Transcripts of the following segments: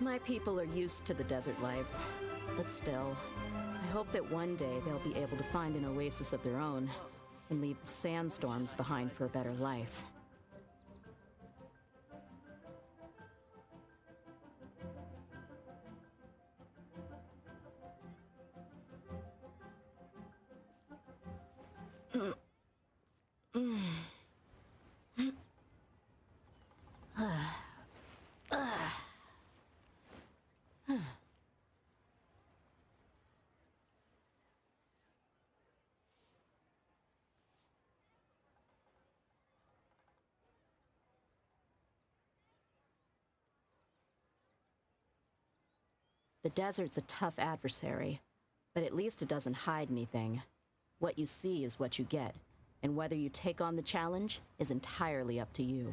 My people are used to the desert life, but still, I hope that one day they'll be able to find an oasis of their own and leave the sandstorms behind for a better life. The desert's a tough adversary, but at least it doesn't hide anything. What you see is what you get, and whether you take on the challenge is entirely up to you.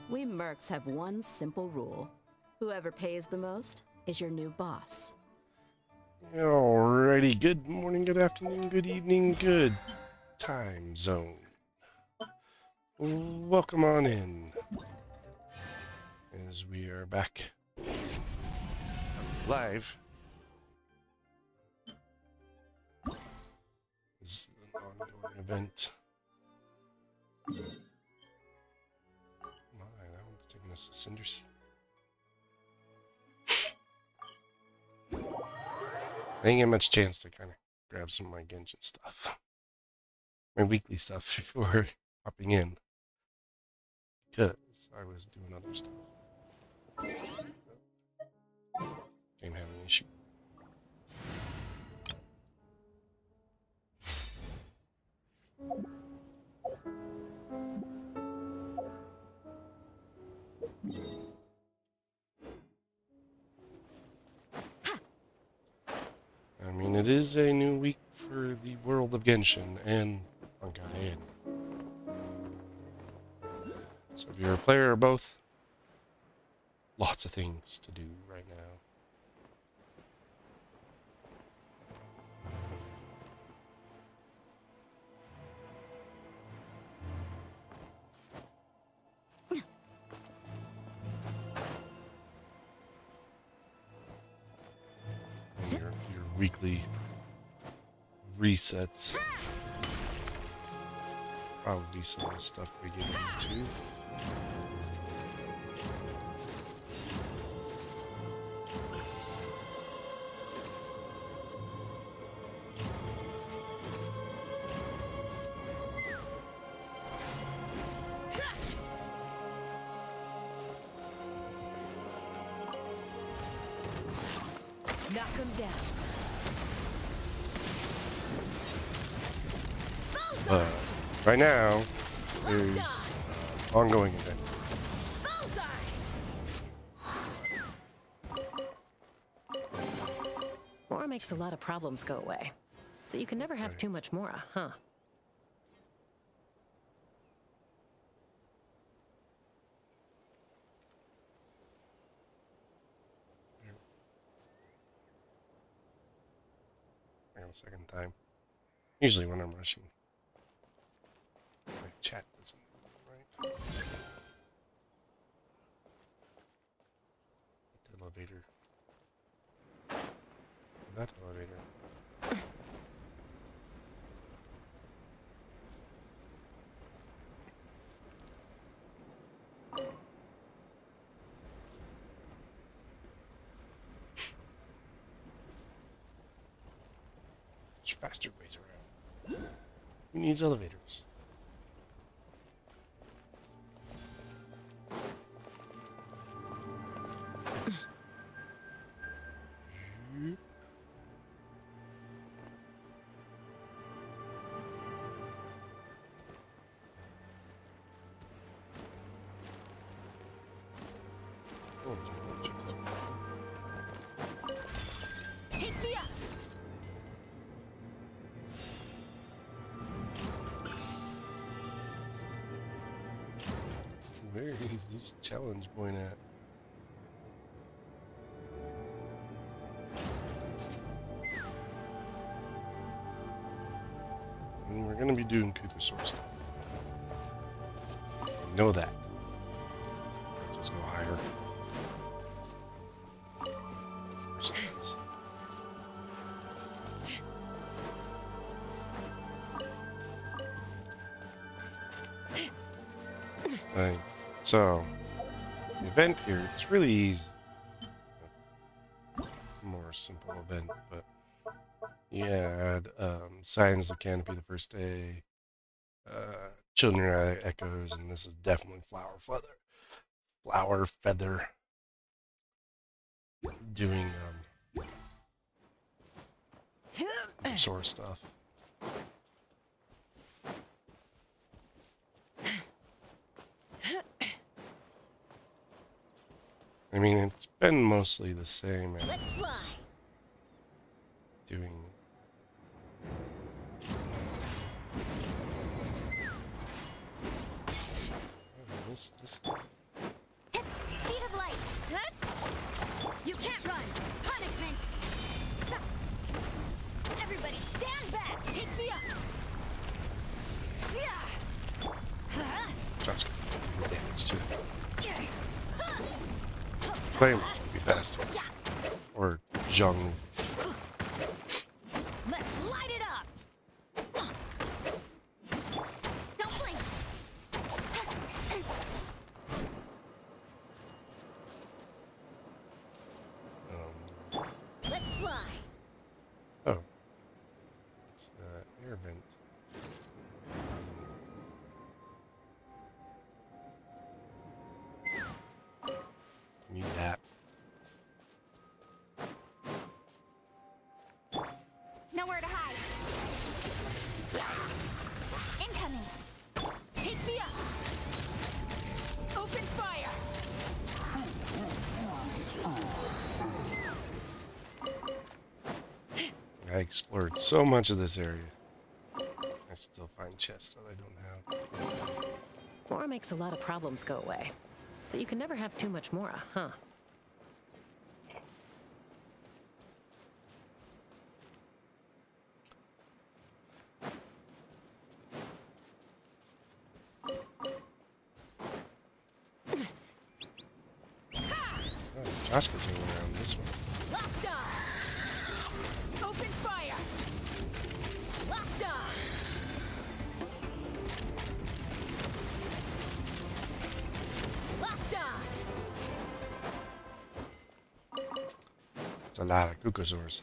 We mercs have one simple rule. Whoever pays the most is your new boss. Alrighty, good morning, good afternoon, good evening, good time zone. Welcome on in. As we are back live. This is an ongoing event. That one's taking us to Cinders. I didn't get much chance to kind of grab some of my Genshin stuff. My weekly stuff before hopping in. Because I was doing other stuff. Game having an issue. I mean, it is a new week for the world of Genshin and Honkai. So if you're a player or both, lots of things to do right now. Your weekly resets. Probably some of the stuff we get into. Knock him down. Right now, there's ongoing event. Mora makes a lot of problems go away. So you can never have too much Mora, huh? Hang on a second time. Usually when I'm rushing, my chat doesn't right. Elevator. That elevator. There's faster ways around. Who needs elevators? Yes. Oh, there's more chests. Take me up. Where is this challenge point at? And we're gonna be doing Kukusaur stuff. I know that. Let's just go higher. Percents. Right. So, the event here, it's really easy. More simple event, but you add Signs of Canopy the first day, Children are Echoes, and this is definitely Flower Feather. Doing sort of stuff. I mean, it's been mostly the same as Let's fly. doing. Oh, this. Speed of light. You can't run. Punishment. Everybody stand back. Take me up. Josh can do damage too. Flame would be faster. Or Jung. Let's light it up. Don't blink. Let's fly. Oh. It's air vent. Need that. Nowhere to hide. Incoming. Take me up. Open fire. I explored so much of this area. I still find chests that I don't have. Mora makes a lot of problems go away. So you can never have too much Mora, huh? Oh, Josh goes around this one. Locked on. Open fire. Locked on. Locked on. It's a lot of Kukusaurs.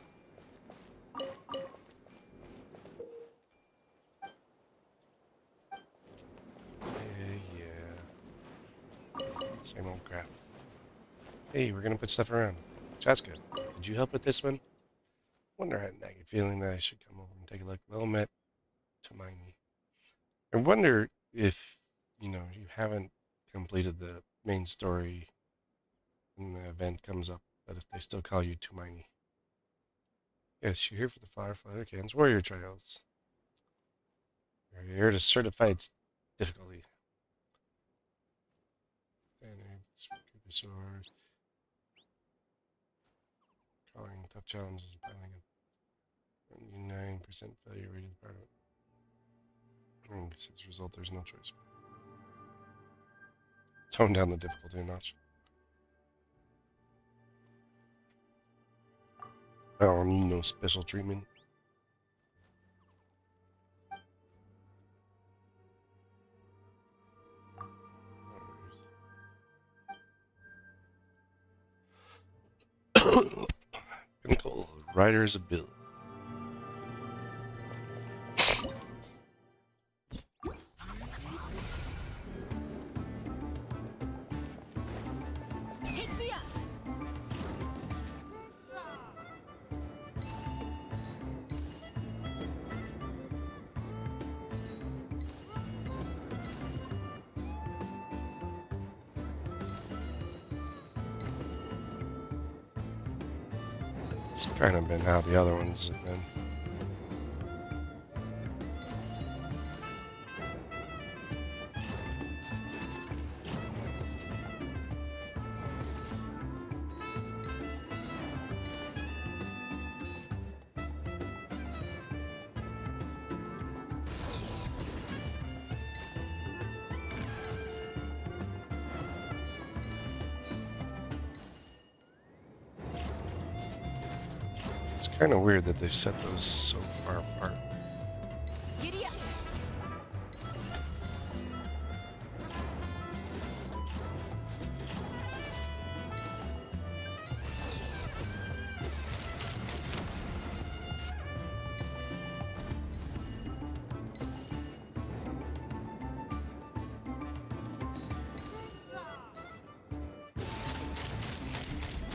Yeah. Same old crap. Hey, we're gonna put stuff around. That's good. Did you help with this one? Wonder I had a nagging feeling that I should come over and take a look. Well met, Tumaini. I wonder if, you haven't completed the main story and the event comes up, but if they still call you Tumaini. Yes, you're here for the Firefly Cans Warrior Trials. You're here to certify its difficulty. And it's Kukusaurs. Calling tough challenges and piling up. 99% failure rate of the part of it. As a result, there's no choice. Tone down the difficulty a notch. I don't need no special treatment. Pinnacle Rider's Ability. Take me up. It's kind of been how the other ones have been. It's kind of weird that they've set those so far apart. Giddy up.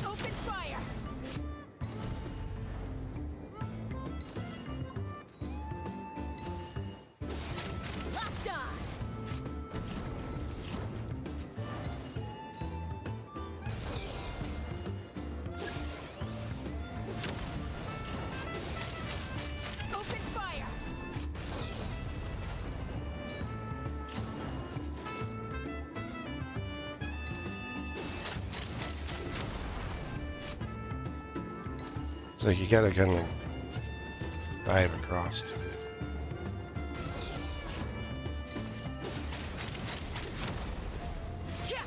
Open fire. Locked on. Open fire. It's like you gotta kind of dive across to it. Yeah.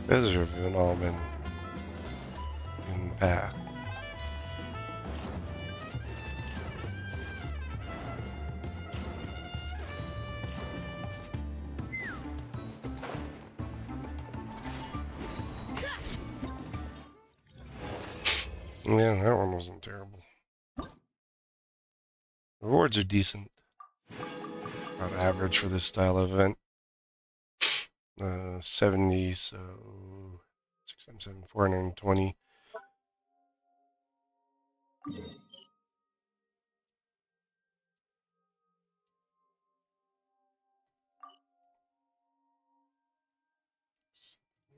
Those have all been in the path. Yeah, that one wasn't terrible. Rewards are decent. About average for this style of event. 70, so 6 times 7, 420.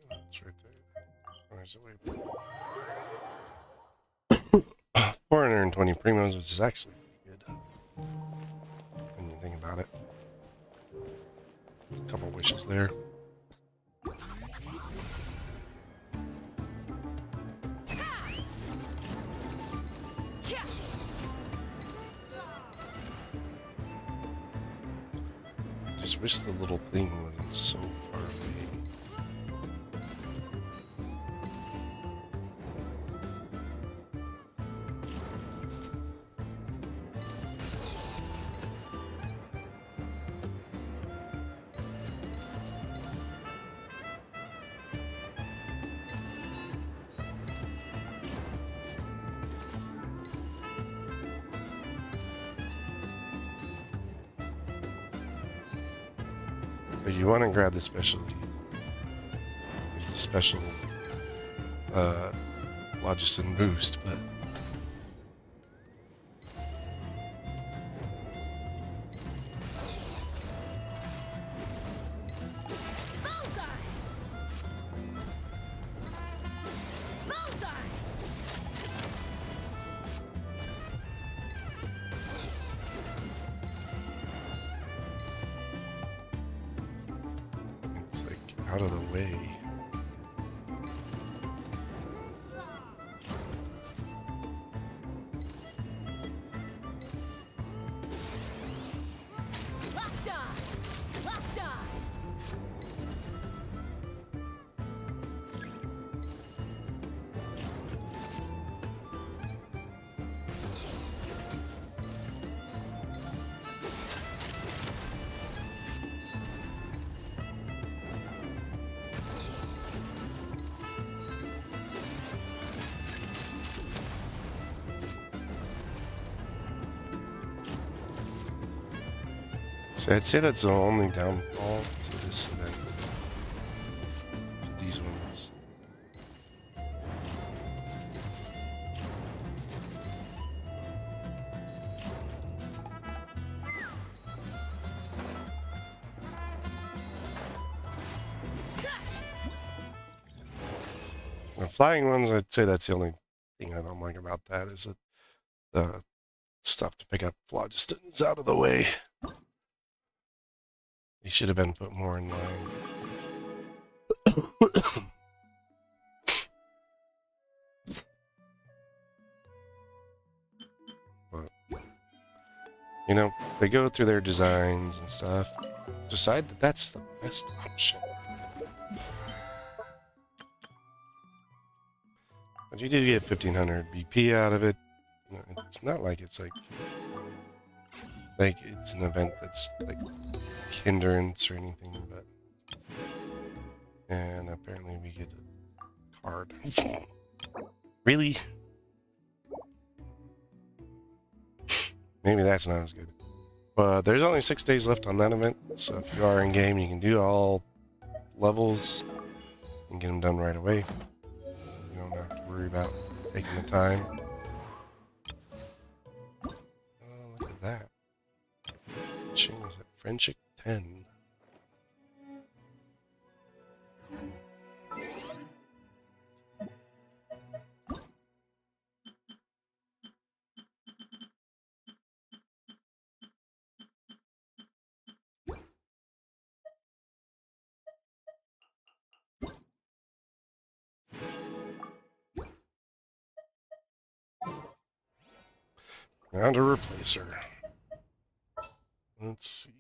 That's right there. Where's the waypoint? 420 primos, which is actually pretty good when you think about it. A couple wishes there. Yeah. Just wish the little thing wasn't so far away. So you want to grab the specialty. It's a special Logiston boost, but Bullseye. Bullseye. it's like out of the way. Locked on. Locked on. So I'd say that's the only downfall to this event. To these ones. The flying ones, I'd say that's the only thing I don't like about that is that the stuff to pick up phlogiston is out of the way. They should have been put more in line. But, you know, they go through their designs and stuff, decide that that's the best option. But you did get 1500 BP out of it. It's not like it's like it's an event that's like hindrance or anything, but and apparently we get a card. Really? Maybe that's not as good. But there's only 6 days left on that event, so if you are in game, you can do all levels and get them done right away. You don't have to worry about taking the time. Oh, look at that. Change that. Friendship 10. Now to replace her. Let's see.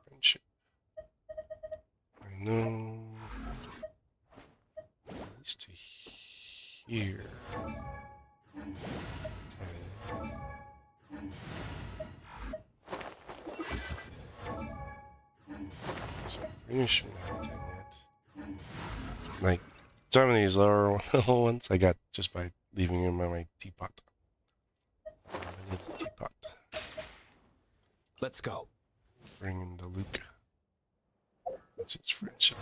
Friendship. I know. At least to here. Okay. So finishing not 10 yet. Like some of these lower level ones I got just by leaving them on my teapot. I need a teapot. Let's go. Bring him to Luke. That's his friendship.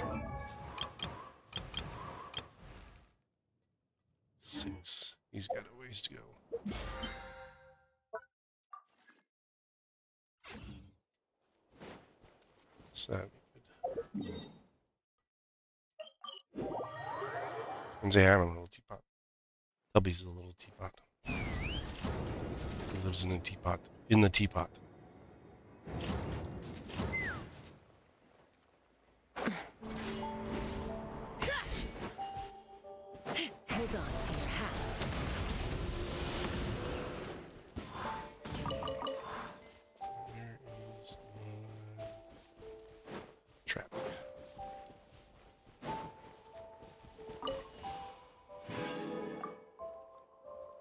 6. He's got a ways to go. So that'd be good. And say I'm a little teapot. Tubby's a little teapot. He lives in a teapot. In the teapot. Hold on to your hats. There is one trap.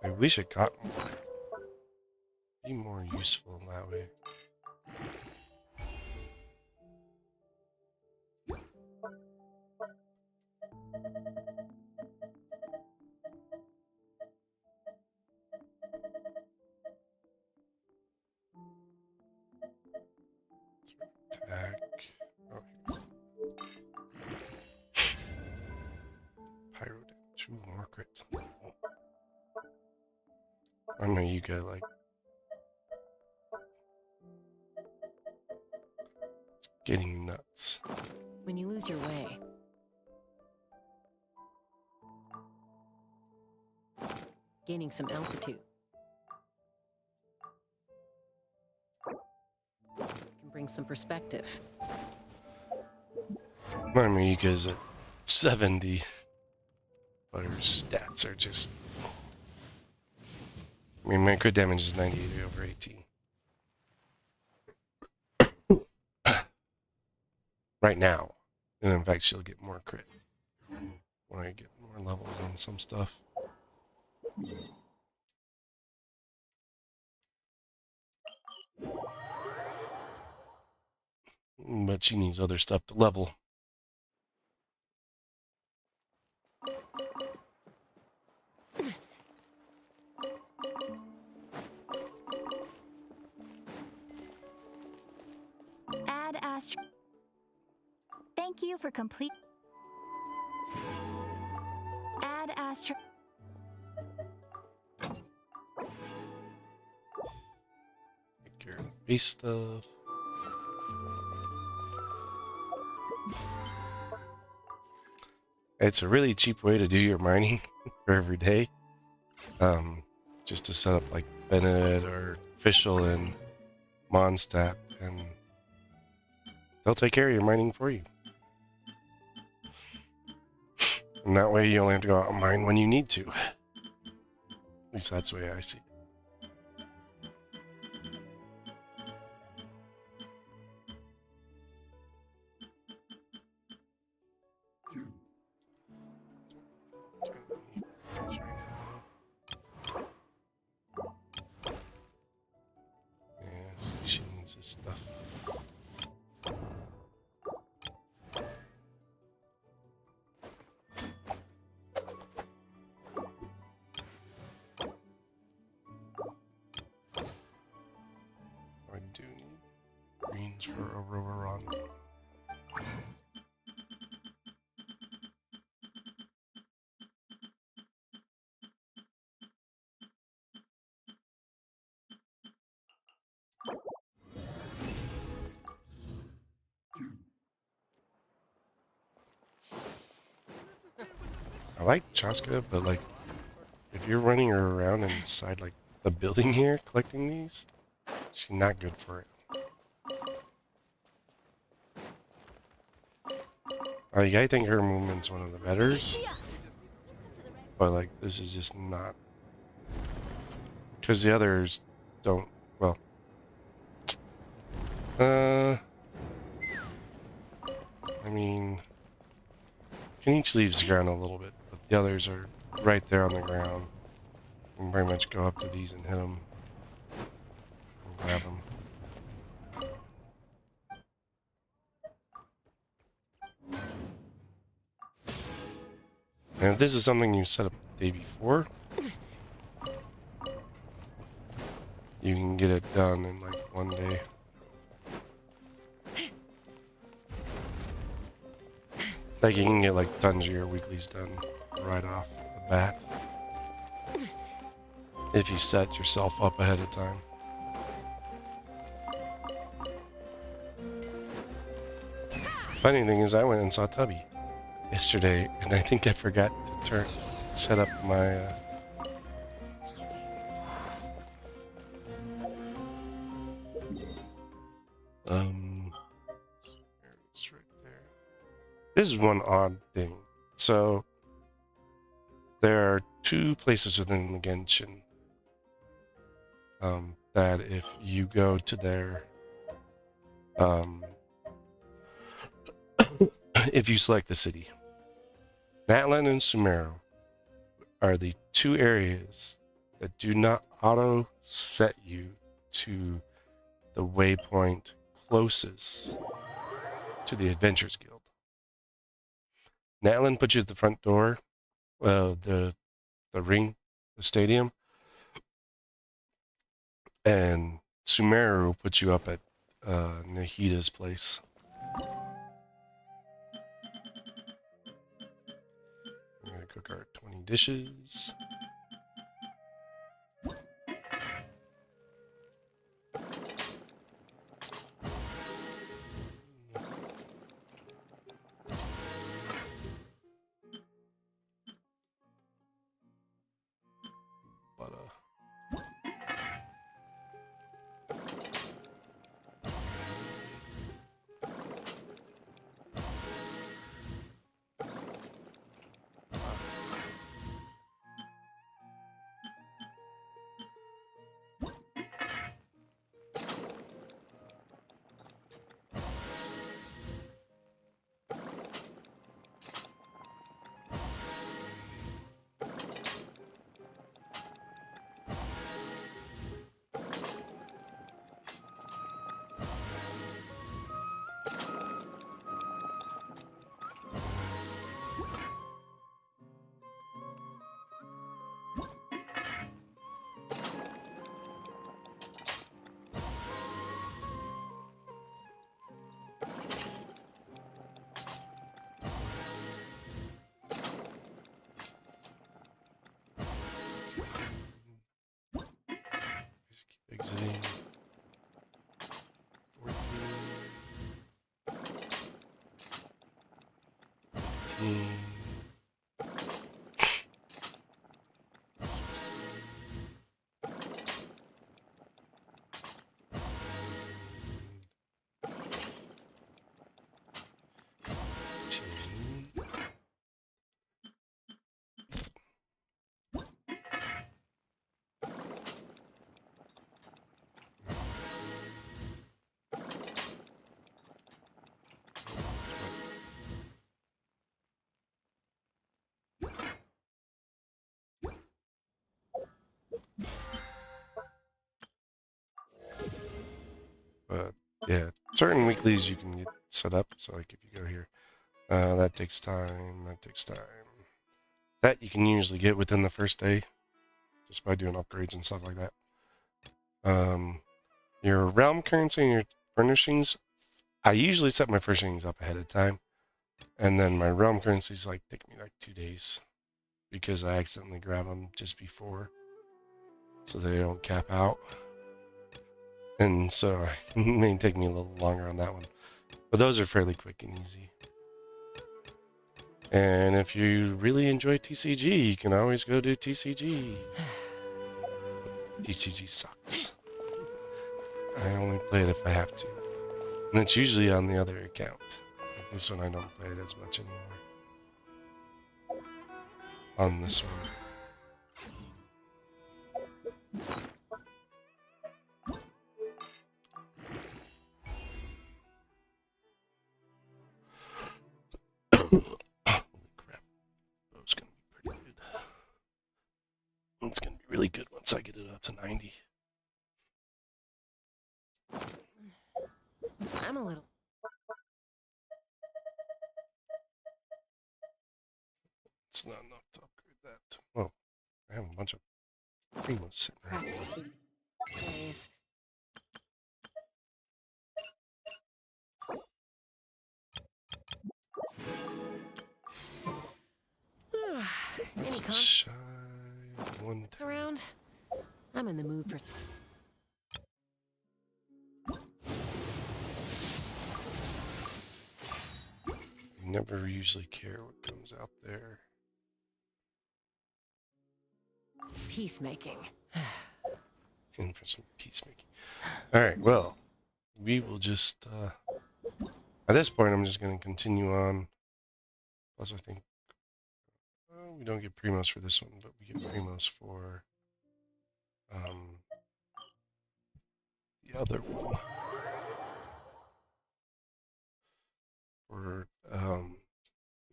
I wish it got more. Be more useful that way. Attack. Oh, Pyro damage. Ooh, more crit. I know you go like. It's getting nuts. When you lose your way, gaining some altitude can bring some perspective. My Mavuika's at 70, but her stats are just. I mean, my crit damage is 98 over 18. Right now. And in fact, she'll get more crit when I get more levels on some stuff. But she needs other stuff to level. Add Astro. Thank you for complete. Add Astro. Take care of the base stuff. It's a really cheap way to do your mining for every day. Just to set up like Bennett or Fischl and Mondstadt, and they'll take care of your mining for you. And that way you only have to go out and mine when you need to. At least that's the way I see it. Yeah, so she needs this stuff. I do need greens for Aurora Run. I like Chaska, but like, if you're running her around inside like the building here collecting these, she's not good for it. Like, I think her movement's one of the betters, but like, this is just not, because the others don't, well, I mean, can each leaves the ground a little bit, but the others are right there on the ground. You can very much go up to these and hit them and grab them. And if this is something you set up the day before, you can get it done in like one day. Like you can get like tons of your weeklies done right off the bat. If you set yourself up ahead of time. Funny thing is, I went and saw Tubby yesterday, and I think I forgot to set up my it's right there. This is one odd thing. So there are two places within the Genshin that if you go to their if you select the city, Natlan and Sumeru are the two areas that do not auto set you to the waypoint closest to the Adventurers Guild. Natlan puts you at the front door, the ring, the stadium, and Sumeru puts you up at Nahida's place. We're gonna cook our 20 dishes. Exiting 14, 15. But yeah, certain weeklies you can get set up. So like if you go here, that takes time. That takes time. That you can usually get within the first day, just by doing upgrades and stuff like that. Your realm currency and your furnishings, I usually set my furnishings up ahead of time, and then my realm currencies like take me like 2 days because I accidentally grab them just before, so they don't cap out. And so it may take me a little longer on that one. But those are fairly quick and easy. And if you really enjoy TCG, you can always go do TCG. TCG sucks. I only play it if I have to. And it's usually on the other account. Like this one I don't play it as much anymore. On this one. Holy crap. That's gonna be pretty good. It's gonna be really good once I get it up to 90. I'm a little... It's not enough to upgrade that. Oh, I have a bunch of primos sitting there. practicing days. Any Shy one. comments around? I'm in the mood for... Never usually care what comes out there. peacemaking. In for some peacemaking. Alright, well, we will just, at this point, I'm just going to continue on. Plus, I think, we don't get Primos for this one, but we get Primos for, the other one. For,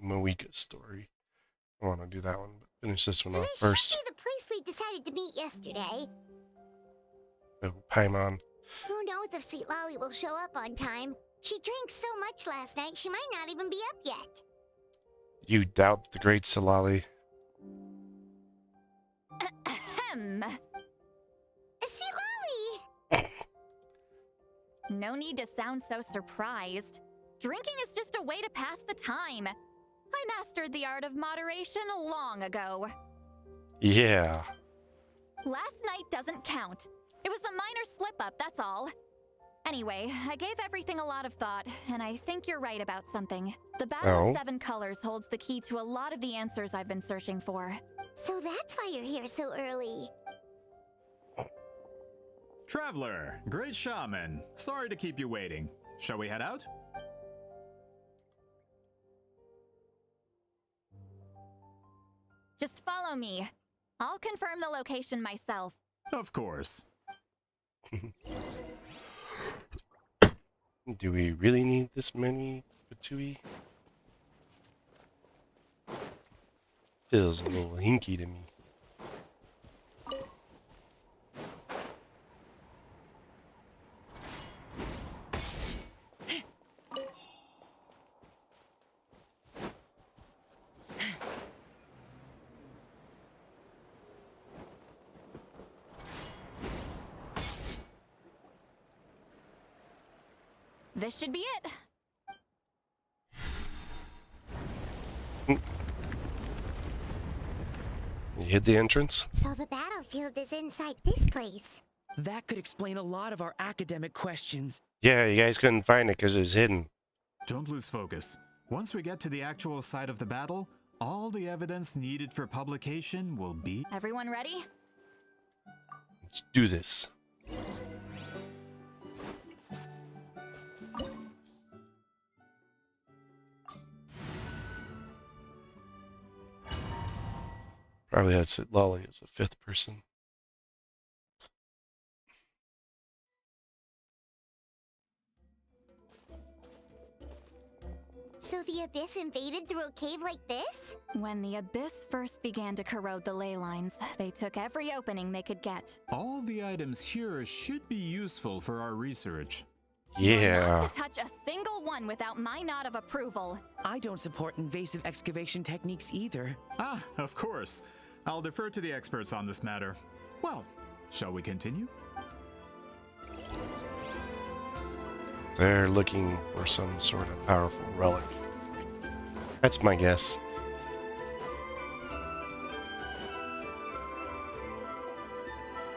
Mavuika's story. I want to do that one, but finish this one off first. This should be the place we decided to meet yesterday. Oh, Paimon. Who knows if Citlali will show up on time? She drank so much last night, she might not even be up yet. You doubt the great Citlali? Ahem. Citlali! No need to sound so surprised. Drinking is just a way to pass the time. I mastered the art of moderation long ago. Yeah. Last night doesn't count. It was a minor slip-up, that's all. Anyway, I gave everything a lot of thought, and I think you're right about something. The Battle of Seven Colors holds the key to a lot of the answers I've been searching for. So that's why you're here so early. Traveler, great shaman. Sorry to keep you waiting. Shall we head out? Just follow me. I'll confirm the location myself. Of course. Do we really need this many Patui? Feels a little hinky to me. This should be it. You hit the entrance? So the battlefield is inside this place. That could explain a lot of our academic questions. Yeah, you guys couldn't find it because it was hidden. Don't lose focus. Once we get to the actual site of the battle, all the evidence needed for publication will be... Everyone ready? Let's do this. Probably had Citlali as a fifth person. So the Abyss invaded through a cave like this? When the Abyss first began to corrode the ley lines, they took every opening they could get. All the items here should be useful for our research. You're Yeah. not to touch a single one without my nod of approval. I don't support invasive excavation techniques either. Ah, of course. I'll defer to the experts on this matter. Well, shall we continue? They're looking for some sort of powerful relic. That's my guess.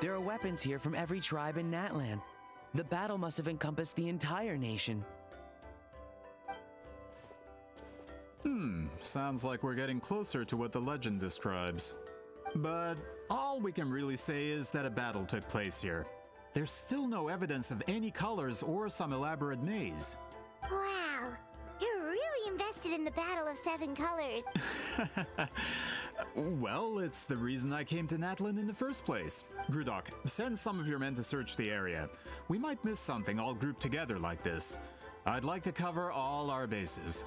There are weapons here from every tribe in Natland. The battle must have encompassed the entire nation. Sounds like we're getting closer to what the legend describes. But all we can really say is that a battle took place here. There's still no evidence of any colors or some elaborate maze. Wow, you're really invested in the Battle of Seven Colors. Well, it's the reason I came to Natlan in the first place. Grudok, send some of your men to search the area. We might miss something all grouped together like this. I'd like to cover all our bases.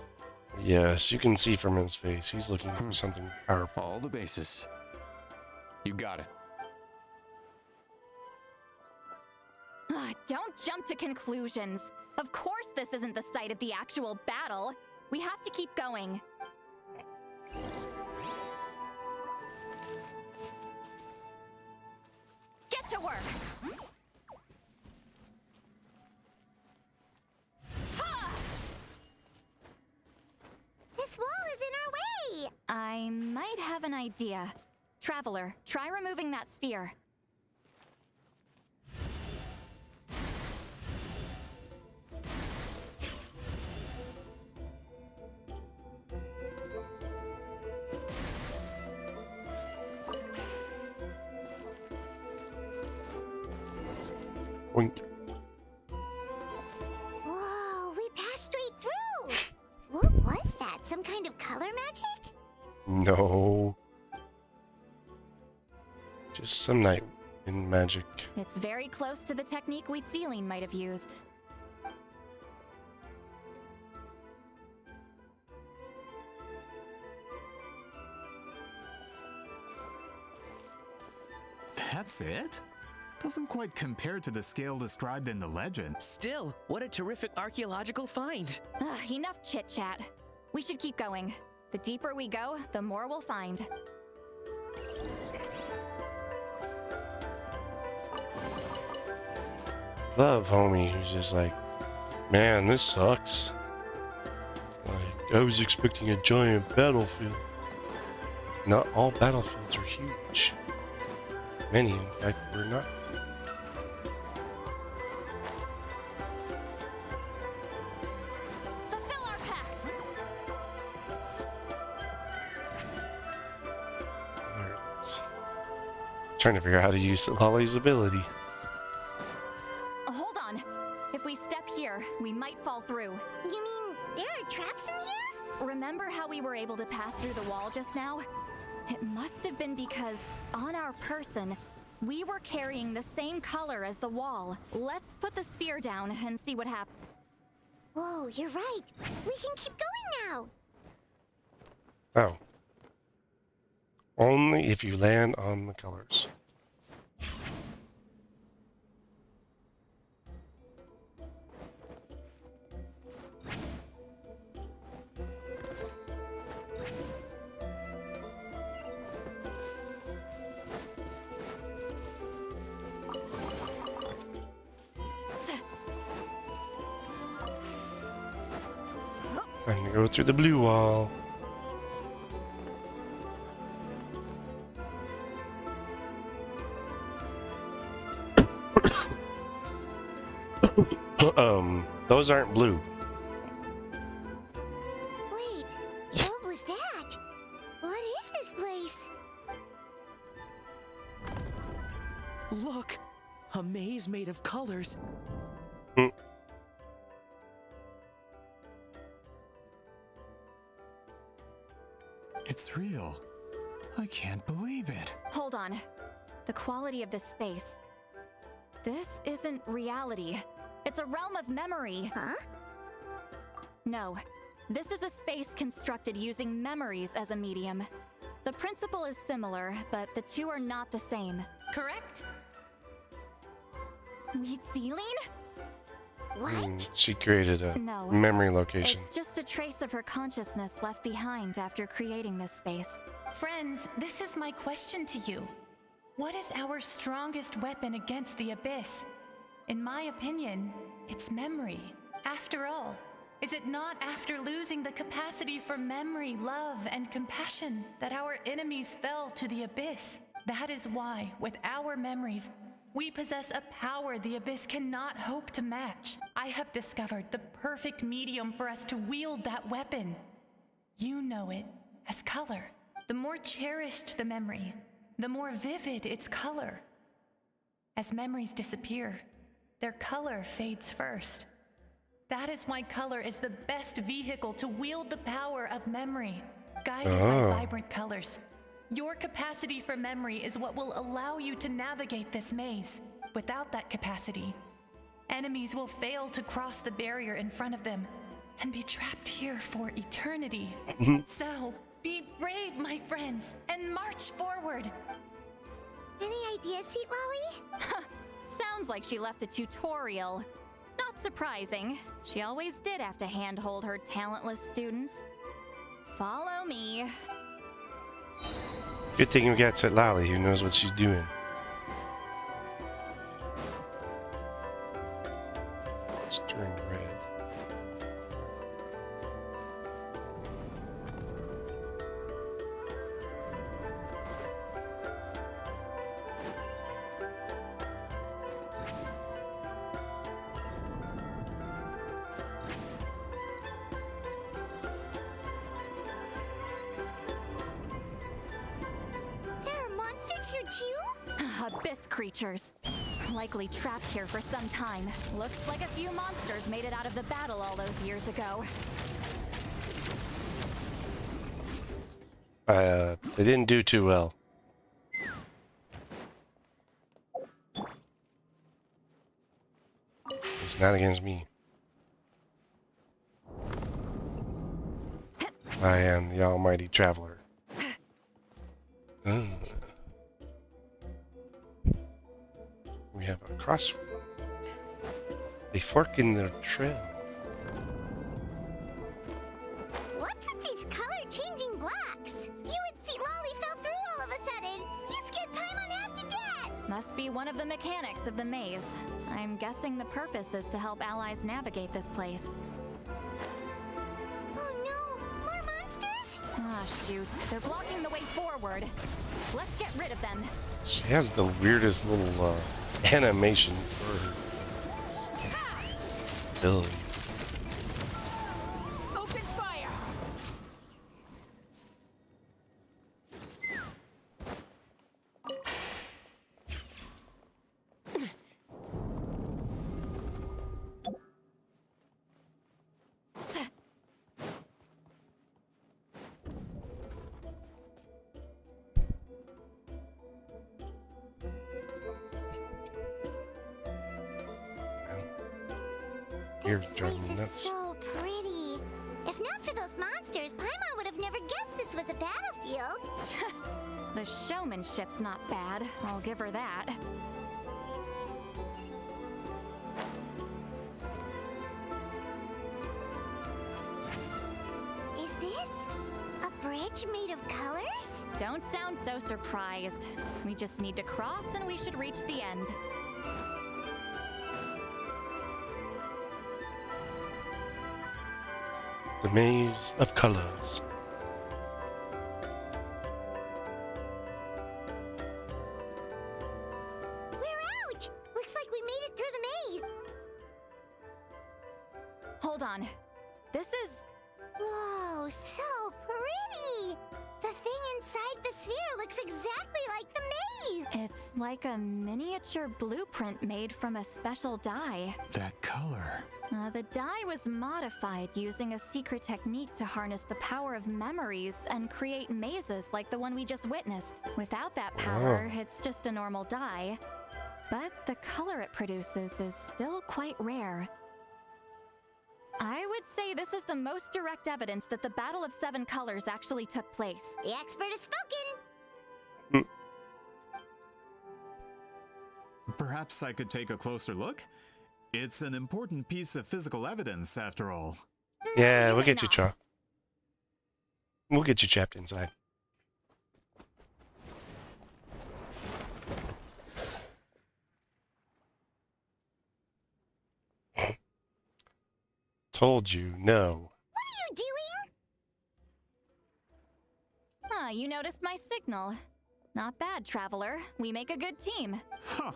Yes, you can see from his face. He's looking for something powerful. All the bases. You got it. Don't jump to conclusions. Of course this isn't the site of the actual battle. We have to keep going. Get to work! Ha! This wall is in our way! I might have an idea. Traveler, try removing that sphere. Wink. Whoa, we passed straight through! What was that? Some kind of color magic? No. Just some night in magic. It's very close to the technique Wheatsealing might have used. That's it? Doesn't quite compare to the scale described in the legend. Still, what a terrific archaeological find. Enough chit-chat. We should keep going. The deeper we go, the more we'll find. Love homie who's just like, man, this sucks. Like, I was expecting a giant battlefield. Not all battlefields are huge. Many, in fact, were not. Fulfill our pact! There it is. Trying to figure out how to use Citlali's ability. Hold on. If we step here, we might fall through. You mean there are traps in here? Remember how we were able to pass through the wall just now? It must have been because, on our person, we were carrying the same color as the wall. Let's put the sphere down and see what happens. Whoa, you're right. We can keep going now. Oh. Only if you land on the colors. Time to go through the blue wall. Those aren't blue. Wait, what was that? What is this place? Look, a maze made of colors. It's real. I can't believe it. Hold on. The quality of this space. This isn't reality. It's a realm of memory. Huh? No. This is a space constructed using memories as a medium. The principle is similar, but the two are not the same. Correct? Wheatsealing? What? She created a No. memory location. It's just a trace of her consciousness left behind after creating this space. Friends, this is my question to you. What is our strongest weapon against the Abyss? In my opinion, it's memory. After all, is it not after losing the capacity for memory, love, and compassion that our enemies fell to the Abyss? That is why, with our memories, we possess a power the Abyss cannot hope to match. I have discovered the perfect medium for us to wield that weapon. You know it as color. The more cherished the memory, the more vivid its color. As memories disappear, their color fades first. That is why color is the best vehicle to wield the power of memory, guided by vibrant colors. Your capacity for memory is what will allow you to navigate this maze. Without that capacity, enemies will fail to cross the barrier in front of them and be trapped here for eternity. So, be brave, my friends, and march forward. Any ideas, Citlali? Sounds like she left a tutorial. Not surprising. She always did have to handhold her talentless students. Follow me. Good thing we got Citlali, who knows what she's doing. Let's turn red. Abyss creatures. Likely trapped here for some time. Looks like a few monsters made it out of the battle all those years ago. They didn't do too well. It's not against me. I am the almighty traveler. We have a cross. They fork in their trail. What's with these color-changing blocks? You and Citlali fell through all of a sudden. You scared Paimon half to death. Must be one of the mechanics of the maze. I'm guessing the purpose is to help allies navigate this place. Oh no, more monsters? Ah, shoot. They're blocking the way forward. Let's get rid of them. She has the weirdest little animation for her ability. Open fire! You're This place driving me is nuts. so pretty. If not for those monsters, Paimon would have never guessed this was a battlefield. The showmanship's not bad, I'll give her that. Is this a bridge made of colors? Don't sound so surprised. We just need to cross and we should reach the end. The maze of colors. We're out! Looks like we made it through the maze. Hold on. This is... Whoa, so pretty! The thing inside the sphere looks exactly like the maze! It's like a miniature blueprint made from a special dye. That color. The dye was modified using a secret technique to harness the power of memories and create mazes like the one we just witnessed. Without that power, it's just a normal dye. But the color it produces is still quite rare. I would say this is the most direct evidence that the Battle of Seven Colors actually took place. The expert has spoken! Perhaps I could take a closer look? It's an important piece of physical evidence, after all. Yeah, You we'll may get you not. trapped. We'll get you trapped inside. Told you, no. What are you doing? Huh, you noticed my signal. Not bad, Traveler. We make a good team. Huh.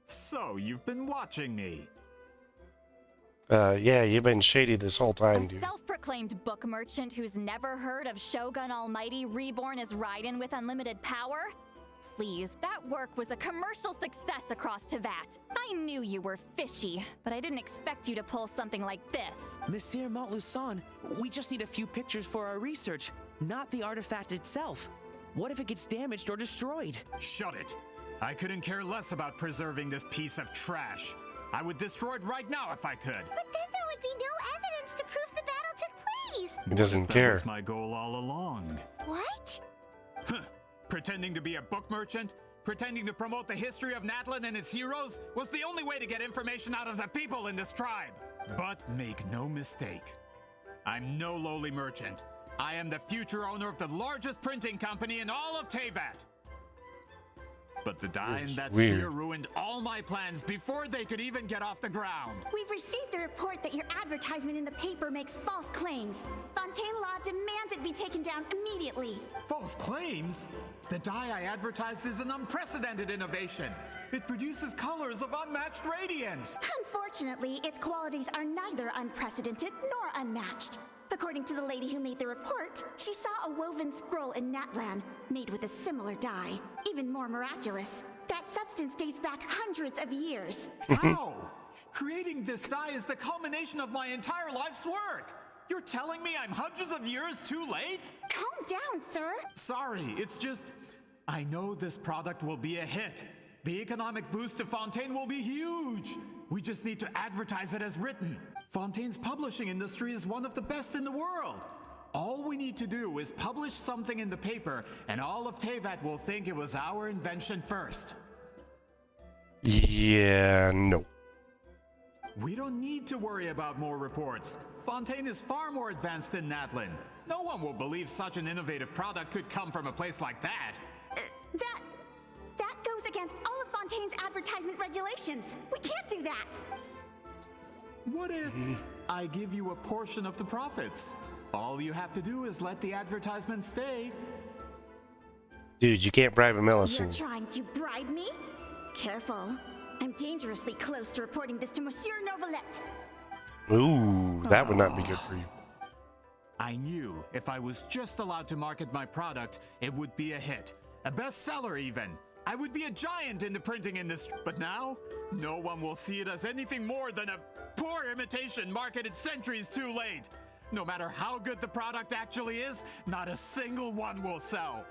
So, you've been watching me. Yeah, you've been shady this whole time, A dude. self-proclaimed book merchant who's never heard of Shogun Almighty reborn as Raiden with unlimited power? Please, that work was a commercial success across Tevat. I knew you were fishy, but I didn't expect you to pull something like this. Monsieur Montluçon, we just need a few pictures for our research, not the artifact itself. What if it gets damaged or destroyed? Shut it. I couldn't care less about preserving this piece of trash. I would destroy it right now if I could. But then there would be no evidence to prove the battle took place. He doesn't That care. was my goal all along. What? Huh. Pretending to be a book merchant, pretending to promote the history of Natlan and its heroes was the only way to get information out of the people in this tribe. But make no mistake, I'm no lowly merchant. I am the future owner of the largest printing company in all of Tevat. But the dye in that Weird. sphere ruined all my plans before they could even get off the ground. We've received a report that your advertisement in the paper makes false claims. Fontaine Law demands it be taken down immediately. False claims? The dye I advertised is an unprecedented innovation. It produces colors of unmatched radiance. Unfortunately, its qualities are neither unprecedented nor unmatched. According to the lady who made the report, she saw a woven scroll in Natlan made with a similar dye. Even more miraculous, that substance dates back hundreds of years. How? Creating this dye is the culmination of my entire life's work. You're telling me I'm hundreds of years too late? Calm down, sir. Sorry, it's just... I know this product will be a hit. The economic boost to Fontaine will be huge. We just need to advertise it as written. Fontaine's publishing industry is one of the best in the world. All we need to do is publish something in the paper, and all of Tevat will think it was our invention first. Yeah, no. We don't need to worry about more reports. Fontaine is far more advanced than Natlan. No one will believe such an innovative product could come from a place like that. That goes against all of Fontaine's advertisement regulations. We can't do that. What if I give you a portion of the profits? All you have to do is let the advertisement stay. Dude, you can't bribe a You're Millicent. trying to bribe me? Careful. I'm dangerously close to reporting this to Monsieur Novelette. Ooh, that would not be good for you. I knew if I was just allowed to market my product, it would be a hit. A bestseller even. I would be a giant in the printing industry. But now, no one will see it as anything more than a poor imitation marketed centuries too late. No matter how good the product actually is, not a single one will sell.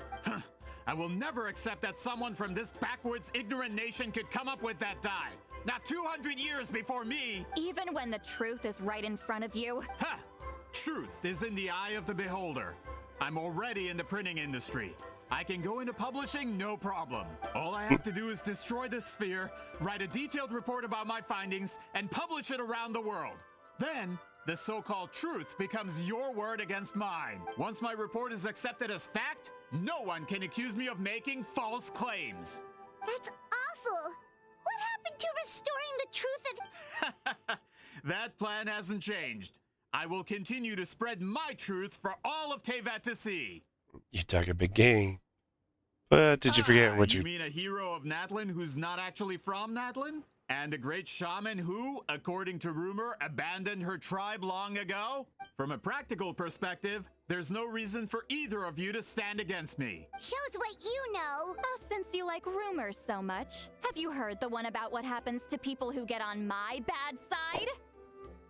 I will never accept that someone from this backwoods, ignorant nation could come up with that dye. Not 200 years before me. Even when the truth is right in front of you. Ha! Truth is in the eye of the beholder. I'm already in the printing industry. I can go into publishing, no problem. All I have to do is destroy this sphere, write a detailed report about my findings, and publish it around the world. Then, the so-called truth becomes your word against mine. Once my report is accepted as fact, no one can accuse me of making false claims. That's awful. What happened to restoring the truth of... That plan hasn't changed. I will continue to spread my truth for all of Tevat to see. You talk a big game. But did you forget what You you... mean a hero of Natlan who's not actually from Natlan? And a great shaman who, according to rumor, abandoned her tribe long ago? From a practical perspective, there's no reason for either of you to stand against me. Shows what you know. Since you like rumors so much, have you heard the one about what happens to people who get on my bad side?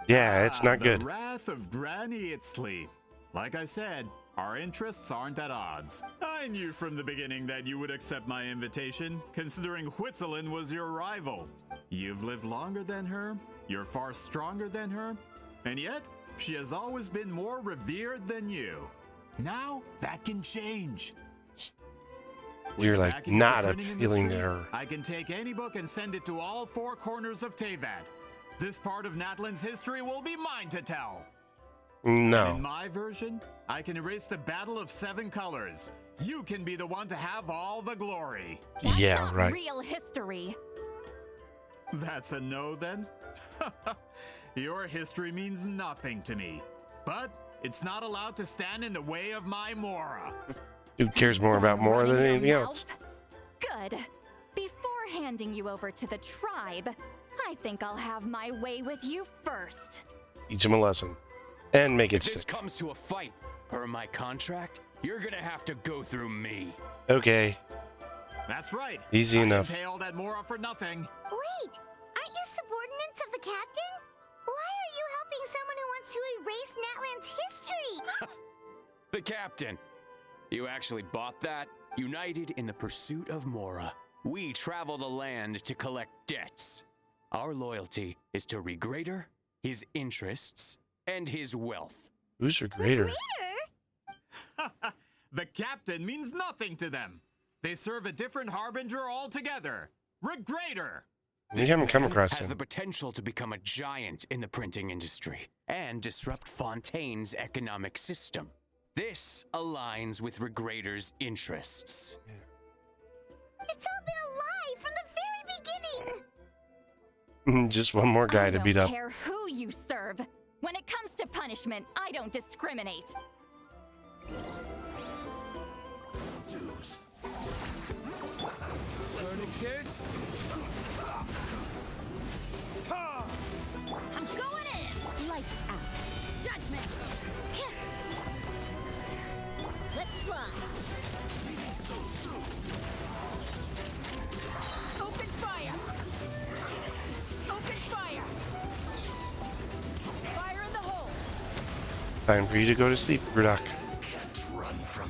Yeah, it's not good. The wrath of Granny Itzli. Like I said, our interests aren't at odds. I knew from the beginning that you would accept my invitation, considering Huitzilin was your rival. You've lived longer than her, you're far stronger than her, and yet, she has always been more revered than you. Now, that can change. You're like Back in the not printing appealing to industry, her. I can take any book and send it to all four corners of Tevat. This part of Natlan's history will be mine to tell. No. In my version, I can erase the Battle of 7 Colors. You can be the one to have all the glory. That's Yeah, not right. real history. That's a no then? Your history means nothing to me. But it's not allowed to stand in the way of my Mora. Dude cares more about Done more running than your anything mouth? else. Good. Before handing you over to the tribe, I think I'll have my way with you first. Teach him a lesson. And make it If this stick. comes to a fight, per my contract, you're gonna have to go through me. Okay. That's right. Easy I enough. didn't pay all that Mora for nothing. Wait, aren't you subordinates of the captain? Why are you helping someone who wants to erase Natlan's history? The captain. You actually bought that? United in the pursuit of Mora, we travel the land to collect debts. Our loyalty is to Regrader, his interests, and his wealth. Who's your grader? The captain means nothing to them. They serve a different harbinger altogether. Regrader. We haven't come across Has the him. potential to become a giant in the printing industry and disrupt Fontaine's economic system. This aligns with Regrader's interests. It's all been a lie from the very beginning. Just one more guy to beat I up. don't care who you serve. When it comes to punishment, I don't discriminate. Verdictus? I'm going in! Lights out. Judgment! Let's fly! Open fire! Open fire! Fire in the hole! Time for you to go to sleep, Rudak. That's what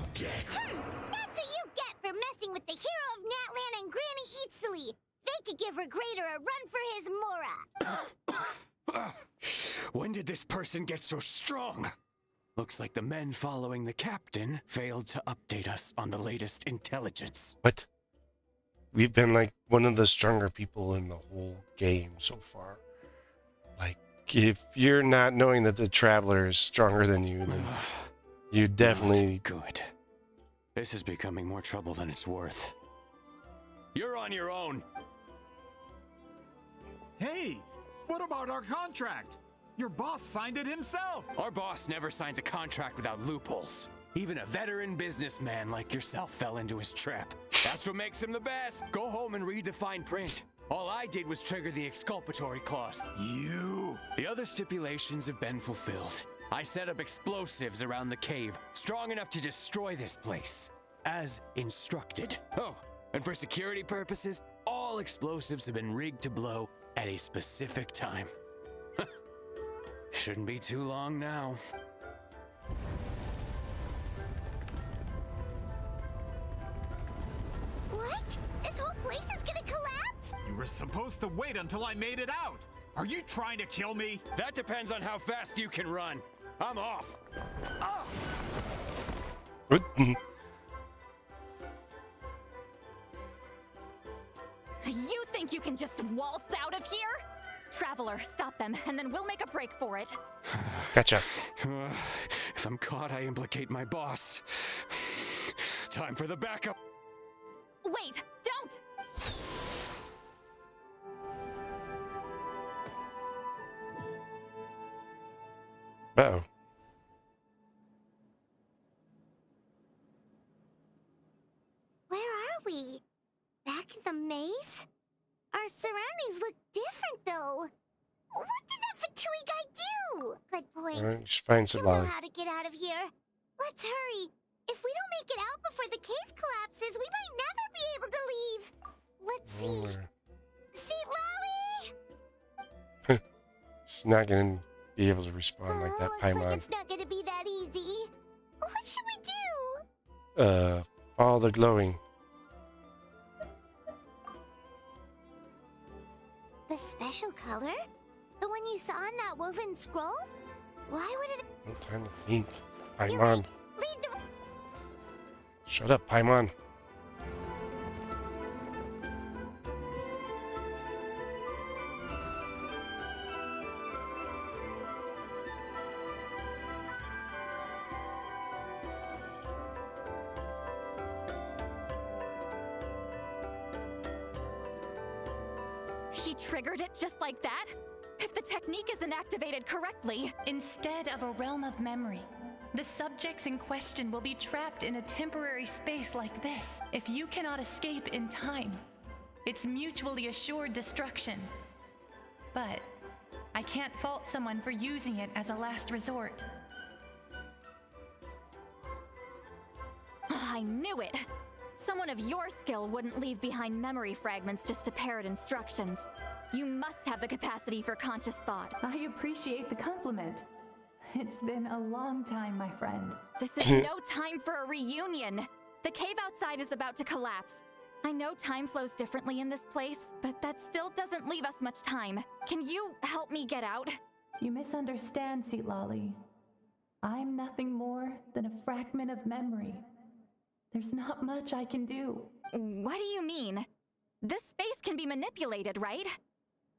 you get for messing with the hero of Natlan and Granny Eatsley. They could give Regrader a run for his Mora. When did this person get so strong? Looks like the men following the captain failed to update us on the latest intelligence. What? We've been like one of the stronger people in the whole game so far. Like, if you're not knowing that the Traveler is stronger than you, then you definitely... Not good. This is becoming more trouble than it's worth. You're on your own. Hey, what about our contract? Your boss signed it himself. Our boss never signs a contract without loopholes. Even a veteran businessman like yourself fell into his trap. That's what makes him the best. Go home and read the fine print. All I did was trigger the exculpatory clause. You. The other stipulations have been fulfilled. I set up explosives around the cave, strong enough to destroy this place, as instructed. Oh, and for security purposes, all explosives have been rigged to blow at a specific time. Shouldn't be too long now. What? This whole place is gonna collapse? You were supposed to wait until I made it out. Are you trying to kill me? That depends on how fast you can run. I'm off. What? You think you can just waltz out of here? Traveler, stop them, and then we'll make a break for it. Gotcha. If I'm caught, I implicate my boss. Time for the backup. Wait, don't! Uh-oh. Where are we? Back in the maze? Our surroundings look different, though. What did that Fatui guy do? Good point. Alright, just find He'll know Citlali. how to get out of here. Let's hurry. If we don't make it out before the cave collapses, we might never be able to leave. Let's see. Citlali! She's not gonna be able to respond like that, Looks like Paimon. it's not gonna be that easy. What should we do? Follow the glowing. The special color? The one you saw in that woven scroll? Why would it... No time to think. You're Paimon. right. Lead the... Shut up, Paimon. He triggered it just like that? If the technique isn't activated correctly... Instead of a realm of memory, the subjects in question will be trapped in a temporary space like this. If you cannot escape in time, it's mutually assured destruction. But I can't fault someone for using it as a last resort. I knew it! Someone of your skill wouldn't leave behind memory fragments just to parrot instructions. You must have the capacity for conscious thought. I appreciate the compliment. It's been a long time, my friend. This is no time for a reunion. The cave outside is about to collapse. I know time flows differently in this place, but that still doesn't leave us much time. Can you help me get out? You misunderstand, Citlali. I'm nothing more than a fragment of memory. There's not much I can do. What do you mean? This space can be manipulated, right?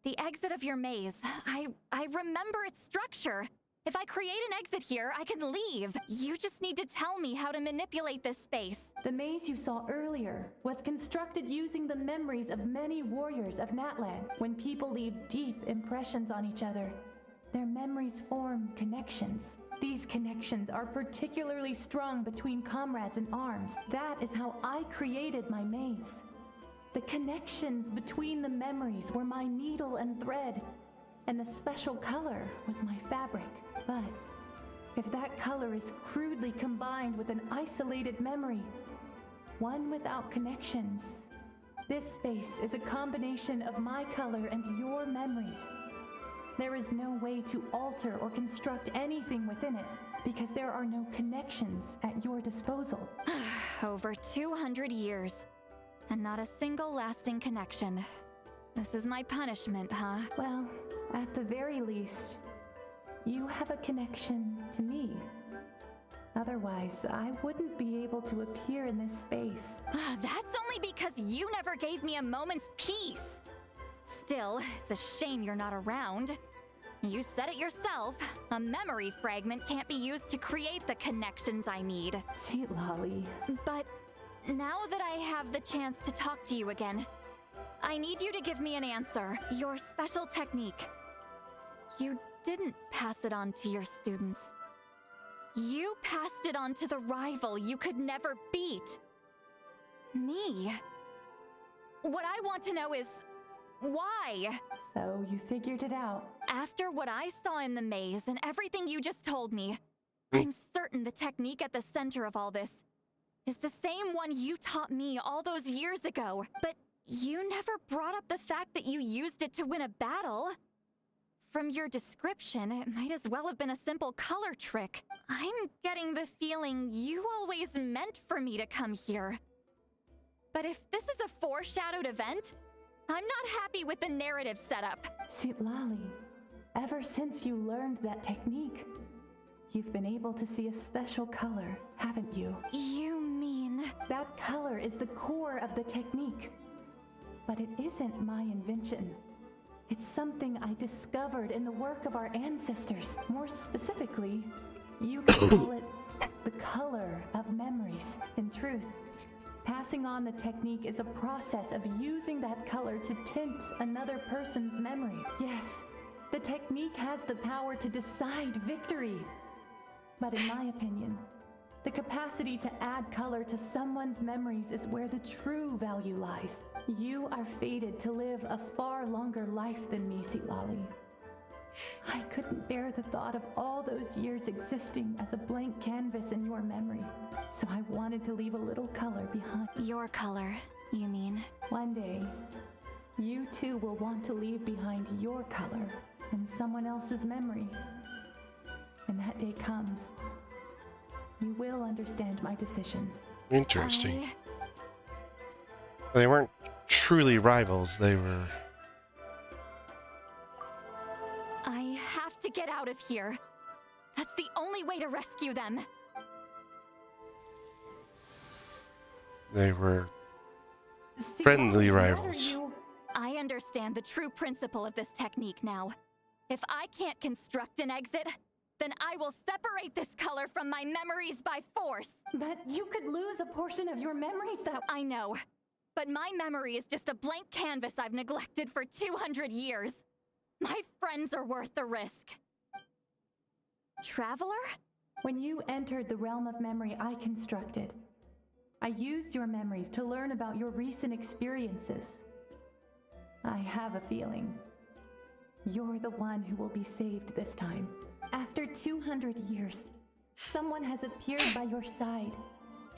The exit of your maze. I remember its structure. If I create an exit here, I can leave. You just need to tell me how to manipulate this space. The maze you saw earlier was constructed using the memories of many warriors of Natlan. When people leave deep impressions on each other, their memories form connections. These connections are particularly strong between comrades in arms. That is how I created my maze. The connections between the memories were my needle and thread, and the special color was my fabric. But if that color is crudely combined with an isolated memory, one without connections, this space is a combination of my color and your memories. There is no way to alter or construct anything within it, because there are no connections at your disposal. Over 200 years, and not a single lasting connection. This is my punishment, huh? Well, at the very least, you have a connection to me. Otherwise, I wouldn't be able to appear in this space. That's only because you never gave me a moment's peace. Still, it's a shame you're not around. You said it yourself. A memory fragment can't be used to create the connections I need. Citlali. But now that I have the chance to talk to you again, I need you to give me an answer. Your special technique. You didn't pass it on to your students. You passed it on to the rival you could never beat. Me. What I want to know is, why? So you figured it out. After what I saw in the maze and everything you just told me, I'm certain the technique at the center of all this is the same one you taught me all those years ago. But you never brought up the fact that you used it to win a battle. From your description, it might as well have been a simple color trick. I'm getting the feeling you always meant for me to come here. But if this is a foreshadowed event, I'm not happy with the narrative setup. Citlali, ever since you learned that technique, you've been able to see a special color, haven't you? You mean... That color is the core of the technique. But it isn't my invention. It's something I discovered in the work of our ancestors. More specifically, you could call it the color of memories. In truth, passing on the technique is a process of using that color to tint another person's memories. Yes, the technique has the power to decide victory. But in my opinion, the capacity to add color to someone's memories is where the true value lies. You are fated to live a far longer life than me, Citlali. I couldn't bear the thought of all those years existing as a blank canvas in your memory, so I wanted to leave a little color behind. Your color, you mean? One day, you too will want to leave behind your color in someone else's memory. When that day comes, you will understand my decision. Interesting. They weren't truly rivals, they were... I have to get out of here. That's the only way to rescue them. They were friendly rivals. I understand the true principle of this technique now. If I can't construct an exit, then I will separate this color from my memories by force. But you could lose a portion of your memories that... I know. but my memory is just a blank canvas I've neglected for 200 years. My friends are worth the risk. Traveler? When you entered the realm of memory I constructed, I used your memories to learn about your recent experiences. I have a feeling you're the one who will be saved this time. After 200 years, someone has appeared by your side.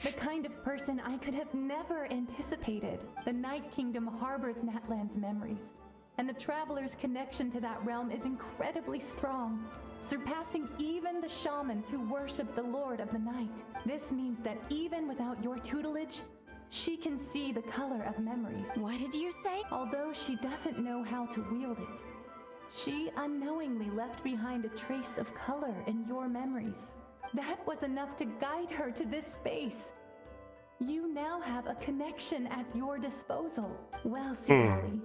The kind of person I could have never anticipated. The Night Kingdom harbors Natlan's memories, and the Traveler's connection to that realm is incredibly strong, surpassing even the shamans who worship the Lord of the Night. This means that even without your tutelage, she can see the color of memories. What did you say? Although she doesn't know how to wield it, she unknowingly left behind a trace of color in your memories. That was enough to guide her to this space. You now have a connection at your disposal. Well, Citlali,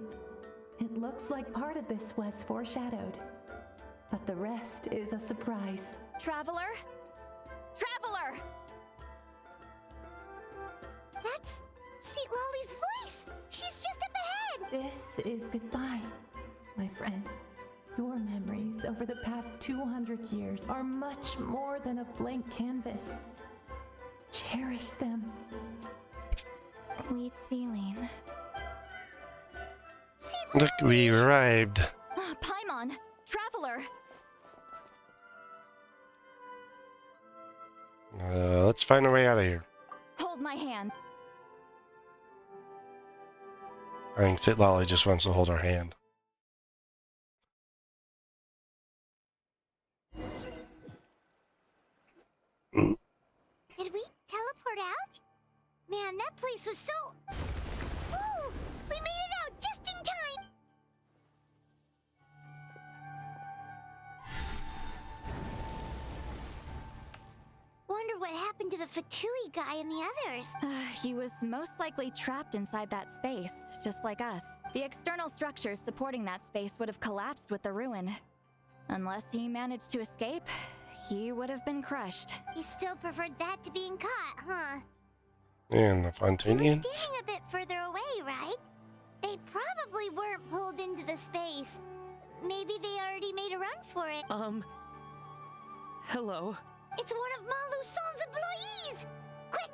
it looks like part of this was foreshadowed, but the rest is a surprise. Traveler? Traveler! That's Citlali's voice! She's just up ahead! This is goodbye, my friend. Your memories over the past 200 years are much more than a blank canvas. Cherish them. Wheat ceiling. Look, we arrived. Paimon! Traveler! Let's find a way out of here. Hold my hand. I think Citlali just wants to hold our hand. Did we teleport out? Man, that place was so... Woo! We made it out just in time! Wonder what happened to the Fatui guy and the others. He was most likely trapped inside that space, just like us. The external structures supporting that space would have collapsed with the ruin. Unless he managed to escape, he would have been crushed. He still preferred that to being caught, huh? And the They were Fontanians? standing a bit further away, right? They probably weren't pulled into the space. Maybe they already made a run for it. Hello. It's one of Maluson's employees! Quick!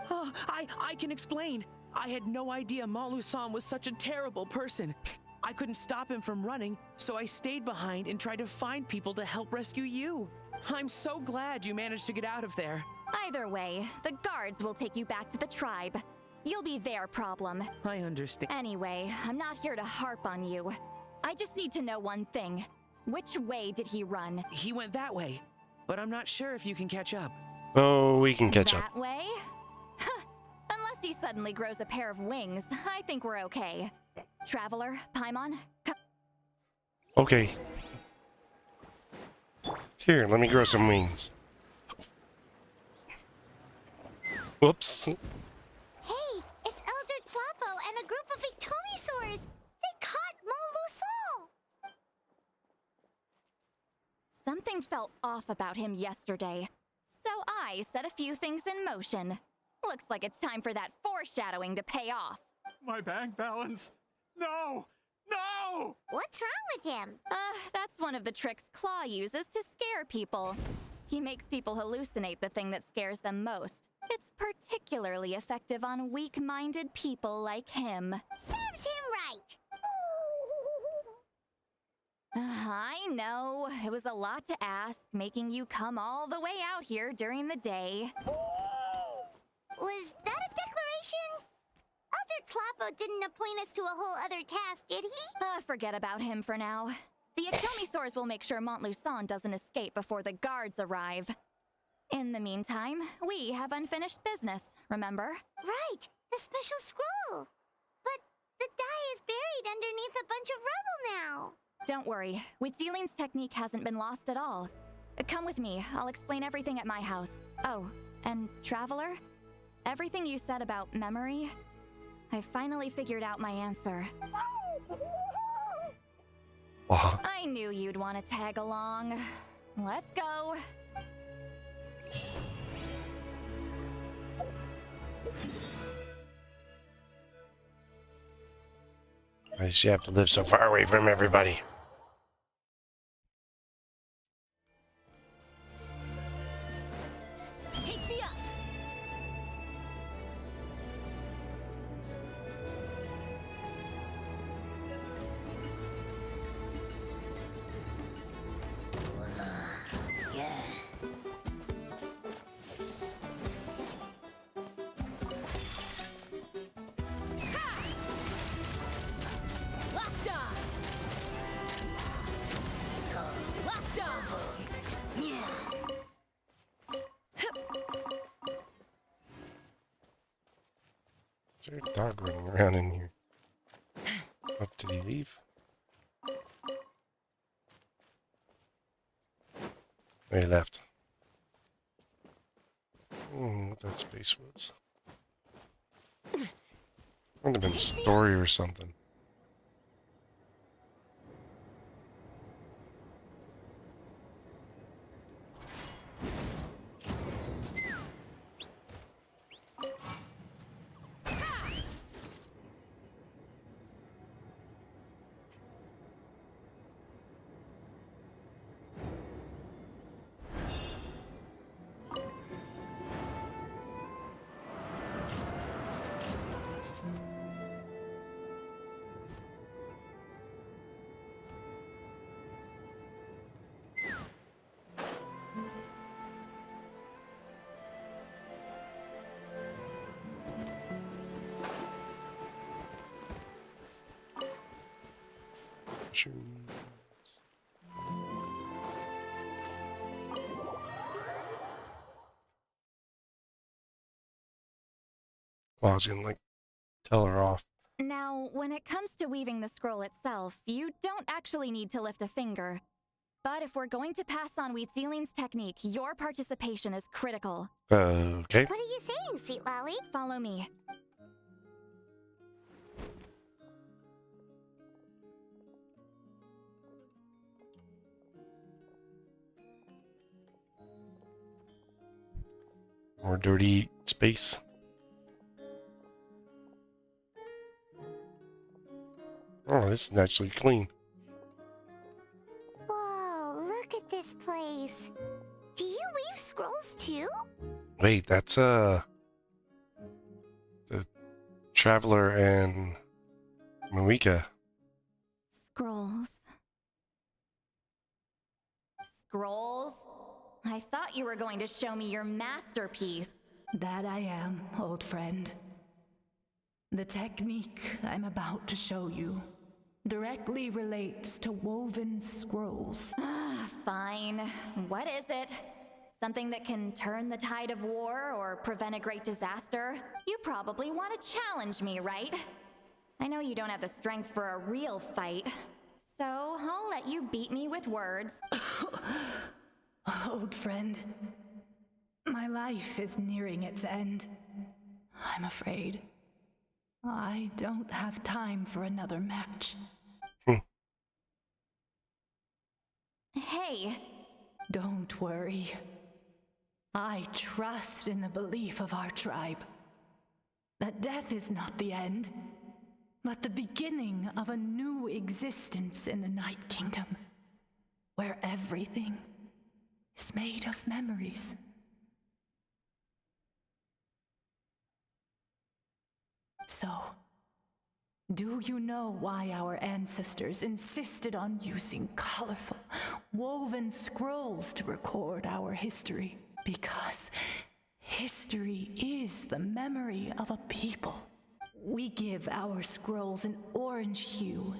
I can explain. I had no idea Malu-san was such a terrible person. I couldn't stop him from running, so I stayed behind and tried to find people to help rescue you. I'm so glad you managed to get out of there. Either way, the guards will take you back to the tribe. You'll be their problem. I understand. Anyway, I'm not here to harp on you. I just need to know one thing. Which way did he run? He went that way, but I'm not sure if you can catch up. Oh, we can catch up. That way? Unless he suddenly grows a pair of wings, I think we're okay. Traveler, Paimon, come. Okay. Here, let me grow some wings. Whoops. Hey, it's Elder Tlapo and a group of Ictomisaurs! They caught Maluson! Something felt off about him yesterday, so I set a few things in motion. Looks like it's time for that foreshadowing to pay off. My bank balance! No! No! What's wrong with him? That's one of the tricks Claw uses to scare people. He makes people hallucinate the thing that scares them most. It's particularly effective on weak-minded people like him. Serves him right! I know, it was a lot to ask, making you come all the way out here during the day. Was that a declaration? Elder Tlapo didn't appoint us to a whole other task, did he? Forget about him for now. The Ictomisaurs will make sure Montluçon doesn't escape before the guards arrive. In the meantime, we have unfinished business, remember? Right, the special scroll. But the die is buried underneath a bunch of rubble now. Don't worry, Witziline's technique hasn't been lost at all. Come with me, I'll explain everything at my house. Oh, and Traveler? Everything you said about memory, I finally figured out my answer. Wow. I knew you'd want to tag along. Let's go. Why does she have to live so far away from everybody? Take me up. Locked on. Locked on. Is there a dog running around in here? Oh, did he leave? Oh, he left. What that space was. Might have been story or something. Well, I was gonna, like, tell her off. Now, when it comes to weaving the scroll itself, you don't actually need to lift a finger. But if we're going to pass on Wheatsealing's technique, your participation is critical. Okay. What are you saying, Citlali? Follow me. More dirty space. Oh, this is actually clean. Whoa, look at this place. Do you weave scrolls too? Wait, that's the Traveler and Mavuika. Scrolls. Scrolls? I thought you were going to show me your masterpiece. That I am, old friend. The technique I'm about to show you directly relates to woven scrolls. Fine. What is it? Something that can turn the tide of war or prevent a great disaster? You probably want to challenge me, right? I know you don't have the strength for a real fight, so I'll let you beat me with words. Old friend, my life is nearing its end. I'm afraid I don't have time for another match. Hey. Don't worry. I trust in the belief of our tribe that death is not the end, but the beginning of a new existence in the Night Kingdom, where everything is made of memories. So, do you know why our ancestors insisted on using colorful, woven scrolls to record our history? Because history is the memory of a people. We give our scrolls an orange hue,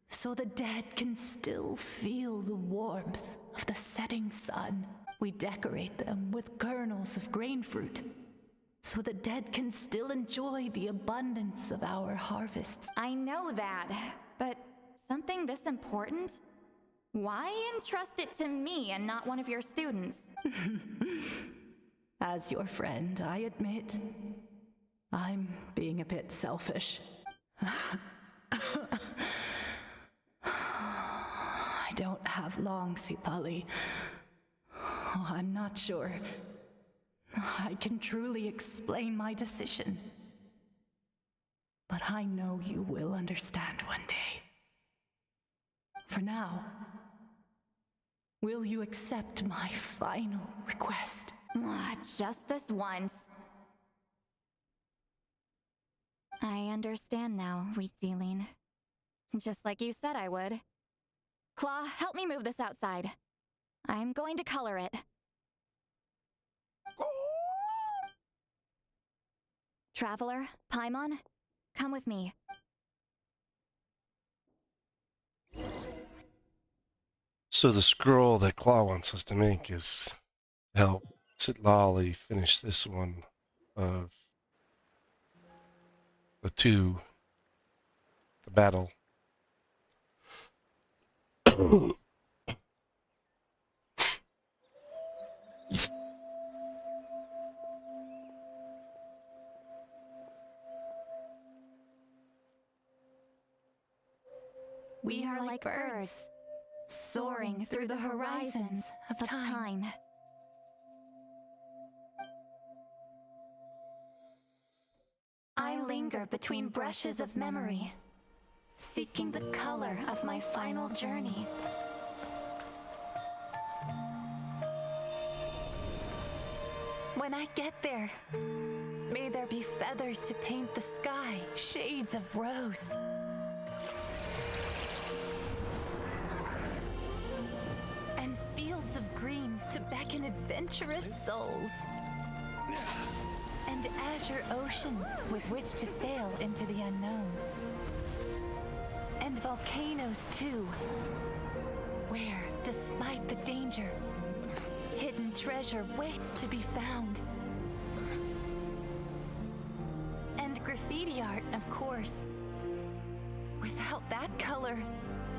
so the dead can still feel the warmth of the setting sun. We decorate them with kernels of grain fruit, so the dead can still enjoy the abundance of our harvests. I know that, but something this important? Why entrust it to me and not one of your students? As your friend, I admit, I'm being a bit selfish. I don't have long, Citlali. I'm not sure I can truly explain my decision. but I know you will understand one day. For now, will you accept my final request? Just this once. I understand now, Citlali. Just like you said I would. Claw, help me move this outside. I'm going to color it. Traveler, Paimon, come with me. So the scroll that Claw wants us to make is to help Citlali finish this one of the battle. We are like birds, soaring through the horizons of time. I linger between brushes of memory, seeking the color of my final journey. When I get there, may there be feathers to paint the sky, shades of rose. And fields of green to beckon adventurous souls. And azure oceans with which to sail into the unknown. And volcanoes too, where, despite the danger, hidden treasure waits to be found. And graffiti art, of course. Without that color,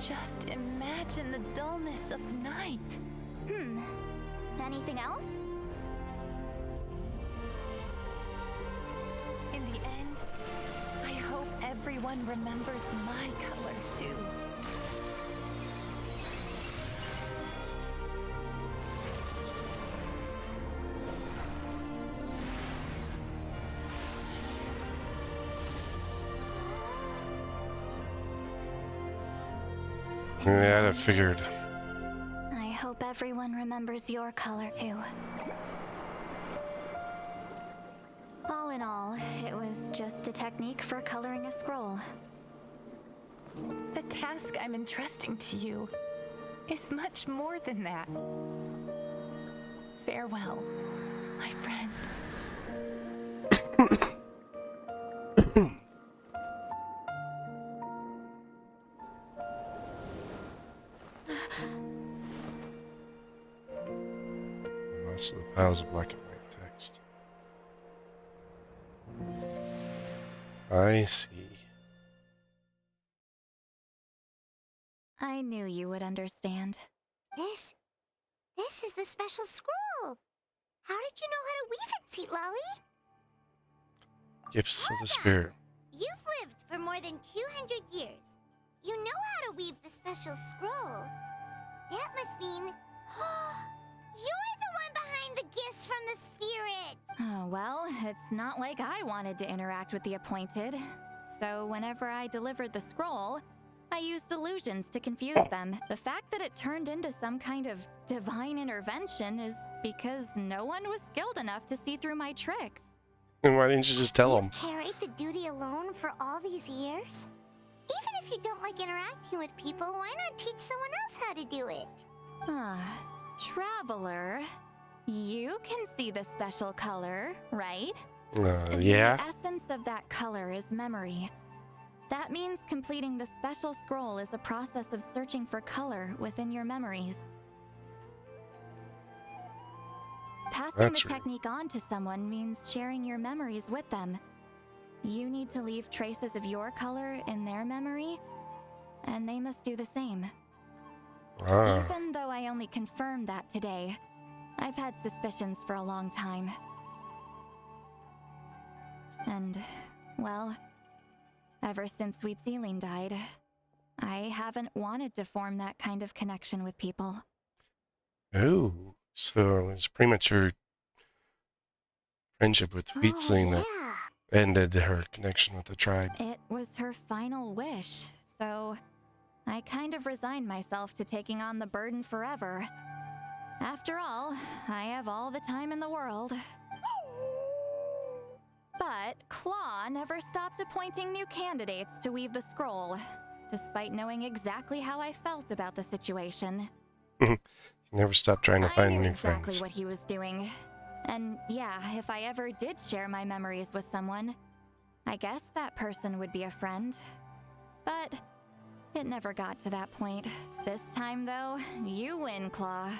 just imagine the dullness of night. Anything else? In the end, I hope everyone remembers my color too. Yeah, I figured. I hope everyone remembers your color too. All in all, it was just a technique for coloring a scroll. The task I'm entrusting to you is much more than that. Farewell, my friend. Most of the piles of black and white text. I see. I knew you would understand. This is the special scroll. How did you know how to weave it, Citlali? Gifts of the spirit. You've lived for more than 200 years. You know how to weave the special scroll. That must mean you're the one behind the gifts from the spirit. Oh, well, it's not like I wanted to interact with the appointed. So whenever I delivered the scroll, I used illusions to confuse them. The fact that it turned into some kind of divine intervention is because no one was skilled enough to see through my tricks. And why didn't you just tell him? You've carried the duty alone for all these years? Even if you don't like interacting with people, why not teach someone else how to do it? Traveler, you can see the special color, right? Yeah. The essence of that color is memory. That means completing the special scroll is a process of searching for color within your memories. Passing the technique on to someone means sharing your memories with them. You need to leave traces of your color in their memory, and they must do the same. Even though I only confirmed that today, I've had suspicions for a long time. And, well, ever since Citlali died, I haven't wanted to form that kind of connection with people. Oh, so it's premature friendship with Citlali that ended her connection with the tribe. It was her final wish, so I kind of resigned myself to taking on the burden forever. After all, I have all the time in the world. But Claw never stopped appointing new candidates to weave the scroll, despite knowing exactly how I felt about the situation. He never stopped trying to find I knew new exactly friends. what he was doing. And yeah, if I ever did share my memories with someone, I guess that person would be a friend. But it never got to that point. This time, though, you win, Claw.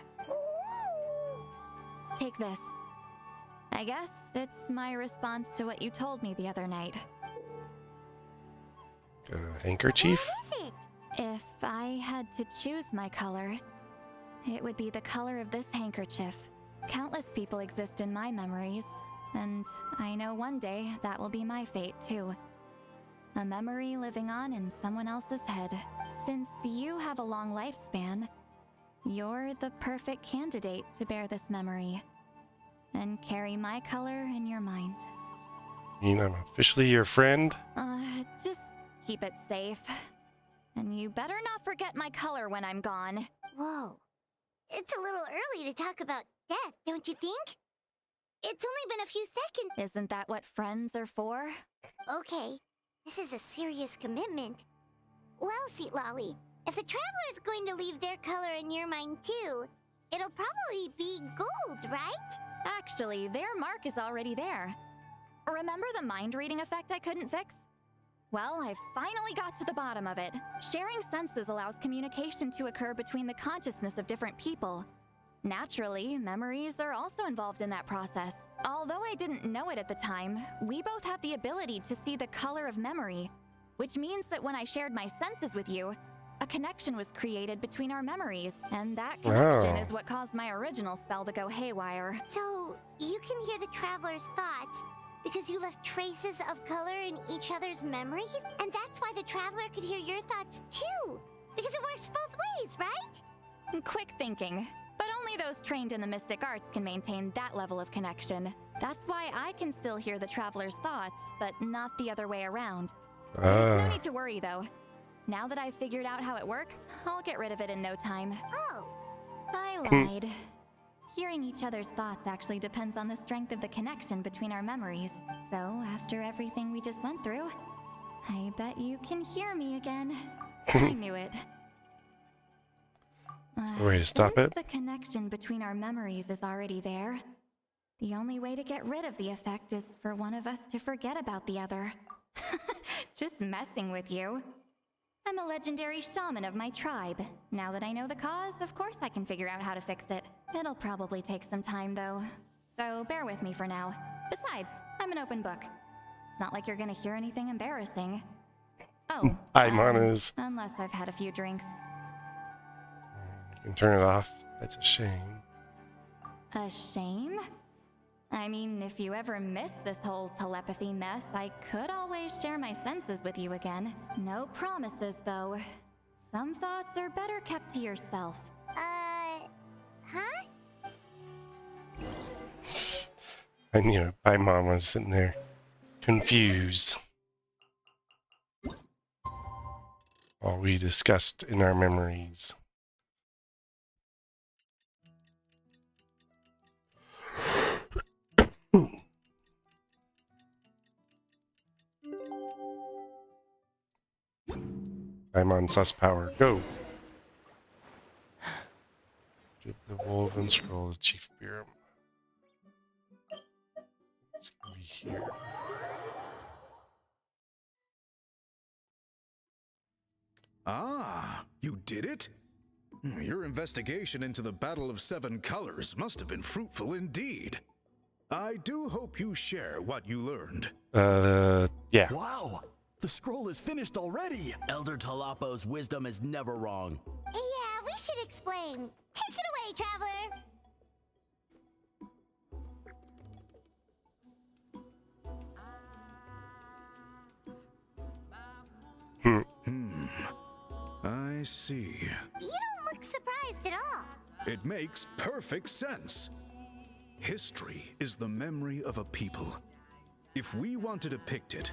Take this. I guess it's my response to what you told me the other night. Handkerchief? What is it? If I had to choose my color, it would be the color of this handkerchief. Countless people exist in my memories, and I know one day that will be my fate too. A memory living on in someone else's head. Since you have a long lifespan, you're the perfect candidate to bear this memory and carry my color in your mind. You know, I'm officially your friend? Just keep it safe. And you better not forget my color when I'm gone. Whoa. It's a little early to talk about death, don't you think? It's only been a few seconds. Isn't that what friends are for? Okay, this is a serious commitment. Well, Citlali, if the Traveler's going to leave their color in your mind too, it'll probably be gold, right? Actually, their mark is already there. Remember the mind-reading effect I couldn't fix? Well, I finally got to the bottom of it. Sharing senses allows communication to occur between the consciousness of different people. Naturally, memories are also involved in that process. Although I didn't know it at the time, we both have the ability to see the color of memory, which means that when I shared my senses with you, a connection was created between our memories, and that connection is what caused my original spell to go haywire. So, you can hear the Traveler's thoughts because you left traces of color in each other's memories? And that's why the Traveler could hear your thoughts too, because it works both ways, right? Quick thinking. But only those trained in the mystic arts can maintain that level of connection. That's why I can still hear the Traveler's thoughts, but not the other way around. There's no need to worry, though. Now that I've figured out how it works, I'll get rid of it in no time. Oh. I lied. Hearing each other's thoughts actually depends on the strength of the connection between our memories. So, after everything we just went through, I bet you can hear me again. I knew it. Way to stop Since it. The connection between our memories is already there. The only way to get rid of the effect is for one of us to forget about the other. Just messing with you. I'm a legendary shaman of my tribe. Now that I know the cause, of course I can figure out how to fix it. It'll probably take some time, though. So bear with me for now. Besides, I'm an open book. It's not like you're gonna hear anything embarrassing. Oh, Monas. unless I've had a few drinks. You can turn it off. That's a shame. A shame? I mean, if you ever miss this whole telepathy mess, I could always share my senses with you again. No promises, though. Some thoughts are better kept to yourself. Huh? I knew it. My mom was sitting there, confused. All we discussed in our memories. I'm on sus power. Go. Give the woven scroll to Chief Biram. It's gonna be here. Ah, you did it? Your investigation into the Battle of Seven Colors must have been fruitful indeed. I do hope you share what you learned. Yeah. Wow! The scroll is finished already! Elder Talapo's wisdom is never wrong. Yeah, we should explain. Take it away, Traveler! I see. You don't look surprised at all. It makes perfect sense. History is the memory of a people. If we want to depict it,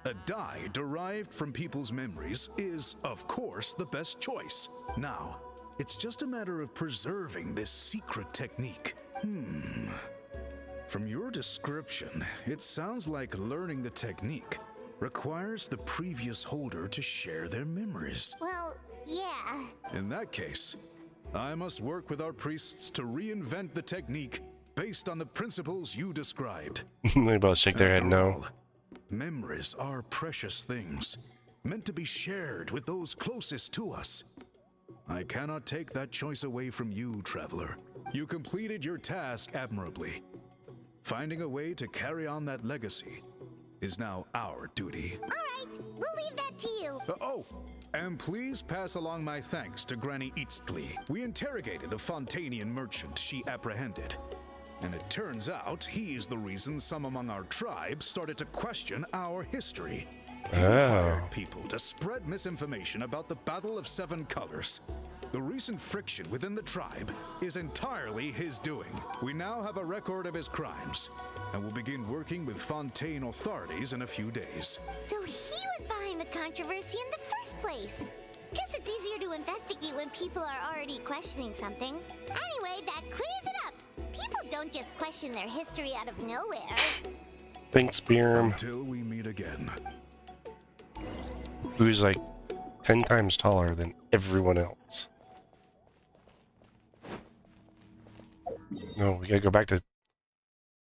a dye derived from people's memories is, of course, the best choice. Now, it's just a matter of preserving this secret technique. From your description, it sounds like learning the technique requires the previous holder to share their memories. Well, yeah. In that case, I must work with our priests to reinvent the technique based on the principles you described. They both shake their head After no. all, memories are precious things, meant to be shared with those closest to us. I cannot take that choice away from you, Traveler. You completed your task admirably. Finding a way to carry on that legacy is now our duty. All right, we'll leave that to you. And please pass along my thanks to Granny Citlali. We interrogated the Fontanian merchant she apprehended. And it turns out he is the reason some among our tribes started to question our history. He hired people to spread misinformation about the Battle of Seven Colors. The recent friction within the tribe is entirely his doing. We now have a record of his crimes, and will begin working with Fontaine authorities in a few days. So he was behind the controversy in the first place. Guess it's easier to investigate when people are already questioning something. Anyway, that clears it up. People don't just question their history out of nowhere. Thanks, Beerm. Until we meet again. Who's like 10 times taller than everyone else. No, we gotta go back to...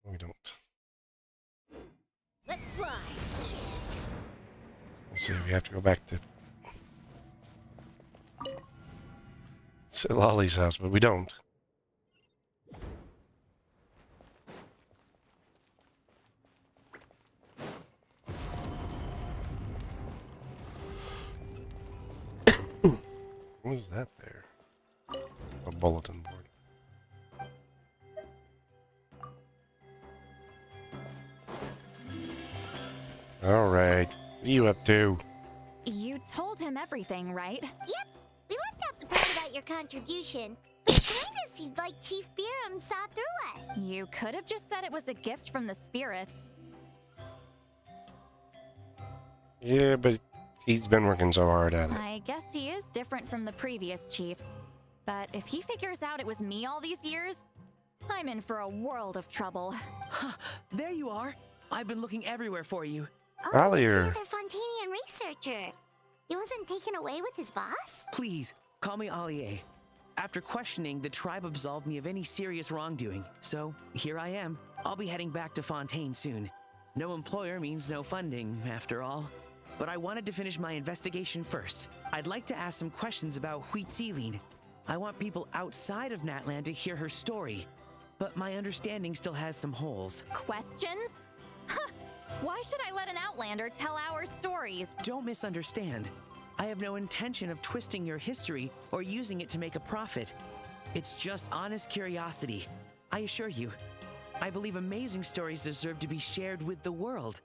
No, we don't. Let's fly. Let's see, we have to go back to... Citlali's house, but we don't. What is that there? A bulletin board. Alright, what are you up to? You told him everything, right? Yep, we left out the part about your contribution. It kind of seemed like Chief Biram saw through us. You could have just said it was a gift from the spirits. Yeah, but he's been working so hard at it. I guess he is different from the previous chiefs. But if he figures out it was me all these years, I'm in for a world of trouble. There you are. I've been looking everywhere for you. Oh, it's the other Fontanian researcher. He wasn't taken away with his boss? Please, call me Allier. After questioning, the tribe absolved me of any serious wrongdoing. So, here I am. I'll be heading back to Fontaine soon. No employer means no funding, after all. But I wanted to finish my investigation first. I'd like to ask some questions about Citlali. I want people outside of Natlan to hear her story. But my understanding still has some holes. Questions? Why should I let an Outlander tell our stories? Don't misunderstand. I have no intention of twisting your history or using it to make a profit. It's just honest curiosity. I assure you, I believe amazing stories deserve to be shared with the world.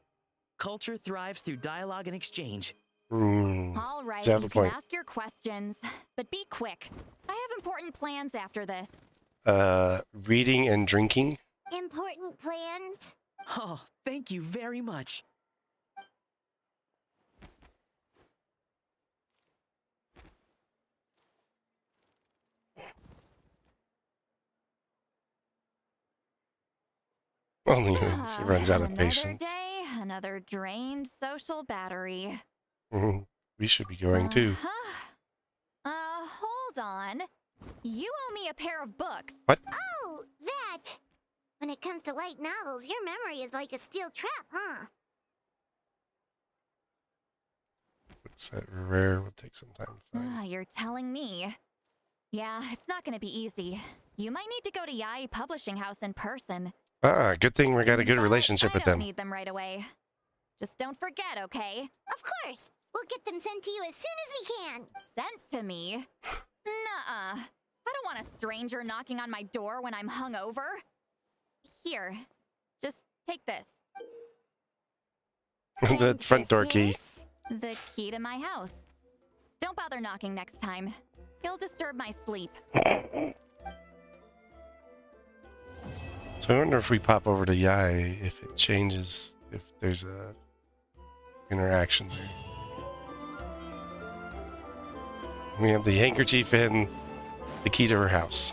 Culture thrives through dialogue and exchange. All right, you can ask your questions, but be quick. I have important plans after this. Reading and drinking? Important plans? Oh, thank you very much. Only she runs out of patience. Another day, another drained social battery. We should be going too. Hold on. You owe me a pair of books. What? Oh, that! When it comes to light novels, your memory is like a steel trap, huh? What's that rare? Will take some time to find. You're telling me. Yeah, it's not gonna be easy. You might need to go to Yai Publishing House in person. Good thing we got a good relationship with I them. don't need them right away. Just don't forget, okay? Of course! We'll get them sent to you as soon as we can! Sent to me? Nuh-uh. I don't want a stranger knocking on my door when I'm hungover. Here, just take this. The front door key. The key to my house. Don't bother knocking next time. You'll disturb my sleep. So I wonder if we pop over to Yai, if it changes if there's a interaction there. We have the handkerchief and the key to her house.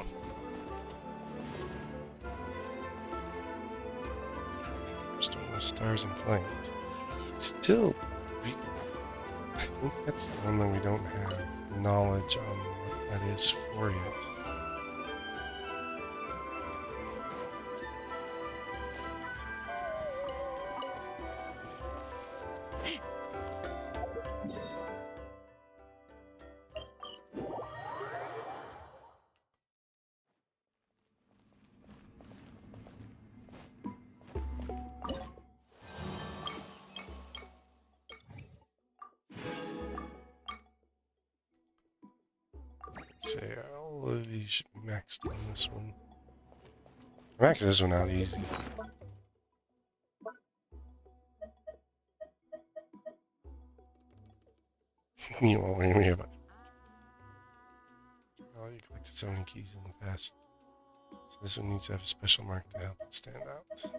Storm of Stars and Flames. Still, I think that's the one that we don't have knowledge on what that is for yet. Say all of these should be maxed on this one. Max this one out easy. You won't worry me about it. Oh, you collected so many keys in the past. So this one needs to have a special mark to help it stand out.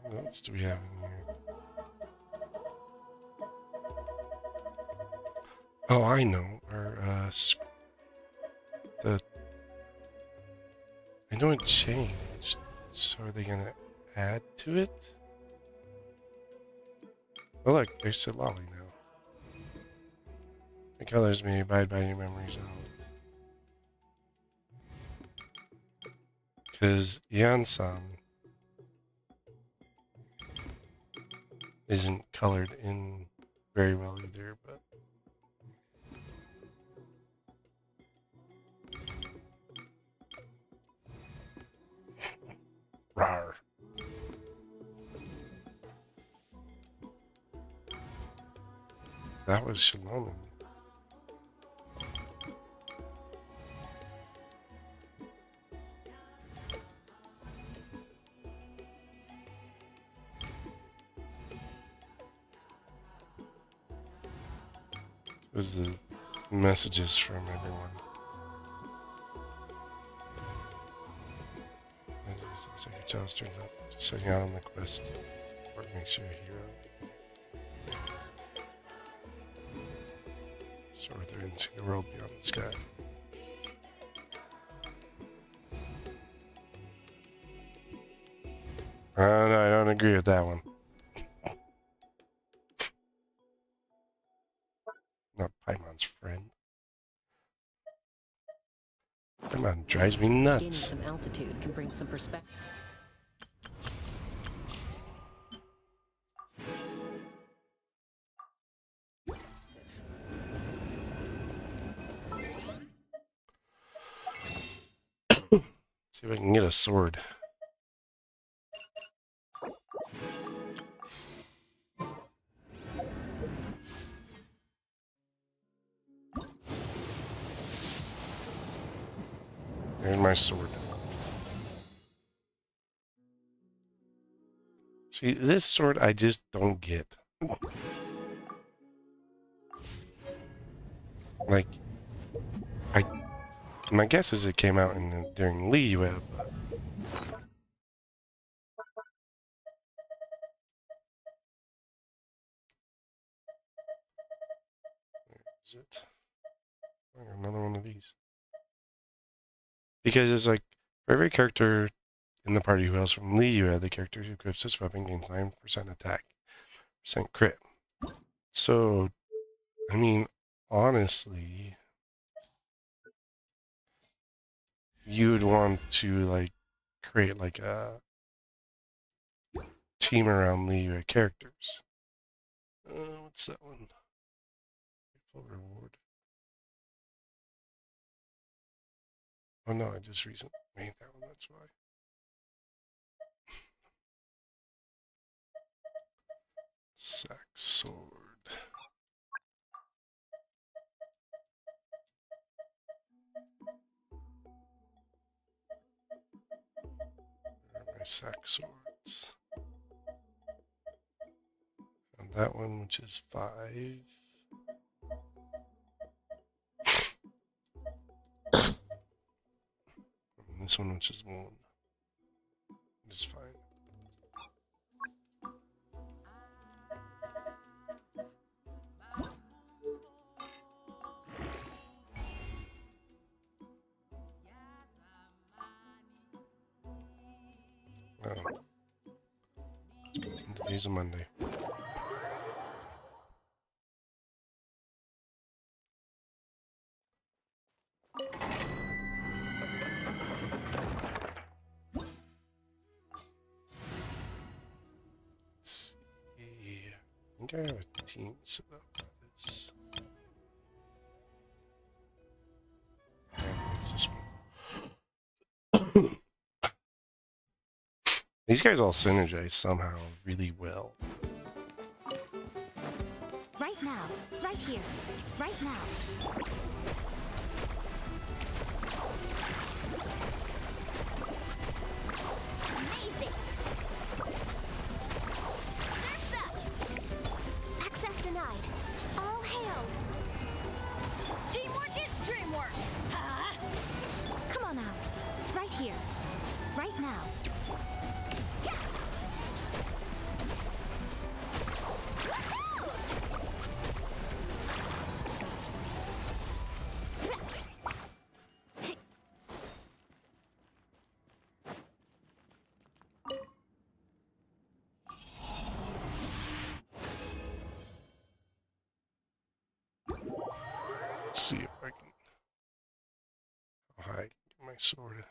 What else do we have in here? Oh, I know. Our, I know it changed. So are they gonna add to it? Oh look, there's Citlali now. The colors may abide by your memories only. Because Yansan isn't colored in very well either, but rawr. That was Shalom. It was the messages from everyone. And it looks like your child turns up, just setting out on the quest. Work makes you a hero. Soar through and see the world beyond the sky. No, I don't agree with that one. Not Paimon's friend. Paimon drives me Gaining nuts. some altitude can bring some perspective. See if I can get a sword. There's my sword. See, this sword I just don't get. Like, my guess is it came out during Liyue. Is it? I got another one of these. Because it's like, for every character in the party who hails from Liyue, the character who equips this weapon gains 9% attack, percent crit. So, I mean, honestly, you'd want to, like, create, like, a team around Liyue characters. What's that one? Full reward. Oh no, I just recently made that one, that's why. Sack sword. Where are my sack swords? And that one, which is 5. this one, which is 1. It's fine. Oh. Today's a Monday. Let's see. I think I have a team set up for this. And it's this one. These guys all synergize somehow really well. Right now. Right here. Right now. Amazing! Surf's up! Access denied. All hail! Teamwork is dreamwork! Huh? Come on out. Right here. Right now. Let's see if I can. How high I can get my sword.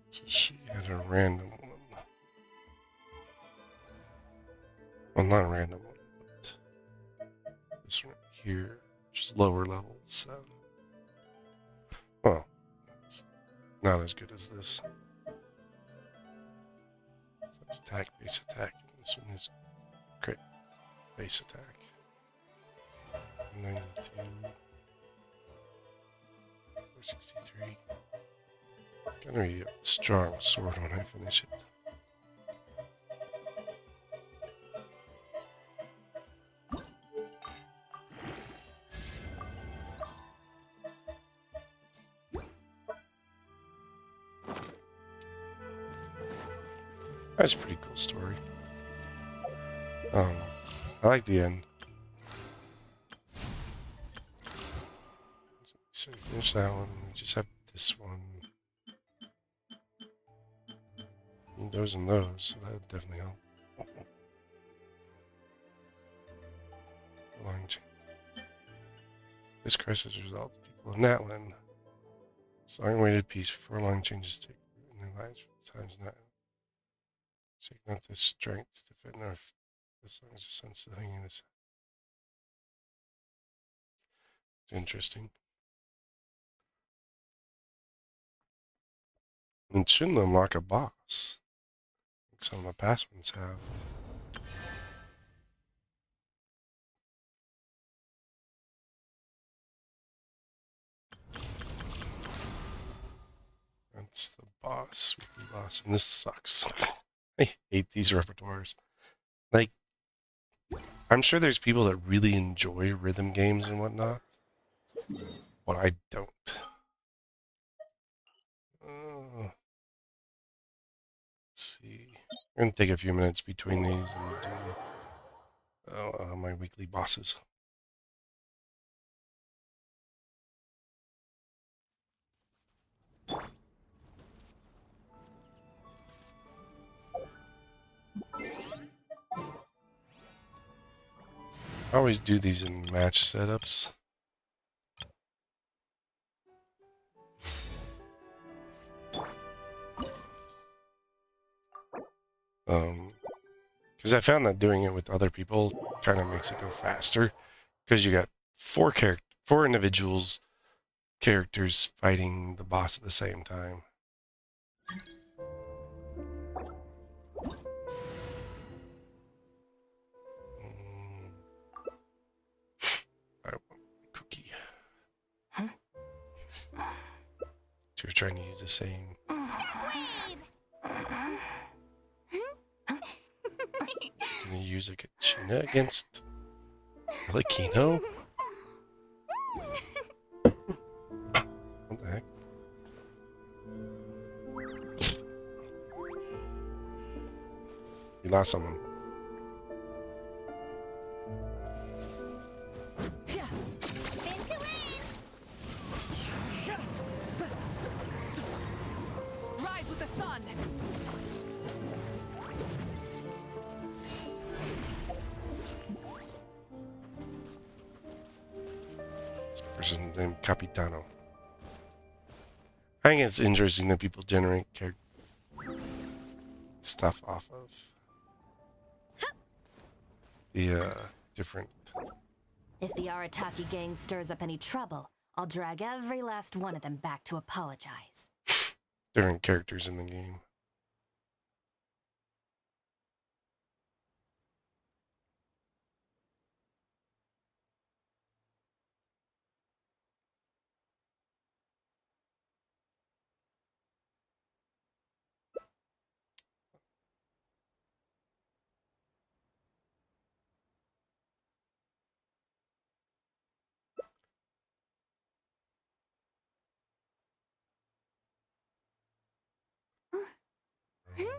So she had a random one. Well, not a random one, but this one here, which is lower level, so. Well, it's not as good as this. So it's attack, base attack, and this one is crit, base attack. 92, 463. Gonna be a strong sword when I finish it. That's a pretty cool story. I like the end. So we finish that one. We just have this one. Those and those, so that would definitely help. Long chain. This crisis result the people of Natlan. Long-awaited peace before long changes take root in their lives for the times now. Seek not this strength to defend our as long as the sense of hanging is. It's interesting. And shouldn't unlock a boss. Like some of the past ones have. That's the boss, weekly boss, and this sucks. I hate these repertoires. Like, I'm sure there's people that really enjoy rhythm games and whatnot, but I don't. Let's see. I'm going to take a few minutes between these and do my weekly bosses. I always do these in match setups. Because I found that doing it with other people kind of makes it go faster because you got four individuals characters fighting the boss at the same time. I want a cookie. So you're trying to use the same. Can you use a Kachina against Lakino? What the heck? You lost someone. Rise with the sun. This person's named Capitano. I think it's interesting that people generate stuff off of the different. If the Arataki gang stirs up any trouble, I'll drag every last one of them back to apologize. Different characters in the game.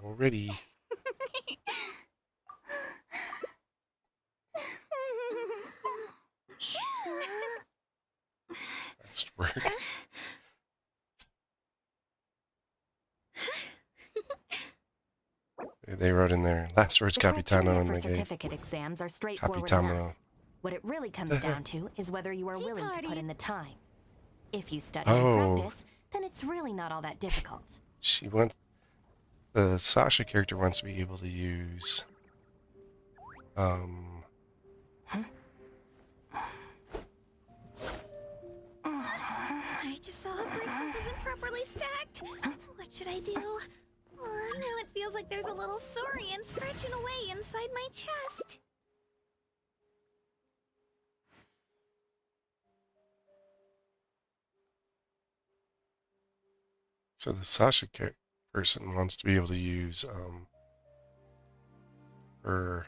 Already. Last word. They wrote in there last words Capitano in the game. Certificate exams are straightforward Capitano. enough. What it really comes down to is whether you are willing to put in the time. If you study and practice, then it's really not all that difficult. The Sasha character wants to be able to use I just saw a break wasn't properly stacked. What should I do? Now it feels like there's a little saurian scratching away inside my chest. So the Sasha person wants to be able to use her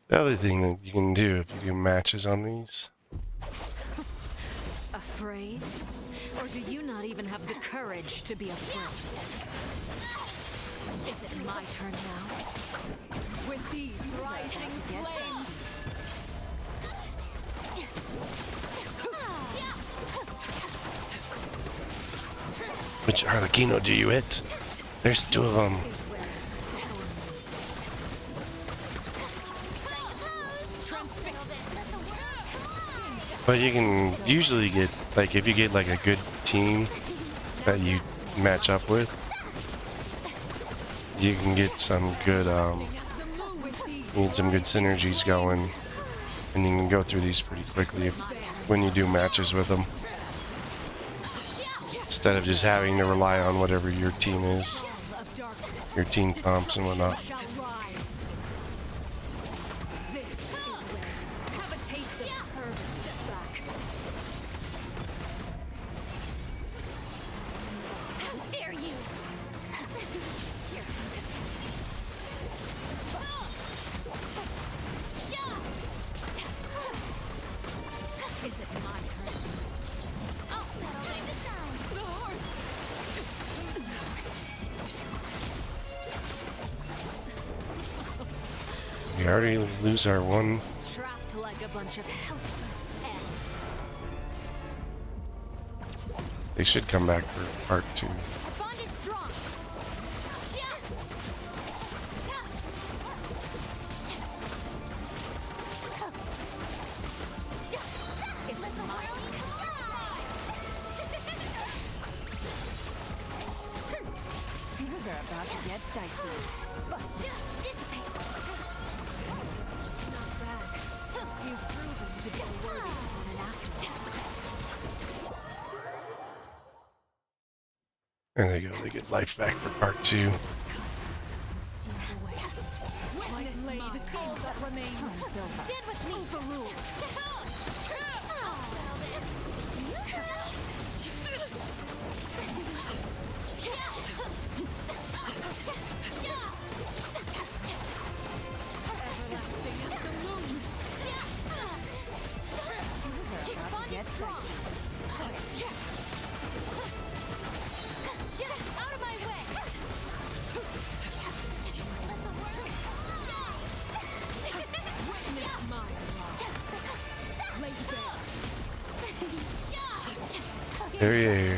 the other thing that you can do if you do matches on these. Afraid? Or do you not even have the courage to be afraid? Is it my turn now? With these rising flames! Which Arlecchino do you hit? There's two of them. But you can usually get, like, if you get like a good team that you match up with, you can get some good, some good synergies going, and you can go through these pretty quickly when you do matches with them. Instead of just having to rely on whatever your team is, your team comps and whatnot. We already lose our one. Trapped like a bunch of helpless animals. They should come back for part 2. about to get dicey. Not bad. You've proven to be a worthy opponent after all. And there you go, they get life back for part 2. My blade is all that remains. Did with me. Overruled. Everlasting as the moon. Keep on Get strong. Get out of my way. Witness my wrath. Laid bare. There you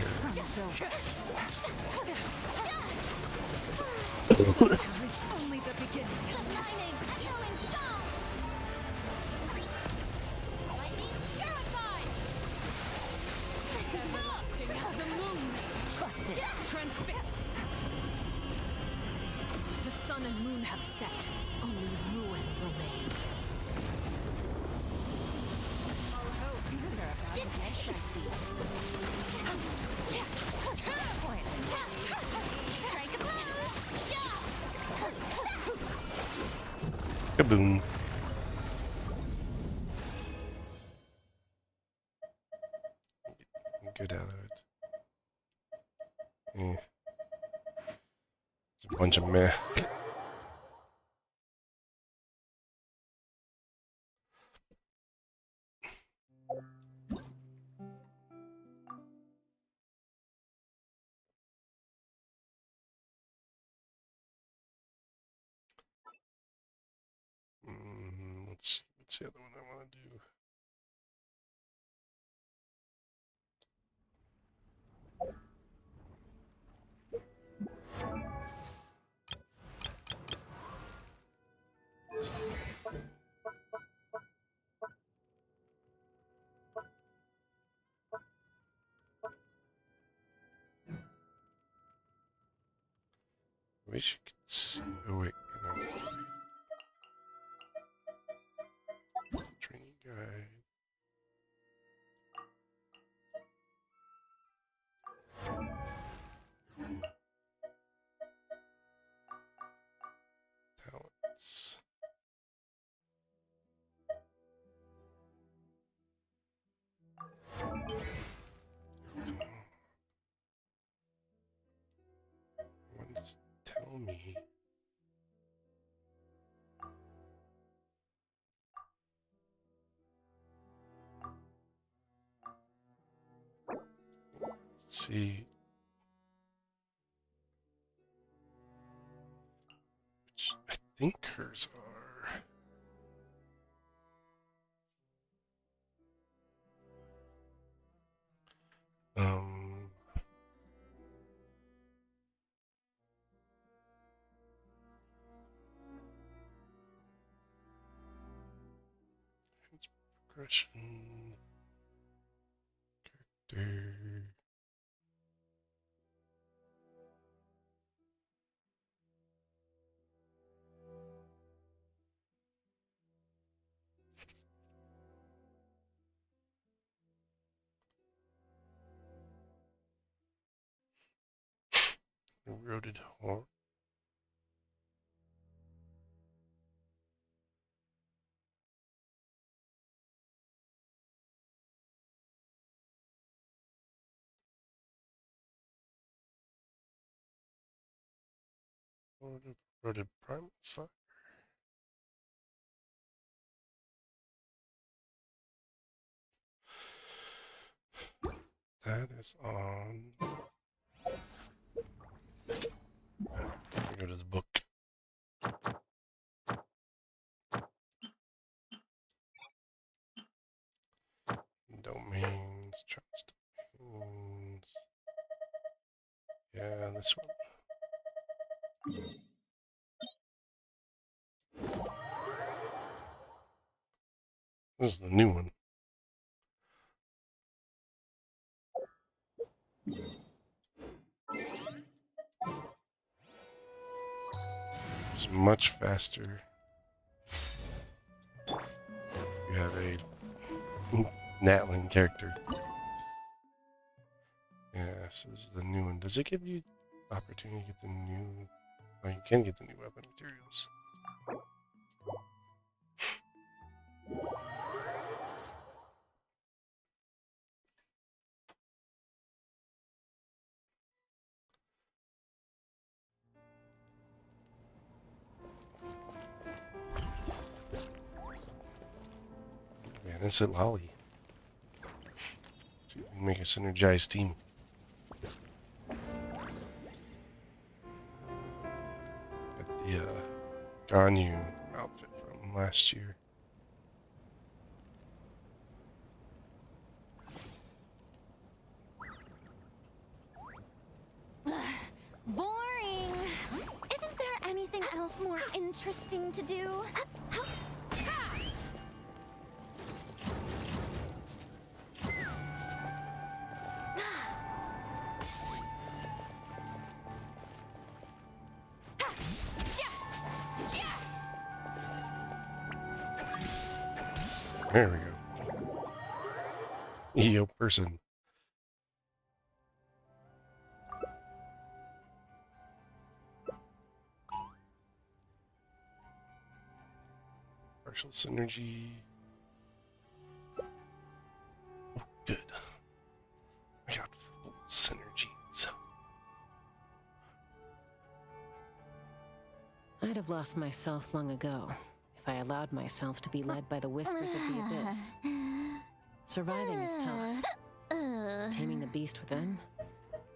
Only the beginning. Lightning, echoing song. Lightning purified. Everlasting as the moon. Busted. Transfixed. The sun and moon have set. Only ruin remains. All hope is about to get dicey. Strike a blow. Kaboom. Get out of it. Yeah. It's a bunch of meh. Let's see. What's the other one I want to do? I wish you could see. Oh, wait. No. Training guide. Talents. What does it tell me? Let's see. Which I think hers are. It's progression. Character. Eroded horn. Eroded primal fire. That is on. Go to the book. Domains, trust domains. Yeah, this one. This is the new one. much faster. You have a Natlan character. Yeah, this is the new one. Does it give you opportunity to get the new... Oh, you can get the new weapon materials. Man, it's Citlali. See if we can make a synergized team. Got the Ganyu outfit from last year. Boring. Isn't there anything else more interesting to do? There we go. EO person. Partial synergy. Oh, good. I got full synergies. I'd have lost myself long ago if I allowed myself to be led by the whispers of the abyss. Surviving is tough. Taming the beast within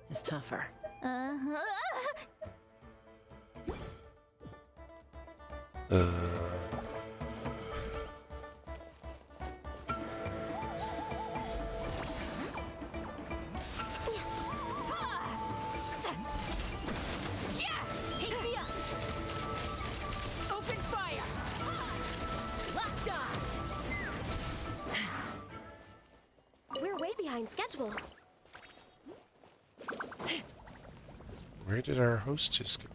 is tougher. Schedule. Where did our host just go?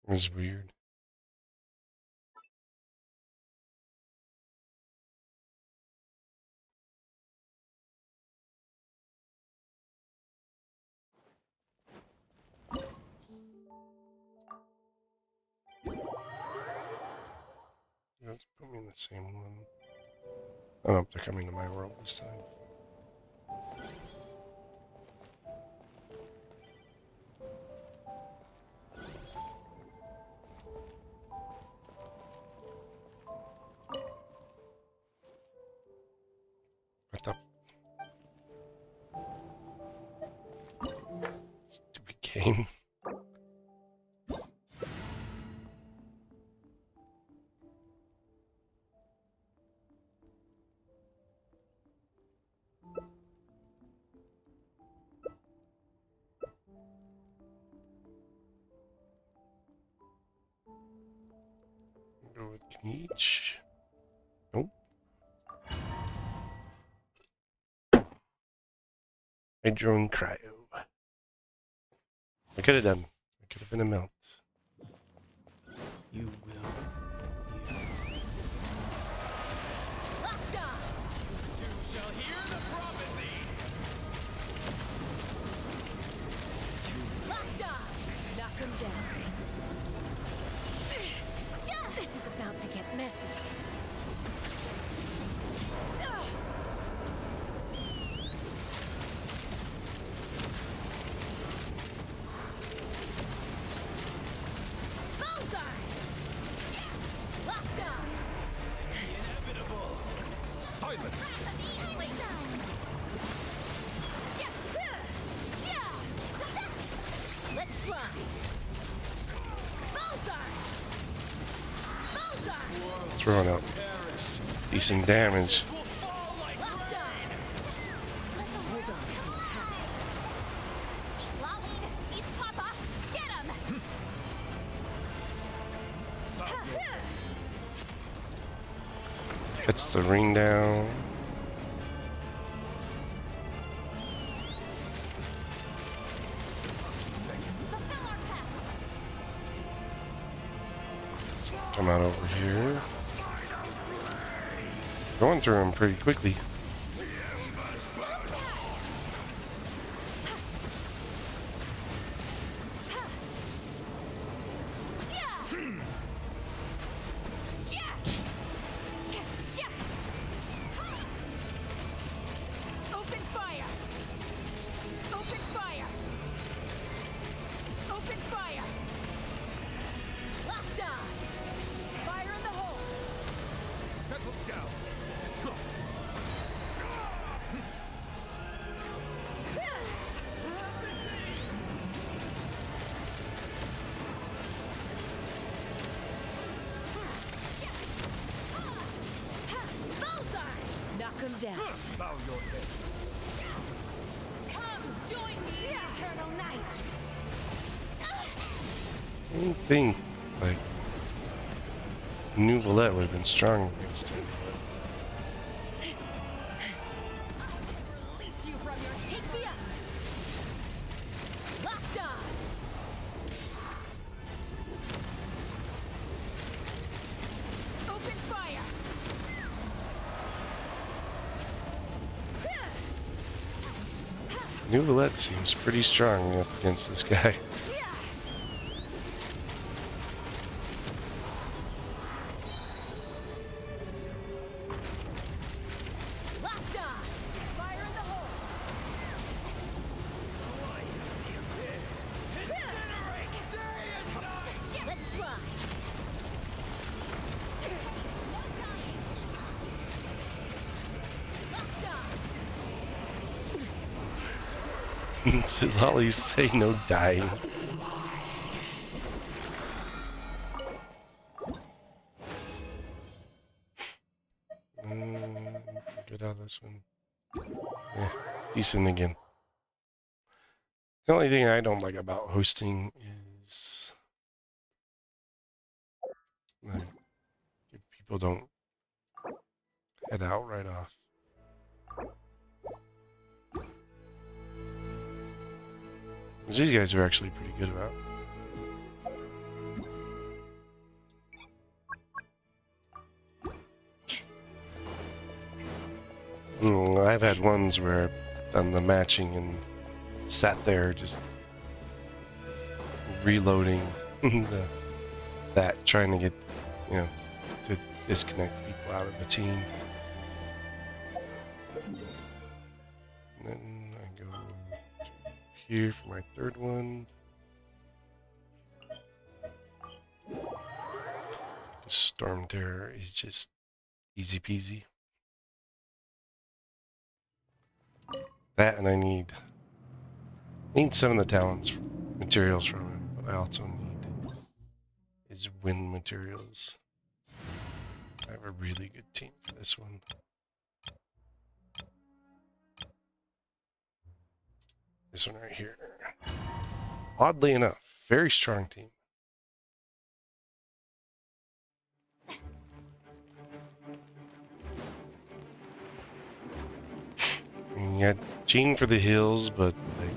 It was weird. Let's put me in the same one. Oh no, they're coming to my world this time. What the? Stupid game. Go with Kniech. Nope. Hydro and Cryo. I could have done. It could have been a melt. You will. Knock him down. This is about to get messy. Let's fly! Bullseye! throwing out decent damage. Gets the ring down. Come out over here. Going through them pretty quickly. Down. Bow your head. Come join me in eternal night. I don't think like New Bullet would have been strong against him. Release you from your tibia. Locked on. Open fire. New Bullet seems pretty strong up against this guy. Citlali say no dying. Get out of this one. Yeah, decent again. The only thing I don't like about hosting is like, if people don't head out right off. These guys are actually pretty good about it. I've had ones where I've done the matching and sat there just reloading that trying to get, you know, to disconnect people out of the team. And then I go here for my third one. Storm Terror is just easy peasy. That, and I need some of the talents materials from him, but I also need his wind materials. I have a really good team for this one. This one right here. Oddly enough, very strong team. And you got Jean for the heals, but like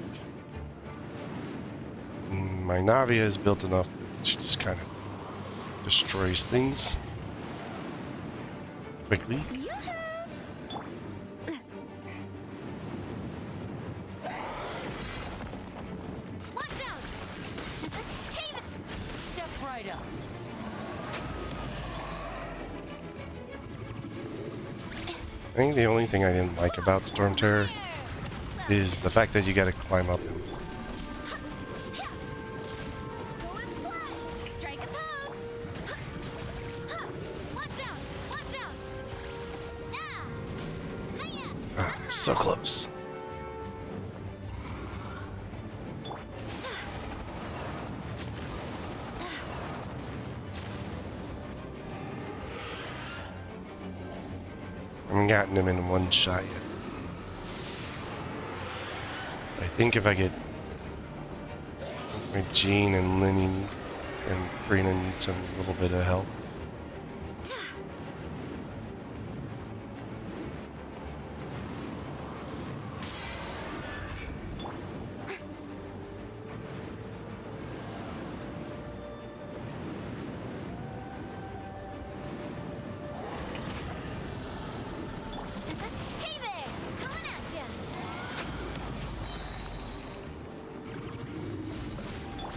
my Navia is built enough that she just kind of destroys things quickly. Step right up. I think the only thing I didn't like about Storm Terror is the fact that you gotta climb up him. Ah, it's so close. haven't gotten him in one shot yet. I think if I get my Jean and Lenny and Karina need some little bit of help. Hey there! Coming at ya!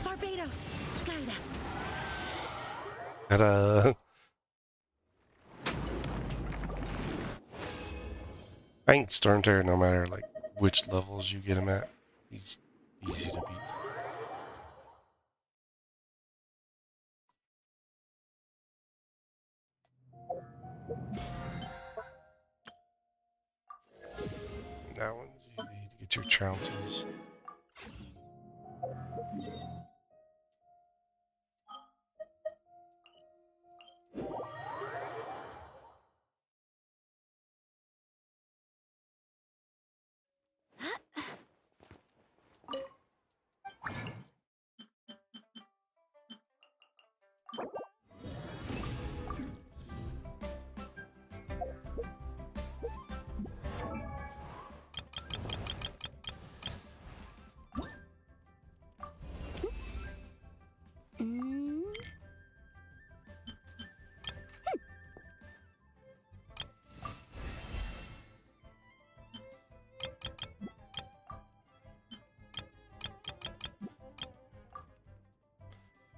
Barbados, guide us. Ta-da! I think Storm Terror, no matter like which levels you get him at, he's easy to beat. That one's easy to get your trounces.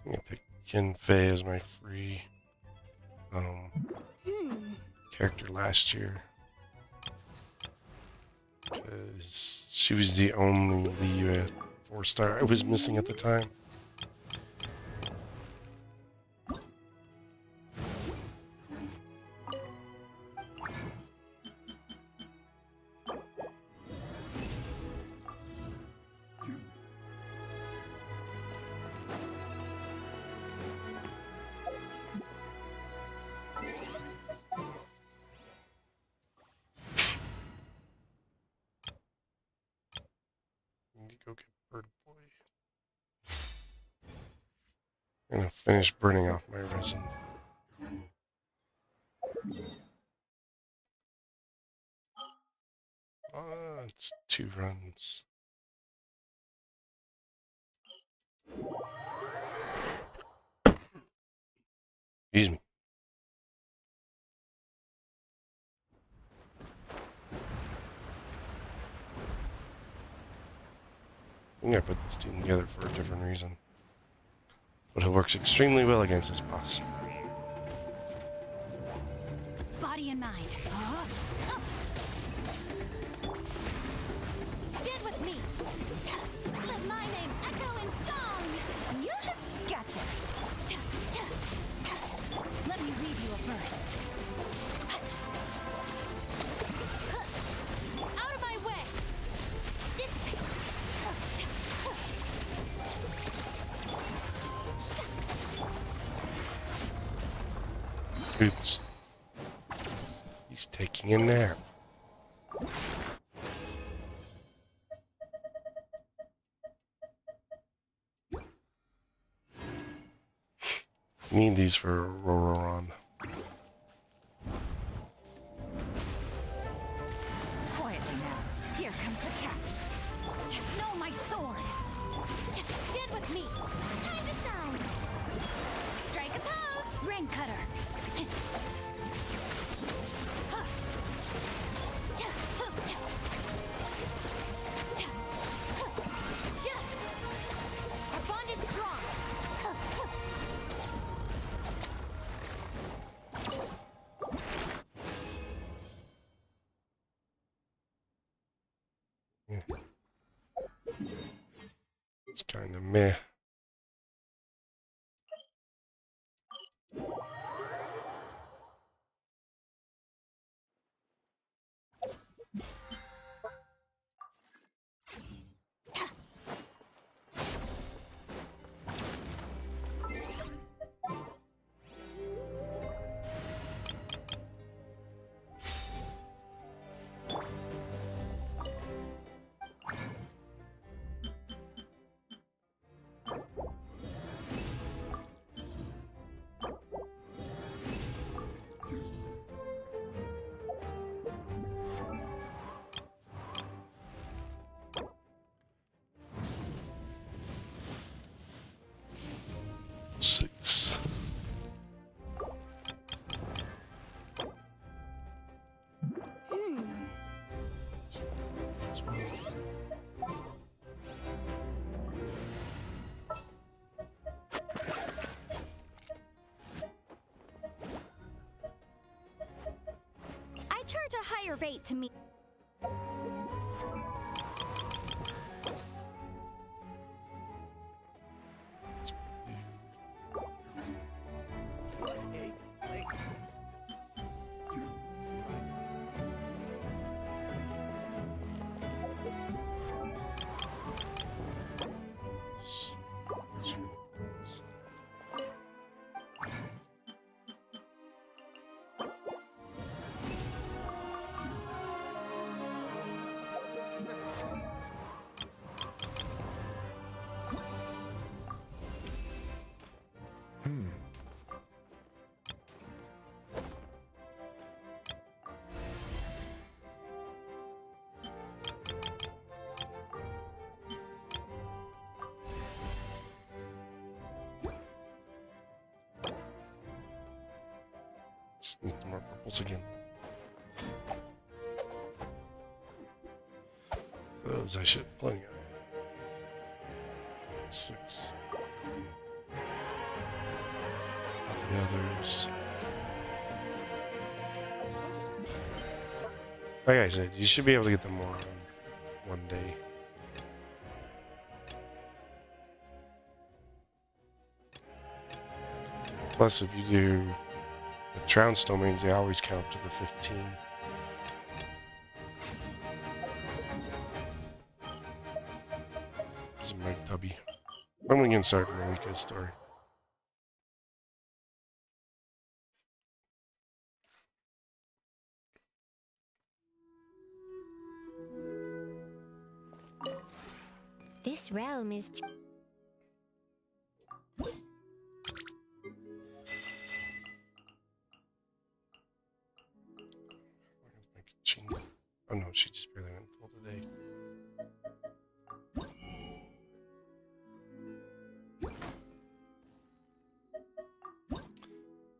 I'm gonna pick Ken Fei as my free character last year. Because she was the only Liu 4-star I was missing at the time. Need to go get Bird Boy. I'm gonna finish burning off my resin. It's 2 runs. Excuse me. I think I put this team together for a different reason. But it works extremely well against this boss. Body and mind. Stand with me! Let my name echo in song! Gotcha. Let me read you a verse. Out of my way! Dissipate! Oops. He's taking a nap. Need these for Rororon. Quietly now. Here comes the catch. No, my sword. Stand with me! Time to shine! Strike a pose! Rain cutter. Our bond is strong! It's kind of meh. fair rate to me. Just need some more purples again. Those I should have plenty of. 6. The others. Like I said, you should be able to get them more in one day. Plus, if you do the trounce domains, they always count to the 15. This is my tubby. When we can start Mavuika's story. This realm is... Oh no, she just barely went full today.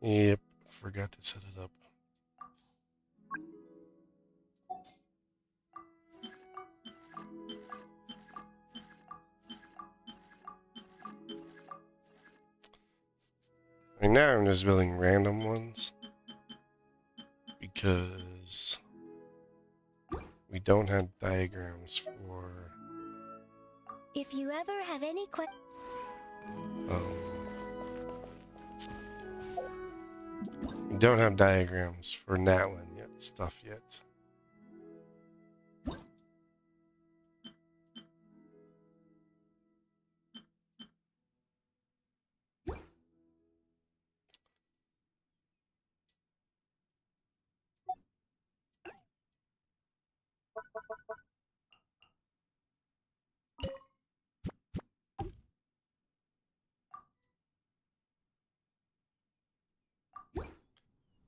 Yep, forgot to set it up. I mean, now I'm just building random ones because we don't have diagrams for If you ever have any questions... we don't have diagrams for Natlin stuff yet.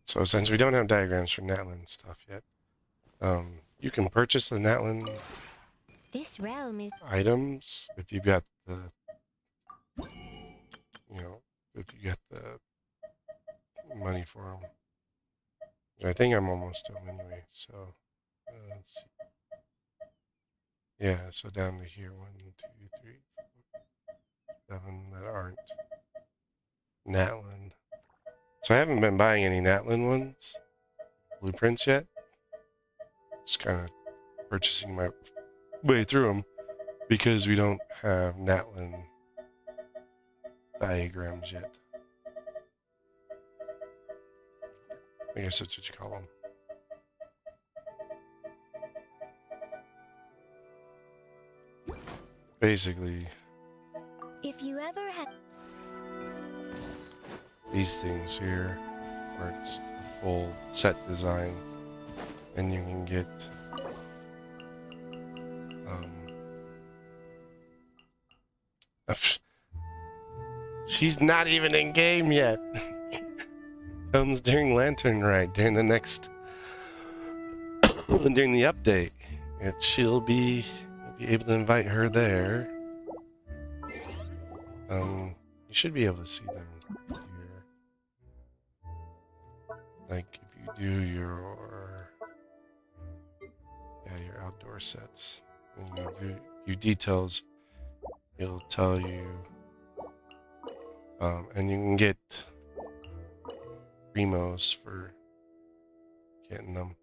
So since we don't have diagrams for Natlin stuff yet, you can purchase the Natlin This realm is... items if you've got the, if you got the money for them. I think I'm almost to them anyway, so let's see. Yeah, so down to here, 1, 2, 3, 4, 7 that aren't Natlin. So I haven't been buying any Natlin ones, blueprints yet. Just kind of purchasing my way through them because we don't have Natlin diagrams yet. I guess that's what you call them. Basically, If you ever have... these things here, where it's a full set design, and you can get she's not even in game yet. Comes during Lantern Rite, during the next during the update. You'll be able to invite her there. You should be able to see them here. Like if you do your outdoor sets and you do your details, it'll tell you, and you can get primos for getting them.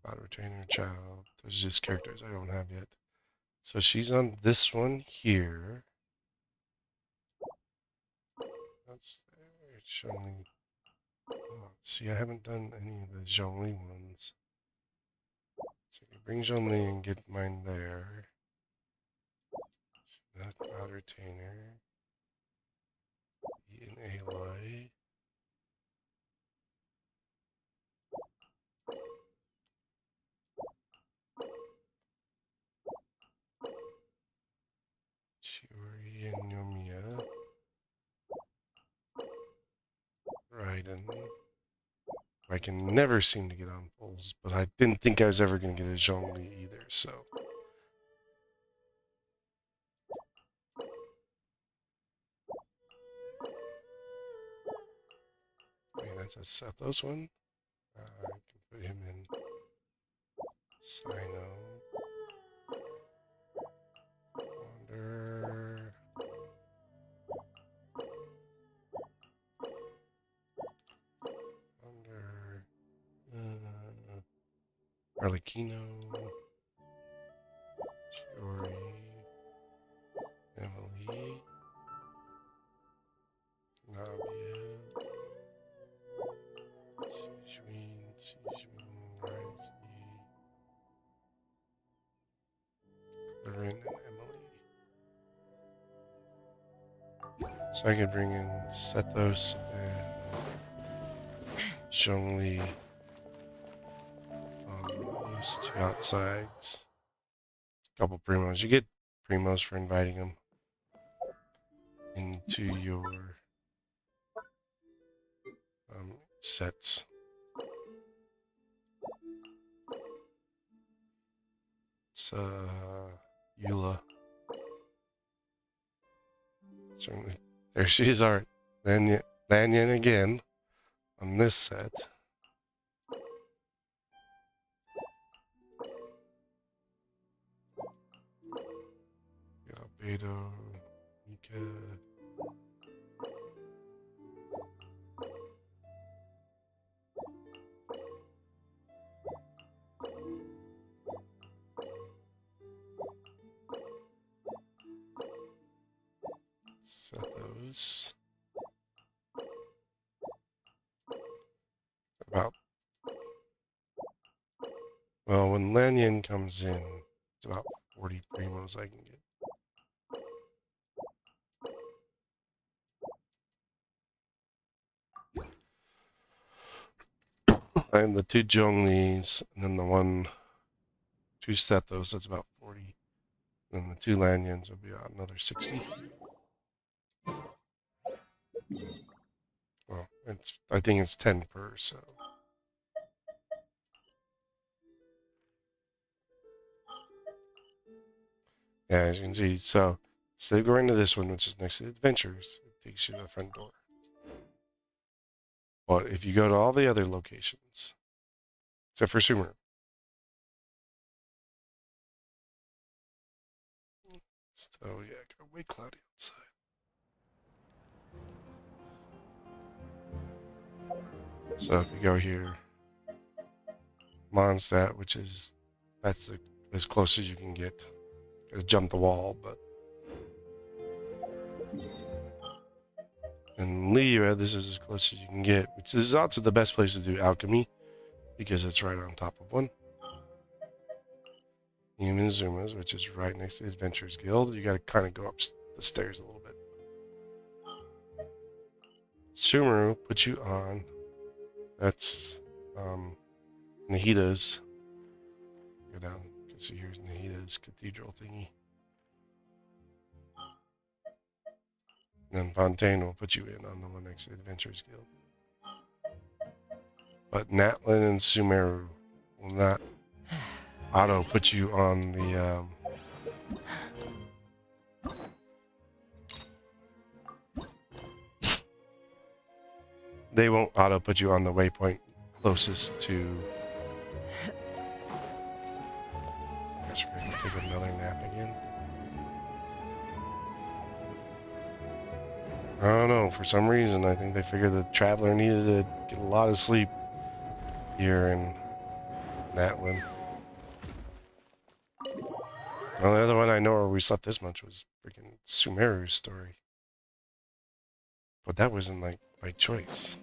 Auto trainer child. There's just characters I don't have yet. So she's on this one here. That's there. It's showing. Oh, see, I haven't done any of the Zhongli ones. So I can bring Zhongli and get mine there. That cloud retainer. Be an Aloy. Chiori and Yomiya. Raiden. I can never seem to get on pulls, but I didn't think I was ever going to get a Zhongli either, so. Okay, that's a Sethos one. I can put him in Sino. Wander. Wander. Arlecchino. Chiori. Emily. Nabia. Sijuin, Riley, Lorraine, and Emily. So I could bring in Sethos and Zhongli on those two outsides. A couple primos. You get primos for inviting them into your sets. It's Eula. There she is, Art. Lanyan again on this set. Beto, Mika. Set those. About. Well, when Lanyan comes in, it's about 40 primos I can get. And the two Zhonglis, and then the two Sethos, that's about 40. And the two Lanyans will be about another 60. Well, I think it's 10 per, so. Yeah, as you can see, so instead of going to this one, which is next to Adventures, it takes you to the front door. But if you go to all the other locations, except for Sumeru, so yeah, it got way cloudy outside. So if you go here, Mondstadt, which is that's as close as you can get. Gotta jump the wall, but. And Liyue, this is as close as you can get, which this is also the best place to do alchemy because it's right on top of one. Zuma's, which is right next to the Adventurers Guild. You got to kind of go up the stairs a little bit. Sumeru puts you on. That's Nahida's. Go down. You can see here's Nahida's cathedral thingy. And then Fontaine will put you in on the one next to the Adventurers Guild. But Natlin and Sumeru will not auto put you on the they won't auto put you on the waypoint closest to. I guess we're gonna take another nap again. I don't know, for some reason I think they figured the traveler needed to get a lot of sleep here, and that one. Well, the other one I know where we slept this much was freaking Sumeru's story. But that wasn't like by choice.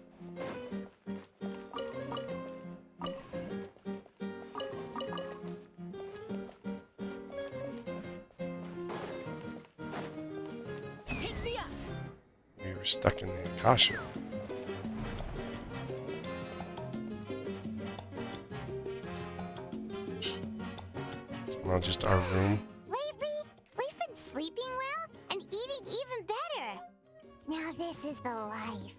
Take me up. We were stuck in the Akasha. Somehow just our room. Lately, we've been sleeping well and eating even better. Now this is the life.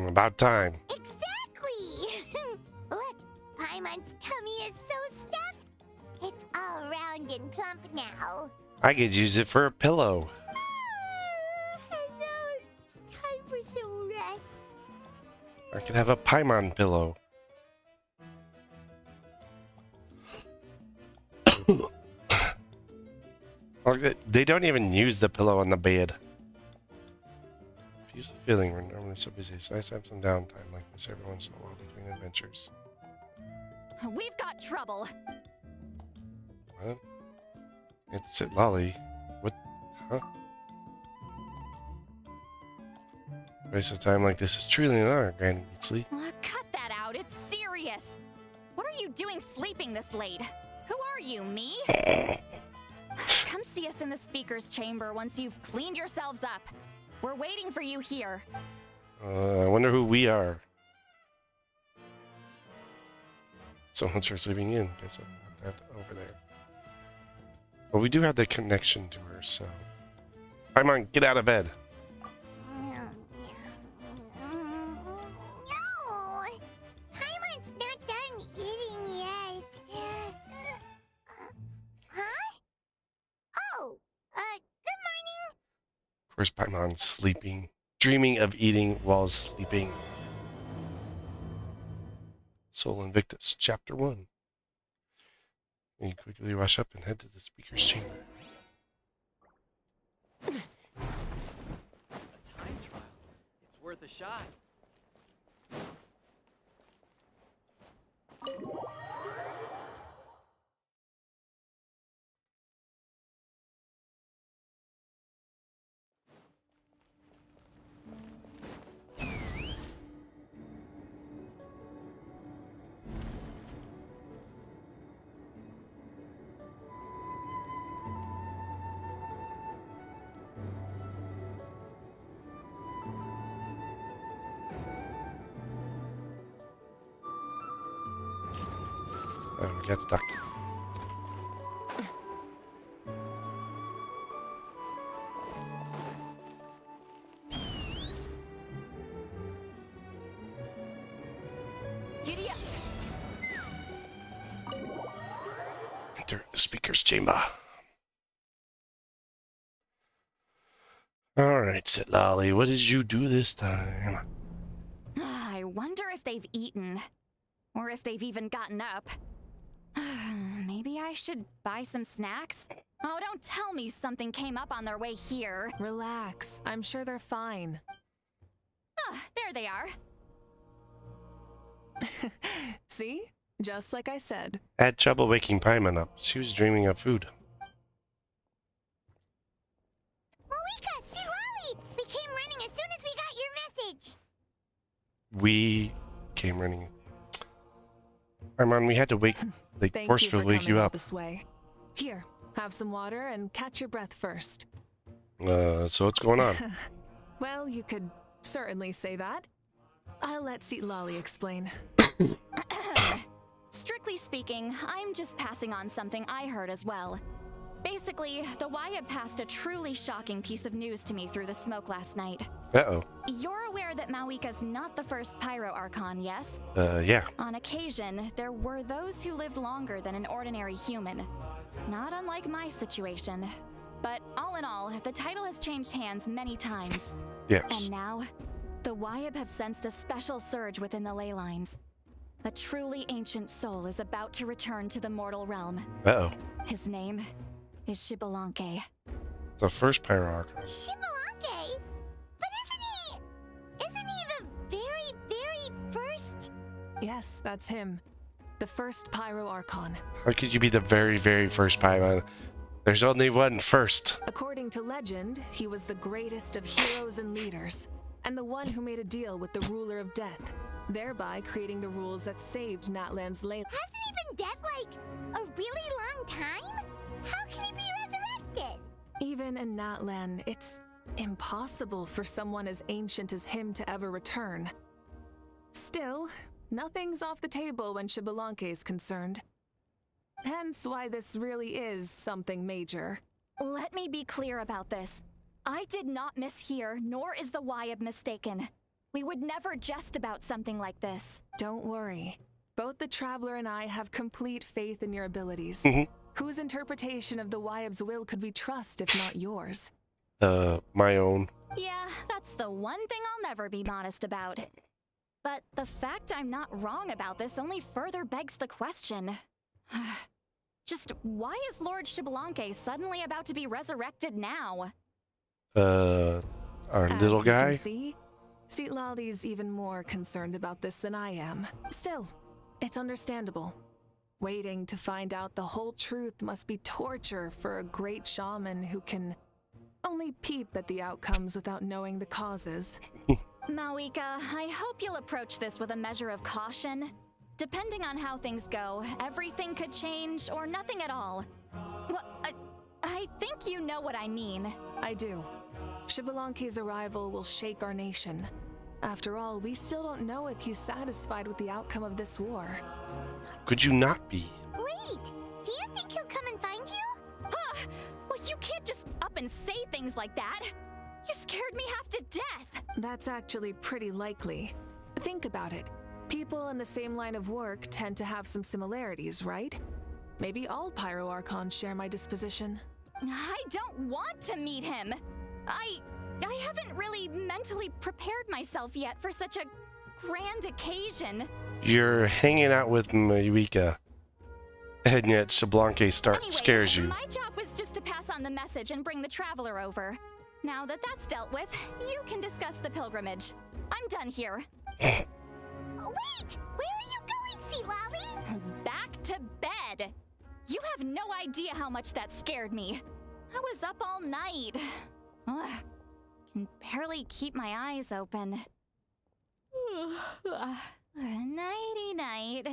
About time. Exactly! Look, Paimon's tummy is so stuffed. It's all round and plump now. I could use it for a pillow. And now it's time for some rest. I could have a Paimon pillow. They don't even use the pillow on the bed. Use the feeling we're normally so busy. It's nice to have some downtime like this every once in a while between adventures. We've got trouble. What? It's Citlali. What? Huh? Waste of time like this is truly an honor, Granny Citlali. Cut that out. It's serious. What are you doing sleeping this late? Who are you, me? Come see us in the speaker's chamber once you've cleaned yourselves up. We're waiting for you here. I wonder who we are. So much for sleeping in. Guess I'll have that over there. But we do have the connection to her, so... Paimon, get out of bed. No! Paimon's not done eating yet. Huh? Oh, good morning. Of course, Paimon's sleeping. Dreaming of eating while sleeping. Soul Invictus, Chapter 1. You quickly rush up and head to the speaker's chamber. A time trial. It's worth a shot. Oh, we got stuck. Giddy up. Enter the speaker's chamber. Alright, Citlali, what did you do this time? I wonder if they've eaten. Or if they've even gotten up. Maybe I should buy some snacks? Oh, don't tell me something came up on their way here. Relax. I'm sure they're fine. Ah, there they are. See? Just like I said. I had trouble waking Paimon up. She was dreaming of food. Mavuika, Citlali! We came running as soon as we got your message. We came running. Paimon, we had to wake, forcefully wake you up. This way. Here, have some water and catch your breath first. So what's going on? Well, you could certainly say that. I'll let Citlali explain. Strictly speaking, I'm just passing on something I heard as well. Basically, the Wyatt passed a truly shocking piece of news to me through the smoke last night. Uh-oh. You're aware that Mavuika's not the first Pyro Archon, yes? Yeah. On occasion, there were those who lived longer than an ordinary human. Not unlike my situation. But all in all, the title has changed hands many times. Yes. And now, the Wyatt have sensed a special surge within the ley lines. A truly ancient soul is about to return to the mortal realm. Uh-oh. His name is Xbalanque. The first Pyro Archon. Xbalanque? But isn't he the very, very first? Yes, that's him. the first Pyro Archon. How could you be the very, very first Paimon? There's only one first. According to legend, he was the greatest of heroes and leaders, and the one who made a deal with the ruler of death, thereby creating the rules that saved Natlan's Layla. Hasn't he been dead like a really long time? How can he be resurrected? Even in Natlan, it's impossible for someone as ancient as him to ever return. Still, nothing's off the table when Xbalanque is concerned. Hence why this really is something major. Let me be clear about this. I did not mishear, nor is the Wyab mistaken. We would never jest about something like this. Don't worry. Both the Traveler and I have complete faith in your abilities. Whose interpretation of the Wyab's will could we trust if not yours? My own. Yeah, that's the one thing I'll never be modest about. But the fact I'm not wrong about this only further begs the question. Just why is Lord Xbalanque suddenly about to be resurrected now? Our little guy? As you can see, Citlali's even more concerned about this than I am. Still, it's understandable. Waiting to find out the whole truth must be torture for a great shaman who can only peep at the outcomes without knowing the causes. Mavuika, I hope you'll approach this with a measure of caution. Depending on how things go, everything could change or nothing at all. Well, I think you know what I mean. I do. Xbalanque's arrival will shake our nation. After all, we still don't know if he's satisfied with the outcome of this war. Could you not be? Wait, do you think he'll come and find you? Well, you can't just up and say things like that. You scared me half to death. That's actually pretty likely. Think about it. People in the same line of work tend to have some similarities, right? Maybe all Pyro Archons share my disposition. I don't want to meet him. I haven't really mentally prepared myself yet for such a grand occasion. You're hanging out with Mavuika, and yet Xbalanque scares you. My job was just to pass on the message and bring the Traveler over. Now that that's dealt with, you can discuss the pilgrimage. I'm done here. Wait! Where are you going, Citlali? Back to bed. You have no idea how much that scared me. I was up all night. Ugh. Can barely keep my eyes open. Nighty-night.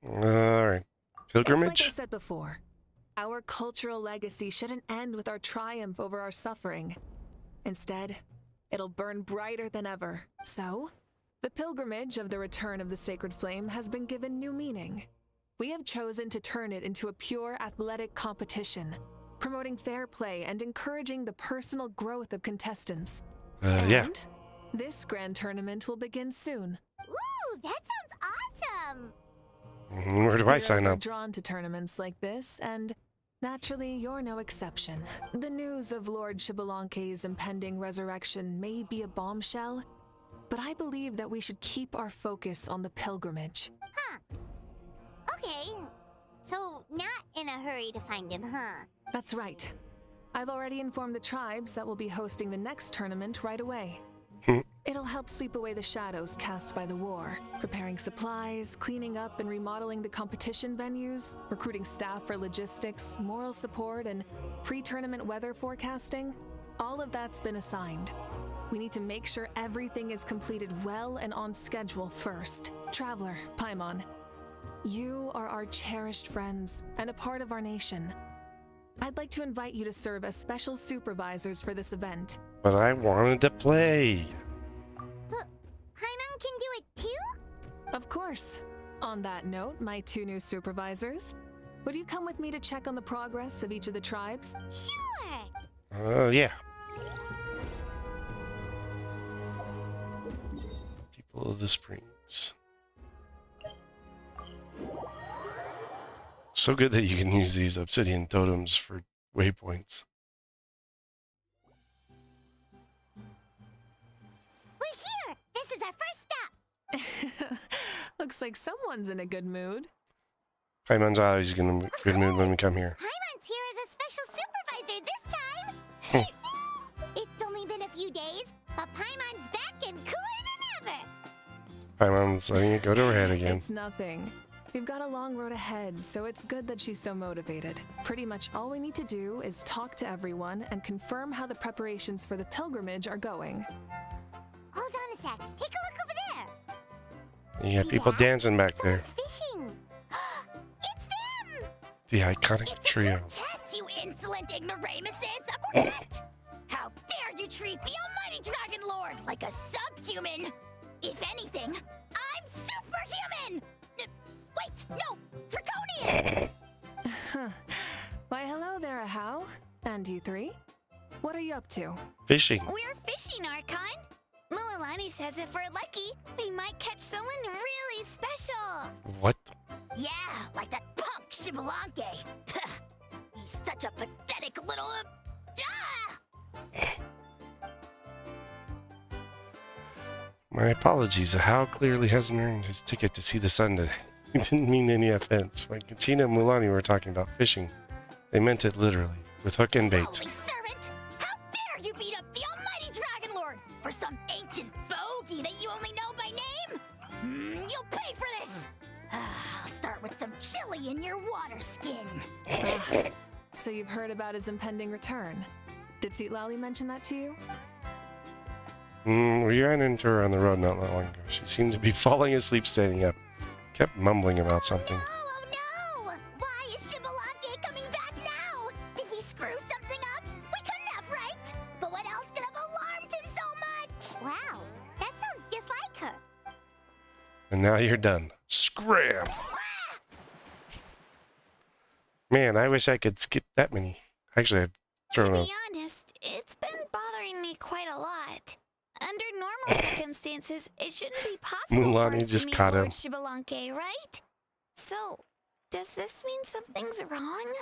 Alright. Pilgrimage? It's like I said before. Our cultural legacy shouldn't end with our triumph over our suffering. Instead, it'll burn brighter than ever. So, the pilgrimage of the return of the sacred flame has been given new meaning. We have chosen to turn it into a pure athletic competition, promoting fair play and encouraging the personal growth of contestants. Yeah. This grand tournament will begin soon. Ooh, that sounds awesome! Where do I sign Heroes are up? drawn to tournaments like this, and naturally, you're no exception. The news of Lord Xbalanque's impending resurrection may be a bombshell, but I believe that we should keep our focus on the pilgrimage. Huh. Okay. So, not in a hurry to find him, huh? That's right. I've already informed the tribes that we'll be hosting the next tournament right away. It'll help sweep away the shadows cast by the war, preparing supplies, cleaning up and remodeling the competition venues, recruiting staff for logistics, moral support, and pre-tournament weather forecasting. All of that's been assigned. We need to make sure everything is completed well and on schedule first. Traveler, Paimon, you are our cherished friends and a part of our nation. I'd like to invite you to serve as special supervisors for this event. But I wanted to play. Paimon can do it too? Of course. On that note, my two new supervisors, would you come with me to check on the progress of each of the tribes? Sure! Yeah. People of the Springs. So good that you can use these obsidian totems for waypoints. We're here! This is our first stop! Looks like someone's in a good mood. Paimon's always in a good mood when we come here. Paimon's here as a special supervisor this time! It's only been a few days, but Paimon's back and cooler than ever! Paimon's letting it go to her head again. It's nothing. We've got a long road ahead, so it's good that she's so motivated. Pretty much all we need to do is talk to everyone and confirm how the preparations for the pilgrimage are going. Hold on a sec. Take a look over there. You got people dancing back there. Fishing. It's them! The iconic trio. Quartet, you insolent ignoramuses! A quartet! How dare you treat the almighty Dragon Lord like a subhuman! If anything, I'm superhuman! Wait, no! Draconian! Why, hello there, Ahau. And you three? What are you up to? Fishing. We're fishing, Archon. Mulalani says if we're lucky, we might catch someone really special. What? Yeah, like that punk Shibalanke. He's such a pathetic little... My apologies. Ahau clearly hasn't earned his ticket to see the sun today. He didn't mean any offense. When Katina and Mulani were talking about fishing, they meant it literally, with hook and bait. Holy servant! How dare you beat up the almighty Dragon Lord for some ancient fogey that you only know by name? You'll pay for this! I'll start with some chili in your water skin. So you've heard about his impending return. Did Citlali mention that to you? We ran into her on the road not that long ago. She seemed to be falling asleep standing up. Kept mumbling about something. Oh no! Why is Shibalanke coming back now? Did we screw something up? We couldn't have, right? But what else could have alarmed him so much? Wow, that sounds just like her. And now you're done. Scram! Man, I wish I could skip that many. Actually, I've thrown To a... be honest, it's been bothering me quite a lot. Under normal circumstances, it shouldn't be possible for Mulani us just to meet caught Lord him. Shibalanke, right? So, does this mean something's wrong?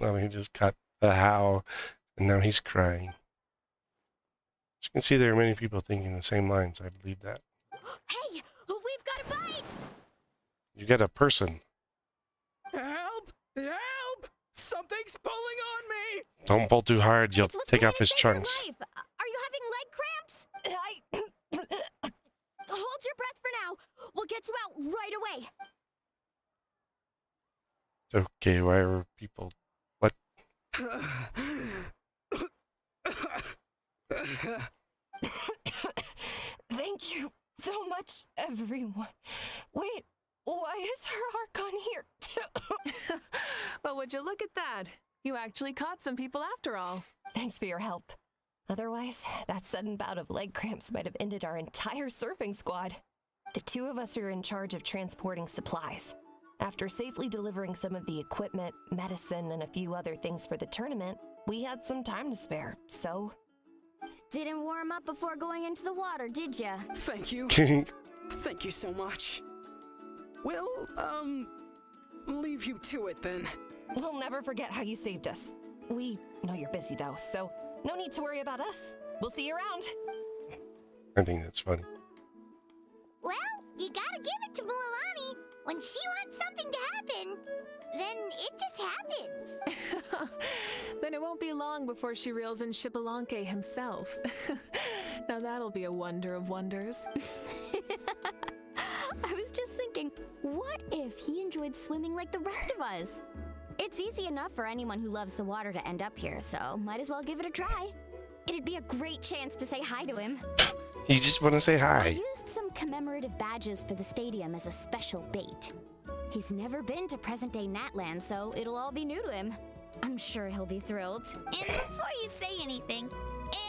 Well, he just cut the how, and now he's crying. As you can see, there are many people thinking the same lines. I believe that. Hey, we've got a bite! You get a person. Help! Help! Something's pulling on me! Don't pull too hard. You'll take off his chunks. Life. Are you having leg cramps? Hold your breath for now. We'll get you out right away. Okay, why are people... What? Thank you so much, everyone. Wait, why is her Archon here? Well, would you look at that? You actually caught some people after all. Thanks for your help. Otherwise, that sudden bout of leg cramps might have ended our entire surfing squad. The two of us are in charge of transporting supplies. After safely delivering some of the equipment, medicine, and a few other things for the tournament, we had some time to spare, so... Didn't warm up before going into the water, did ya? Thank you. Thank you so much. We'll, leave you to it then. We'll never forget how you saved us. We know you're busy though, so no need to worry about us. We'll see you around. I think that's funny. Well, you gotta give it to Mulalani. When she wants something to happen, then it just happens. Then it won't be long before she reels in Shibalanke himself. Now that'll be a wonder of wonders. I was just thinking, what if he enjoyed swimming like the rest of us? It's easy enough for anyone who loves the water to end up here, so might as well give it a try. It'd be a great chance to say hi to him. You just want to say I hi. used some commemorative badges for the stadium as a special bait. He's never been to present-day Natland, so it'll all be new to him. I'm sure he'll be thrilled. And before you say anything,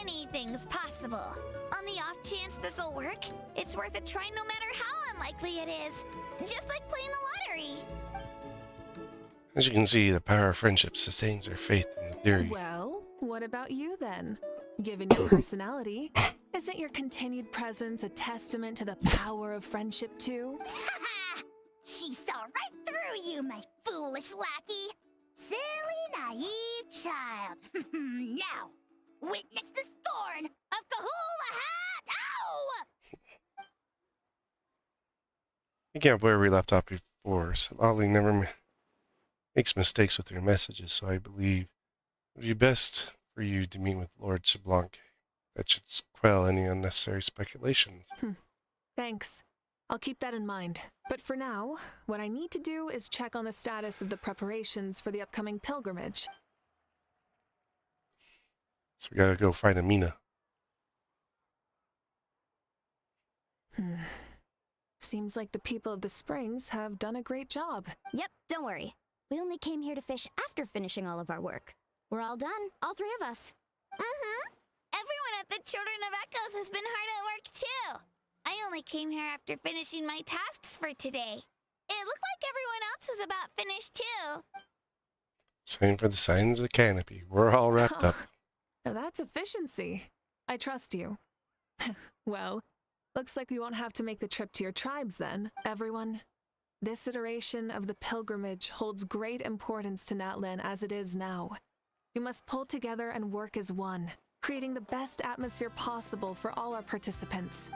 anything's possible. On the off chance this'll work, it's worth a try no matter how unlikely it is. Just like playing the lottery. As you can see, the power of friendship sustains their faith in the theory. Well, what about you then? Given your personality, isn't your continued presence a testament to the power of friendship too? She saw right through you, my foolish lackey. Silly, naive child. Now, witness the scorn of Kahula Hat! Ow! Picking up where we left off before, Citlali never makes mistakes with her messages, so I believe it would be best for you to meet with Lord Shibalanke. That should quell any unnecessary speculations. Thanks. I'll keep that in mind. But for now, what I need to do is check on the status of the preparations for the upcoming pilgrimage. So we gotta go find Amina. Seems like the people of the Springs have done a great job. Yep, don't worry. We only came here to fish after finishing all of our work. We're all done, all three of us. Everyone at the Children of Echoes has been hard at work too. I only came here after finishing my tasks for today. It looked like everyone else was about finished too. Same for the signs of the canopy. We're all wrapped up. Now that's efficiency. I trust you. Well, looks like we won't have to make the trip to your tribes then, everyone. This iteration of the pilgrimage holds great importance to Natlan as it is now. We must pull together and work as one, creating the best atmosphere possible for all our participants.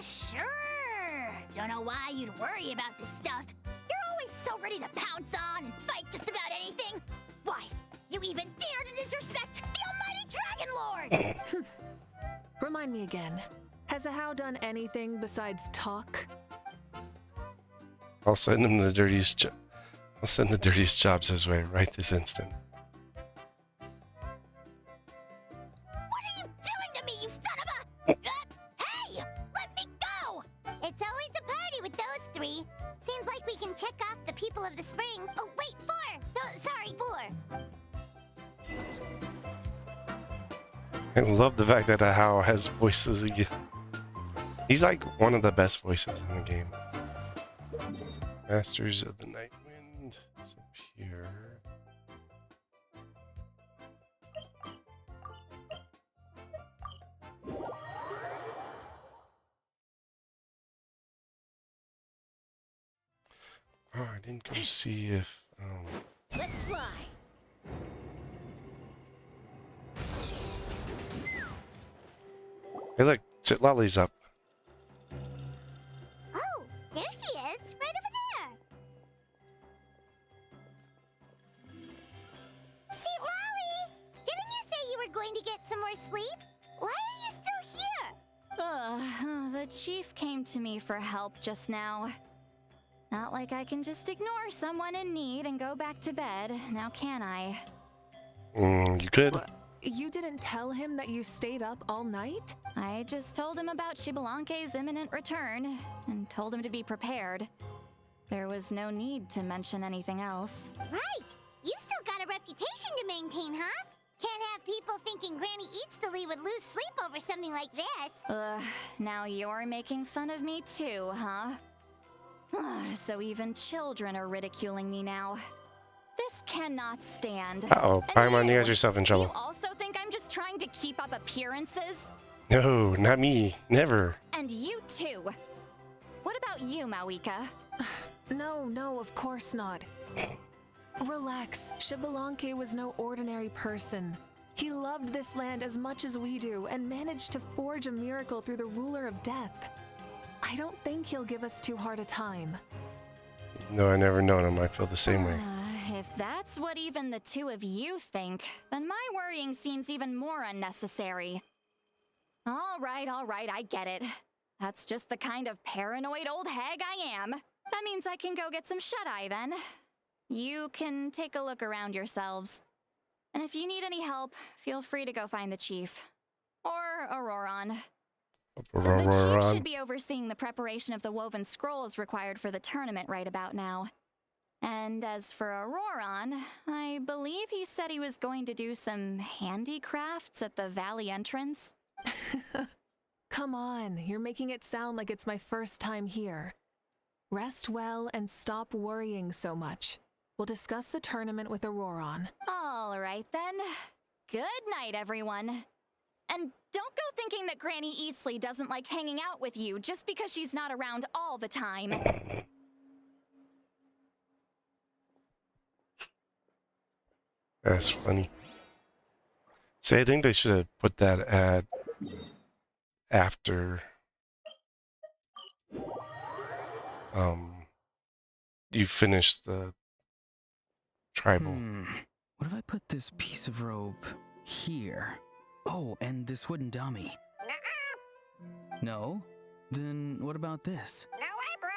Sure. Don't know why you'd worry about this stuff. You're always so ready to pounce on and fight just about anything. Why, you even dare to disrespect the almighty Dragon Lord! Remind me again, has Ahau done anything besides talk? I'll send him the dirtiest I'll send the dirtiest jobs his way right this instant. What are you doing to me, you son of a... Hey! Let me go! It's always a party with those three. Seems like we can check off the people of the spring. Oh, wait, 4! Oh, sorry, 4. I love the fact that Ahau has voices again. He's like one of the best voices in the game. Masters of the Night Wind is up here. Oh, I didn't go see if Let's fly. Hey look, Citlali's up. Oh, there she is, right over there. Citlali, didn't you say you were going to get some more sleep? Why are you still here? The chief came to me for help just now. Not like I can just ignore someone in need and go back to bed, now can I? You could. You didn't tell him that you stayed up all night? I just told him about Xbalanque's imminent return, and told him to be prepared. There was no need to mention anything else. Right, you still got a reputation to maintain, huh? Can't have people thinking Granny Eatsley would lose sleep over something like this. Now you're making fun of me too, huh? So even children are ridiculing me now. This cannot stand. Uh-oh, Paimon, you got yourself in Do you trouble. also think I'm just trying to keep up appearances? No, not me. Never. And you too. What about you, Mavuika? No, of course not. Relax, Xbalanque was no ordinary person. He loved this land as much as we do and managed to forge a miracle through the ruler of death. I don't think he'll give us too hard a time. No, I never known him. I feel the same way. If that's what even the two of you think, then my worrying seems even more unnecessary. All right, I get it. That's just the kind of paranoid old hag I am. That means I can go get some shut-eye then. You can take a look around yourselves. And if you need any help, feel free to go find the chief. Or Auroron. The chief should be overseeing the preparation of the woven scrolls required for the tournament right about now. And as for Auroron, I believe he said he was going to do some handicrafts at the valley entrance. Come on, you're making it sound like it's my first time here. Rest well and stop worrying so much. We'll discuss the tournament with Auroron. All right then. Good night, everyone. And don't go thinking that Granny Eatsley doesn't like hanging out with you just because she's not around all the time. That's funny. See, I think they should have put that ad after you finished the tribal. What if I put this piece of rope here? Oh, and this wooden dummy. No? Then what about this? No way, bro.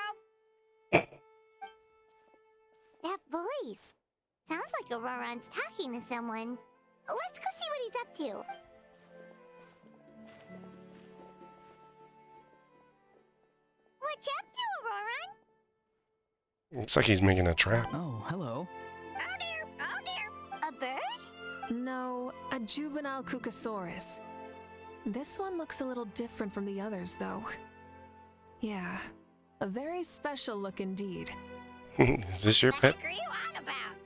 That voice. Sounds like Auroron's talking to someone. Let's go see what he's up to. What you up to, Auroron? Looks like he's making a trap. Oh, hello. Oh dear, oh dear. A bird? No, a juvenile Cucosaurus. This one looks a little different from the others, though. Yeah, a very special look indeed. Is this your pet? What are you on about?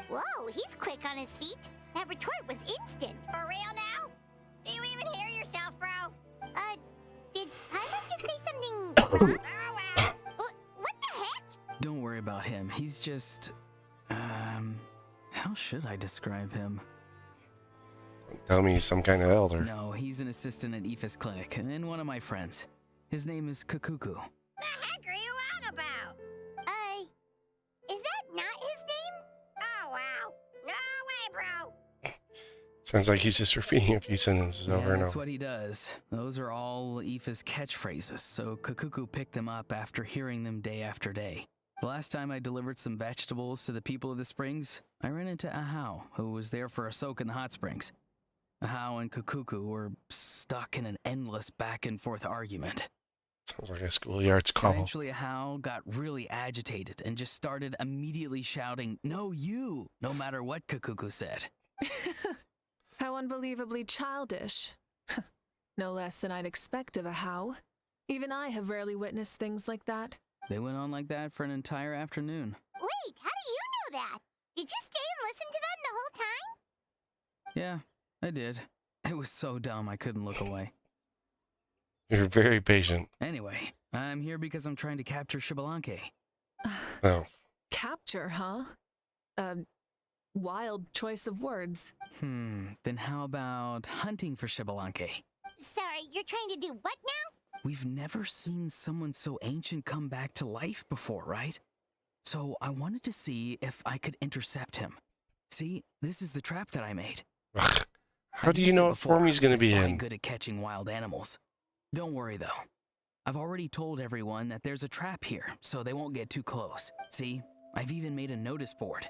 Whoa, he's quick on his feet. That retort was instant. For real now? Do you even hear yourself, bro? Did Paimon just say something wrong? Oh, wow. What the heck? Don't worry about him. He's just... how should I describe him? Tell me he's some kind of elder. No, he's an assistant at Aoife's clinic, and one of my friends. His name is Kukuku. The heck are you on about? Is that not his name? Oh, wow. No way, bro. Sounds like he's just repeating a few sentences over and That's over. what he does. Those are all Aoife's catchphrases, so Kukuku picked them up after hearing them day after day. The last time I delivered some vegetables to the people of the springs, I ran into Ahau, who was there for a soak in the hot springs. Ahau and Kukuku were stuck in an endless back-and-forth argument. Sounds like a schoolyard squabble. Eventually, Ahau got really agitated and just started immediately shouting, "No, you!" no matter what Kukuku said. How unbelievably childish. No less than I'd expect of a How. Even I have rarely witnessed things like that. They went on like that for an entire afternoon. Wait, how do you know that? Did you stay and listen to them the whole time? Yeah, I did. It was so dumb I couldn't look away. You're very patient. Anyway, I'm here because I'm trying to capture Xbalanque. Oh. Capture, huh? Wild choice of words. Then how about hunting for Xbalanque? Sorry, you're trying to do what now? We've never seen someone so ancient come back to life before, right? So I wanted to see if I could intercept him. See, this is the trap that I made. How do you know what form he's going to be It's in? quite good at catching wild animals. Don't worry though. I've already told everyone that there's a trap here, so they won't get too close. See, I've even made a notice board.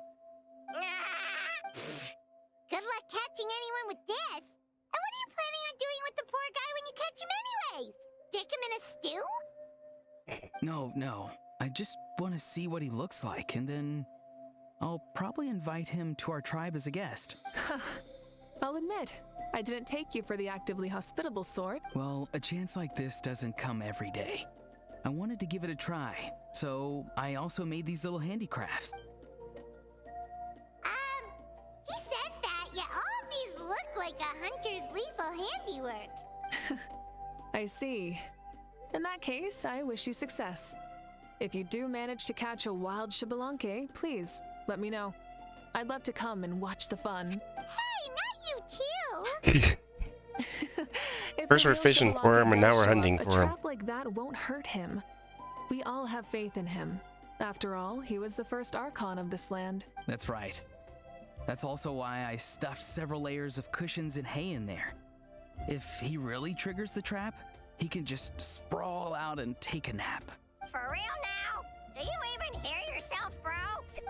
Good luck catching anyone with this. And what are you planning on doing with the poor guy when you catch him anyways? Stick him in a stew? No. I just want to see what he looks like, and then I'll probably invite him to our tribe as a guest. I'll admit, I didn't take you for the actively hospitable sort. Well, a chance like this doesn't come every day. I wanted to give it a try, so I also made these little handicrafts. He says that, yet all of these look like a hunter's lethal handiwork. I see. In that case, I wish you success. If you do manage to catch a wild Xbalanque, please let me know. I'd love to come and watch the fun. Hey, not you too! First we're fishing for him, and now we're hunting for him. A trap like that won't hurt him. We all have faith in him. After all, he was the first Archon of this land. That's right. That's also why I stuffed several layers of cushions and hay in there. If he really triggers the trap, he can just sprawl out and take a nap. For real now? Do you even hear yourself, bro?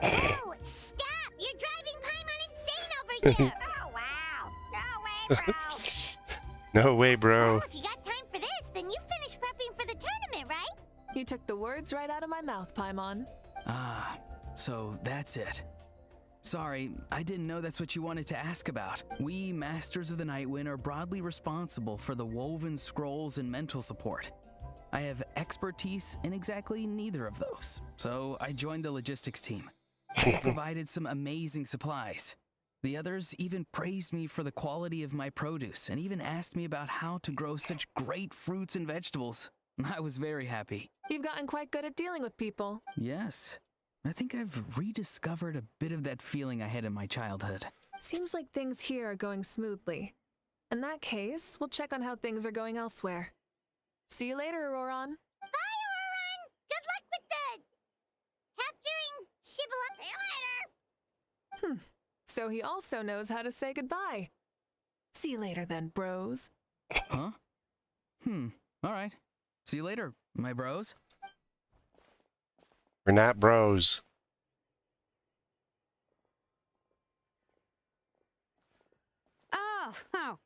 No, stop! You're driving Paimon insane over here! Oh, wow. No way, bro. No way, bro. Well, if you got time for this, then you finished prepping for the tournament, right? You took the words right out of my mouth, Paimon. Ah, so that's it. Sorry, I didn't know that's what you wanted to ask about. We, Masters of the Nightwind, are broadly responsible for the woven scrolls and mental support. I have expertise in exactly neither of those, so I joined the logistics team. I provided some amazing supplies. The others even praised me for the quality of my produce and even asked me about how to grow such great fruits and vegetables. I was very happy. You've gotten quite good at dealing with people. Yes. I think I've rediscovered a bit of that feeling I had in my childhood. Seems like things here are going smoothly. In that case, we'll check on how things are going elsewhere. See you later, Auroron. Bye, Auroron! Good luck with the... capturing Xbalanque. See you later! So he also knows how to say goodbye. See you later then, bros. Huh? All right. See you later, my bros. We're not bros. Oh,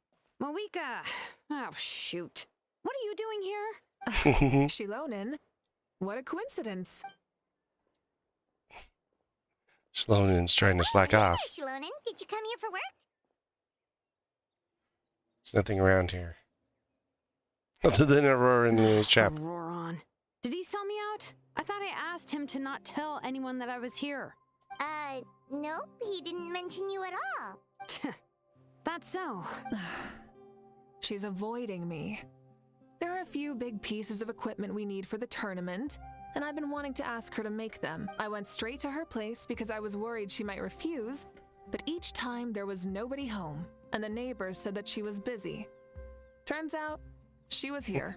Mavuika. Oh, shoot. What are you doing here? Shilonen, what a coincidence. Shilonen's trying to slack off. Shilonen, did you come here for work? There's nothing around here. Other than Aurora and his chap. Auroron. Did he sell me out? I thought I asked him to not tell anyone that I was here. Nope, he didn't mention you at all. That's so. She's avoiding me. There are a few big pieces of equipment we need for the tournament, and I've been wanting to ask her to make them. I went straight to her place because I was worried she might refuse, but each time there was nobody home, and the neighbors said that she was busy. Turns out, she was here.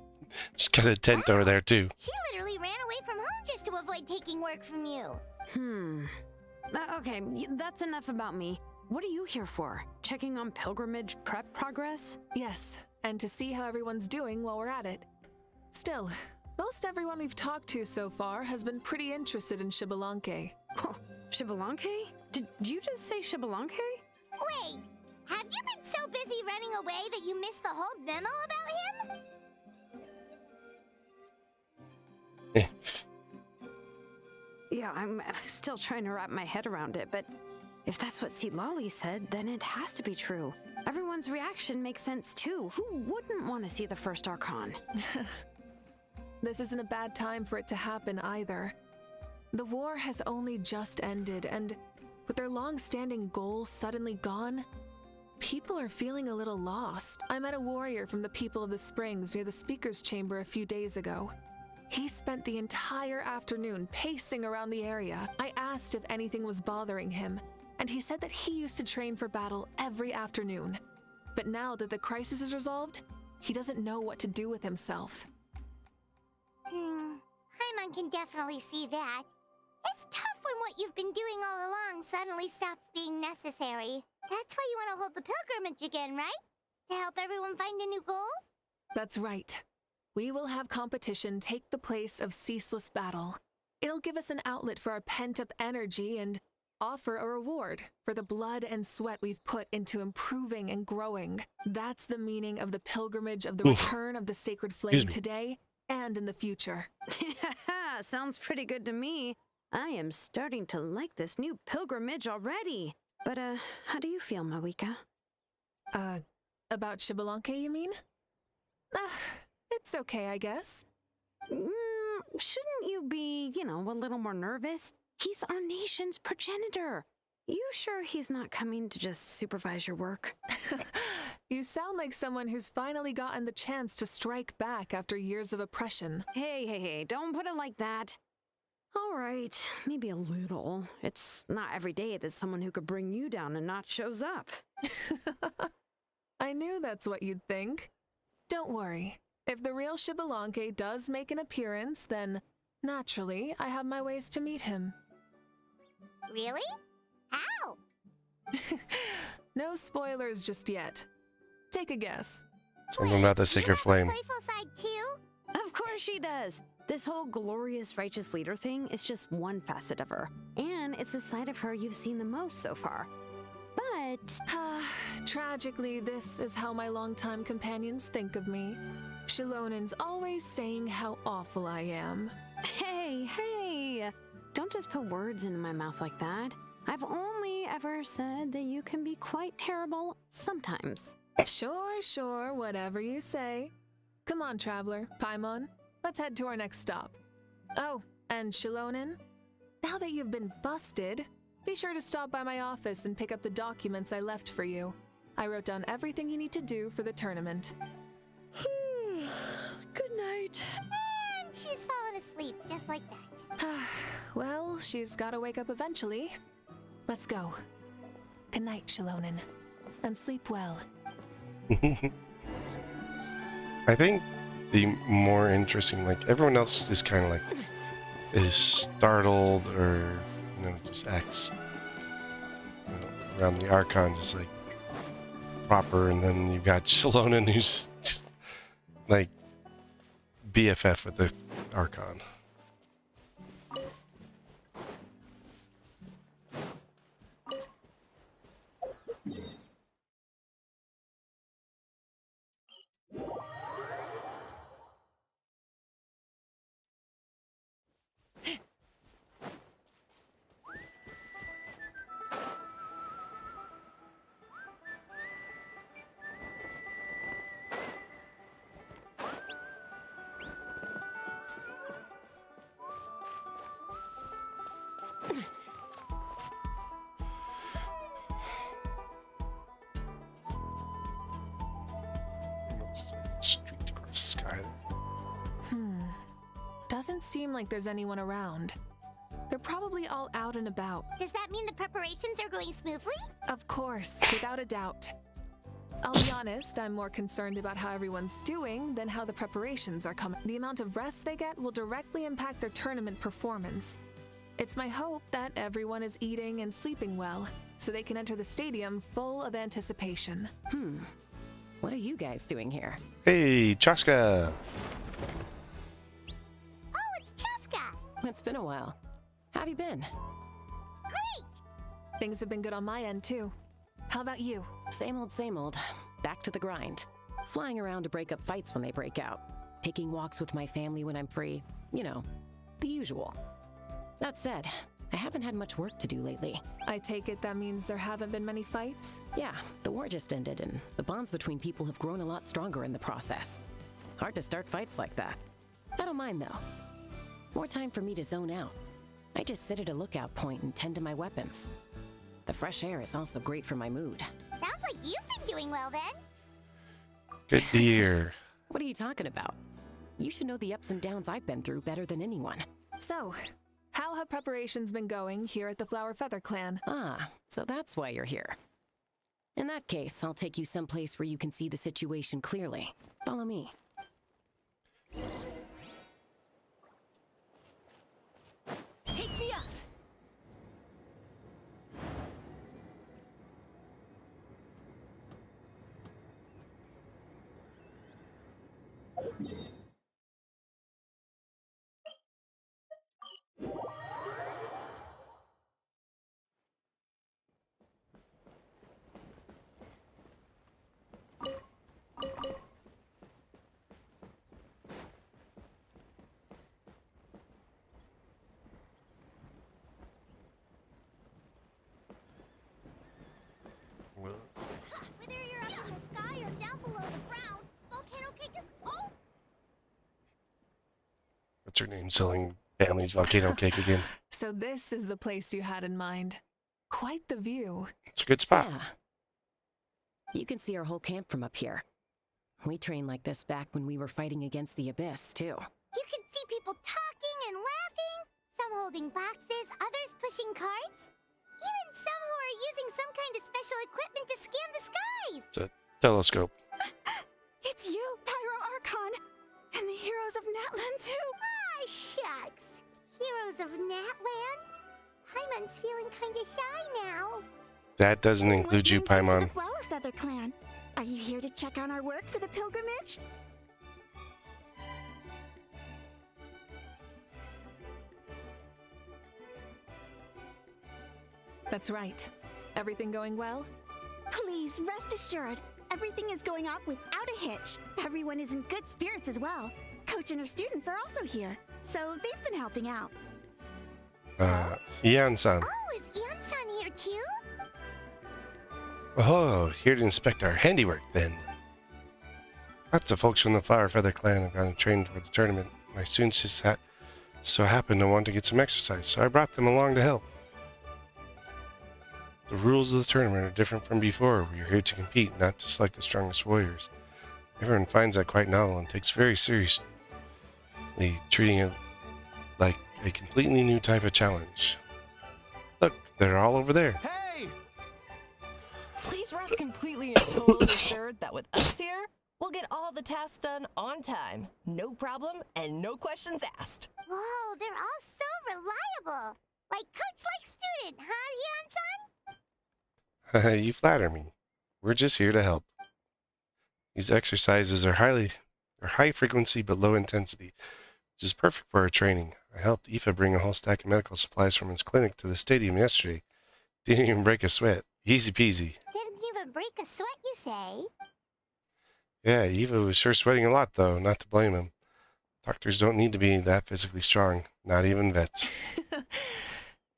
She's got a tent over there, too. She literally ran away from home just to avoid taking work from you. Okay, that's enough about me. What are you here for? Checking on pilgrimage prep progress? Yes, and to see how everyone's doing while we're at it. Still, most everyone we've talked to so far has been pretty interested in Xbalanque. Oh, Xbalanque? Did you just say Xbalanque? Wait, have you been so busy running away that you missed the whole memo about him? Yeah, I'm still trying to wrap my head around it, but if that's what Citlali said, then it has to be true. Everyone's reaction makes sense too. Who wouldn't want to see the first Archon? This isn't a bad time for it to happen either. The war has only just ended, and with their long-standing goal suddenly gone, people are feeling a little lost. I met a warrior from the People of the Springs near the Speaker's Chamber a few days ago. He spent the entire afternoon pacing around the area. I asked if anything was bothering him, and he said that he used to train for battle every afternoon. But now that the crisis is resolved, he doesn't know what to do with himself. Paimon can definitely see that. It's tough when what you've been doing all along suddenly stops being necessary. That's why you want to hold the pilgrimage again, right? To help everyone find a new goal? That's right. We will have competition take the place of ceaseless battle. It'll give us an outlet for our pent-up energy and offer a reward for the blood and sweat we've put into improving and growing. That's the meaning of the pilgrimage of the return of the sacred flame today and in the future. Sounds pretty good to me. I am starting to like this new pilgrimage already. But, how do you feel, Mavuika? About Xbalanque, you mean? It's okay, I guess. Shouldn't you be, a little more nervous? He's our nation's progenitor. You sure he's not coming to just supervise your work? You sound like someone who's finally gotten the chance to strike back after years of oppression. Hey, don't put it like that. All right, maybe a little. It's not every day that someone who could bring you down a notch shows up. I knew that's what you'd think. Don't worry. If the real Xbalanque does make an appearance, then naturally I have my ways to meet him. Really? How? No spoilers just yet. Take a guess. Something about the sacred flame. Playful side too? Of course she does. This whole glorious righteous leader thing is just one facet of her. And it's the side of her you've seen the most so far. But... Tragically, this is how my longtime companions think of me. Shilonen's always saying how awful I am. Hey! Don't just put words into my mouth like that. I've only ever said that you can be quite terrible sometimes. Sure, whatever you say. Come on, traveler, Paimon. Let's head to our next stop. Oh, and Shilonen, now that you've been busted, be sure to stop by my office and pick up the documents I left for you. I wrote down everything you need to do for the tournament. Good night. And she's fallen asleep just like that. Well, she's gotta wake up eventually. Let's go. Good night, Shilonen. And sleep well. I think the more interesting, everyone else is kind of is startled or, just acts, around the Archon, just proper. And then you've got Shilonen who's just, BFF with the Archon. Streaked across the sky. Doesn't seem like there's anyone around. They're probably all out and about. Does that mean the preparations are going smoothly? Of course, without a doubt. I'll be honest, I'm more concerned about how everyone's doing than how the preparations are coming. The amount of rest they get will directly impact their tournament performance. It's my hope that everyone is eating and sleeping well, so they can enter the stadium full of anticipation. What are you guys doing here? Hey, Chaska! Oh, it's Chaska! It's been a while. How have you been? Great! Things have been good on my end, too. How about you? Same old, same old. Back to the grind. Flying around to break up fights when they break out. Taking walks with my family when I'm free. You know, the usual. That said, I haven't had much work to do lately. I take it that means there haven't been many fights? Yeah, the war just ended, and the bonds between people have grown a lot stronger in the process. Hard to start fights like that. I don't mind, though. More time for me to zone out. I just sit at a lookout point and tend to my weapons. The fresh air is also great for my mood. Sounds like you've been doing well then. Good to hear. What are you talking about? You should know the ups and downs I've been through better than anyone. So, how have preparations been going here at the Flower Feather Clan? Ah, so that's why you're here. In that case, I'll take you someplace where you can see the situation clearly. Follow me. Take me up! Whether you're up in the sky or down below the ground, volcano cake is home. What's her name? Selling family's volcano cake again. So this is the place you had in mind. Quite the view. It's a good spot. Yeah. You can see our whole camp from up here. We trained like this back when we were fighting against the Abyss, too. You can see people talking and laughing, some holding boxes, others pushing carts. Even some who are using some kind of special equipment to scan the skies. It's a telescope. It's you, Pyro Archon, and the heroes of Natland too. Ah, shucks. Heroes of Natland? Paimon's feeling kinda shy now. That doesn't include you, What brings you to Paimon. the Flower Feather Clan? Are you here to check on our work for the pilgrimage? That's right. Everything going well? Please, rest assured, everything is going off without a hitch. Everyone is in good spirits as well. Coach and her students are also here, so they've been helping out. Ian-san. Oh, is Ian-san here too? Oh, here to inspect our handiwork, then. Lots of folks from the Flower Feather Clan have gone and trained for the tournament. My students just so happened to want to get some exercise, so I brought them along to help. The rules of the tournament are different from before. We are here to compete, not to select the strongest warriors. Everyone finds that quite novel and takes very seriously, treating it like a completely new type of challenge. Look, they're all over there. Hey! Please rest completely and totally assured that with us here, we'll get all the tasks done on time. No problem and no questions asked. Whoa, they're all so reliable. Like coach, like student, huh, Ian-san? You flatter me. We're just here to help. These exercises are They're high frequency but low intensity, which is perfect for our training. I helped Aoife bring a whole stack of medical supplies from his clinic to the stadium yesterday. Didn't even break a sweat. Easy peasy. Didn't even break a sweat, you say? Yeah, Eva was sure sweating a lot, though. Not to blame him. Doctors don't need to be that physically strong. Not even vets.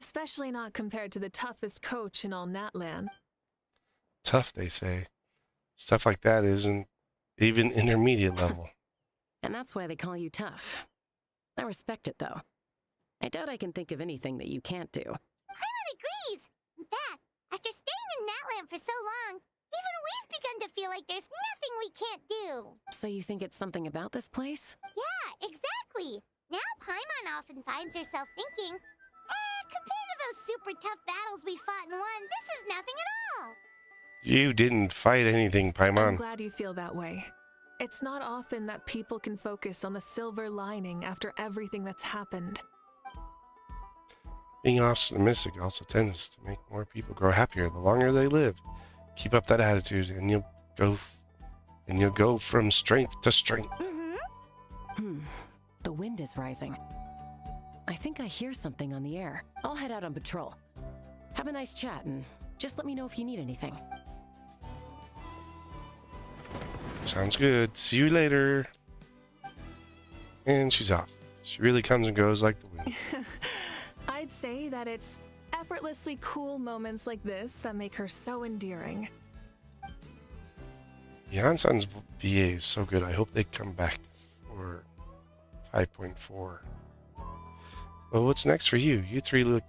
Especially not compared to the toughest coach in all Natlan. Tough, they say. Stuff like that isn't even intermediate level. And that's why they call you tough. I respect it, though. I doubt I can think of anything that you can't do. Paimon agrees! In fact, after staying in Natlan for so long, even we've begun to feel like there's nothing we can't do. So you think it's something about this place? Yeah, exactly. Now Paimon often finds herself thinking, compared to those super tough battles we fought and won, this is nothing at all. You didn't fight anything, I'm Paimon. glad you feel that way. It's not often that people can focus on the silver lining after everything that's happened. Being optimistic also tends to make more people grow happier the longer they live. Keep up that attitude, and you'll go from strength to strength. The wind is rising. I think I hear something on the air. I'll head out on patrol. Have a nice chat, and just let me know if you need anything. Sounds good. See you later. And she's off. She really comes and goes like the wind. I'd say that it's effortlessly cool moments like this that make her so endearing. Jansen's VA is so good. I hope they come back for 5.4. Well, what's next for you? You three look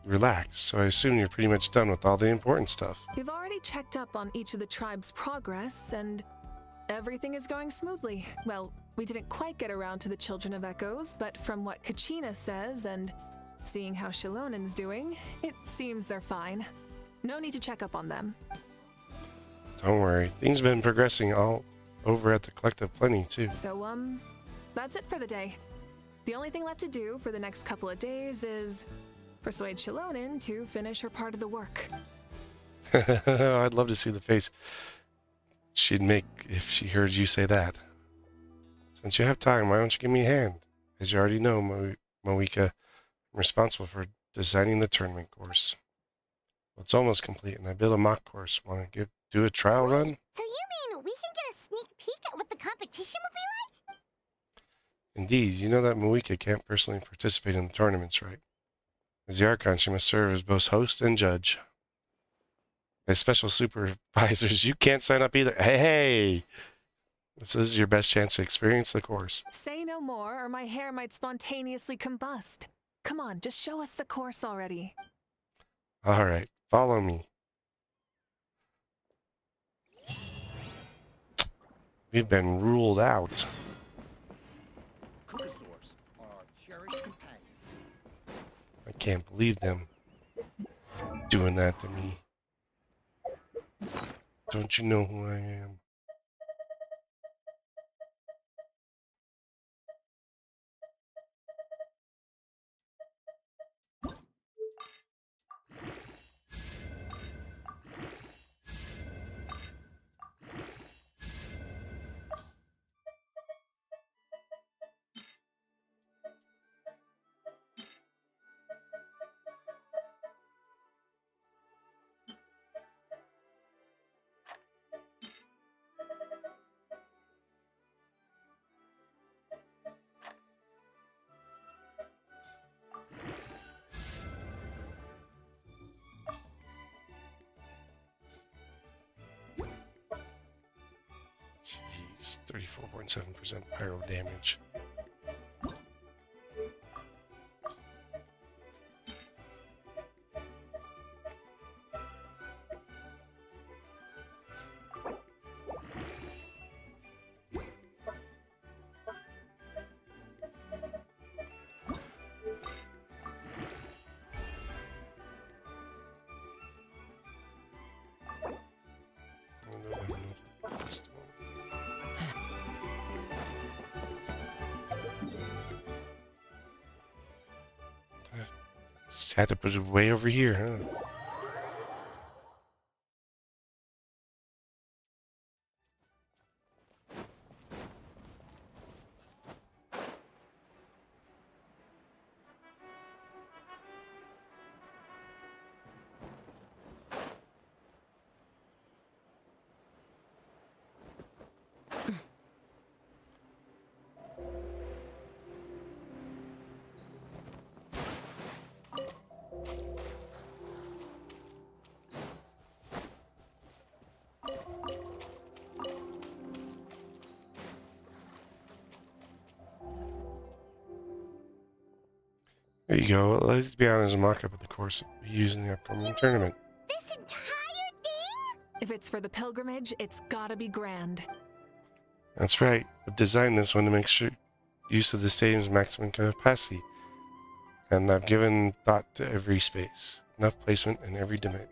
relaxed, so I assume you're pretty much done with all the important stuff. We've already checked up on each of the tribe's progress, and everything is going smoothly. Well, we didn't quite get around to the Children of Echoes, but from what Kachina says and seeing how Shilonen's doing, it seems they're fine. No need to check up on them. Don't worry. Things have been progressing all over at the Collective Plenty, too. So, that's it for the day. The only thing left to do for the next couple of days is persuade Shilonen to finish her part of the work. I'd love to see the face she'd make if she heard you say that. Since you have time, why don't you give me a hand? As you already know, Mavuika, I'm responsible for designing the tournament course. Well, it's almost complete, and I built a mock course. Want to do a trial run? So you mean we can get a sneak peek at what the competition would be like? Indeed, you know that Mavuika can't personally participate in the tournaments, right? As the Archon, she must serve as both host and judge. As special supervisors, you can't sign up either. Hey! This is your best chance to experience the course. Say no more, or my hair might spontaneously combust. Come on, just show us the course already. All right, follow me. We've been ruled out. Cucosaurs are our cherished companions. I can't believe them doing that to me. Don't you know who I am? Jeez, 34.7% pyro damage. Just had to put it way over here, huh? There you go. Let's be honest, a mock-up of the course we use in the upcoming tournament. This entire thing? If it's for the pilgrimage, it's gotta be grand. That's right. I've designed this one to make sure use of the stadium's maximum capacity. And I've given thought to every space. Enough placement in every dimension.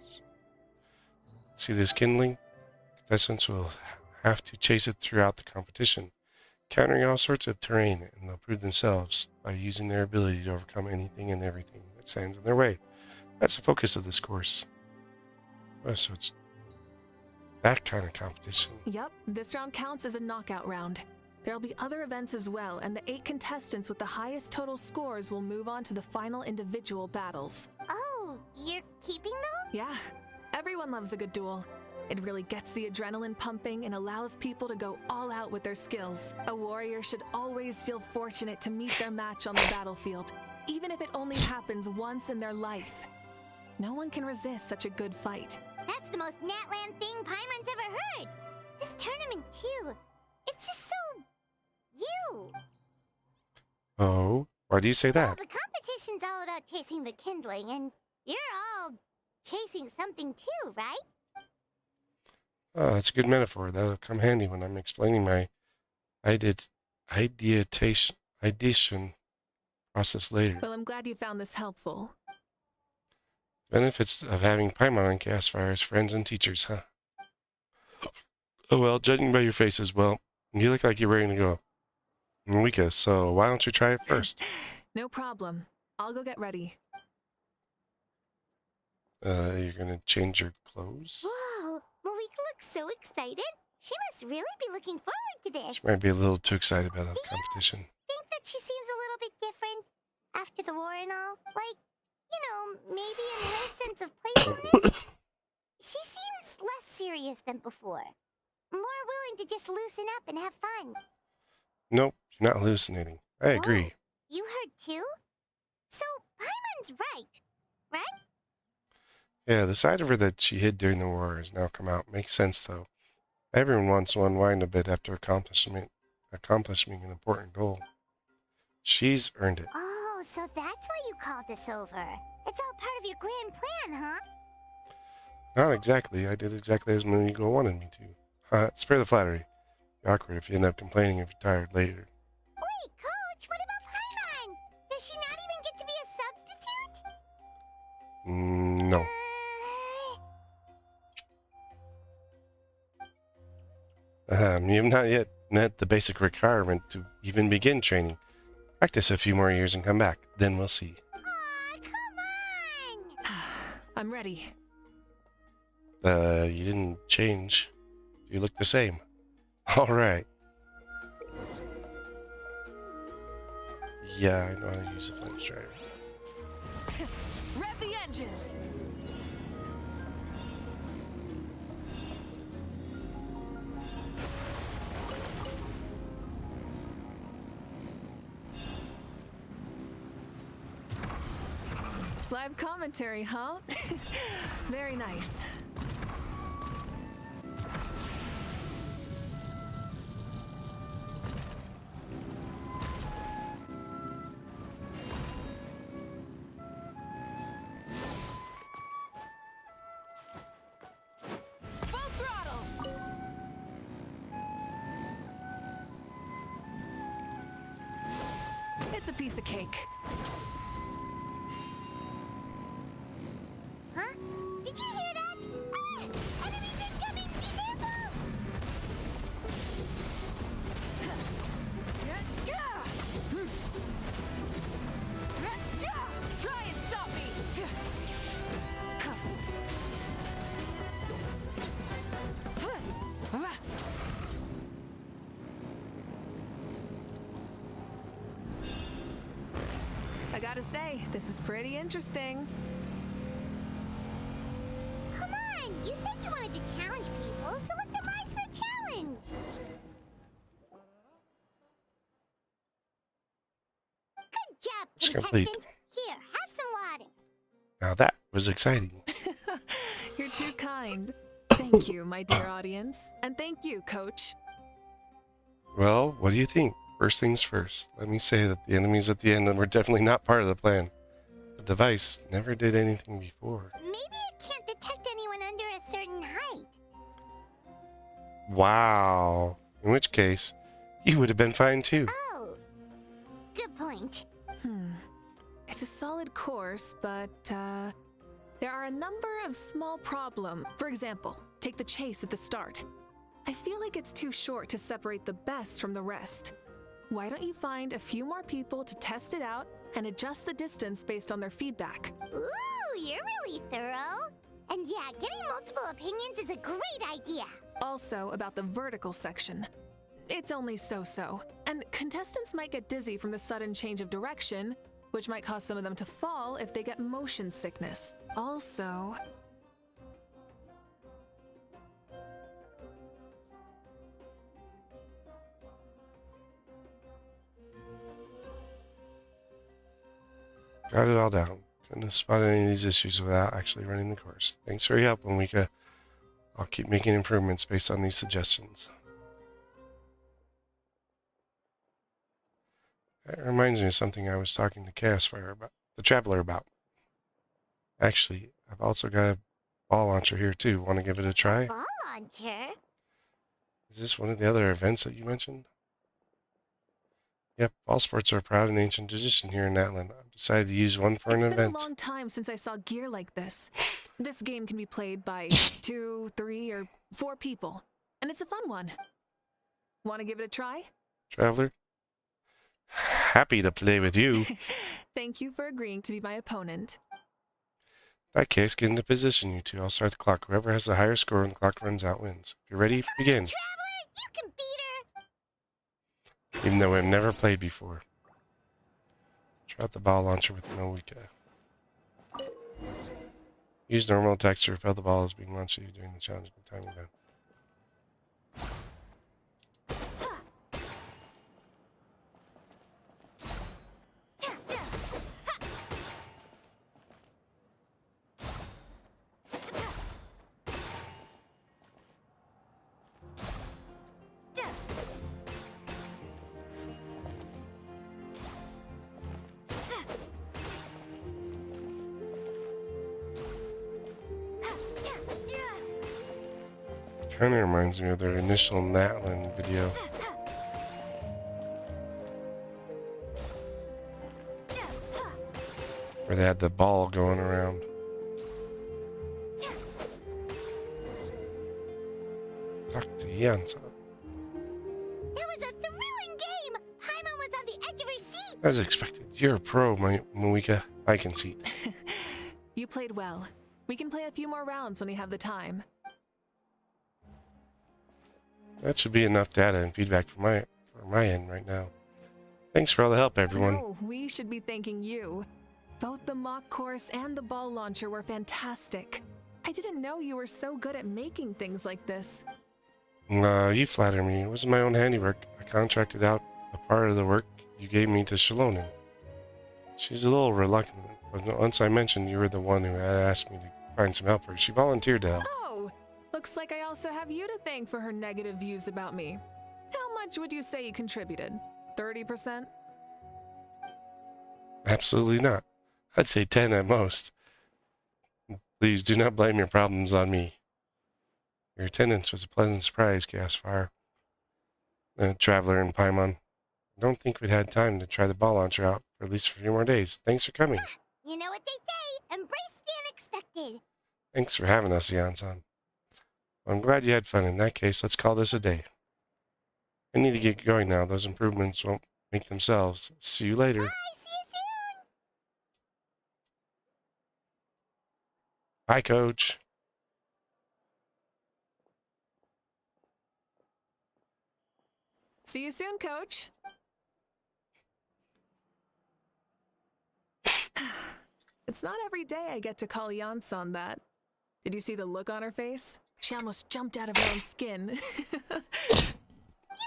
See this kindling? Contestants will have to chase it throughout the competition, countering all sorts of terrain, and they'll prove themselves by using their ability to overcome anything and everything that stands in their way. That's the focus of this course. Oh, so it's that kind of competition. Yep, this round counts as a knockout round. There'll be other events as well, and the 8 contestants with the highest total scores will move on to the final individual battles. Oh, you're keeping them? Yeah, everyone loves a good duel. It really gets the adrenaline pumping and allows people to go all out with their skills. A warrior should always feel fortunate to meet their match on the battlefield, even if it only happens once in their life. No one can resist such a good fight. That's the most Natland thing Paimon's ever heard. This tournament, too. It's just so... you. Oh, why do you say Well, that? the competition's all about chasing the kindling, and you're all chasing something too, right? Oh, that's a good metaphor. That'll come handy when I'm explaining my ideation process later. Well, I'm glad you found this helpful. Benefits of having Paimon on Chaos Fire as friends and teachers, huh? Oh well, judging by your faces, well, you look like you're ready to go. Mavuika, so why don't you try it first? No problem. I'll go get ready. You're gonna change your clothes? Whoa, Mavuika looks so excited. She must really be looking forward to this. She might be a little too excited about that competition. Think that she seems a little bit different after the war and all? Like, you know, maybe in her sense of playfulness? She seems less serious than before. More willing to just loosen up and have fun. Nope, you're not hallucinating. I agree. Whoa, you heard too? So, Paimon's right, right? Yeah, the side of her that she hid during the war has now come out. Makes sense, though. Everyone wants to unwind a bit after accomplishing an important goal. She's earned it. Oh, so that's why you called us over. It's all part of your grand plan, huh? Not exactly. I did exactly as Mavuika wanted me to. Spare the flattery. Be awkward if you end up complaining if you're tired later. Wait, Coach, what about Paimon? Does she not even get to be a substitute? No. You have not yet met the basic requirement to even begin training. Practice a few more years and come back. Then we'll see. Aw, come on! I'm ready. You didn't change. You look the same. All right. Yeah, I know how to use a flame strider. Rev the engines! Live commentary, huh? Very nice. Full throttle! It's a piece of cake. Huh? Did you hear that? Ah! Enemies incoming! Be careful! Try and stop me! I gotta say, this is pretty interesting. Come on! You said you wanted to challenge people, so let them rise to the challenge! Good job, It's contestant! complete. Here, have some water! Now that was exciting. You're too kind. Thank you, my dear audience. And thank you, Coach. Well, what do you think? First things first. Let me say that the enemies at the end were definitely not part of the plan. device never did anything before. Maybe it can't detect anyone under a certain height. Wow. In which case, you would have been fine too. Oh, good point. It's a solid course, but there are a number of small problems. For example, take the chase at the start. I feel like it's too short to separate the best from the rest. Why don't you find a few more people to test it out and adjust the distance based on their feedback? Ooh, you're really thorough. And yeah, getting multiple opinions is a great idea. Also, about the vertical section. It's only so-so, and contestants might get dizzy from the sudden change of direction, which might cause some of them to fall if they get motion sickness. Also... Got it all down. Couldn't have spotted any of these issues without actually running the course. Thanks for your help, Mavuika. I'll keep making improvements based on these suggestions. That reminds me of something I was talking to Chaosfire about, the Traveler about. Actually, I've also got a ball launcher here too. Want to give it a try? Ball launcher? Is this one of the other events that you mentioned? Yep, ball sports are a proud and ancient tradition here in Natlan. I've decided to use one for an event. It's been a long time since I saw gear like this. This game can be played by 2, 3, or 4 people, and it's a fun one. Want to give it a try? Traveler? Happy to play with you. Thank you for agreeing to be my opponent. In that case, get into position, you two. I'll start the clock. Whoever has the higher score when the clock runs out wins. If you're ready, begin. Traveler, you can beat her. Even though I've never played before. Try out the ball launcher with Mavuika. Use normal attacks to repel the ball as being launched at you during the challenging time event. Kind of reminds me of their initial Natlan video. Where they had the ball going around. Talk to Yansa. That was a thrilling game. Paimon was on the edge of her seat. As expected, you're a pro, Mavuika. I concede. You played well. We can play a few more rounds when we have the time. That should be enough data and feedback for my end right now. Thanks for all the help, everyone. No, we should be thanking you. Both the mock course and the ball launcher were fantastic. I didn't know you were so good at making things like this. You flatter me. It wasn't my own handiwork. I contracted out a part of the work you gave me to Shalonen. She's a little reluctant, but once I mentioned you were the one who had asked me to find some help for her, she volunteered to help. Oh, looks like I also have you to thank for her negative views about me. How much would you say you contributed? 30%? Absolutely not. I'd say 10 at most. Please do not blame your problems on me. Your attendance was a pleasant surprise, Gasfire. Traveler and Paimon. I don't think we'd had time to try the ball launcher out for at least a few more days. Thanks for coming. You know what they say, embrace the unexpected. Thanks for having us, Yansan. I'm glad you had fun. In that case, let's call this a day. I need to get going now. Those improvements won't make themselves. See you later. Bye, see you soon. Bye, Coach. See you soon, Coach. It's not every day I get to call Yansan that. Did you see the look on her face? She almost jumped out of her own skin. You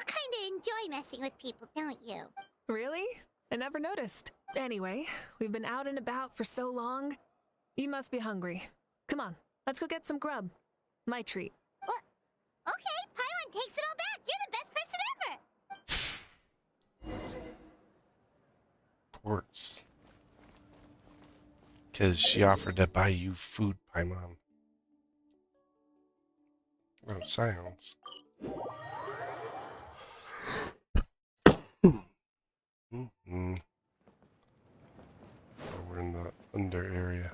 kinda enjoy messing with people, don't you? Really? I never noticed. Anyway, we've been out and about for so long. You must be hungry. Come on, let's go get some grub. My treat. What? Okay, Paimon takes it all back. You're the best person ever. Quartz. because she offered to buy you food, Paimon. Oh, silence. Mm-hmm. Oh, we're in the under area.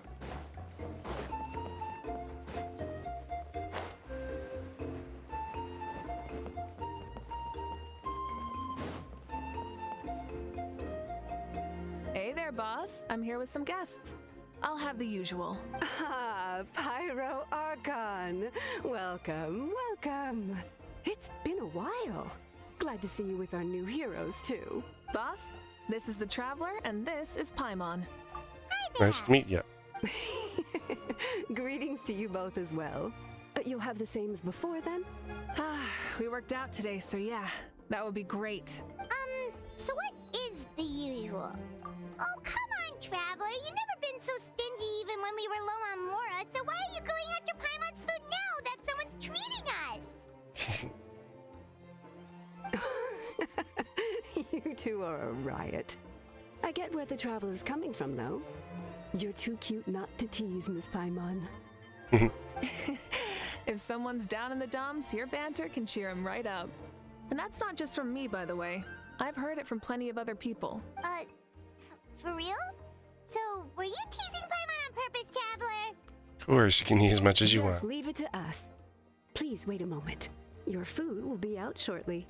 Hey there, boss. I'm here with some guests. I'll have the usual. Ah, Pyro Archon. Welcome, welcome. It's been a while. Glad to see you with our new heroes, too. Boss, this is the Traveler, and this is Paimon. Nice to meet you. Greetings to you both as well. You'll have the same as before, then? We worked out today, so yeah, that would be great. So what is the usual? Oh, come on, Traveler. You've never been so stingy even when we were low on Mora, so why are you going after Paimon's food now that someone's treating us? You two are a riot. I get where the Traveler's coming from, though. You're too cute not to tease, Miss Paimon. If someone's down in the dumps, your banter can cheer him right up. And that's not just from me, by the way. I've heard it from plenty of other people. For real? So, were you teasing Paimon on purpose, Traveler? Of course, you can eat as much as you Just want. leave it to us. Please wait a moment. Your food will be out shortly.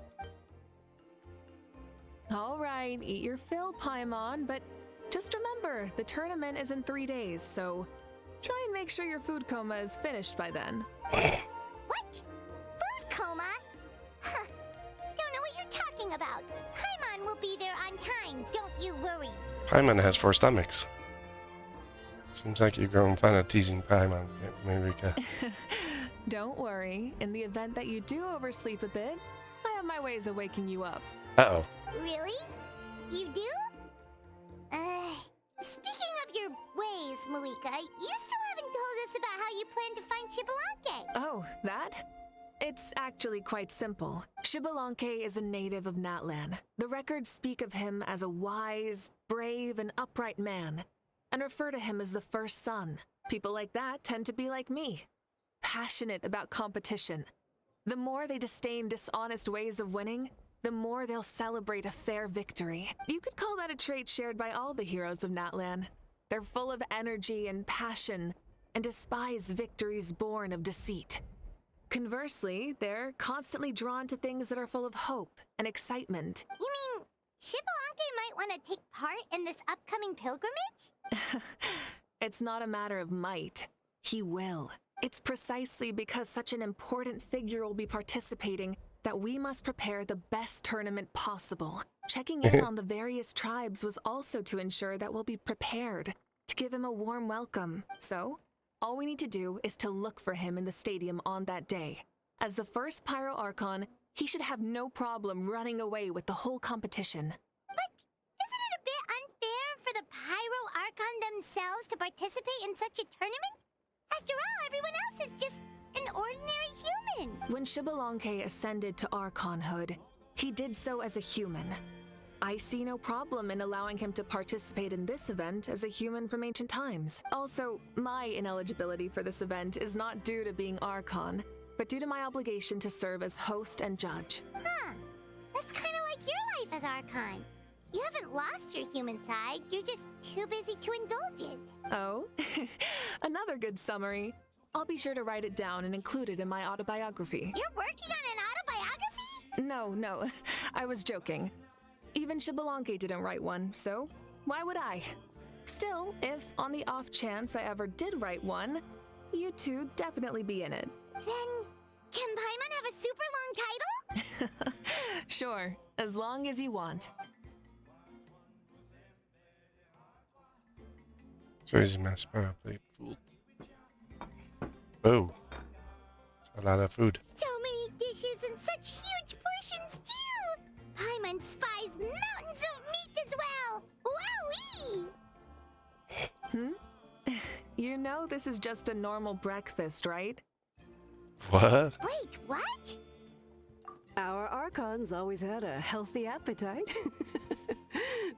All right, eat your fill, Paimon, but just remember, the tournament is in 3 days, so try and make sure your food coma is finished by then. What? Food coma? Huh. Don't know what you're talking about. Paimon will be there on time, don't you worry. Paimon has 4 stomachs. Seems like you're growing fun of teasing Paimon, Mavuika. Don't worry, in the event that you do oversleep a bit, I have my ways of waking you up. Uh-oh. Really? You do? Speaking of your ways, Mavuika, you still haven't told us about how you plan to find Citlali. Oh, that? It's actually quite simple. Citlali is a native of Natlan. The records speak of him as a wise, brave, and upright man, and refer to him as the first son. People like that tend to be like me, passionate about competition. The more they disdain dishonest ways of winning, the more they'll celebrate a fair victory. You could call that a trait shared by all the heroes of Natlan. They're full of energy and passion, and despise victories born of deceit. Conversely, they're constantly drawn to things that are full of hope and excitement. You mean Citlali might want to take part in this upcoming pilgrimage? It's not a matter of might. He will. It's precisely because such an important figure will be participating that we must prepare the best tournament possible. Checking in on the various tribes was also to ensure that we'll be prepared to give him a warm welcome. So, all we need to do is to look for him in the stadium on that day. As the first Pyro Archon, he should have no problem running away with the whole competition. But isn't it a bit unfair for the Pyro Archon themselves to participate in such a tournament? After all, everyone else is just an ordinary human. When Citlali ascended to Archonhood, he did so as a human. I see no problem in allowing him to participate in this event as a human from ancient times. Also, my ineligibility for this event is not due to being Archon, but due to my obligation to serve as host and judge. Huh. That's kind of like your life as Archon. You haven't lost your human side, you're just too busy to indulge it. Oh, another good summary. I'll be sure to write it down and include it in my autobiography. You're working on an autobiography? No, I was joking. Even Citlali didn't write one, so why would I? Still, if on the off chance I ever did write one, you two definitely be in it. Then, can Paimon have a super long title? Sure, as long as you want. Crazy mass power plate food. Oh. A lot of food. So many dishes and such huge portions too! Paimon spies mountains of meat as well! Wowee! You know this is just a normal breakfast, right? What? Wait, what? Our Archon's always had a healthy appetite.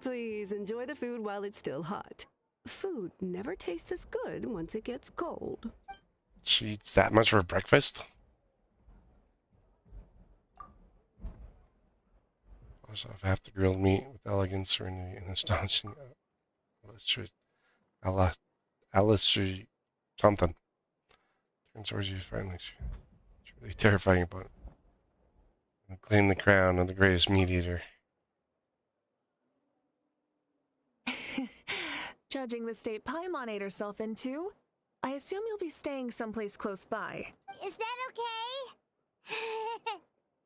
Please enjoy the food while it's still hot. Food never tastes as good once it gets cold. She eats that much for breakfast? Polish off half the grilled meat with elegance, serenity, and astonishing Alice something. Turns towards you finally. Truly terrifying opponent. And claim the crown of the greatest meat eater. Judging the state Paimon ate herself into, I assume you'll be staying someplace close by. Is that okay?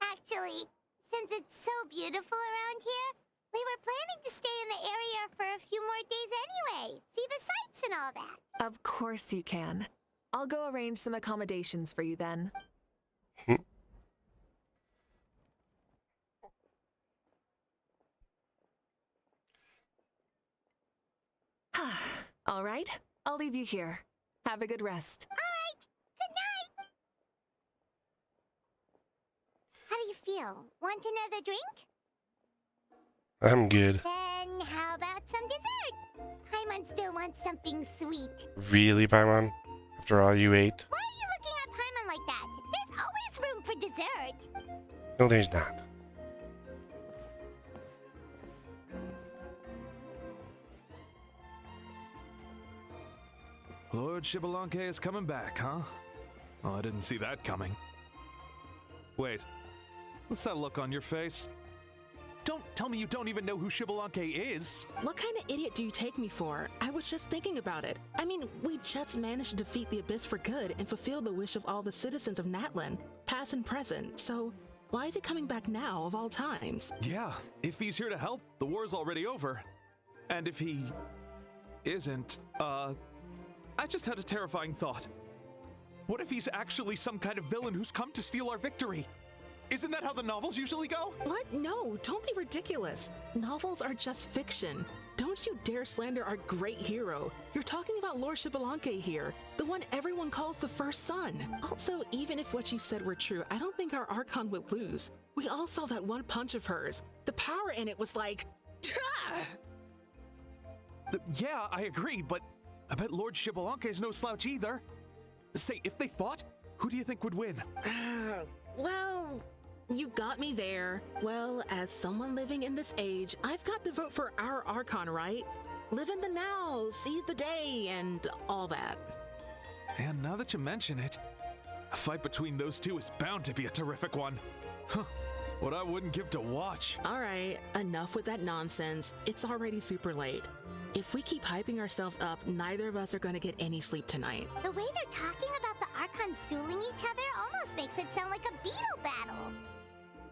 Actually, since it's so beautiful around here, we were planning to stay in the area for a few more days anyway. See the sights and all that. Of course you can. I'll go arrange some accommodations for you then. All right, I'll leave you here. Have a good rest. All right, good night. How do you feel? Want another drink? I'm good. Then how about some dessert? Paimon still wants something sweet. Really, Paimon? After all you ate? Why are you looking at Paimon like that? There's always room for dessert. No, there's not. Lord Xbalanque is coming back, huh? Oh, I didn't see that coming. Wait, what's that look on your face? Don't tell me you don't even know who Xbalanque is! What kind of idiot do you take me for? I was just thinking about it. I mean, we just managed to defeat the Abyss for good and fulfill the wish of all the citizens of Natlan, past and present, so why is he coming back now of all times? Yeah, if he's here to help, the war's already over. And if he isn't, I just had a terrifying thought. What if he's actually some kind of villain who's come to steal our victory? Isn't that how the novels usually go? What? No, don't be ridiculous. Novels are just fiction. Don't you dare slander our great hero. You're talking about Lord Xbalanque here, the one everyone calls the first son. Also, even if what you said were true, I don't think our Archon would lose. We all saw that one punch of hers. The power in it was like... Yeah, I agree, but I bet Lord Xbalanque is no slouch either. Say, if they fought, who do you think would win? Well, you got me there. Well, as someone living in this age, I've got to vote for our Archon, right? Live in the now, seize the day, and all that. And now that you mention it, a fight between those two is bound to be a terrific one. Huh, what I wouldn't give to watch. All right, enough with that nonsense. It's already super late. If we keep hyping ourselves up, neither of us are going to get any sleep tonight. The way they're talking about the Archons dueling each other almost makes it sound like a beetle battle.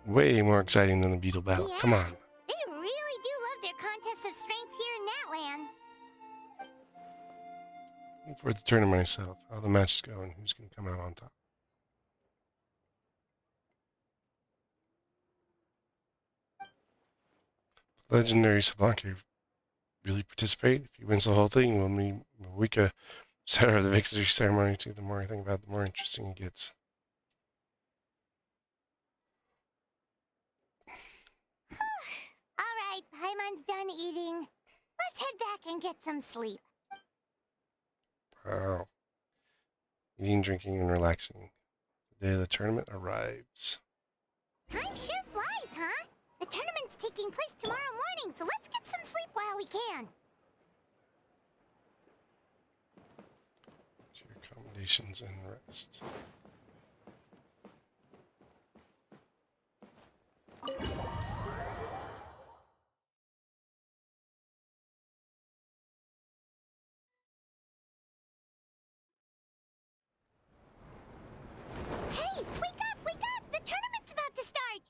Way more exciting than a beetle battle. Yeah, Come on. They really do love their contests of strength here in Natlan. Looking forward to the tournament myself. How the matches go and who's going to come out on top. Legendary Xbalanque really participate. If he wins the whole thing, will mean Mavuika center of the victory ceremony too. The more I think about it, the more interesting it gets. All right, Paimon's done eating. Let's head back and get some sleep. Wow. Eating, drinking, and relaxing. The day of the tournament arrives. Time sure flies, huh? The tournament's taking place tomorrow morning, so let's get some sleep while we can. To your accommodations and rest. Hey, wake up, wake up! The tournament's about to start!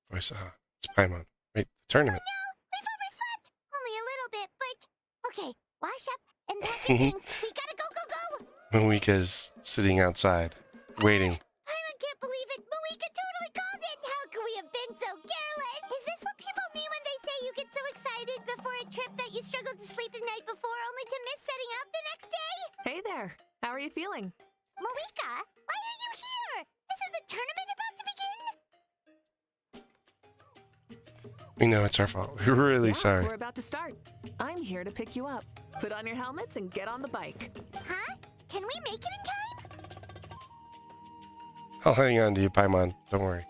Voice, it's Paimon. Wait, the tournament. Oh no, we've overslept! Only a little bit, but... Okay, wash up and pack your things. We gotta go, go, go! Mavuika's sitting outside, waiting. I can't believe it! Mavuika totally called it! How could we have been so careless? Is this what people mean when they say you get so excited before a trip that you struggled to sleep the night before only to miss setting out the next day? Hey there. How are you feeling? Mavuika, why are you here? Isn't the tournament about to begin? We know it's our fault. We're really sorry. We're about to start. I'm here to pick you up. Put on your helmets and get on the bike. Huh? Can we make it in time? I'll hang on to you, Paimon. Don't worry.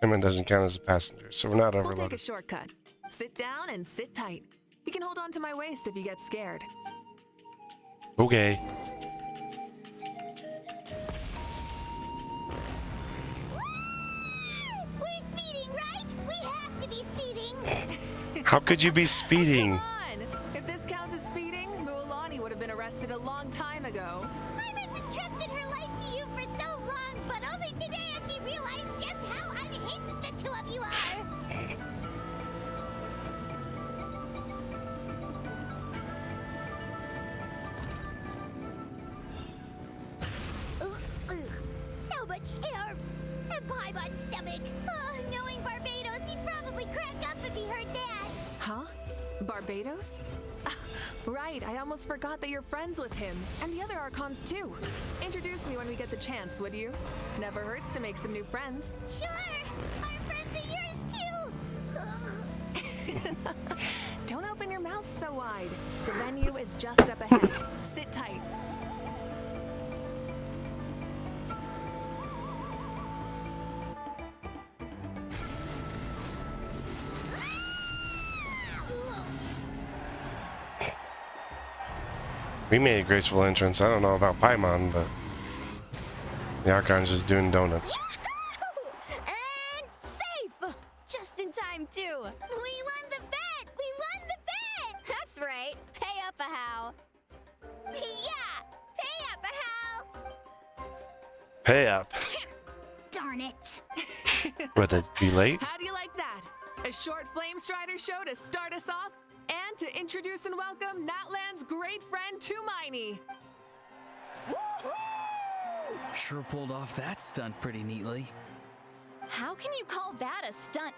Paimon doesn't count as a passenger, so we're not We'll overloaded. take a shortcut. Sit down and sit tight. You can hold on to my waist if you get scared. Okay. We're speeding, right? We have to be speeding. How could you be speeding? If this counts as speeding, Mualani would have been arrested a long time ago. I've entrusted her life to you for so long, but only today has she realized just how unhinged the two of you are. So much air. And Paimon's stomach. Oh, knowing Barbados, he'd probably crack up if he heard that. Huh? Barbados? Right, I almost forgot that you're friends with him, and the other Archons too. Introduce me when we get the chance, would you? Never hurts to make some new friends. Sure! Our friends are yours too! Don't open your mouth so wide. The venue is just up ahead. Sit tight. We made a graceful entrance. I don't know about Paimon, but the Archon's just doing donuts. And safe! Just in time, too. We won the bet! We won the bet! That's right. Pay up a how. Yeah! Pay up a how! Pay up. Darn it. Would it be late? How do you like that? A short Flame Strider show to start us off, and to introduce and welcome Natlan's great friend, Tumaini. Sure pulled off that stunt pretty neatly. How can you call that a stunt?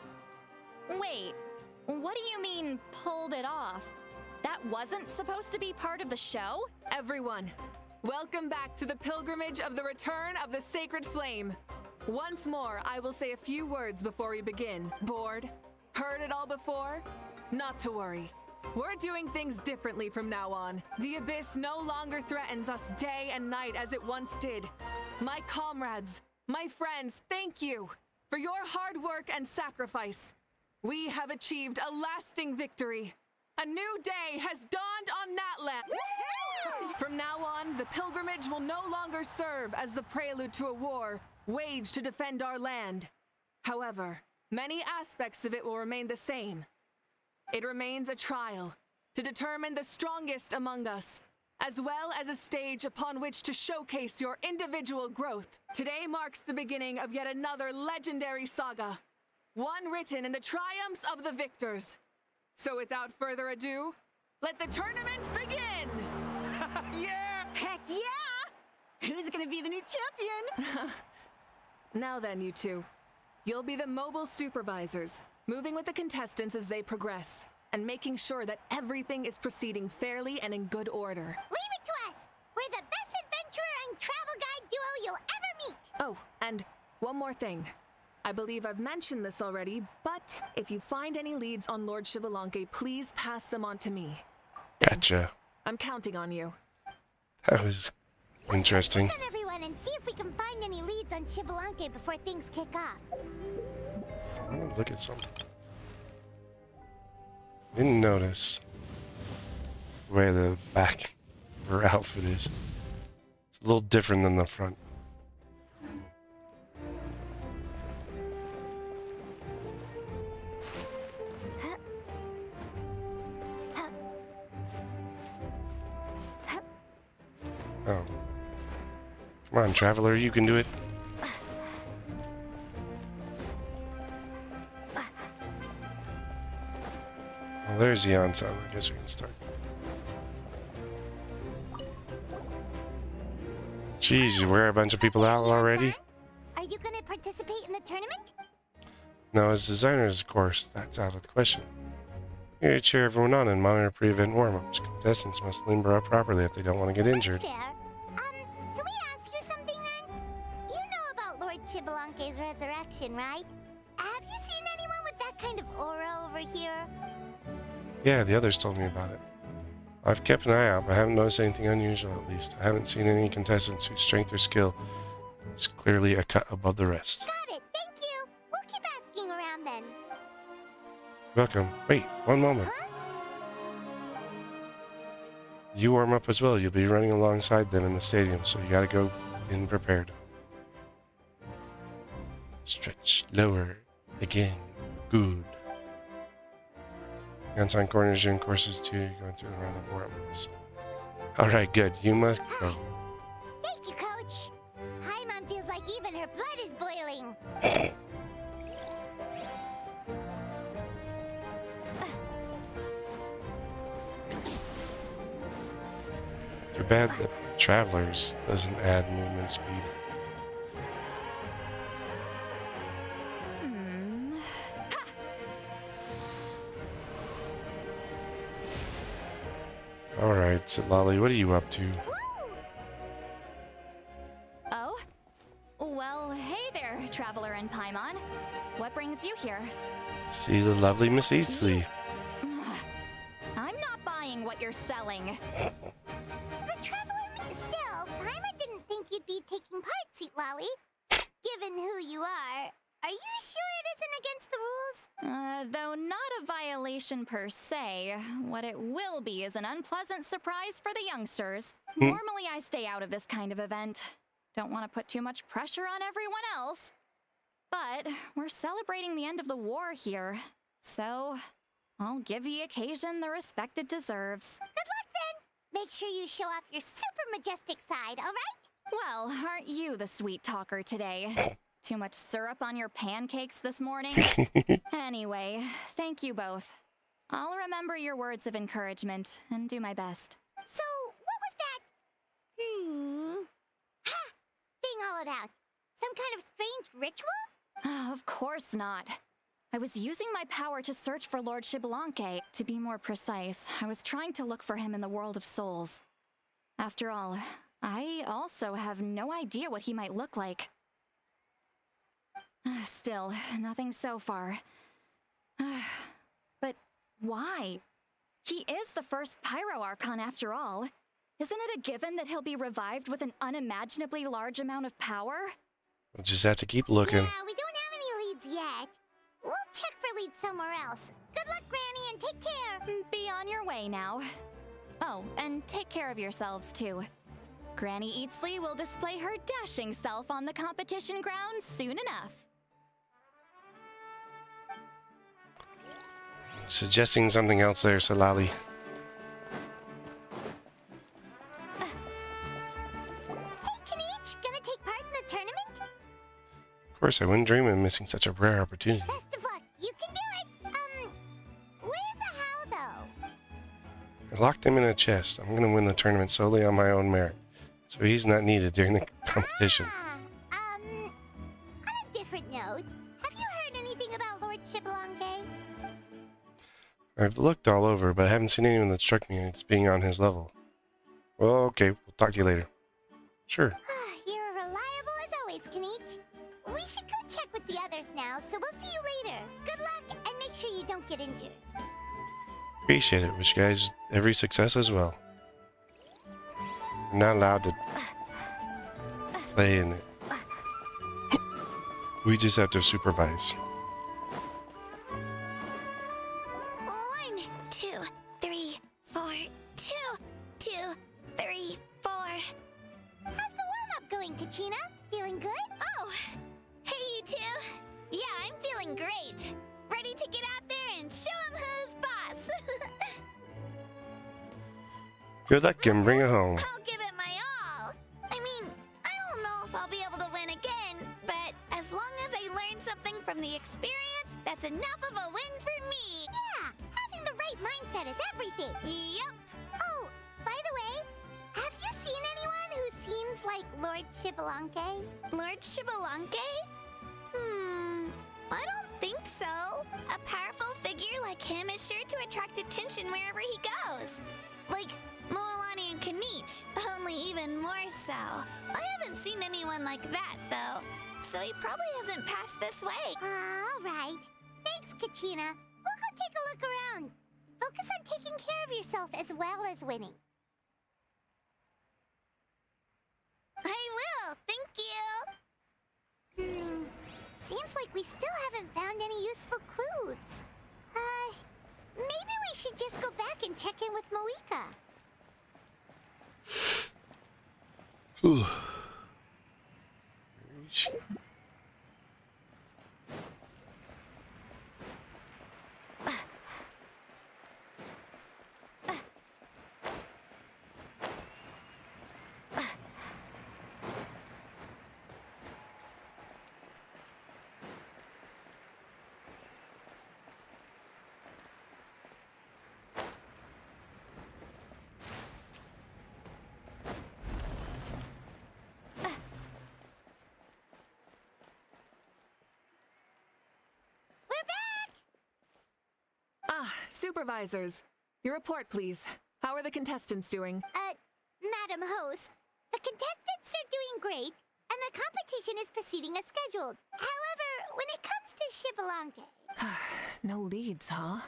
Wait, what do you mean, pulled it off? That wasn't supposed to be part of the show? Everyone, welcome back to the pilgrimage of the return of the Sacred Flame. Once more, I will say a few words before we begin. Bored? Heard it all before? Not to worry. We're doing things differently from now on. The Abyss no longer threatens us day and night as it once did. My comrades, my friends, thank you for your hard work and sacrifice. We have achieved a lasting victory. A new day has dawned on Natlan. From now on, the pilgrimage will no longer serve as the prelude to a war waged to defend our land. However, many aspects of it will remain the same. It remains a trial to determine the strongest among us, as well as a stage upon which to showcase your individual growth. Today marks the beginning of yet another legendary saga, one written in the triumphs of the victors. So without further ado, let the tournament begin! Yeah! Heck yeah! Who's gonna be the new champion? Now then, you two. You'll be the mobile supervisors, moving with the contestants as they progress, and making sure that everything is proceeding fairly and in good order. Leave it to us! We're the best adventurer and travel guide duo you'll ever meet! Oh, and one more thing. I believe I've mentioned this already, but if you find any leads on Lord Xbalanque, please pass them on to me. Gotcha. I'm counting on you. That was interesting. Check on everyone and see if we can find any leads on Xbalanque before things kick off. Oh, look at something. Didn't notice where the back of her outfit is. It's a little different than the front. Oh. Come on, traveler, you can do it. Well, there's the onset. I guess we can start. Jeez, where are a bunch of people out already? Are you gonna participate in the tournament? No, as designers, of course, that's out of the question. You're here to cheer everyone on and monitor pre-event warm-ups. Contestants must limber up properly if they don't want to get injured. Fair. Can we ask you something then? You know about Lord Xbalanque's resurrection, right? Have you seen anyone with that kind of aura over here? Yeah, the others told me about it. I've kept an eye out, but I haven't noticed anything unusual, at least. I haven't seen any contestants whose strength or skill is clearly a cut above the rest. Got it, thank you. We'll keep asking around then. Welcome. Wait, one moment. Huh? You warm up as well. You'll be running alongside them in the stadium, so you gotta go in prepared. Stretch lower again. Good. Unsigned corners, you're in courses too. You're going through a round of warm-ups. Alright, good. You must go. Thank you, Coach. Paimon feels like even her blood is boiling. Too bad that Travelers doesn't add movement speed. Alright, Citlali, what are you up to? Oh? Well, hey there, Traveler and Paimon. What brings you here? See the lovely Miss Eastly. I'm not buying what you're selling. The Traveler, still, Paimon didn't think you'd be taking part, Citlali. Given who you are you sure it isn't against the rules? Though not a violation per se, what it will be is an unpleasant surprise for the youngsters. Normally I stay out of this kind of event. Don't want to put too much pressure on everyone else. But we're celebrating the end of the war here, so I'll give the occasion the respect it deserves. Good luck then! Make sure you show off your super majestic side, alright? Well, aren't you the sweet talker today? Too much syrup on your pancakes this morning? Anyway, thank you both. I'll remember your words of encouragement and do my best. So, what was that? Thing all about? Some kind of strange ritual? Of course not. I was using my power to search for Lord Xbalanque. To be more precise, I was trying to look for him in the world of souls. After all, I also have no idea what he might look like. Still, nothing so far. But why? He is the first Pyro Archon after all. Isn't it a given that he'll be revived with an unimaginably large amount of power? We'll just have to keep looking. Yeah, we don't have any leads yet. We'll check for leads somewhere else. Good luck, Granny, and take care. Be on your way now. Oh, and take care of yourselves too. Granny Eatsley will display her dashing self on the competition grounds soon enough. Suggesting something else there, Citlali. Hey, Kanich, gonna take part in the tournament? Of course, I wouldn't dream of missing such a rare opportunity. Best of luck. You can do it. Where's the how, though? I locked him in a chest. I'm gonna win the tournament solely on my own merit, so he's not needed during the competition. On a different note, have you heard anything about Lord Xbalanque? I've looked all over, but I haven't seen anyone that struck me as being on his level. Well, okay, we'll talk to you later. Sure. You're reliable as always, Kanich. We should go check with the others now, so we'll see you later. Good luck, and make sure you don't get injured. Appreciate it. Wish you guys every success as well. I'm not allowed to play in it. We just have to supervise. 1, 2, 3, 4, 2, 2, 3, 4. How's the warm-up going, Kachina? Feeling good? Oh, hey you two. Yeah, I'm feeling great. Ready to get out there and show 'em who's boss. Good luck and bring it home. I'll give it my all. I mean, I don't know if I'll be able to win again, but as long as I learn something from the experience, that's enough of a win for me. Yeah, having the right mindset is everything. Yep. Oh, by the way, have you seen anyone who seems like Lord Xbalanque? Lord Xbalanque? I don't think so. A powerful figure like him is sure to attract attention wherever he goes. Like Moalani and Kanich, only even more so. I haven't seen anyone like that, though, so he probably hasn't passed this way. All right. Thanks, Kachina. We'll go take a look around. Focus on taking care of yourself as well as winning. I will, thank you. Seems like we still haven't found any useful clues. Maybe we should just go back and check in with Mavuika. Ooh. Supervisors, your report, please. How are the contestants doing? Madam Host, the contestants are doing great, and the competition is proceeding as scheduled. However, when it comes to Xbalanque... No leads, huh?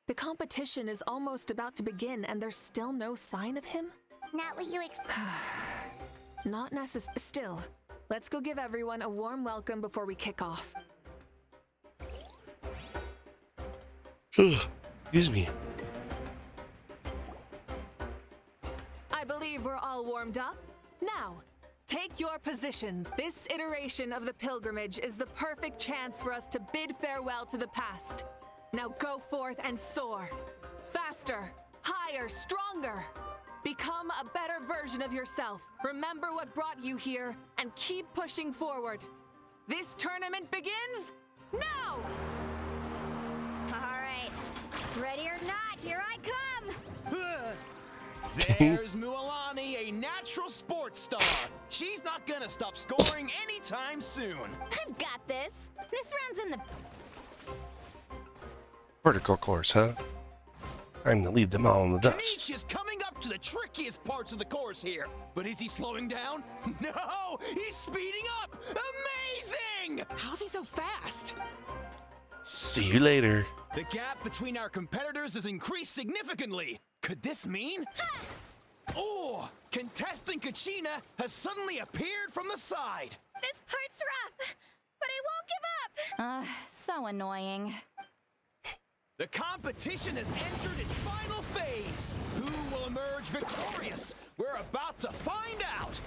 The competition is almost about to begin, and there's still no sign of him? Not what you Not necessary. Still, let's go give everyone a warm welcome before we kick off. Excuse me. I believe we're all warmed up. Now, take your positions. This iteration of the pilgrimage is the perfect chance for us to bid farewell to the past. Now go forth and soar. Faster, higher, stronger. Become a better version of yourself. Remember what brought you here and keep pushing forward. This tournament begins now! All right. Ready or not, here I come! There's Mualani, a natural sports star. She's not gonna stop scoring anytime soon. I've got this. This round's in the... Vertical course, huh? Time to leave them all in the dust. Kanichi is coming up to the trickiest parts of the course here. But is he slowing down? No! He's speeding up! Amazing! How's he so fast? See you later. The gap between our competitors has increased significantly. Could this mean? Oh! Contestant Kachina has suddenly appeared from the side. This part's rough, but I won't give up. So annoying. The competition has entered its final phase. Who will emerge victorious? We're about to find out.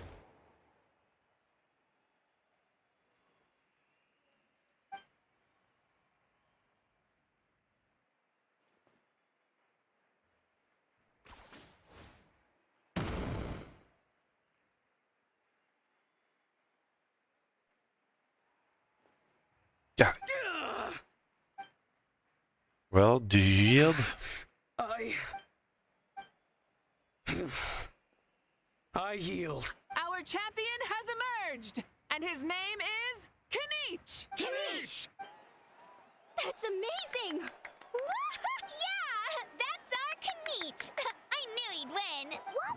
Yeah. Well, do you yield? I yield. Our champion has emerged, and his name is Kanich. Kanich! That's amazing! Yeah, that's our Kanich. I knew he'd win. What?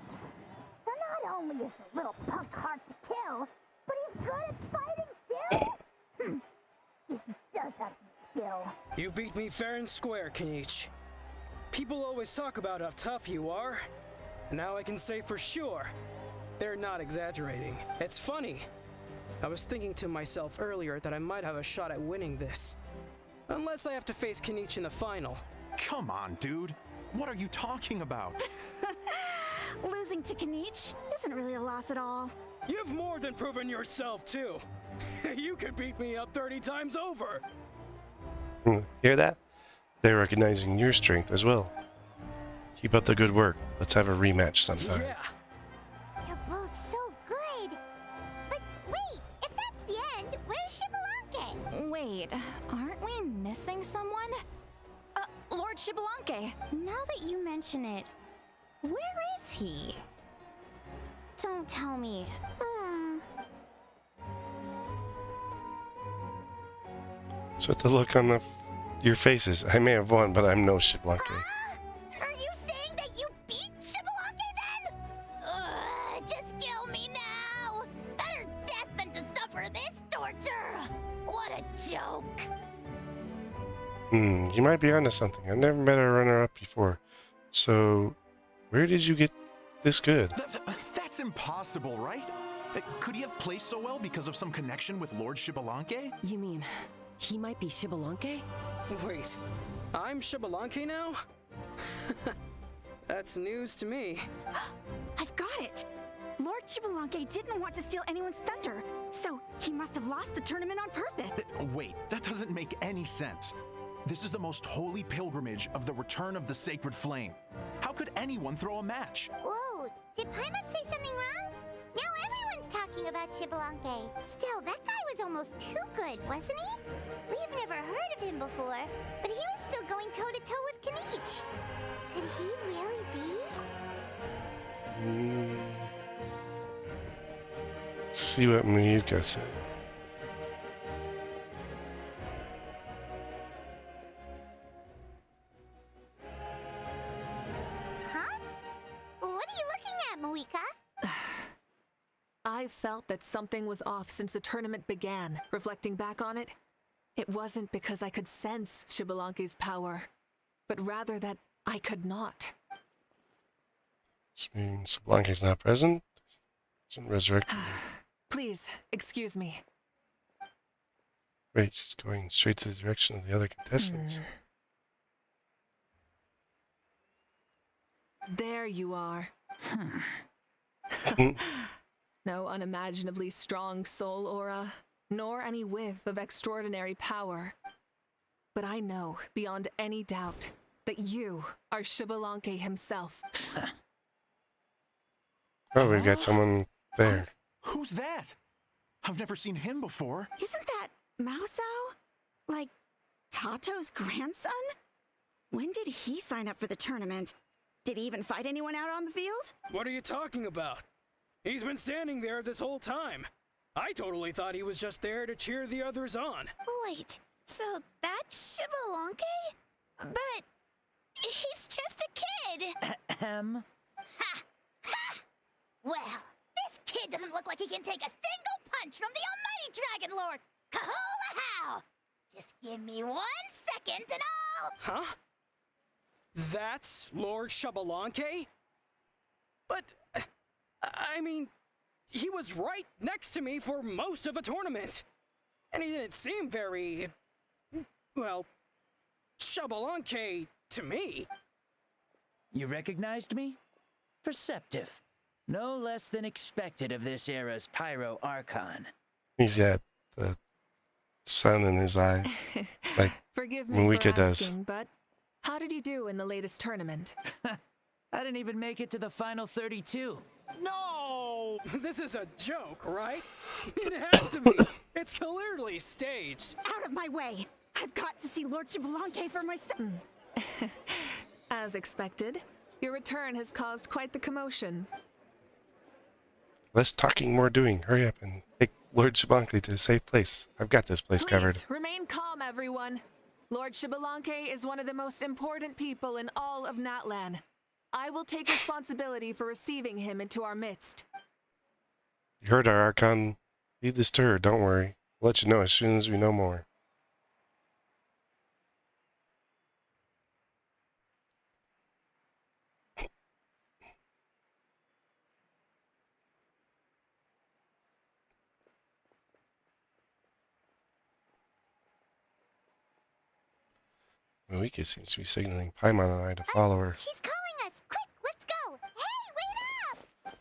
So not only is the little punk hard to kill, but he's good at fighting too? He does have skill. You beat me fair and square, Kanich. People always talk about how tough you are. Now I can say for sure, they're not exaggerating. It's funny. I was thinking to myself earlier that I might have a shot at winning this. Unless I have to face Kanich in the final. Come on, dude. What are you talking about? Losing to Kanich isn't really a loss at all. You've more than proven yourself, too. You could beat me up 30 times over. Hear that? They're recognizing your strength as well. Keep up the good work. Let's have a rematch sometime. Yeah. You're both so good. But wait, if that's the end, where's Xbalanque? Wait, aren't we missing someone? Lord Xbalanque. Now that you mention it, where is he? Don't tell me. So with the look on your faces, I may have won, but I'm no Xbalanque. Are you saying that you beat Xbalanque then? Just kill me now. Better death than to suffer this torture. What a joke. You might be onto something. I've never met a runner-up before. So, where did you get this good? That's impossible, right? Could he have placed so well because of some connection with Lord Xbalanque? You mean, he might be Xbalanque? Wait, I'm Xbalanque now? That's news to me. I've got it! Lord Xbalanque didn't want to steal anyone's thunder, so he must have lost the tournament on purpose. Wait, that doesn't make any sense. This is the most holy pilgrimage of the return of the sacred flame. How could anyone throw a match? Whoa, did Paimon say something wrong? Now everyone's talking about Xbalanque. Still, that guy was almost too good, wasn't he? We've never heard of him before, but he was still going toe-to-toe with Kaniche. Could he really be? Let's see what Mavuika said. Huh? What are you looking at, Mavuika? I felt that something was off since the tournament began. Reflecting back on it, it wasn't because I could sense Xbalanque's power, but rather that I could not. Which means Xbalanque's not present? Isn't resurrected. Please, excuse me. Wait, she's going straight to the direction of the other contestants. There you are. No unimaginably strong soul aura, nor any whiff of extraordinary power. But I know, beyond any doubt, that you are Xbalanque himself. Oh, we've got someone there. Who's that? I've never seen him before. Isn't that Mauso? Like, Tato's grandson? When did he sign up for the tournament? Did he even fight anyone out on the field? What are you talking about? He's been standing there this whole time. I totally thought he was just there to cheer the others on. Wait, so that's Xbalanque? But he's just a kid. Ahem. Ha! Ha! Well, this kid doesn't look like he can take a single punch from the almighty Dragon Lord! Kahola how! Just give me 1 second and I'll... Huh? That's Lord Xbalanque? But, I mean, he was right next to me for most of the tournament. And he didn't seem very, well, Xbalanque to me. You recognized me? Perceptive. No less than expected of this era's Pyro Archon. He's got the sun in his eyes, like Forgive me Mavuika for does. asking, but how did you do in the latest tournament? I didn't even make it to the final 32. No! This is a joke, right? It has to be. It's clearly staged. Out of my way! I've got to see Lord Xbalanque for myself. As expected, your return has caused quite the commotion. Less talking, more doing. Hurry up and take Lord Xbalanque to a safe place. I've got this place covered. Please, remain calm, everyone. Lord Xbalanque is one of the most important people in all of Natlan. I will take responsibility for receiving him into our midst. You heard our Archon. Leave this to her, don't worry. We'll let you know as soon as we know more. Mavuika seems to be signaling Paimon and I to follow her. She's calling us! Quick, let's go! Hey, wait up!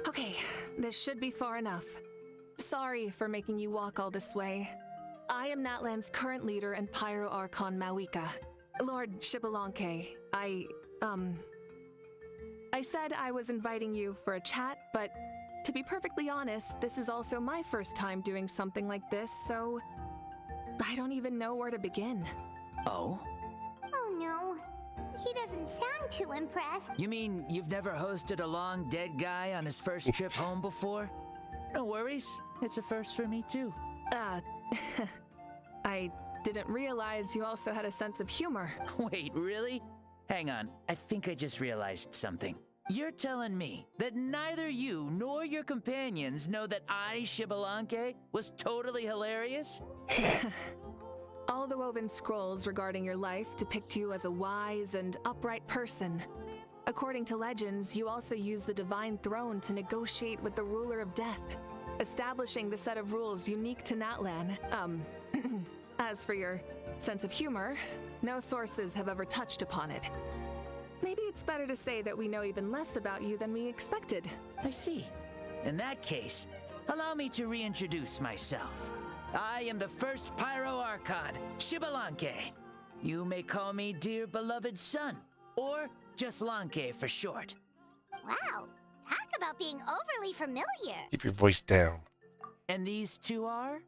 Okay, this should be far enough. Sorry for making you walk all this way. I am Natlan's current leader and Pyro Archon Mavuika. Lord Xbalanque, I said I was inviting you for a chat, but to be perfectly honest, this is also my first time doing something like this, so I don't even know where to begin. Oh? Oh no. He doesn't sound too impressed. You mean you've never hosted a long dead guy on his first trip home before? No worries. It's a first for me too. I didn't realize you also had a sense of humor. Wait, really? Hang on, I think I just realized something. You're telling me that neither you nor your companions know that I, Xbalanque, was totally hilarious? All the woven scrolls regarding your life depict you as a wise and upright person. According to legends, you also use the divine throne to negotiate with the ruler of death, establishing the set of rules unique to Natlan. As for your sense of humor, no sources have ever touched upon it. Maybe it's better to say that we know even less about you than we expected. I see. In that case, allow me to reintroduce myself. I am the first Pyro Archon, Xbalanque. You may call me dear beloved son, or just Lanque for short. Wow, talk about being overly familiar. Keep your voice down. And these two are?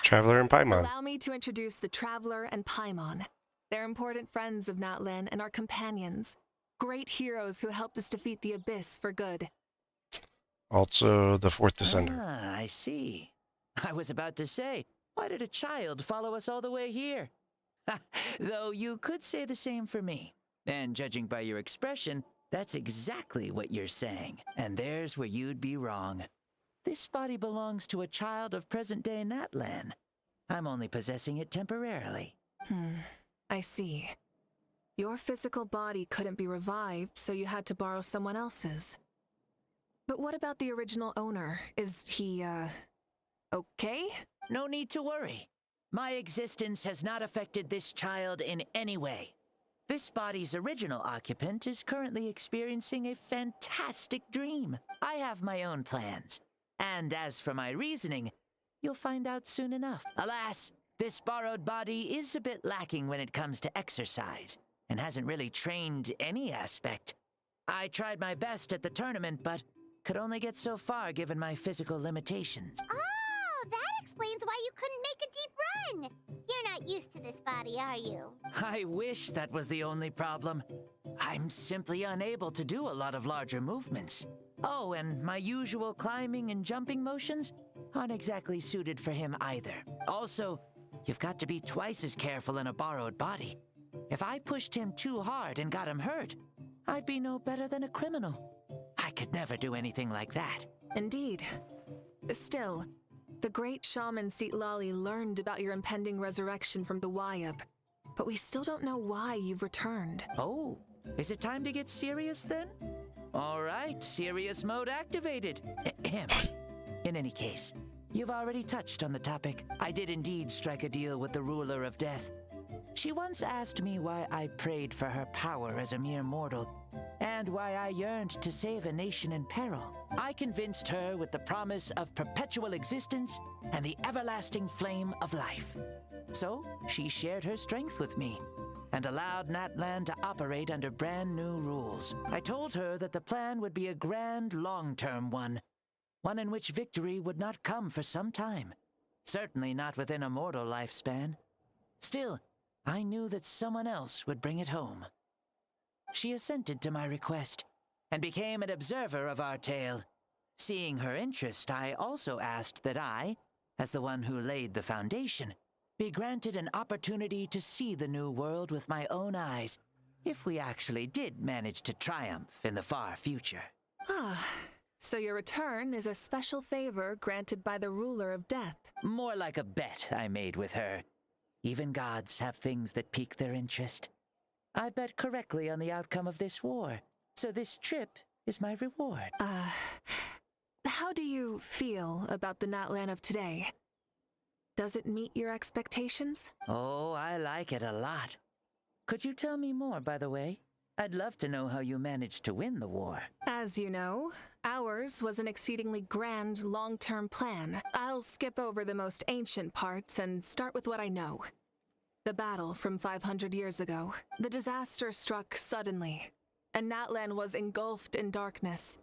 Traveler and Paimon. Allow me to introduce the Traveler and Paimon. They're important friends of Natlan and our companions. Great heroes who helped us defeat the Abyss for good. Also the fourth Descender. Ah, I see. I was about to say, why did a child follow us all the way here? Though you could say the same for me. And judging by your expression, that's exactly what you're saying. And there's where you'd be wrong. This body belongs to a child of present-day Natlan. I'm only possessing it temporarily. I see. Your physical body couldn't be revived, so you had to borrow someone else's. But what about the original owner? Is he, okay? No need to worry. My existence has not affected this child in any way. This body's original occupant is currently experiencing a fantastic dream. I have my own plans. And as for my reasoning, you'll find out soon enough. Alas, this borrowed body is a bit lacking when it comes to exercise, and hasn't really trained any aspect. I tried my best at the tournament, but could only get so far given my physical limitations. Oh, that explains why you couldn't make a deep run. You're not used to this body, are you? I wish that was the only problem. I'm simply unable to do a lot of larger movements. Oh, and my usual climbing and jumping motions aren't exactly suited for him either. Also, you've got to be twice as careful in a borrowed body. If I pushed him too hard and got him hurt, I'd be no better than a criminal. I could never do anything like that. Indeed. Still, the great shaman Citlali learned about your impending resurrection from the Wyab, but we still don't know why you've returned. Oh, is it time to get serious then? All right, serious mode activated. In any case, you've already touched on the topic. I did indeed strike a deal with the ruler of death. She once asked me why I prayed for her power as a mere mortal, and why I yearned to save a nation in peril. I convinced her with the promise of perpetual existence and the everlasting flame of life. So she shared her strength with me, and allowed Natlan to operate under brand new rules. I told her that the plan would be a grand, long-term one in which victory would not come for some time, certainly not within a mortal lifespan. Still, I knew that someone else would bring it home. She assented to my request, and became an observer of our tale. Seeing her interest, I also asked that I, as the one who laid the foundation, be granted an opportunity to see the new world with my own eyes, if we actually did manage to triumph in the far future. So your return is a special favor granted by the ruler of death. More like a bet I made with her. Even gods have things that pique their interest. I bet correctly on the outcome of this war, so this trip is my reward. How do you feel about the Natlan of today? Does it meet your expectations? Oh, I like it a lot. Could you tell me more, by the way? I'd love to know how you managed to win the war. As you know, ours was an exceedingly grand, long-term plan. I'll skip over the most ancient parts and start with what I know. The battle from 500 years ago. The disaster struck suddenly, and Natlan was engulfed in darkness.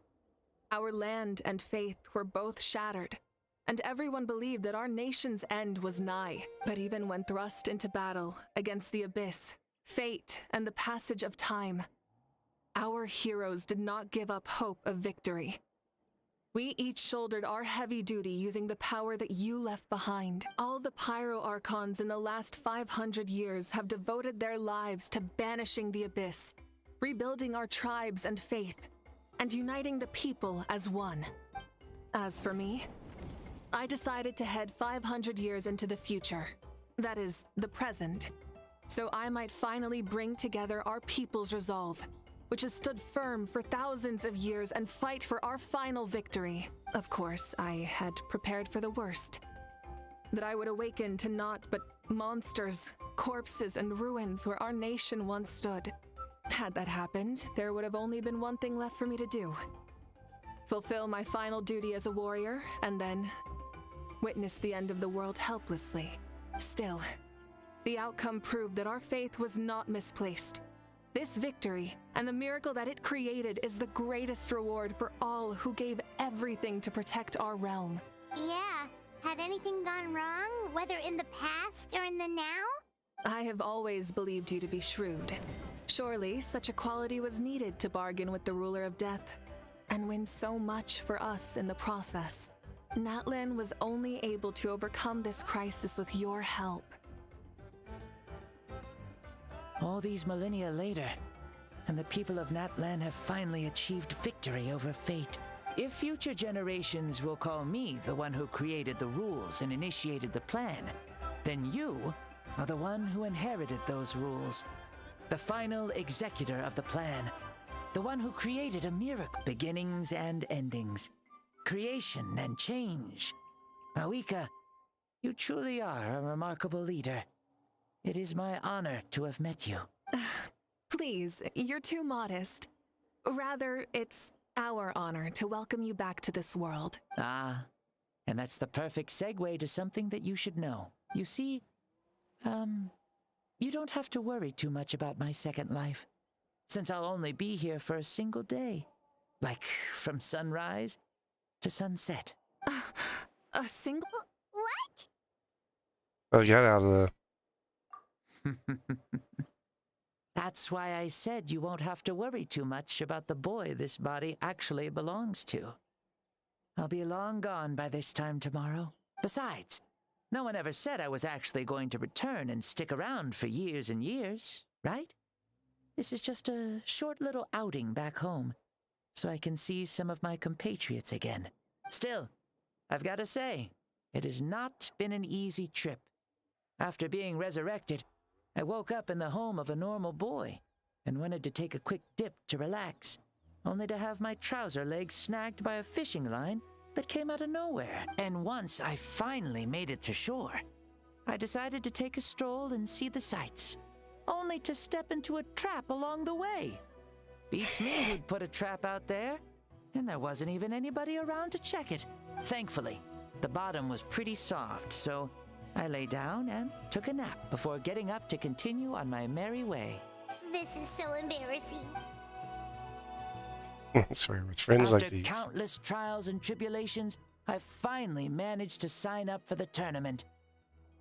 Our land and faith were both shattered, and everyone believed that our nation's end was nigh. But even when thrust into battle against the Abyss, fate, and the passage of time, our heroes did not give up hope of victory. We each shouldered our heavy duty using the power that you left behind. All the Pyro Archons in the last 500 years have devoted their lives to banishing the Abyss, rebuilding our tribes and faith, and uniting the people as one. As for me, I decided to head 500 years into the future, that is, the present, so I might finally bring together our people's resolve, which has stood firm for thousands of years, and fight for our final victory. Of course, I had prepared for the worst. That I would awaken to naught but monsters, corpses, and ruins where our nation once stood. Had that happened, there would have only been one thing left for me to do. Fulfill my final duty as a warrior, and then witness the end of the world helplessly. Still, the outcome proved that our faith was not misplaced. This victory, and the miracle that it created, is the greatest reward for all who gave everything to protect our realm. Yeah. Had anything gone wrong, whether in the past or in the now? I have always believed you to be shrewd. Surely, such a quality was needed to bargain with the ruler of death, and win so much for us in the process. Natlan was only able to overcome this crisis with your help. All these millennia later, and the people of Natlan have finally achieved victory over fate. If future generations will call me the one who created the rules and initiated the plan, then you are the one who inherited those rules. The final executor of the plan. The one who created a miracle. Beginnings and endings. Creation and change. Mavuika, you truly are a remarkable leader. It is my honor to have met you. Please, you're too modest. Rather, it's our honor to welcome you back to this world. Ah, and that's the perfect segue to something that you should know. You see, you don't have to worry too much about my second life, since I'll only be here for a single day. Like, from sunrise to sunset. A single? What? Oh, get out of the... That's why I said you won't have to worry too much about the boy this body actually belongs to. I'll be long gone by this time tomorrow. Besides, no one ever said I was actually going to return and stick around for years and years, right? This is just a short little outing back home, so I can see some of my compatriots again. Still, I've got to say, it has not been an easy trip. After being resurrected, I woke up in the home of a normal boy and wanted to take a quick dip to relax, only to have my trouser legs snagged by a fishing line that came out of nowhere. And once I finally made it to shore, I decided to take a stroll and see the sights, only to step into a trap along the way. Beats me who'd put a trap out there, and there wasn't even anybody around to check it. Thankfully, the bottom was pretty soft, so I lay down and took a nap before getting up to continue on my merry way. This is so embarrassing. Sorry, with friends After like these. countless trials and tribulations, I finally managed to sign up for the tournament.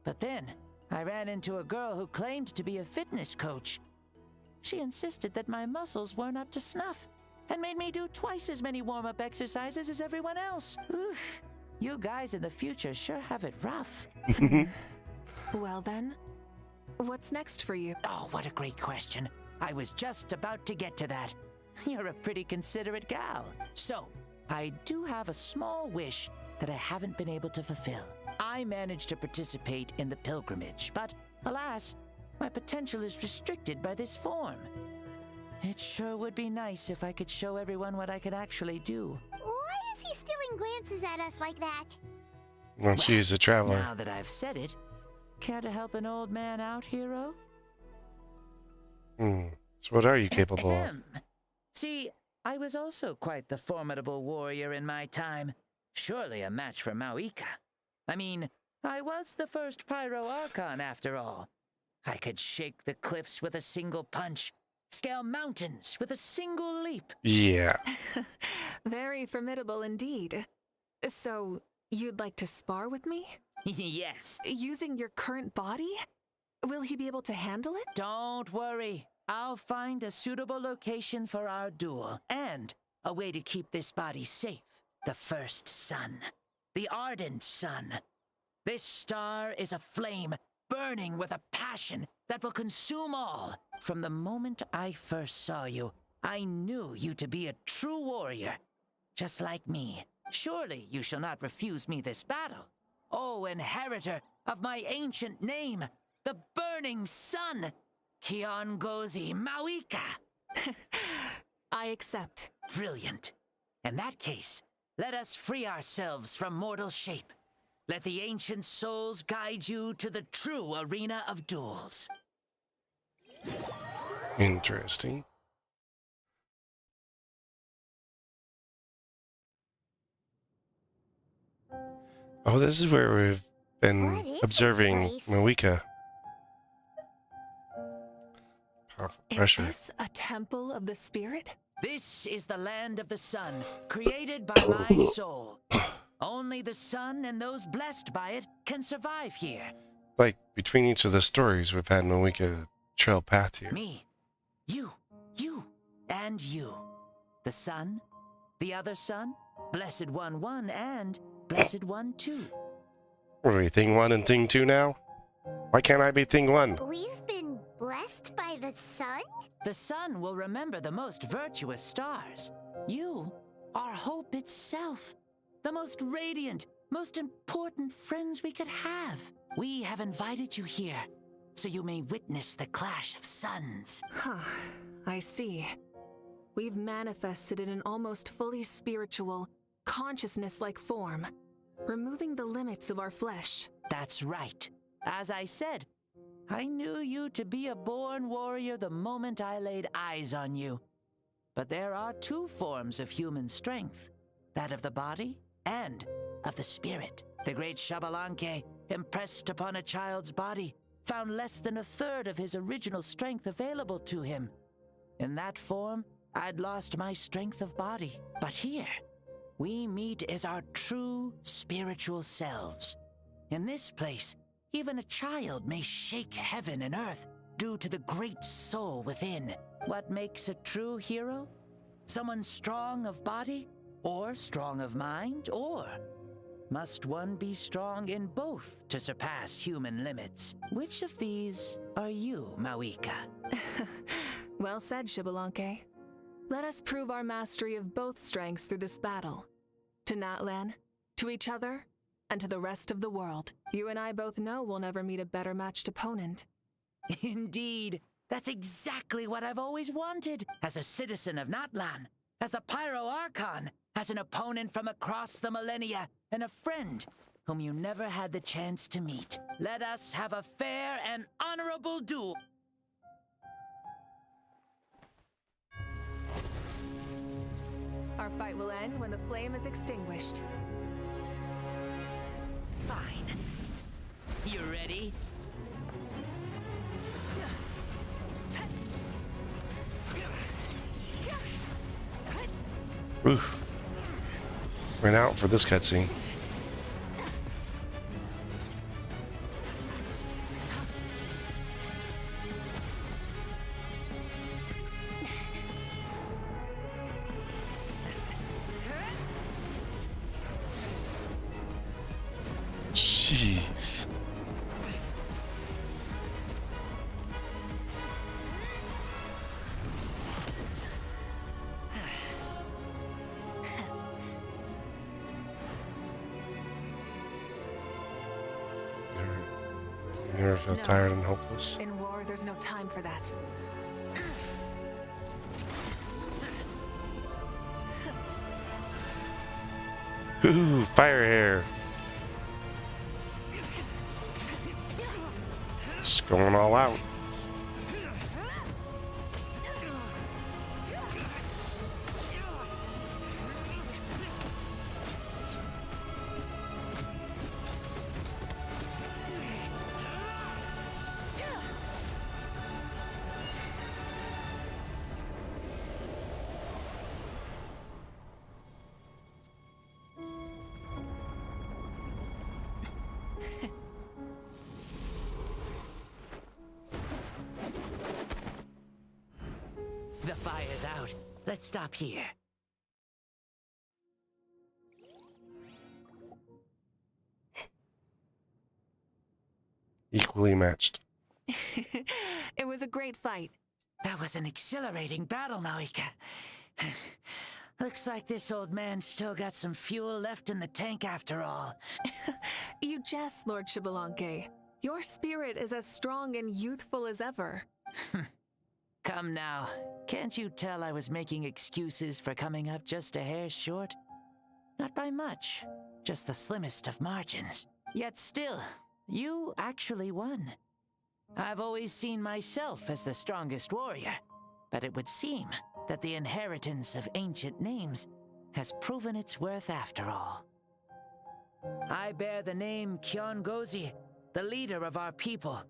But then, I ran into a girl who claimed to be a fitness coach. She insisted that my muscles weren't up to snuff, and made me do twice as many warm-up exercises as everyone else. Oof. You guys in the future sure have it rough. Well then, what's next for you? Oh, what a great question. I was just about to get to that. You're a pretty considerate gal. So, I do have a small wish that I haven't been able to fulfill. I managed to participate in the pilgrimage, but alas, my potential is restricted by this form. It sure would be nice if I could show everyone what I could actually do. Why is he stealing glances at us like that? Once she's a traveler. Now that I've said it, care to help an old man out, hero? So what are you capable of? See, I was also quite the formidable warrior in my time. Surely a match for Mavuika. I mean, I was the first Pyro Archon after all. I could shake the cliffs with a single punch, scale mountains with a single leap. Yeah. Very formidable indeed. So, you'd like to spar with me? Yes. Using your current body? Will he be able to handle it? Don't worry. I'll find a suitable location for our duel, and a way to keep this body safe. the first sun, the ardent sun. This star is a flame burning with a passion that will consume all. From the moment I first saw you, I knew you to be a true warrior, just like me. Surely you shall not refuse me this battle. O inheritor of my ancient name, the burning sun, Kiongozi Mavuika. I accept. Brilliant. In that case, let us free ourselves from mortal shape. Let the ancient souls guide you to the true arena of duels. Interesting. Oh, this is where we've been observing Mavuika. Powerful pressure. Is this a temple of the spirit? This is the land of the sun, created by my soul. Only the sun and those blessed by it can survive here. Like, between each of the stories, we've had Mavuika trail path here. Me, you, and you. The sun, the other sun, Blessed One 1, and Blessed One 2. What are we, Thing 1 and Thing 2 now? Why can't I be Thing 1? We've been blessed by the sun? The sun will remember the most virtuous stars. You are hope itself. The most radiant, most important friends we could have. We have invited you here, so you may witness the clash of suns. Huh, I see. We've manifested in an almost fully spiritual, consciousness-like form, removing the limits of our flesh. That's right. As I said, I knew you to be a born warrior the moment I laid eyes on you. But there are two forms of human strength, that of the body and of the spirit. The great Xbalanque, impressed upon a child's body, found less than a third of his original strength available to him. In that form, I'd lost my strength of body. But here, we meet as our true spiritual selves. In this place, even a child may shake heaven and earth due to the great soul within. What makes a true hero? Someone strong of body, or strong of mind, or must one be strong in both to surpass human limits? Which of these are you, Mavuika? Well said, Xbalanque. Let us prove our mastery of both strengths through this battle. To Natlan, to each other, and to the rest of the world. You and I both know we'll never meet a better matched opponent. Indeed. That's exactly what I've always wanted. As a citizen of Natlan, as the Pyro Archon, as an opponent from across the millennia, and a friend whom you never had the chance to meet. Let us have a fair and honorable duel. Our fight will end when the flame is extinguished. Fine. You ready? Oof. Ran out for this cutscene. Jeez. You ever feel tired and hopeless? In war, there's no time for that. Ooh, fire hair. Just going all out. The fire's out. Let's stop here. Equally matched. It was a great fight. That was an exhilarating battle, Mavuika. Looks like this old man's still got some fuel left in the tank after all. You jest, Lord Xbalanque. Your spirit is as strong and youthful as ever. Come now, can't you tell I was making excuses for coming up just a hair short? Not by much, just the slimmest of margins. Yet still, you actually won. I've always seen myself as the strongest warrior, but it would seem that the inheritance of ancient names has proven its worth after all. I bear the name Kiongozi, the leader of our people.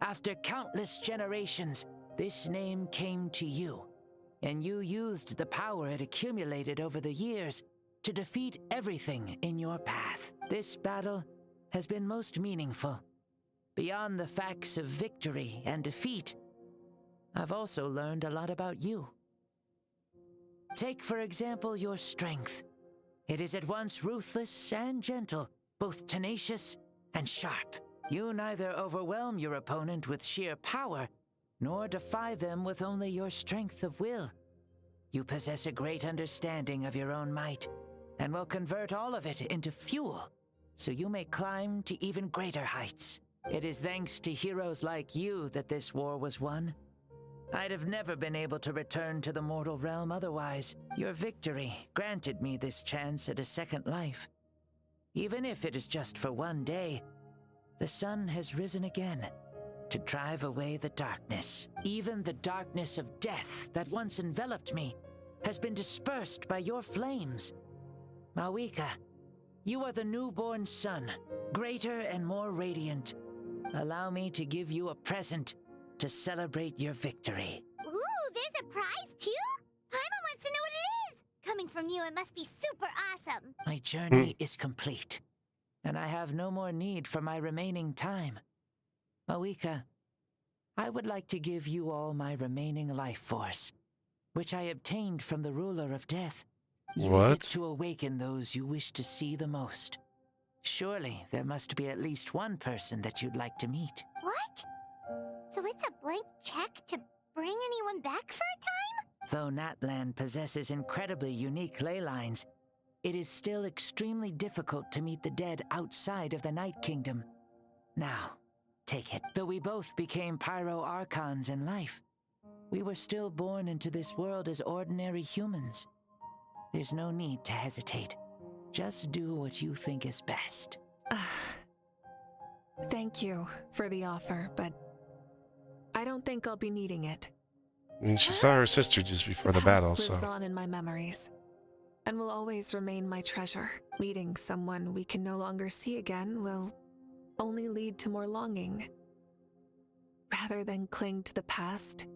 After countless generations, this name came to you, and you used the power it accumulated over the years to defeat everything in your path. This battle has been most meaningful. Beyond the facts of victory and defeat, I've also learned a lot about you. Take, for example, your strength. It is at once ruthless and gentle, both tenacious and sharp. You neither overwhelm your opponent with sheer power, nor defy them with only your strength of will. You possess a great understanding of your own might, and will convert all of it into fuel, so you may climb to even greater heights. It is thanks to heroes like you that this war was won. I'd have never been able to return to the mortal realm otherwise. Your victory granted me this chance at a second life. Even if it is just for one day, the sun has risen again to drive away the darkness. Even the darkness of death that once enveloped me has been dispersed by your flames. Mavuika, you are the newborn sun, greater and more radiant. Allow me to give you a present to celebrate your victory. Ooh, there's a prize too? Paimon wants to know what it is! Coming from you, it must be super awesome. My journey is complete, and I have no more need for my remaining time. Mavuika, I would like to give you all my remaining life force, which I obtained from the ruler of death. Use it to awaken those you wish to see the most. Surely there must be at least one person that you'd like to meet. What? So it's a blank check to bring anyone back for a time? Though Natlan possesses incredibly unique ley lines, it is still extremely difficult to meet the dead outside of the Night Kingdom. Now, take it. Though we both became Pyro Archons in life, we were still born into this world as ordinary humans. There's no need to hesitate. Just do what you think is best. Thank you for the offer, but I don't think I'll be needing it. I mean, she saw her sister just before the battle, so... lives on in my memories, and will always remain my treasure. Meeting someone we can no longer see again will only lead to more longing. Rather than cling to the past,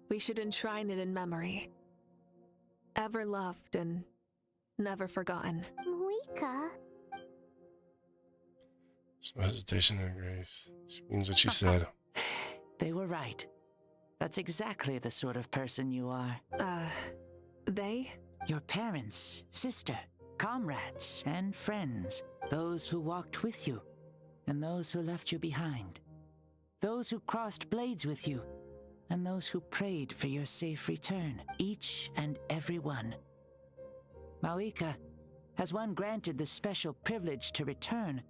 we should enshrine it in memory. Ever loved and never forgotten. Mavuika. So hesitation and grace. She means what she said. They were right. That's exactly the sort of person you are. They? Your parents, sister, comrades, and friends. Those who walked with you, and those who left you behind. Those who crossed blades with you, and those who prayed for your safe return. Each and every one. Mavuika, as one granted the special privilege to return,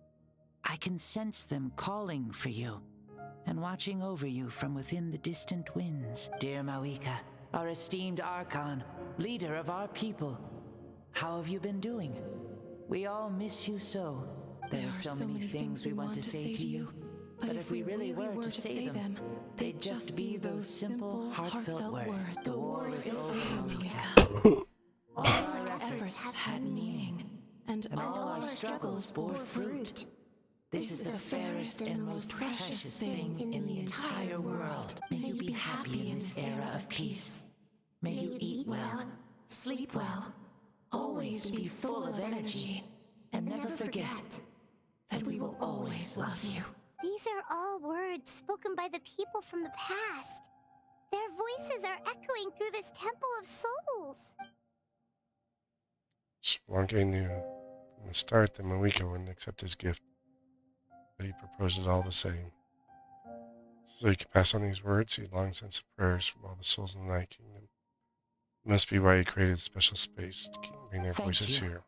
I can sense them calling for you, and watching over you from within the distant winds. Dear Mavuika, our esteemed Archon, leader of our people, how have you been doing? We all miss you so. There are so many things we want to say to you, but if we really were to say them, they'd just be those simple, heartfelt words. The war is over, Mavuika. All our efforts had meaning, and all our struggles bore fruit. This is the fairest and most precious thing in the entire world. May you be happy in this era of peace. May you eat well, sleep well, always be full of energy, and never forget that we will always love you. These are all words spoken by the people from the past. Their voices are echoing through this Temple of Souls. Xbalanque knew from the start that Mavuika wouldn't accept his gift. but he proposed it all the same. So you can pass on these words, he long sends prayers from all the souls in the Night Kingdom. It must be why he created a special space to keep bringing their voices here.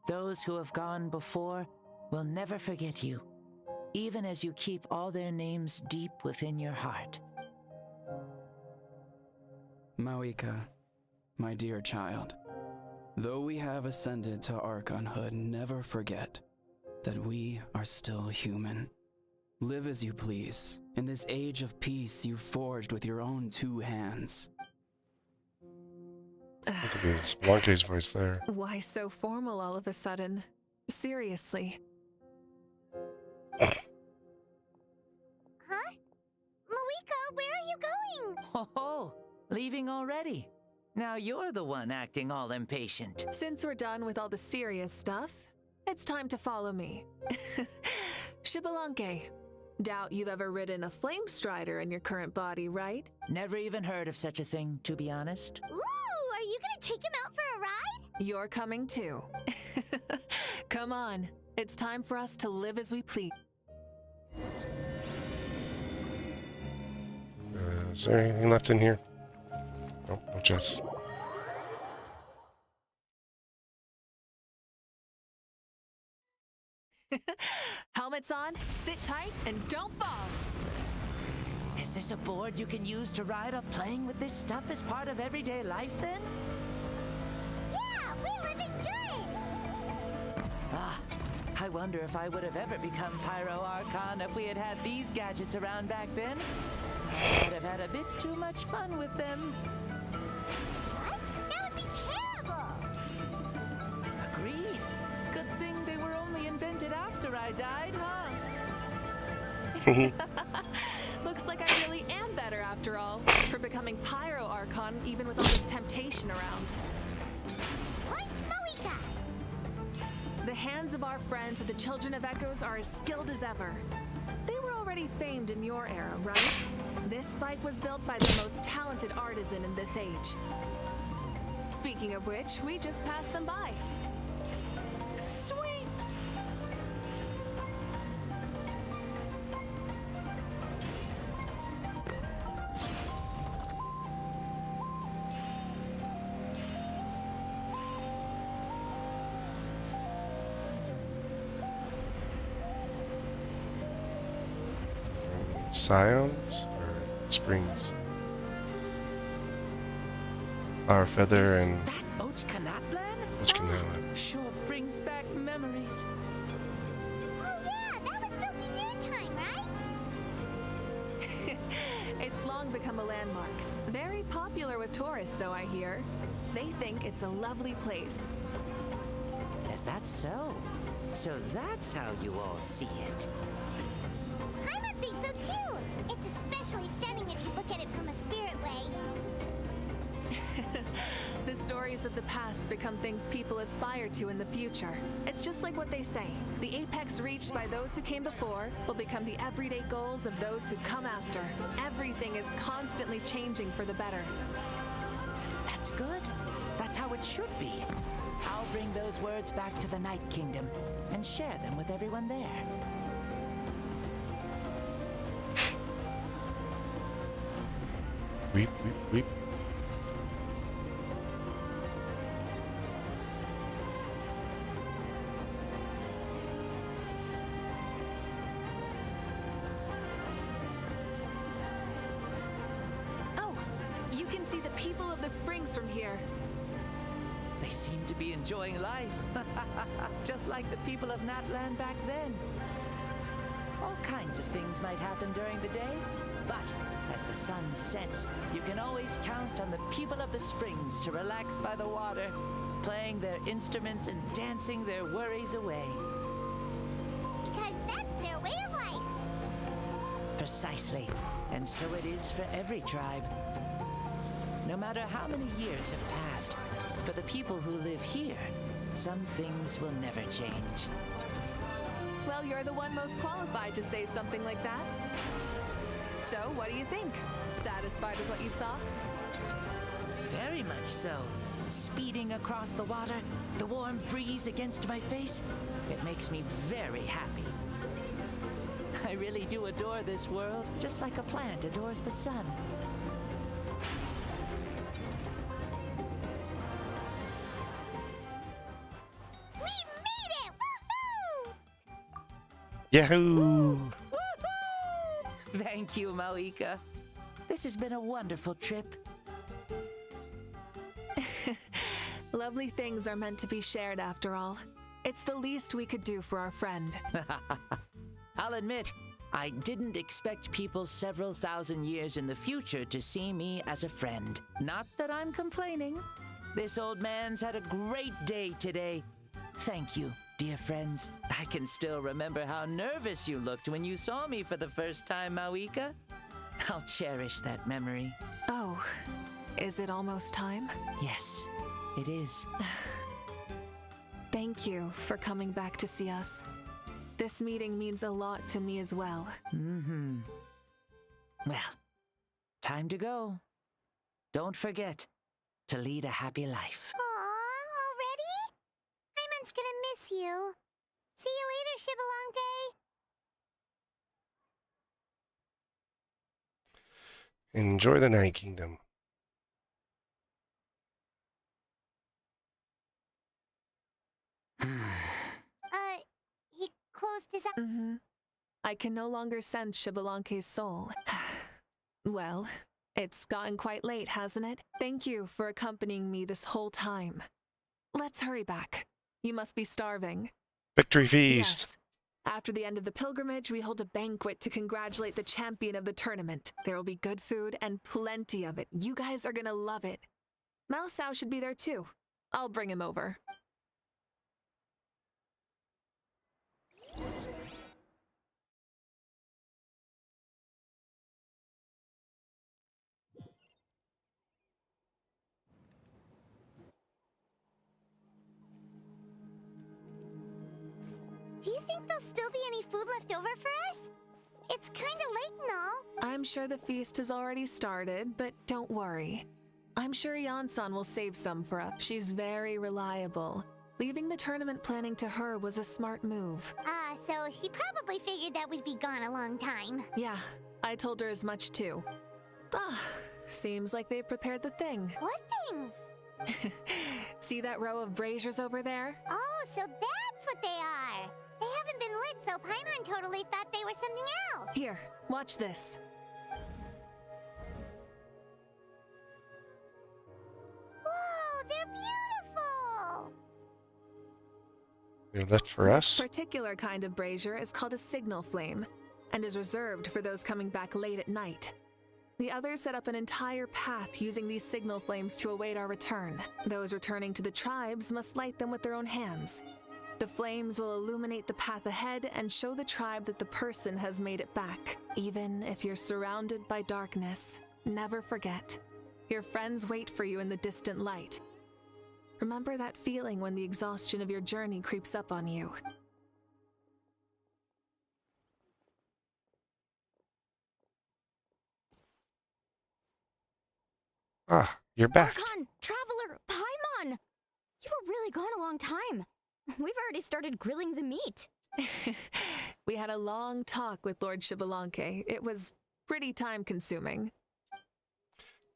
Those who have gone before will never forget you, even as you keep all their names deep within your heart. Mavuika, my dear child, though we have ascended to Archonhood, never forget that we are still human. Live as you please, in this age of peace you forged with your own 2 hands. I think it's Blanque's voice there. Why so formal all of a sudden? Seriously. Huh? Mavuika, where are you going? Oh, leaving already? Now you're the one acting all impatient. Since we're done with all the serious stuff, it's time to follow me. Xbalanque. Doubt you've ever ridden a flame strider in your current body, right? Never even heard of such a thing, to be honest. Ooh, are you gonna take him out for a ride? You're coming too. Come on, it's time for us to live as we please. Is there anything left in here? Nope, no chests. Helmets on, sit tight, and don't fall. Is this a board you can use to ride up? Playing with this stuff as part of everyday life, then? Yeah, we're living good! Ah, I wonder if I would have ever become Pyro Archon if we had had these gadgets around back then. I would have had a bit too much fun with them. What? That would be terrible! Agreed. Good thing they were only invented after I died, huh? Looks like I really am better after all, for becoming Pyro Archon even with all this temptation around. Point Mavuika! The hands of our friends at the Children of Echoes are as skilled as ever. They were already famed in your era, right? This bike was built by the most talented artisan in this age. Speaking of which, we just passed them by. Sweet! Scions or springs? Flower feather and Ochkanatlan. Sure brings back memories. Oh yeah, that was built in your time, right? It's long become a landmark. Very popular with tourists, so I hear. They think it's a lovely place. Is that so? So that's how you all see it. Paimon thinks so too! It's especially stunning if you look at it from a spirit way. The stories of the past become things people aspire to in the future. It's just like what they say. The apex reached by those who came before will become the everyday goals of those who come after. Everything is constantly changing for the better. That's good. That's how it should be. I'll bring those words back to the Night Kingdom and share them with everyone there. Weep, weep, weep. Oh, you can see the people of the springs from here. They seem to be enjoying life. Just like the people of Natlan back then. All kinds of things might happen during the day, but as the sun sets, you can always count on the people of the springs to relax by the water, playing their instruments and dancing their worries away. Because that's their way of life. Precisely. And so it is for every tribe. No matter how many years have passed, for the people who live here, some things will never change. Well, you're the one most qualified to say something like that. So, what do you think? Satisfied with what you saw? Very much so. Speeding across the water, the warm breeze against my face, it makes me very happy. I really do adore this world, just like a plant adores the sun. We made it! Woohoo! Yahoo! Thank you, Mavuika. This has been a wonderful trip. Lovely things are meant to be shared after all. It's the least we could do for our friend. I'll admit, I didn't expect people several thousand years in the future to see me as a friend. Not that I'm complaining. This old man's had a great day today. Thank you, dear friends. I can still remember how nervous you looked when you saw me for the first time, Mavuika. I'll cherish that memory. Oh, is it almost time? Yes, it is. Thank you for coming back to see us. This meeting means a lot to me as well. Mm-hmm. Well, time to go. Don't forget to lead a happy life. Aw, already? Paimon's gonna miss you. See you later, Shibalonke. Enjoy the Night Kingdom. He closed his eyes. Mm-hmm. I can no longer sense Shibalonke's soul. Well, it's gotten quite late, hasn't it? Thank you for accompanying me this whole time. Let's hurry back. You must be starving. Victory feast! Yes. After the end of the pilgrimage, we hold a banquet to congratulate the champion of the tournament. There will be good food and plenty of it. You guys are gonna love it. Mao Sao should be there too. I'll bring him over. Do you think there'll still be any food left over for us? It's kinda late and all. I'm sure the feast has already started, but don't worry. I'm sure Yan-san will save some for us. She's very reliable. Leaving the tournament planning to her was a smart move. So she probably figured that we'd be gone a long time. Yeah, I told her as much too. Seems like they've prepared the thing. What thing? See that row of braziers over there? Oh, so that's what they are. They haven't been lit, so Paimon totally thought they were something else. Here, watch this. Whoa, they're beautiful! They're left for us? This particular kind of brazier is called a signal flame, and is reserved for those coming back late at night. The others set up an entire path using these signal flames to await our return. Those returning to the tribes must light them with their own hands. The flames will illuminate the path ahead and show the tribe that the person has made it back. Even if you're surrounded by darkness, never forget. Your friends wait for you in the distant light. Remember that feeling when the exhaustion of your journey creeps up on you. Ah, you're back. Archon, Traveler, Paimon! You were really gone a long time. We've already started grilling the meat. We had a long talk with Lord Shibalonke. It was pretty time-consuming.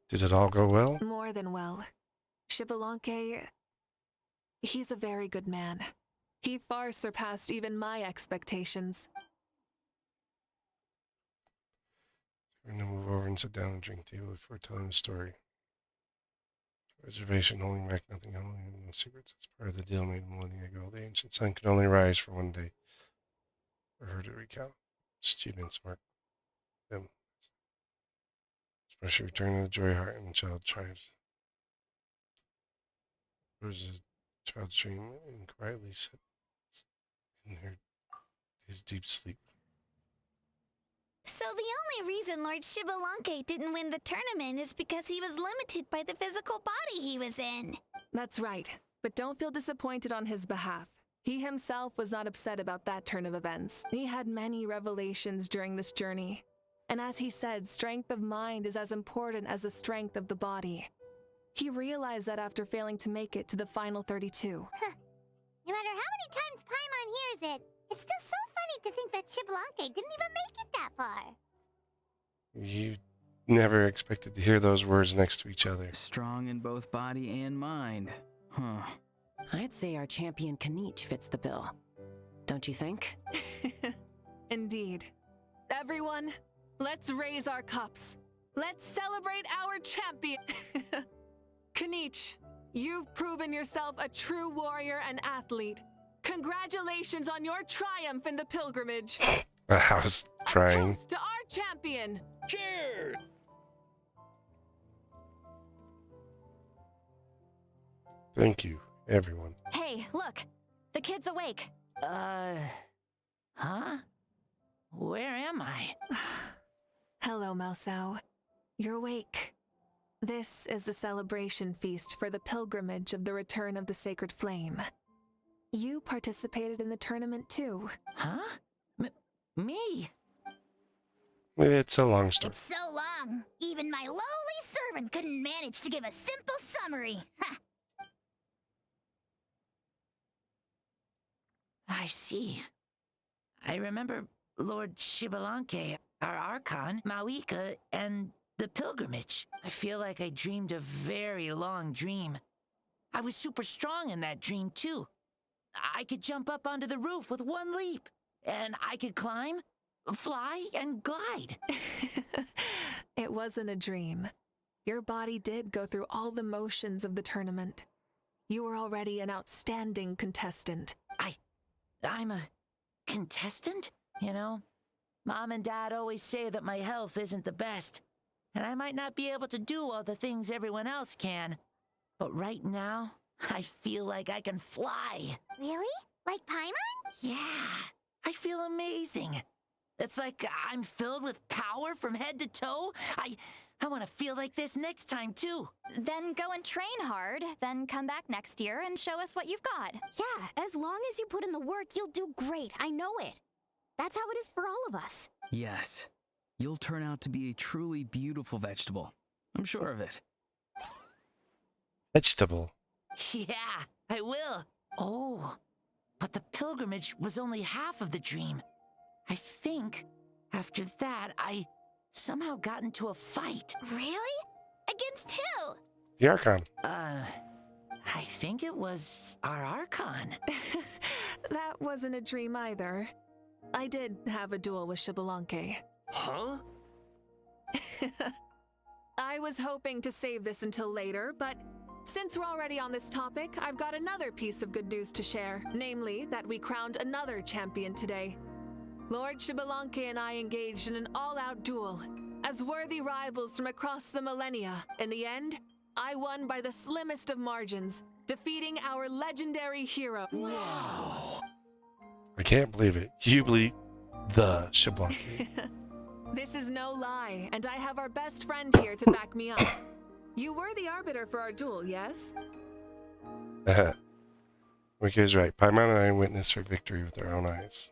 Did it all go well? More than well. Shibalonke, he's a very good man. He far surpassed even my expectations. We're gonna move over and sit down and drink tea before telling the story. Reservation holding back nothing, only no secrets. It's part of the deal made a millennia ago. The ancient sun could only rise for one day. For her to recount. Students mark them. Especially return to the joy heart and the child tribes. There was a child's dream and quietly sat in his deep sleep. So the only reason Lord Shibalonke didn't win the tournament is because he was limited by the physical body he was in. That's right, but don't feel disappointed on his behalf. He himself was not upset about that turn of events. He had many revelations during this journey. And as he said, strength of mind is as important as the strength of the body. He realized that after failing to make it to the final 32. No matter how many times Paimon hears it, It's still so funny to think that Xbalanque didn't even make it that far. You never expected to hear those words next to each other. Strong in both body and mind. Huh. I'd say our champion Kanich fits the bill. Don't you think? Indeed. Everyone, let's raise our cups. Let's celebrate our champion. Kanich, you've proven yourself a true warrior and athlete. Congratulations on your triumph in the pilgrimage. I was trying. To our champion. Cheers! Thank you, everyone. Hey, look. The kid's awake. Huh? Where am I? Hello, Mausau. You're awake. This is the celebration feast for the pilgrimage of the return of the sacred flame. You participated in the tournament too. Huh? Me? It's a long story. It's so long, even my lowly servant couldn't manage to give a simple summary. Ha! I see. I remember Lord Xbalanque, our Archon, Mavuika, and the pilgrimage. I feel like I dreamed a very long dream. I was super strong in that dream, too. I could jump up onto the roof with one leap, and I could climb, fly, and glide. It wasn't a dream. Your body did go through all the motions of the tournament. You were already an outstanding contestant. I'm a contestant? You know, Mom and Dad always say that my health isn't the best, and I might not be able to do all the things everyone else can. But right now, I feel like I can fly. Really? Like Paimon? Yeah, I feel amazing. It's like I'm filled with power from head to toe. I want to feel like this next time, too. Then go and train hard, then come back next year and show us what you've got. Yeah, as long as you put in the work, you'll do great. I know it. That's how it is for all of us. Yes. You'll turn out to be a truly beautiful vegetable. I'm sure of it. Vegetable. Yeah, I will. Oh, but the pilgrimage was only half of the dream. I think after that, I somehow got into a fight. Really? Against who? The Archon. I think it was our Archon. That wasn't a dream either. I did have a duel with Xbalanque. Huh? I was hoping to save this until later, but since we're already on this topic, I've got another piece of good news to share. Namely, that we crowned another champion today. Lord Xbalanque and I engaged in an all-out duel. As worthy rivals from across the millennia, in the end, I won by the slimmest of margins, defeating our legendary hero. Wow! I can't believe it. You believe the Xbalanque. This is no lie, and I have our best friend here to back me up. You were the arbiter for our duel, yes? Mika's right. Paimon and I witnessed her victory with our own eyes.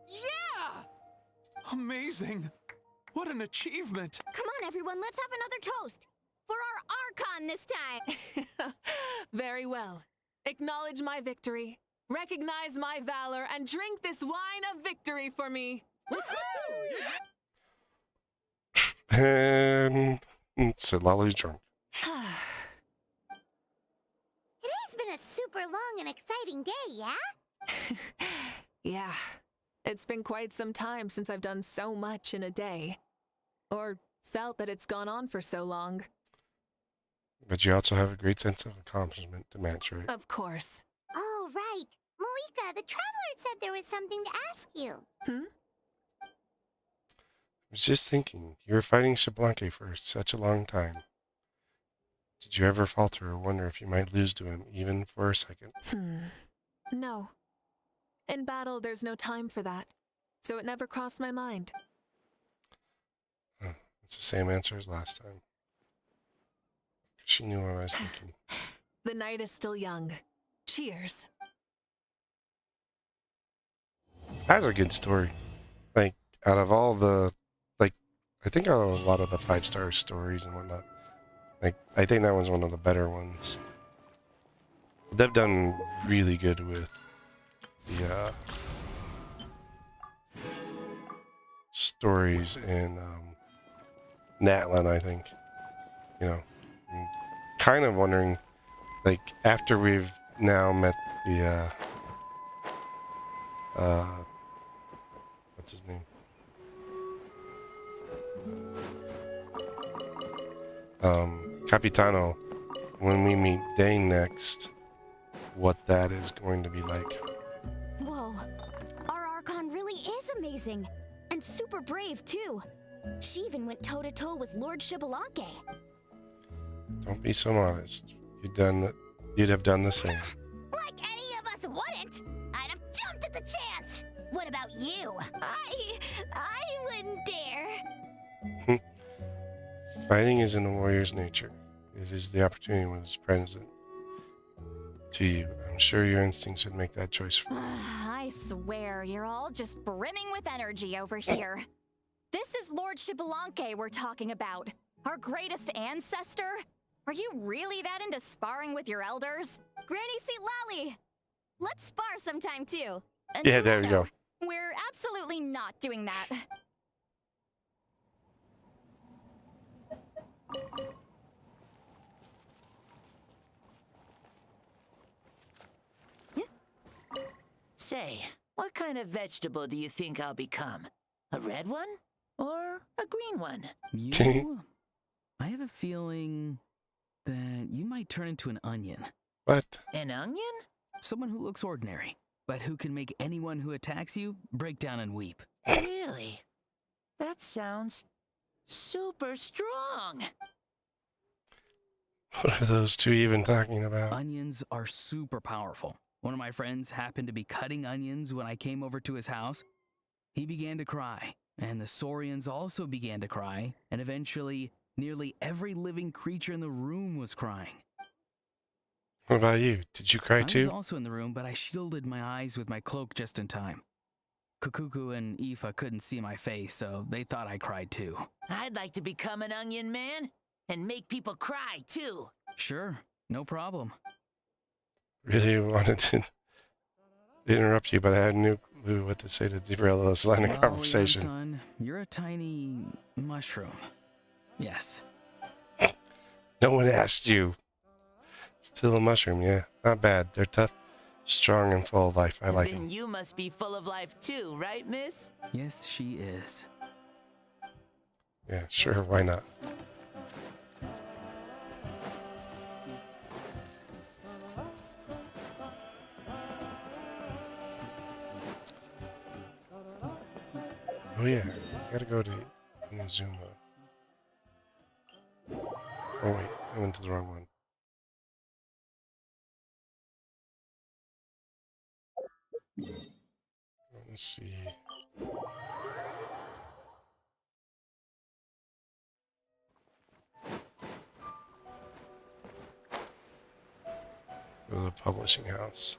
Yeah! Amazing! What an achievement! Come on, everyone, let's have another toast. For our Archon this time. Very well. Acknowledge my victory, recognize my valor, and drink this wine of victory for me. And Citlali's drunk. Today's been a super long and exciting day, yeah? Yeah, it's been quite some time since I've done so much in a day. Or felt that it's gone on for so long. But you also have a great sense of accomplishment to match, right? Of course. Oh, right. Mavuika, the Traveler said there was something to ask you. I was just thinking, you were fighting Xbalanque for such a long time. Did you ever falter or wonder if you might lose to him, even for a second? No. In battle, there's no time for that. So it never crossed my mind. It's the same answer as last time. She knew what I was thinking. The night is still young. Cheers. That's a good story. Like, out of all the, I think out of a lot of the 5-star stories and whatnot, I think that one's one of the better ones. They've done really good with the stories in Natlan, I think. You know, I'm kind of wondering, like, after we've now met the what's his name? Capitano, when we meet Dane next, what that is going to be like. Whoa. Our Archon really is amazing. And super brave, too. She even went toe-to-toe with Lord Shibalanke. Don't be so modest. You'd have done the same. Like any of us wouldn't! I'd have jumped at the chance! What about you? I wouldn't dare. Fighting is in a warrior's nature. It is the opportunity when it's present to you. I'm sure your instincts would make that choice for you. I swear, you're all just brimming with energy over here. This is Lord Shibalanke we're talking about. Our greatest ancestor? Are you really that into sparring with your elders? Granny Citlali! Let's spar sometime, too. Yeah, there we go. We're absolutely not doing that. Say, what kind of vegetable do you think I'll become? A red one? Or a green one? You? I have a feeling that you might turn into an onion. What? An onion? Someone who looks ordinary, but who can make anyone who attacks you break down and weep. Really? That sounds super strong. What are those two even talking about? Onions are super powerful. One of my friends happened to be cutting onions when I came over to his house. He began to cry, and the Saurians also began to cry, and eventually nearly every living creature in the room was crying. What about you? Did you cry I too? was also in the room, but I shielded my eyes with my cloak just in time. Kukuku and Aoife couldn't see my face, so they thought I cried too. I'd like to become an onion man and make people cry too. Sure, no problem. Really wanted to interrupt you, but I had no clue what to say to derail this line of conversation. Son, you're a tiny mushroom. Yes. No one asked you. Still a mushroom, yeah. Not bad. They're tough, strong, and full of life. I like them. Then you must be full of life too, right, miss? Yes, she is. Yeah, sure. Why not? Oh yeah, gotta go to Inazuma. Oh wait, I went to the wrong one. Let's see. Go to the publishing house.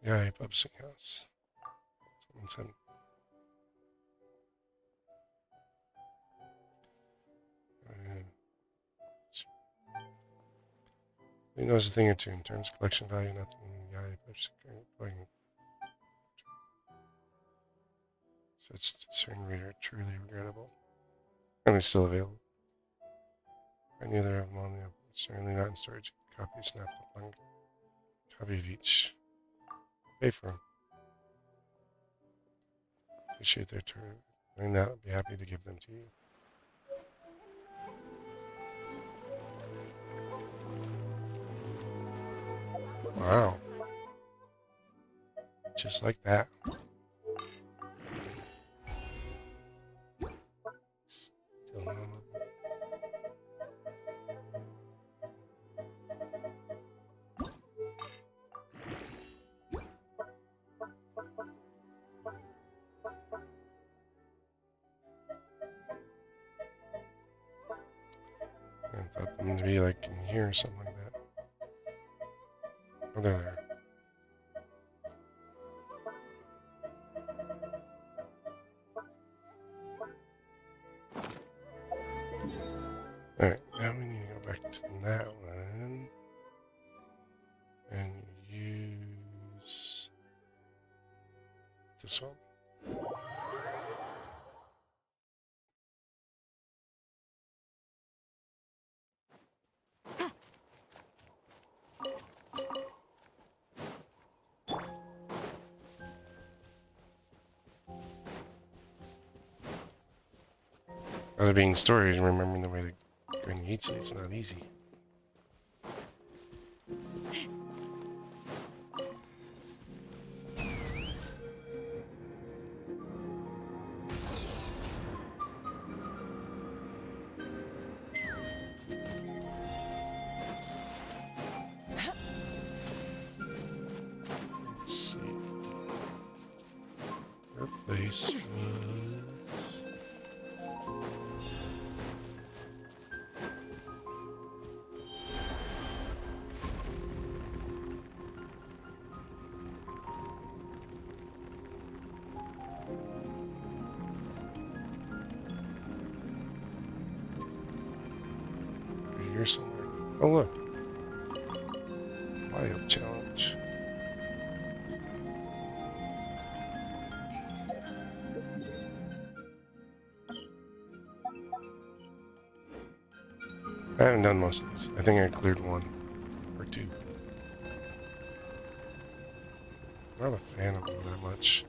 Yeah, publishing house. Someone said. He knows a thing or two in terms of collection value, nothing. Yeah, playing. Such discerning reader, truly regrettable. And it's still available. I neither of them on the certainly not in storage. Copy snapped up on copy of each. Pay for them. Appreciate their turn. And that would be happy to give them to you. Wow. Just like that. Still none of them. I thought them to be like in here or something like that. Oh, they're there. back to that one. And use this one. Out of being stories, remembering the way to go and eat it's not easy. Let's see. Her place was... here somewhere. Oh look. Wild challenge. I haven't done most of these. I think I cleared one or two. I'm not a fan of them that much.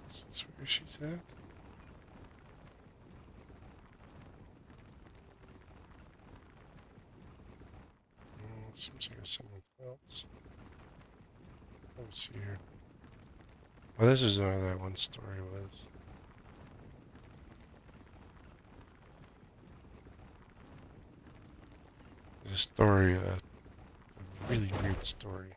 This is where she's at. Seems like there's someone else. What's here? Oh, this is where that one story was. There's a story, a really weird story.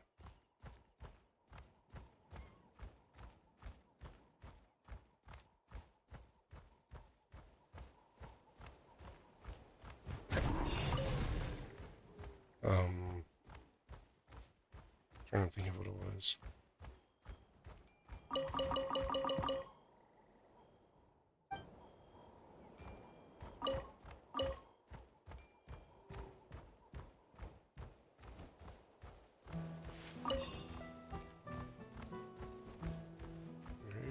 Trying to think of what it was.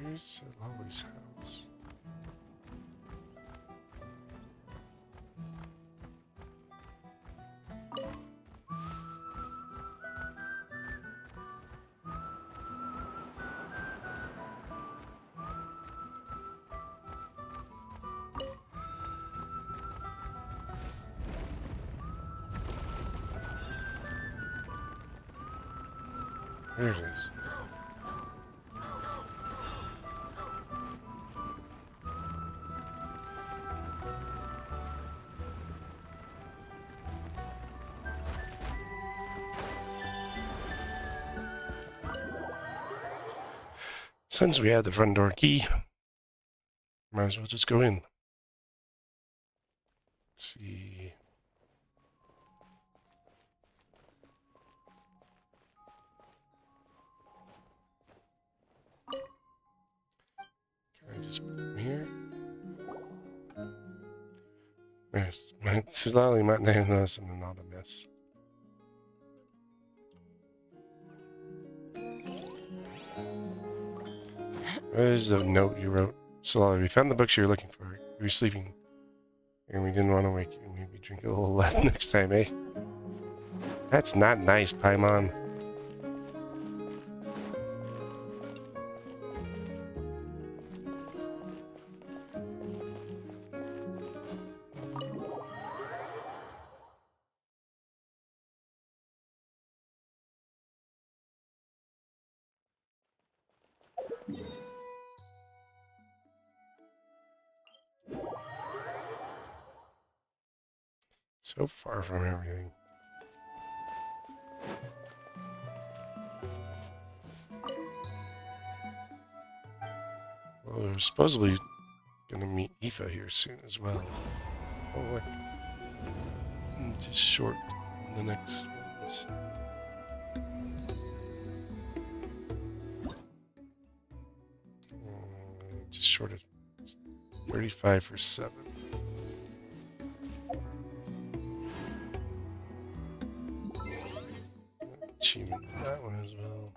Where's Citlali's house? There it is. Since we have the front door key, might as well just go in. Let's see. Can I just put them here? Yes, Citlali might not have noticed I'm not a mess. What is the note you wrote? Citlali, we found the books you were looking for. You were sleeping, and we didn't want to wake you. Maybe drink a little less next time, eh? That's not nice, Paimon. So far from everything. we're supposedly gonna meet Aoife here soon as well. Oh, look. Just short the next ones. Just short of 35 for 7. Achievement for that one as well.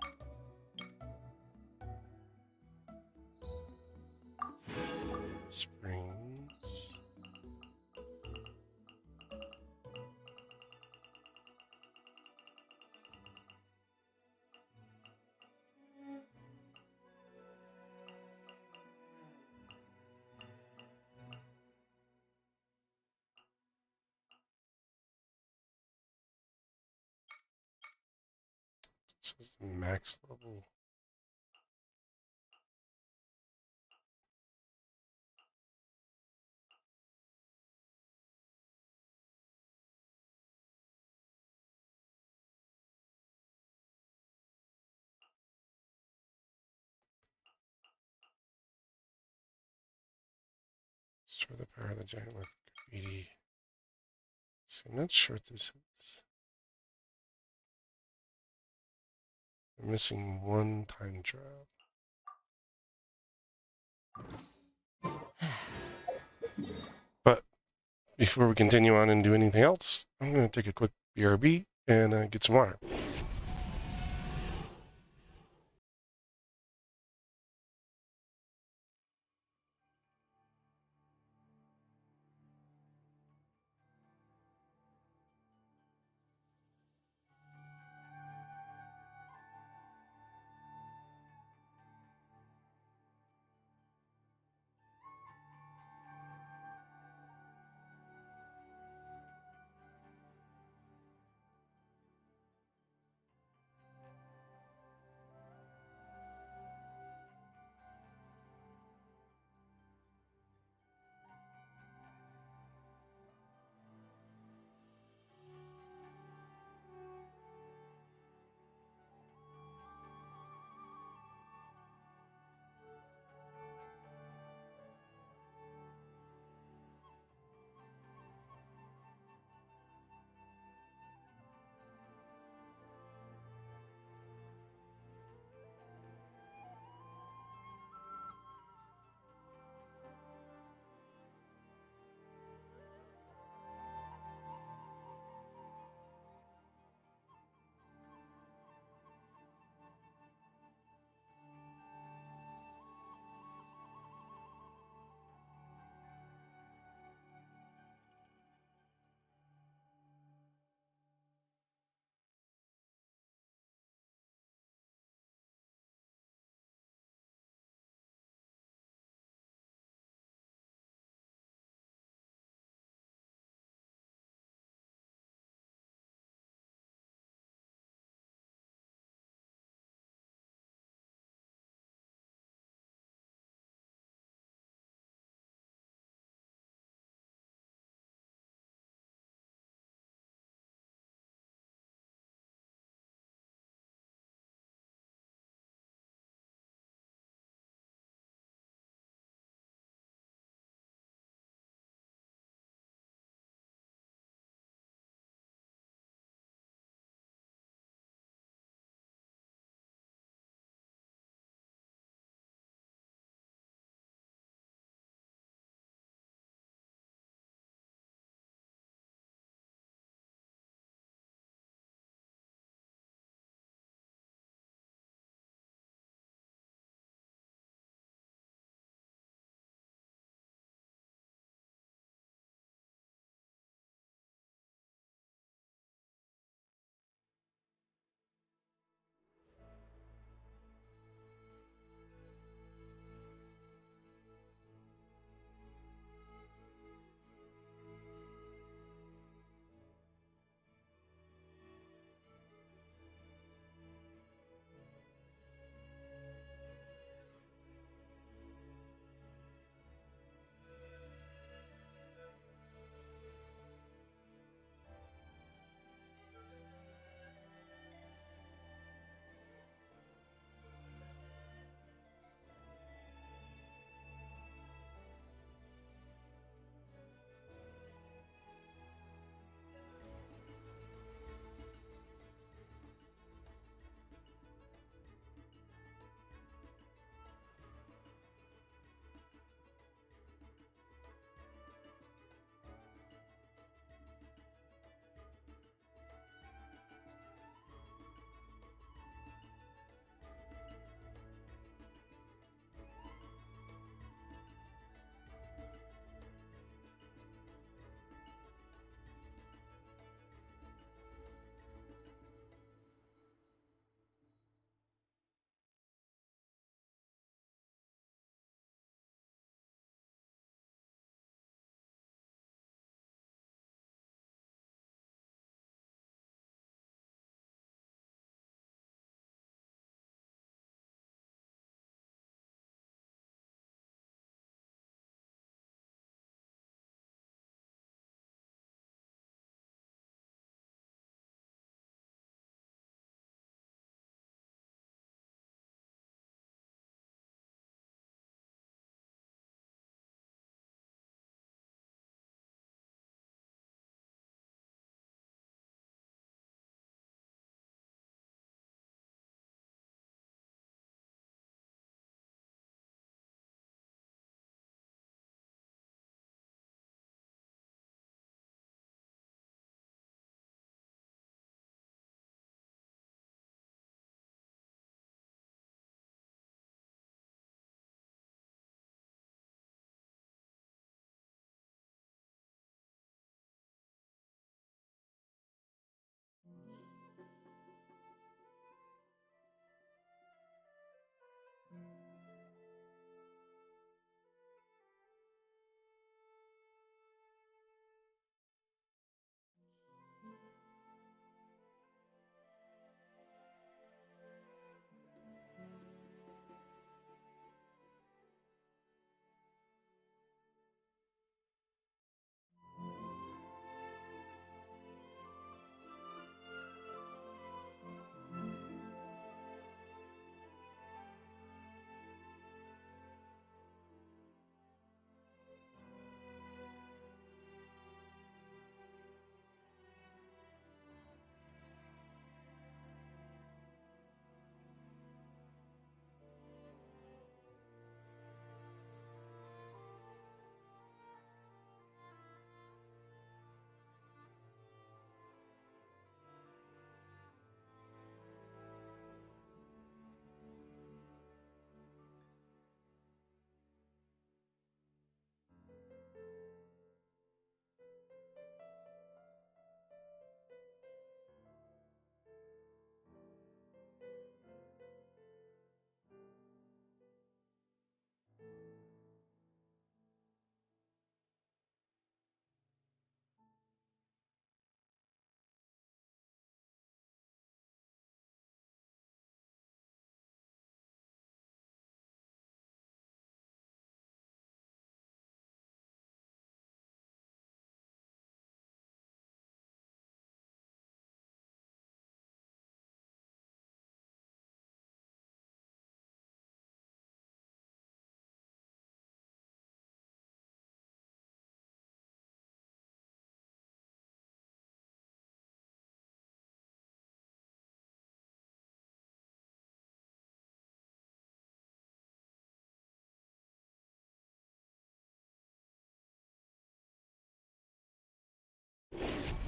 Springs. This is max level. Destroy the power of the giant with graffiti. So I'm not sure what this is. I'm missing one time trial. But before we continue on and do anything else, I'm going to take a quick BRB and get some water.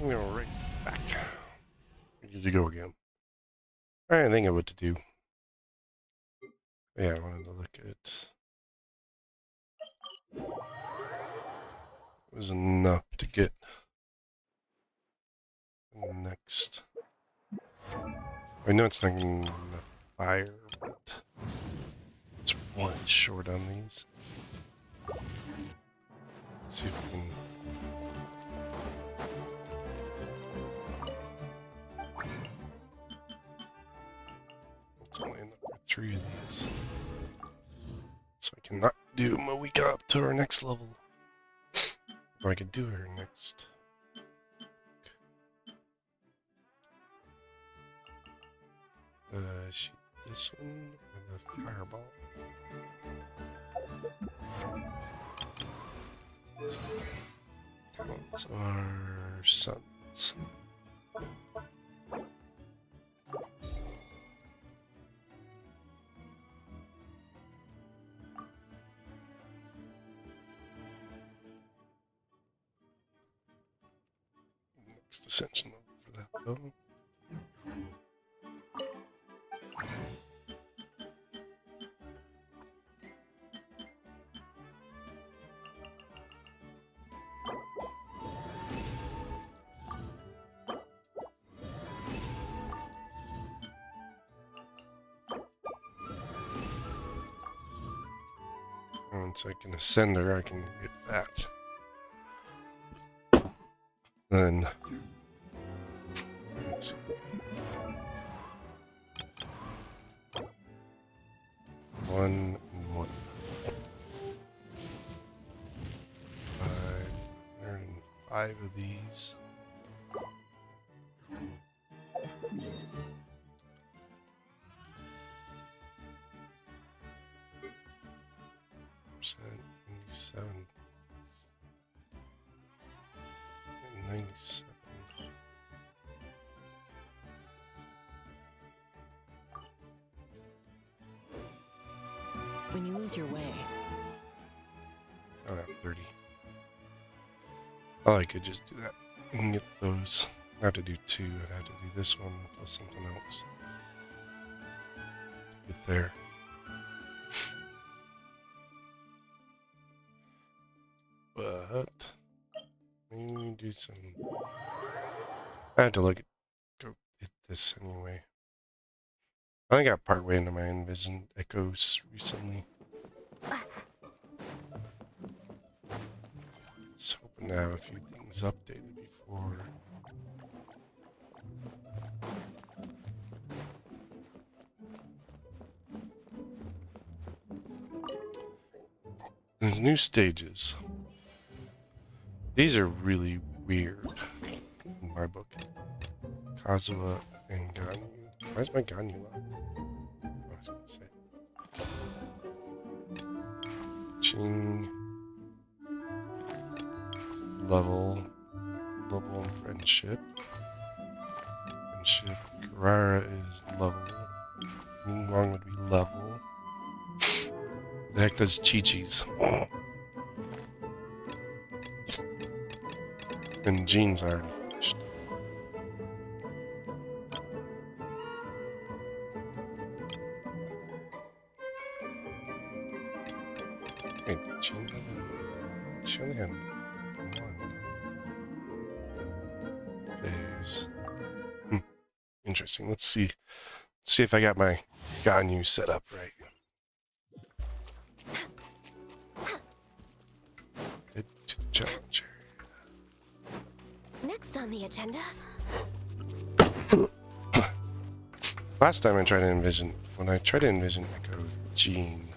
Right back. Ready to go again. Alright, I think I know what to do. Yeah, I wanted to look at... It was enough to get the next... I know it's not getting the fire, but it's one short on these. Let's see if we can... It's only enough for 3 of these. So I cannot do Mavuika up to our next level. Or I could do her next. Shoot this one with a fireball. Talents are suns. Next ascension level for that though. Once I can ascend her, I can get that. Then, let's see. One and one. 505 of these. Percent 97 and 97. When you lose your way. Oh, 30. Oh, I could just do that and get those. I have to do 2. I'd have to do this one plus something else. Get there. But maybe do some. I have to look at go get this anyway. I think I got partway into my Envision Echoes recently. Just hoping to have a few things updated before. There's new stages. These are really weird in my book. Kazuha and Ganyu. Where's my Ganyu at? I was gonna say. Ching. Level and friendship. Friendship. Karara is level. Mingwang would be level. The heck does Chi-Chi's? And Jean's already finished. Wait, Jean? She only had 1 phase. Interesting. Let's see. See if I got my Ganyu set up right. Head to the challenger. Next on the agenda. Last time I tried to envision, when I tried to envision Echo Jean,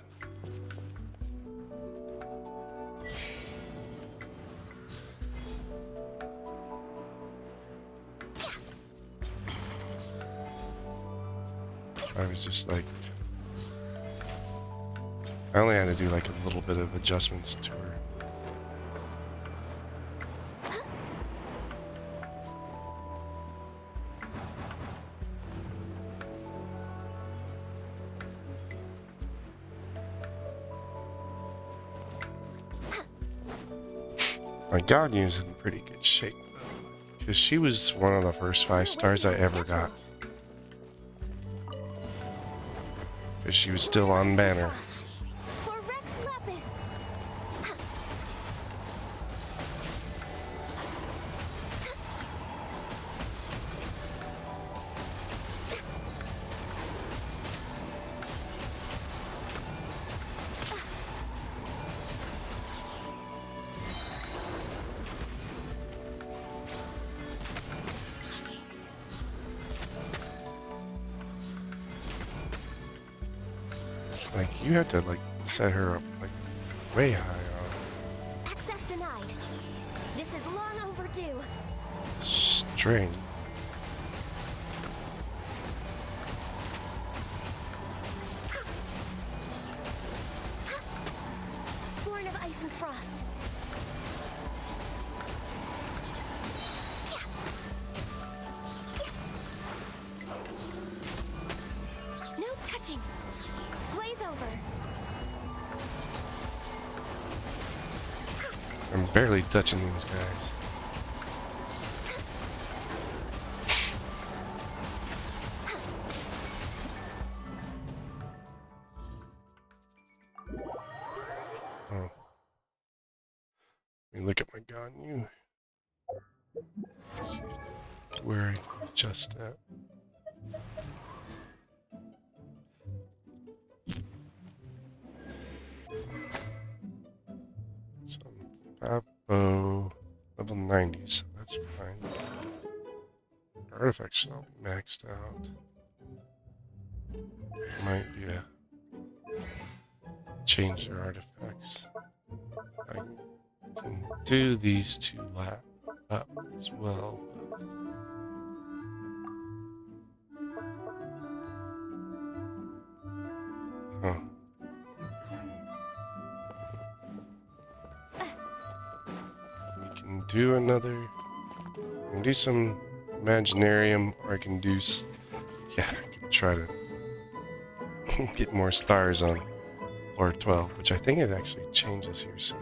I was just like, I only had to do like a little bit of adjustments to her. My Ganyu's in pretty good shape though. Because she was one of the first 5 stars I ever got. Because she was still on banner. For Rex Lapis. Like, you have to, like, set her up, like, way high on Access denied. This is long overdue. string. Born of ice and frost. No touching. Blaze over. I'm barely touching these guys. Oh. Let me look at my Ganyu. Let's see where I can adjust at. So Fabo level 90, so that's fine. Artifacts should all be maxed out. Might be a change their artifacts. I can do these 2 up as well. Huh. We can do another. I can do some Imaginarium, or I can do. Yeah, I can try to get more stars on floor 12, which I think it actually changes here soon.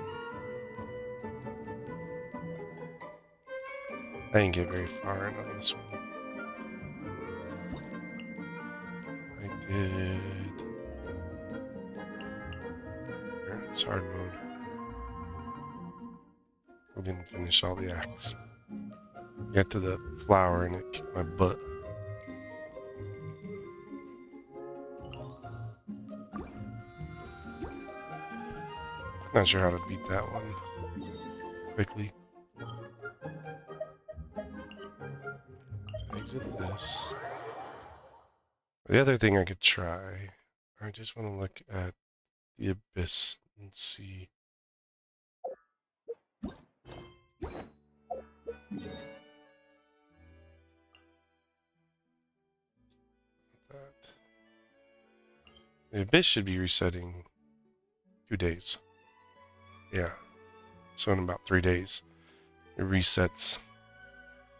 I didn't get very far in on this one. I did. It's hard mode. We didn't finish all the acts. Get to the flower and it kicked my butt. Not sure how to beat that one quickly. Exit this. The other thing I could try, I just want to look at the abyss and see. That. The abyss should be resetting 2 days. Yeah. So in about 3 days, it resets.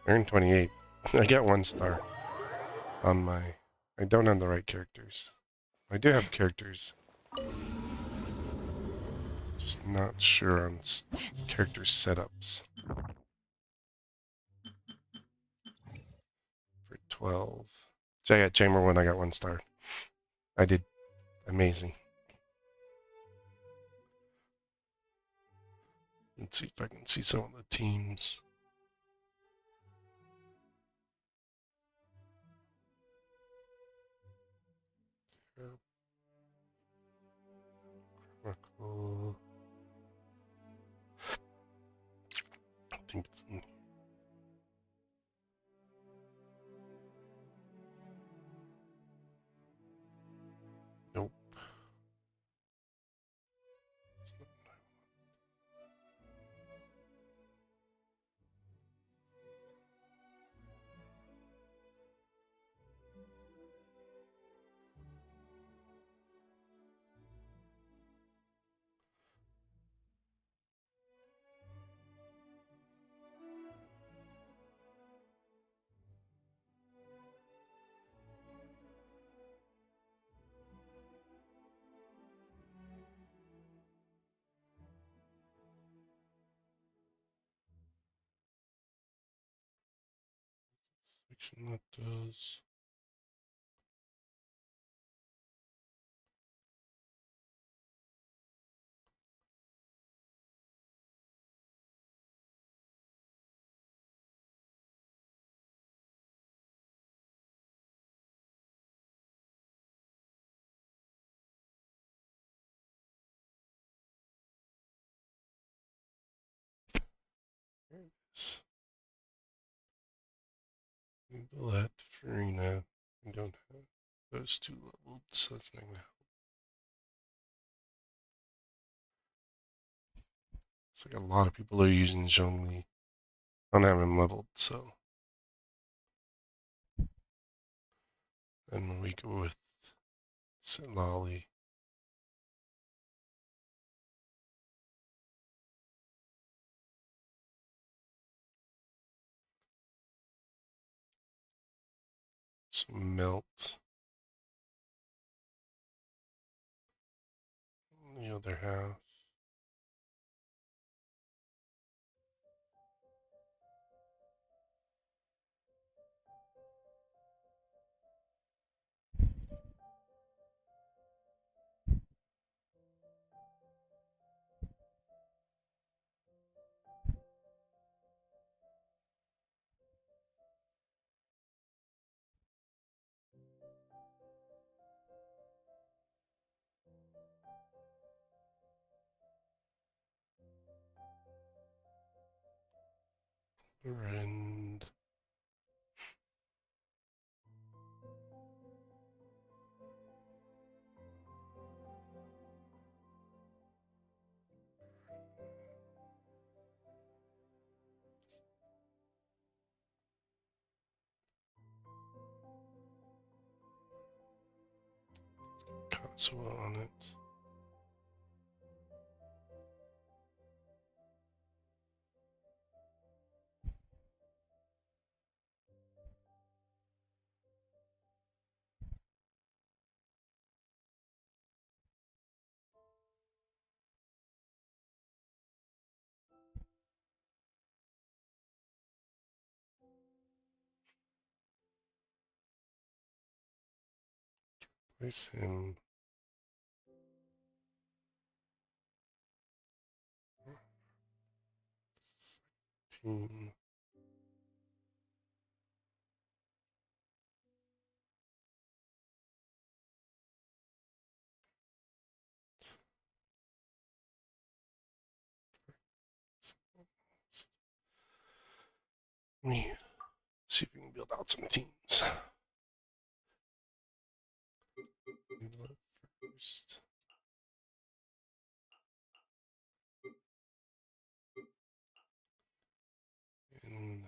I earned 28. I got 1 star on my... I don't have the right characters. I do have characters. Just not sure on character setups. For 12. So I got Chamber 1, I got 1 star. I did amazing. Let's see if I can see some of the teams. Chronicle. I think it's in here. Nope. Fiction that does. There it is. Bullet, Farina. We don't have those two leveled, so that's not gonna help. It's like a lot of people are using Zhongli. I don't have him leveled, so. And Mavuika with Citlali. Some melt. The other half. And console on it. Place him. Team. Let me see if we can build out some teams. First. And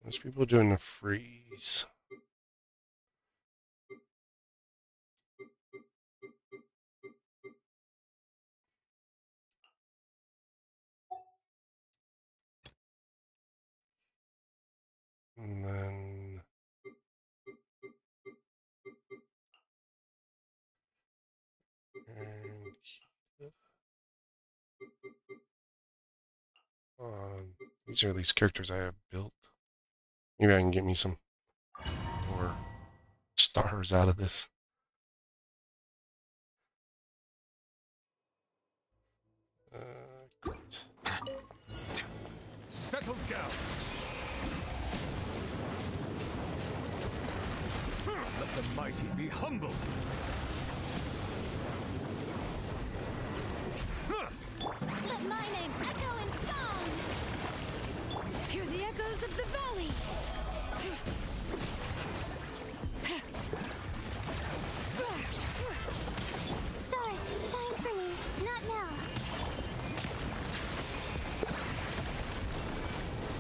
there's people doing a freeze. And then these are these characters I have built. Maybe I can get me some more stars out of this. Great. Settle down. Let the mighty be humble. Let my name echo in song! Hear the echoes of the valley! Stars, shine for me, not now.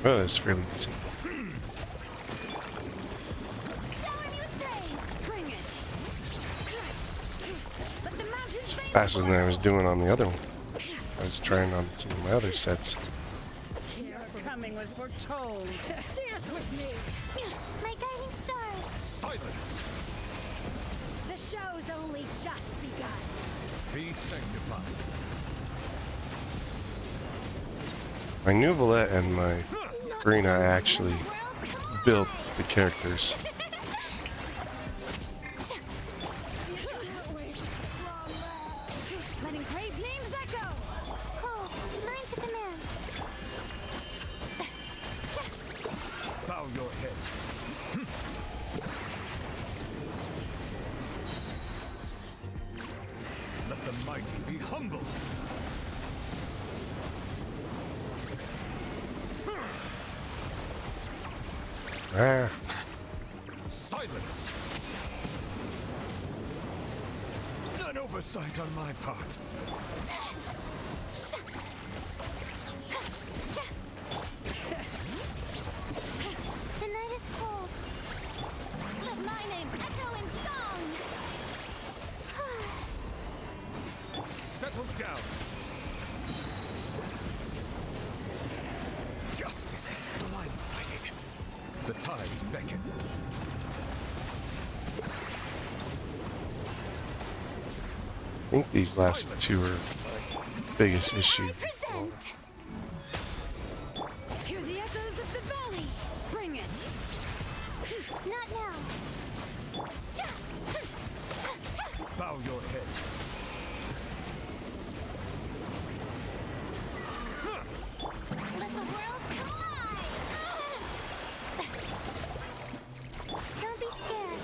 Oh, that's fairly easy. Shower me with rain! Bring it! Let the mountains vein Faster than I was doing on the other one. I was trying on some of my other sets. Your coming was foretold. Dance with me! My guiding star. Silence. The show's only just begun. Be sanctified. My Nuvolette and my Brina actually built the characters. Letting grave names echo. Oh, mine to command. Bow your head. Let the mighty be humble. Ah. Silence. An oversight on my part. The night is cold. Let my name echo in song. Settle down. Justice is blindsided. The tides beckon. I think these last two are the biggest issue. Present. Hear the echoes of the valley. Bring it. Not now. Bow your head. Let the world come alive. Don't be scared.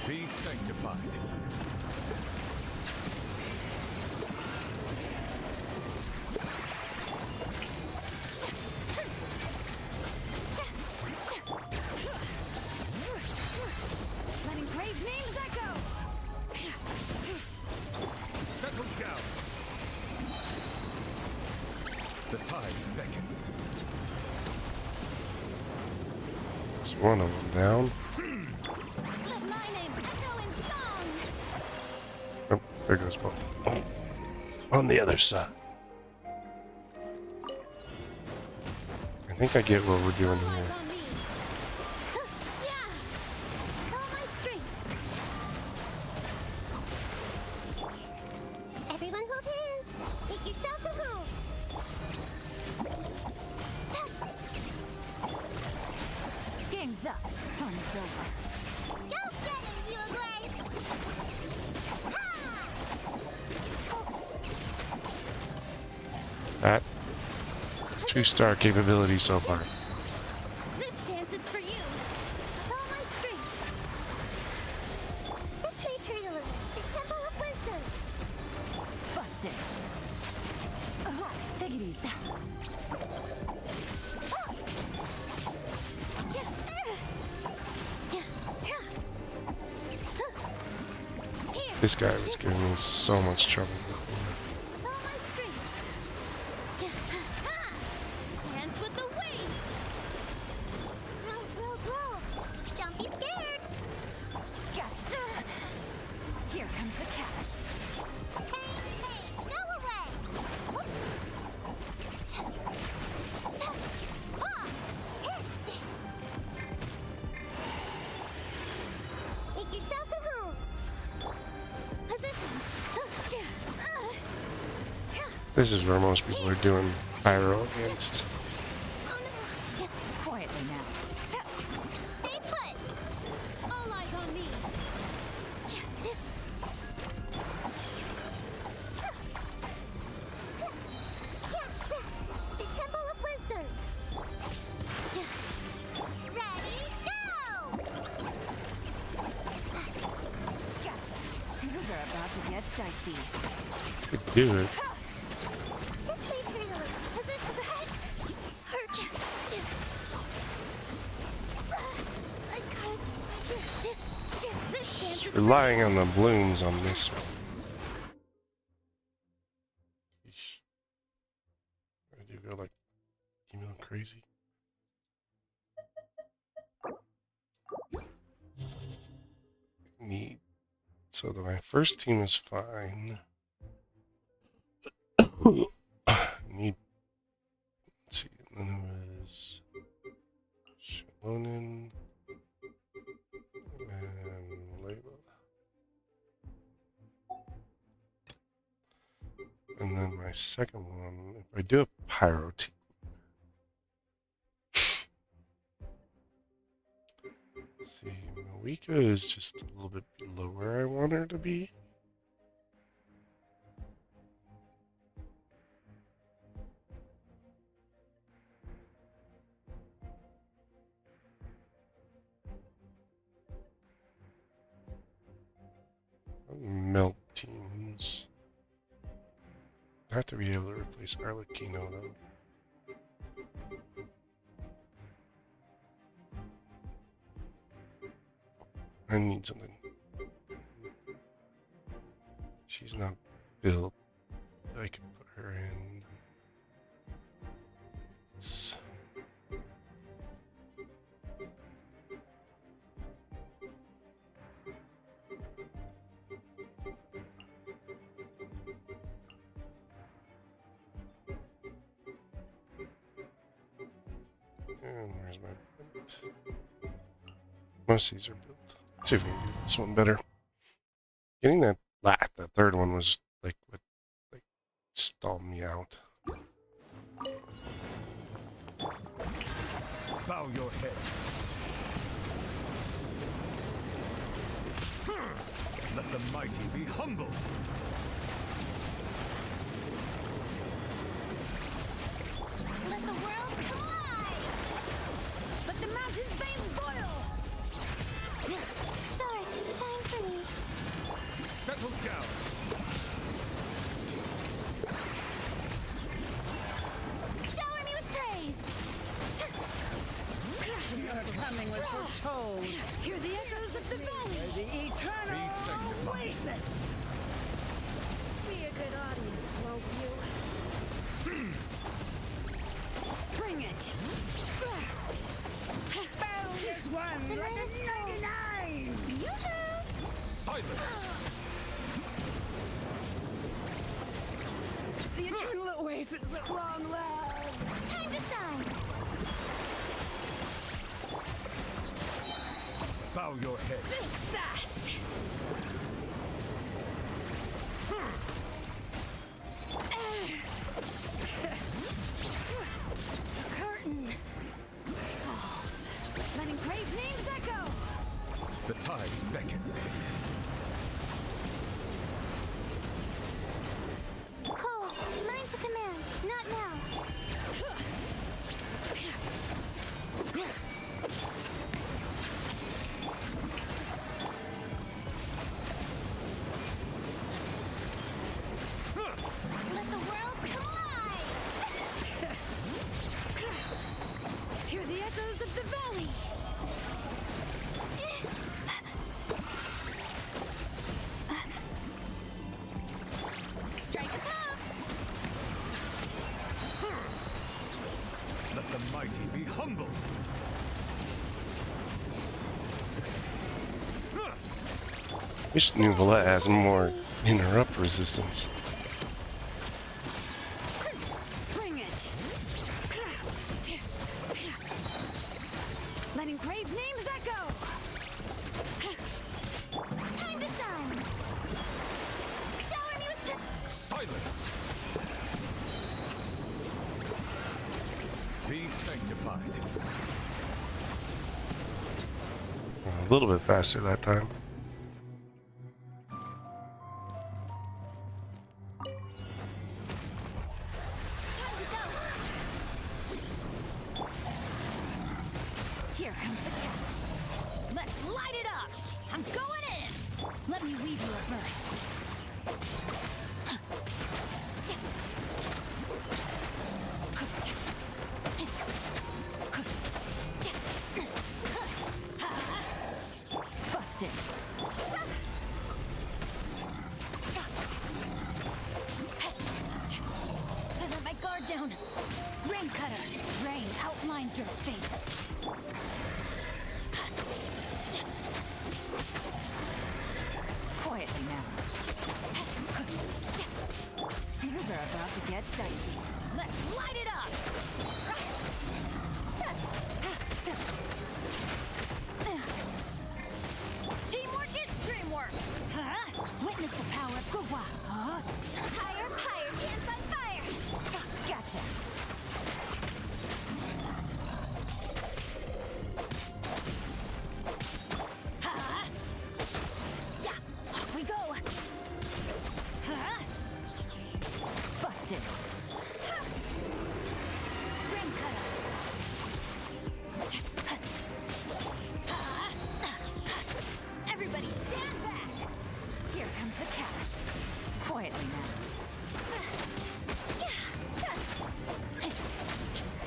Be sanctified. Letting grave names echo. Settle down. The tides beckon. There's one of them down. Let my name echo in song. Oh, there goes both. Oh, on the other side. I think I get what we're doing here. Everyone hold hands. Make yourselves at home. Game's up. Fun's over. Go get him, you Grace. That 2-star capability so far. This dance is for you. With all my strength. This way, Hurler. The Temple of Wisdom. Busted. Take it easy. This guy was giving me so much trouble before. With all my strength. Dance with the waves. Roll, roll, roll. Don't be scared. Gotcha. Here comes the cash. Hey, hey, go away. Make yourselves at home. Positions. This is where most people are doing pyro against. Quietly now. Stay put. All eyes on me. The Temple of Wisdom. Ready, go! Gotcha. Things are about to get dicey. Could do it. This way, Hurler. Position. I gotta get this dance is Relying on the blooms on this one. Yeesh. I do go like emo crazy. Need. So my first team is fine. Need. Let's see. And then it was Shalonin and Layla. And then my second one, if I do a pyro team. Let's see, Mavuika is just a little bit below where I want her to be. Melt teams. I have to be able to replace Arlecchino though. I need something. She's not built. I can put her in. And where's my print? Most of these are built. Let's see if we can do this one better. Getting that third one was like what stalled me out. Bow your head. Let the mighty be humble. Let the world collide! Let the mountain's veins boil! Stars, shine for me. Settle down. Shower me with praise! Your coming was foretold. Hear the echoes of the valley! The eternal oasis! Be a good audience, won't you? Bring it! Found this one! The Let us 99! Yoo-hoo! Silence! The eternal oasis at long last! Time to shine! Bow your head. Think fast! Curtain falls. Letting grave names echo! The tides beckon. Cole, mine to command. Not now. Let the world collide! Hear the echoes of the valley! Strike a pop! Let the mighty be humble. Wish Nuvola has more interrupt resistance. Bring it! Letting grave names echo! Time to shine! Shower me with Silence. Be sanctified. A little bit faster that time. Here comes the catch. Let's light it up! I'm going in! Let me weave you a verse. Busted. I let my guard down. Rain cutter. Rain outlines your fate. Quietly now. Things are about to get dicey. Let's light it up! Teamwork is dreamwork! Huh? Witness the power of Gua. Huh? Higher, higher, dance on fire! Gotcha!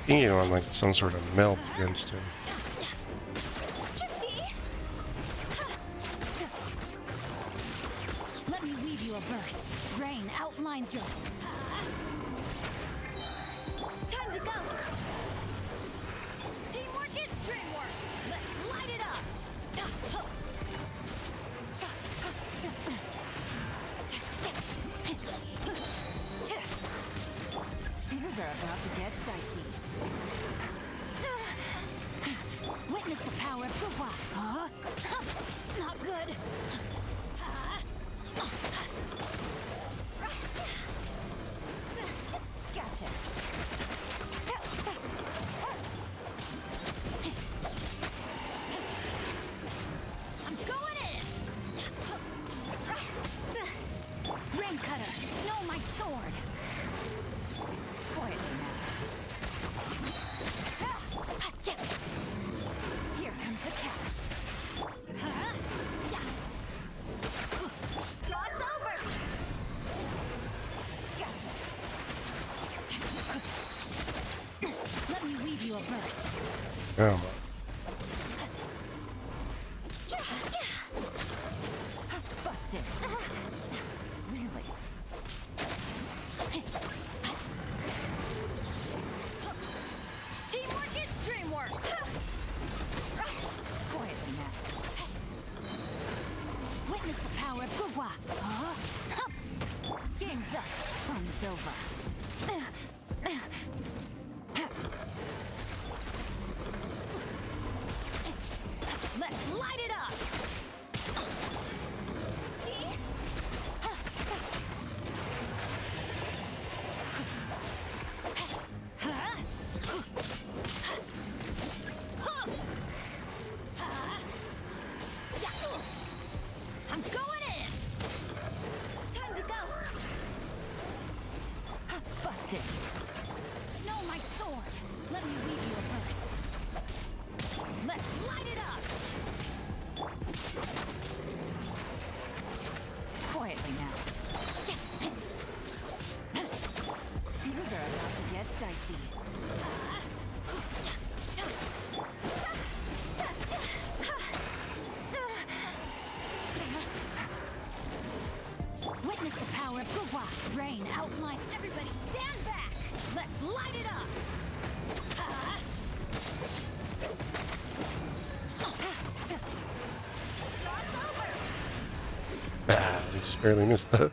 Being on like some sort of melt against him. Let me weave you a verse. Rain outlines your. Time to go. Teamwork is dreamwork. Let's light it up. Things are about to get dicey. Witness the power of Kuwa. Huh? Not good. Gotcha. I'm going in. Rain cutter, know my sword. Quietly now. Here comes the catch. Toss over. Gotcha. Let me weave you a verse. Oh. Busted. Really? Teamwork is dreamwork. Quietly now. Witness the power of Kuwa. Game's up. Fun's over. Let's light it up. I'm going in. Time to go. Busted. Know my sword. Let me weave you a verse. Let's light it up. Quietly now. Things are about to get dicey. Witness the power of Kuwa. Rain outline. Everybody stand back. Let's light it up. Ah, we just barely missed the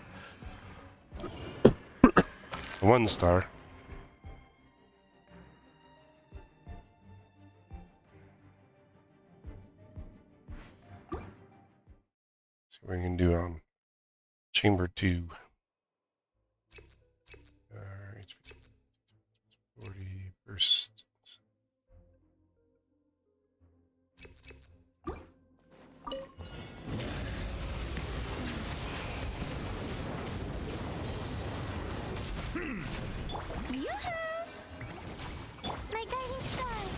1 star. See what we can do on Chamber 2. Alright, 40 burst. Yoo-hoo! My guiding stars.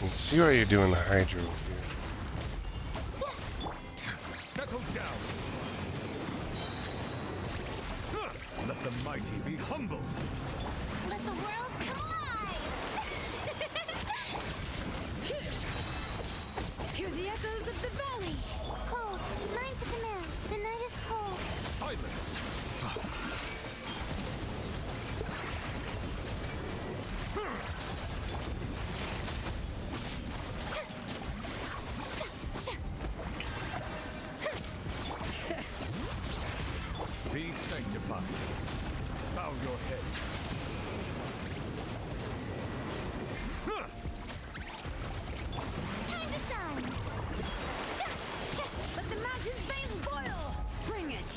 Let's see why you're doing the Hydro here. Settle down. Let the mighty be humbled. Let the world come alive! Hear the echoes of the valley. Cold. Mine to command. The night is cold. Silence. Be sanctified. Bow your head. Time to shine! Let the mountain's veins boil. Bring it.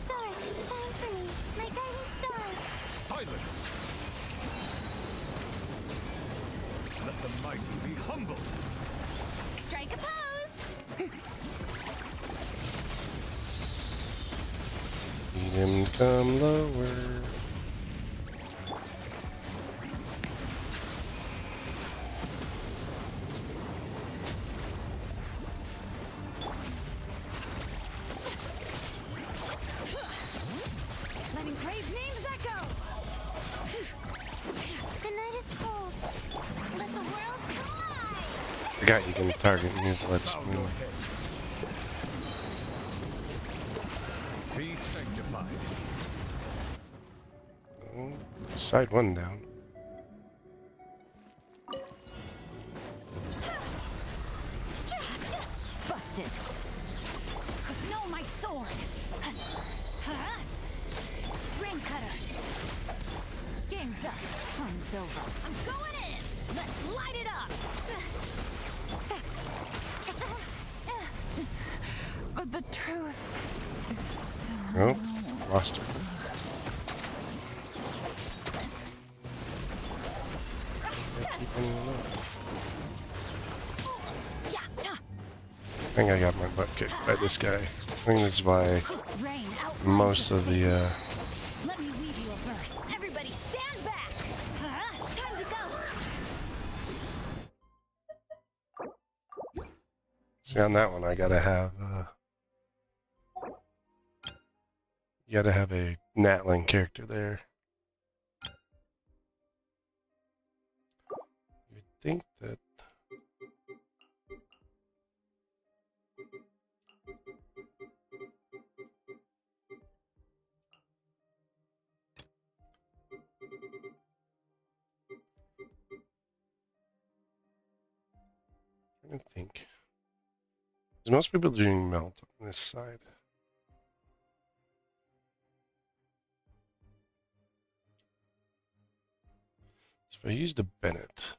Stars, shine for me. My guiding stars. Silence. Let the mighty be humbled. Strike a pose! him come lower. Letting brave names echo. The night is cold. Let the world come alive. Forgot you can target new Let's move. Be sanctified. Side one down. Busted. No, my sword. Rain cutter. Game's up. Fun's over. I'm going in. Let's light it up. But the truth is still. Oh, lost her. I think I got my butt kicked by this guy. I think this is why most of the Let me weave you a verse. Everybody stand back. Time to go. see on that one I gotta have you gotta have a Natling character there. You would think that I think. There's most people doing melt on this side. So if I used a Bennett.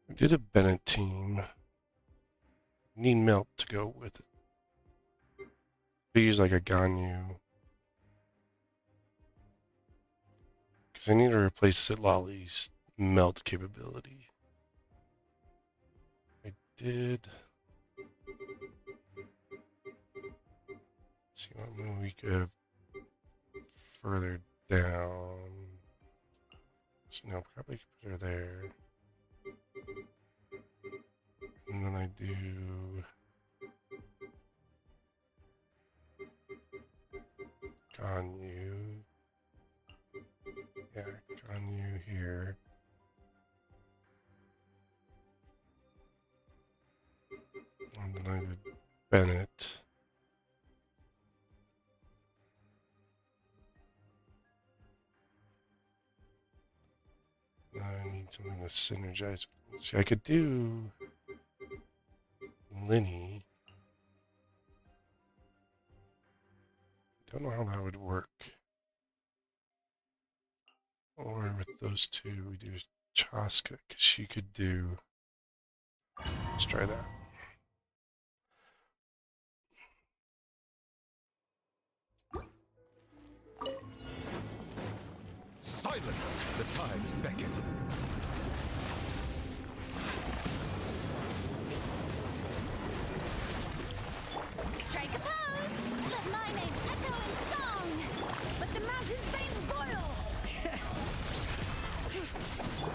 We did a Bennett team. Need melt to go with it. We use like a Ganyu. Because I need to replace Citlali's melt capability. I did. Let's see what Mavuika have further down. So no, probably put her there. And then I do. Ganyu. Yeah, Ganyu here. And then I did Bennett. I need something to synergize with. See, I could do Linny. Don't know how that would work. Or with those two, we do Chaska, because she could do. Let's try that. Silence! The tides beckon. Strike a pose. Let my name echo in song. Let the mountain's veins boil.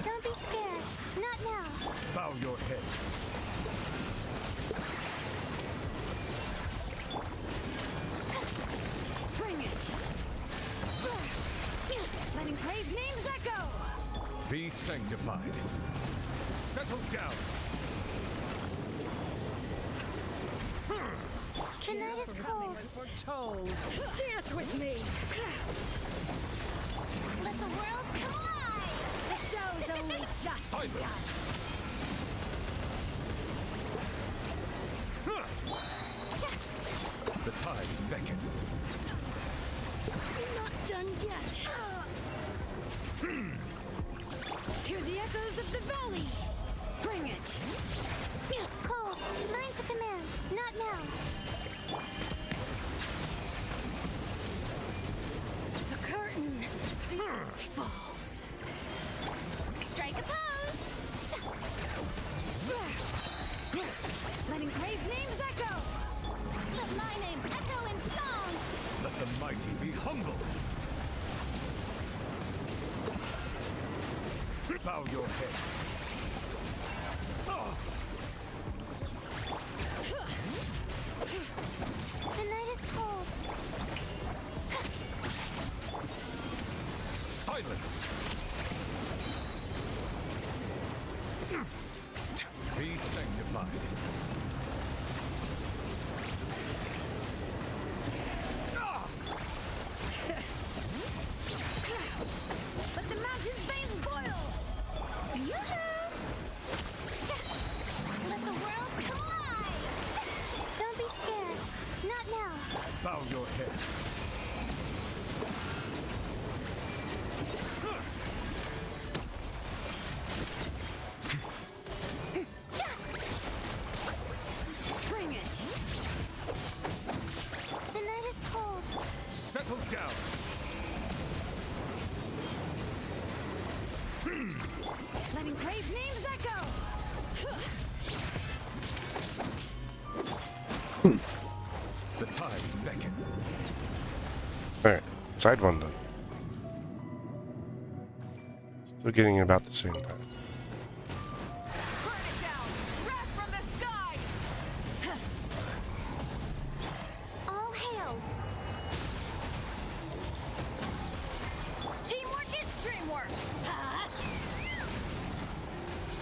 Don't be scared. Not now. Bow your head. Bring it. Letting brave names echo. Be sanctified. Settle down. The night is cold. Dance with me. Let the world come alive. The show's only just Silence. The tides beckon. Not done yet. Hear the echoes of the valley. Bring it. Cold. Lines of command. Not now. The curtain falls. Strike a pose. be humble. Bow your head. The night is cold. Silence. Be sanctified. Let the mountain's veins boil! Let the world collide! Don't be scared. Not now. Bow your head. Bring it! The night is cold. Settle down. Letting brave names echo! The tides beckon. Alright, side one done. Still getting it about the same time. All hail. Teamwork is dreamwork!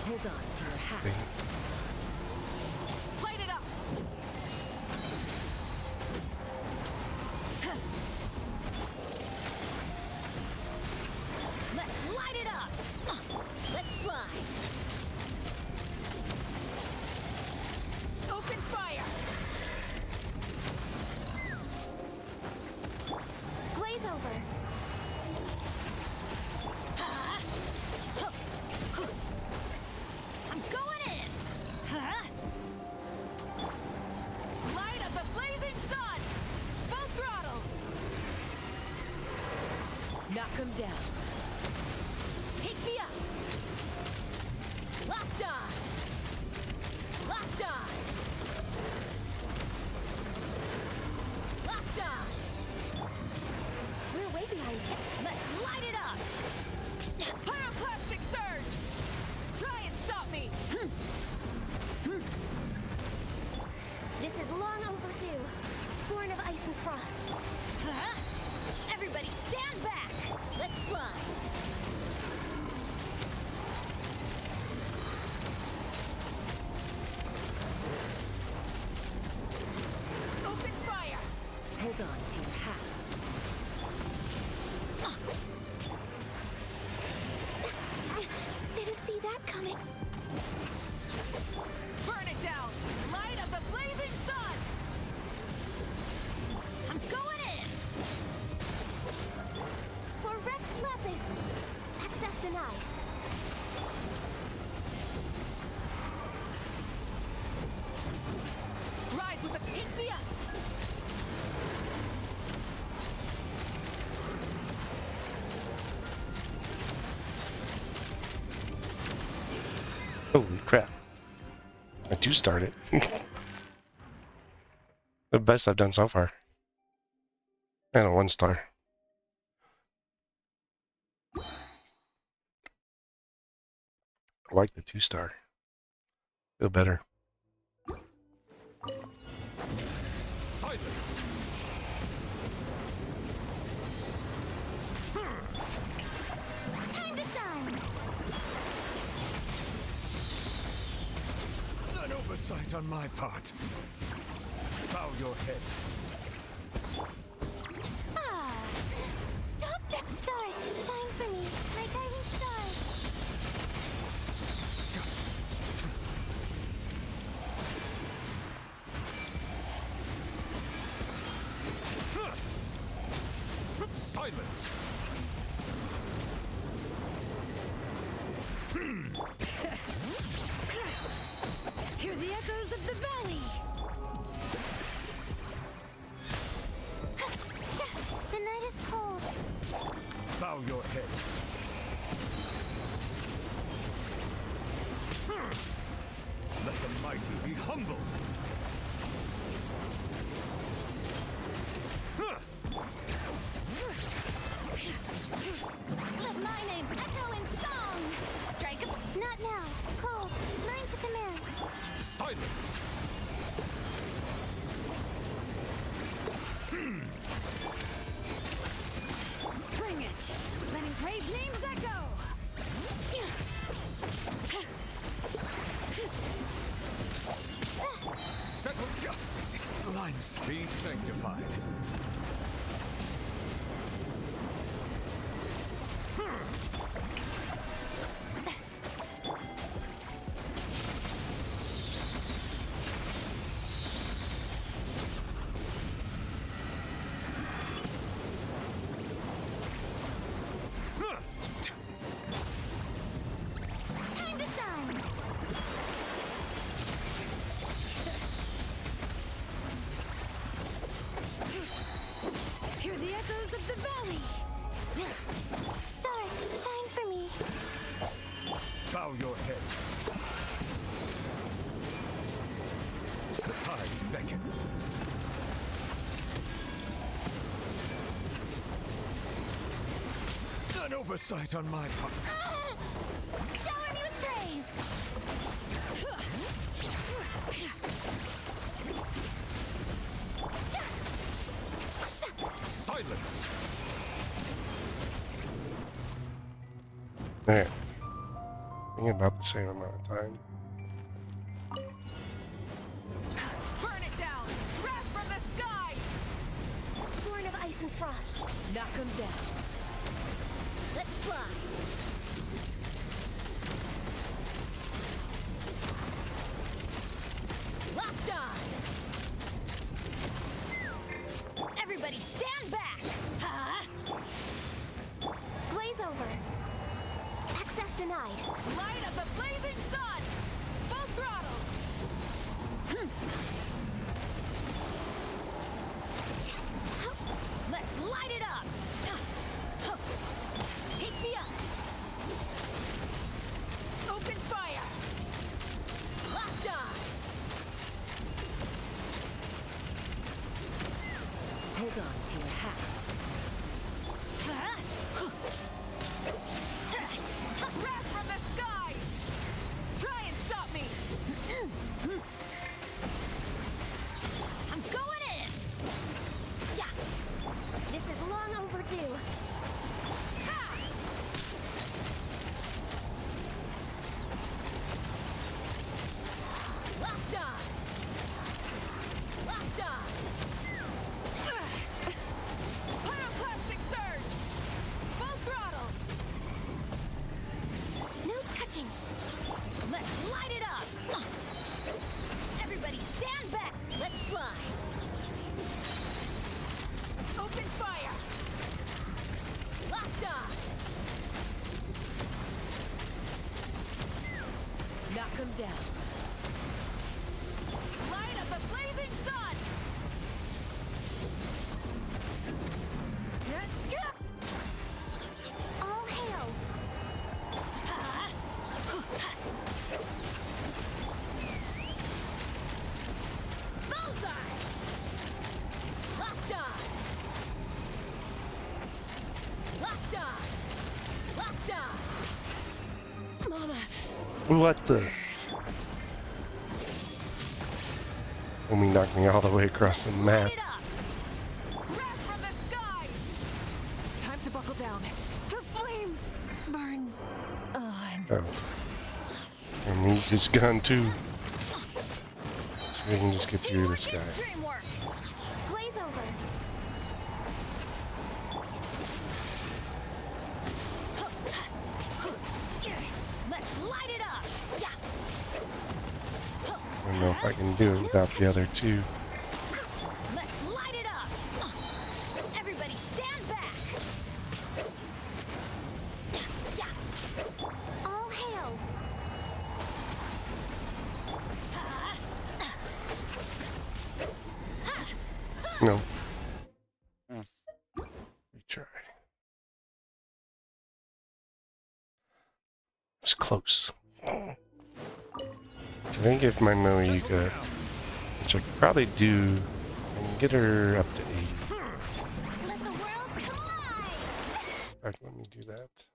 Hold on to your hats. Light it up! Let's light it up! Let's fly! Open fire! Glaze over. I'm going in! Light of the blazing sun! Full throttle! Knock him down. Take me up! Locked on! Locked on! Locked on! We're way behind schedule. Let's light it up! Pyroclastic surge! Try and stop me! This is long overdue. Born of ice and frost. Everybody stand back! Let's fly! Open fire! Hold on to your hats. Didn't see that coming. Burn it down! Light of the blazing sun! I'm going in! For Rex Lapis. Access denied. Rise with the take me up! Holy crap. I do start it. The best I've done so far. And a 1 star. I like the 2 star. Feel better. Silence. Time to shine. An oversight on my part. Bow your head. Stop that! Stars, shine for me. My guiding stars. Silence. Hear the echoes of the valley! The night is cold. Bow your head. Let the mighty be humbled. beings, be sanctified. Time to shine. Hear the echoes of the valley. Stars, shine for me. Bow your head. The tides beckon. An oversight on my part. Shower me with praise. Silence. Alright. I think about the same amount of time. Burn it down! Wrath from the sky! Born of ice and frost. Knock them down. Let's fly. Locked on! Everybody stand back! Huh? Blaze over. Access denied. Light of the blazing sun! Full throttle! Let's light it up! Take me up! Open fire! Locked on! Hold on to your hats. Wrath from the sky! Try and stop me! I'm going in! Yeah. This is long overdue. Ha! Locked on! Locked on! Pyroclastic surge! Full throttle! No touching. Let's light it up! Everybody stand back! Let's fly! Open fire! Locked on! Knock them down! Light of the blazing sun! All hail. Bullseye! Locked on! Locked on! Locked on! Mama. What the? When we knocked me all the way across the map. Wrath from the sky! Time to buckle down. The flame burns. Oh. And he is gone too. So we can just get through this guy. Dream work! Blaze over. Let's light it up! I don't know if I can do it without the other two. Let's light it up! Everybody stand back! All hail. No. Retry. It's close. I think if my Mavuika, which I could probably do, I can get her up to 80. Let the world come alive. In fact, let me do that.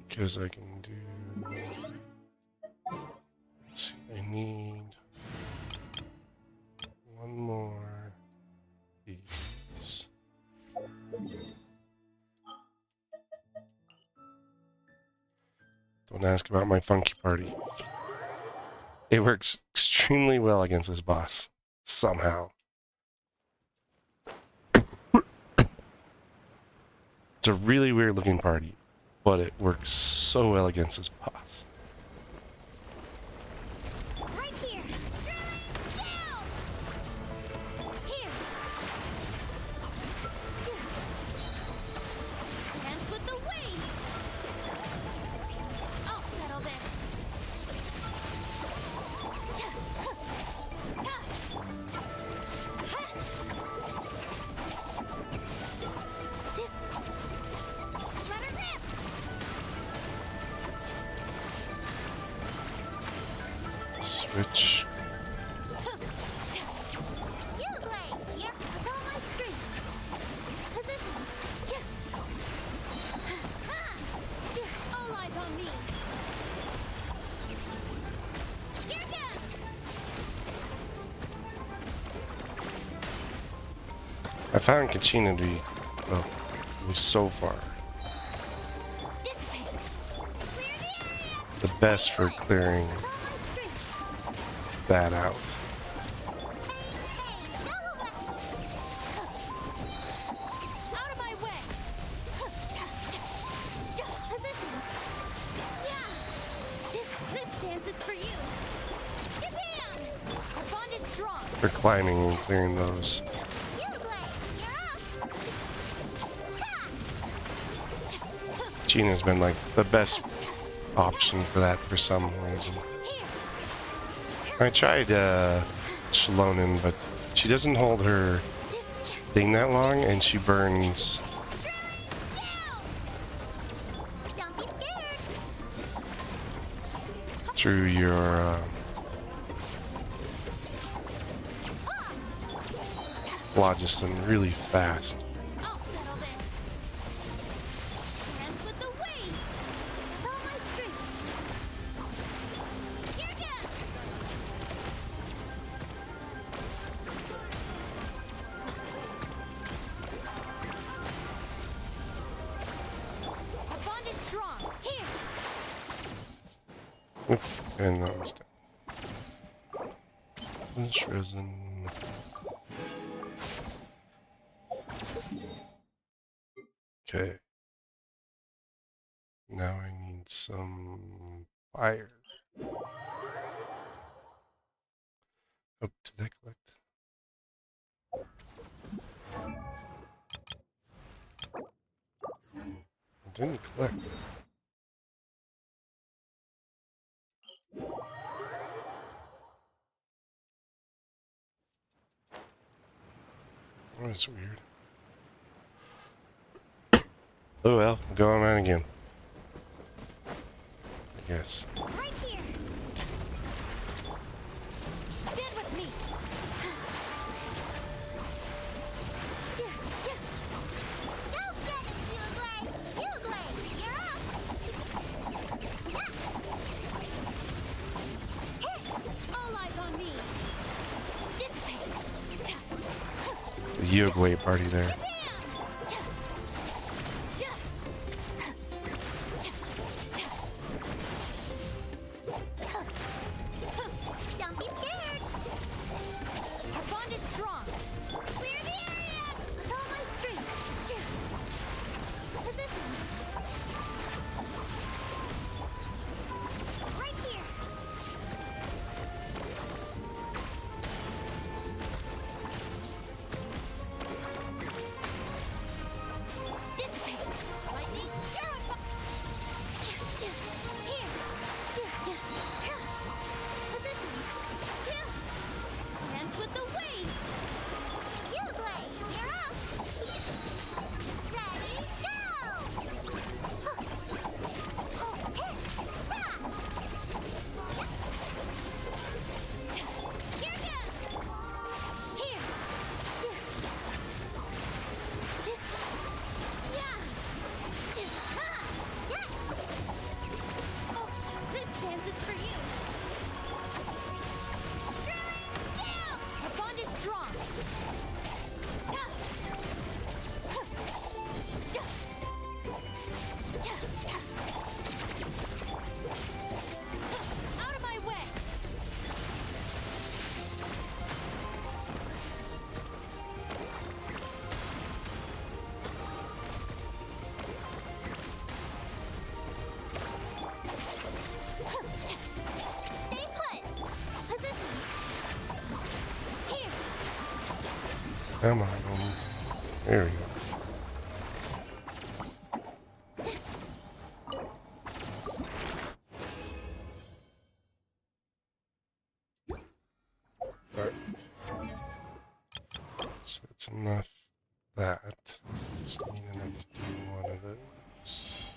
Because I can do... Let's see, I need one more piece. Don't ask about my funky party. It works extremely well against this boss. Somehow. It's a really weird looking party, but it works so well against this boss. Right here. Down. Here. Dance with the waves. I'll settle this. Switch. You play. Yep, with all my strength. Positions. All eyes on me. Here goes. I found Kachina to be, well, at least so far, the best for clearing that out. Out of my way. Positions. Yeah. This dance is for you. Japan. Our bond is strong. For climbing and clearing those. Gina's been like the best option for that for some reason. I tried Shalonen, but she doesn't hold her thing that long and she burns through your phlogiston really fast. And that was down. Finish resin. Okay. Now I need some fire. Oh, did that collect? It didn't collect. Oh, that's weird. Oh well, go on that again. I guess. Right here. Stand with me. Go get it, Uglay! Uglay, you're up! All eyes on me. Dissipate. The Uruguay party there. Don't be scared! Our bond is strong. Clear the area! With all my strength. Positions. Right here. Come on. There we go. Alright. So that's enough that. Just need enough to do one of those.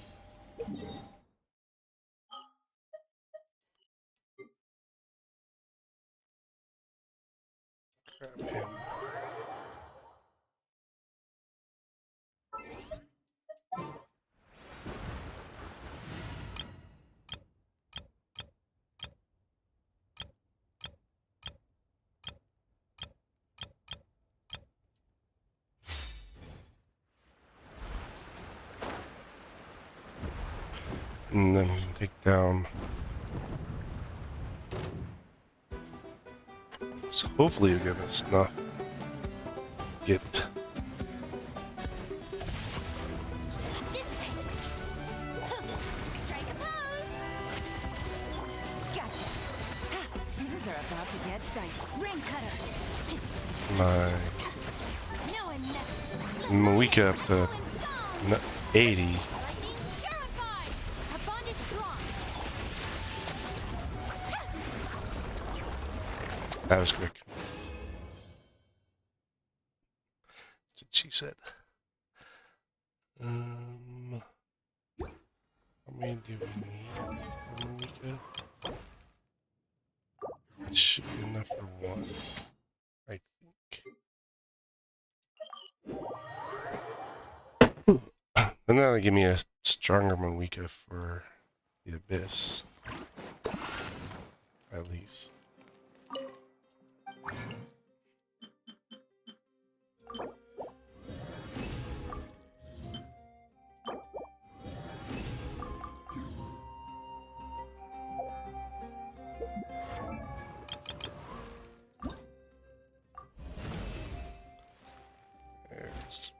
Grab him. And then take down. So hopefully it'll give us enough. Get. Strike a pose. Gotcha. Things are about to get dicey. Ring cutter. My No, I'm never. Mavuika up to 80. Our bond is strong. That was quick. That's what she said. How many do we need for Mavuika? It should be enough for one, I think. And that'll give me a stronger Mavuika for the Abyss. At least. There's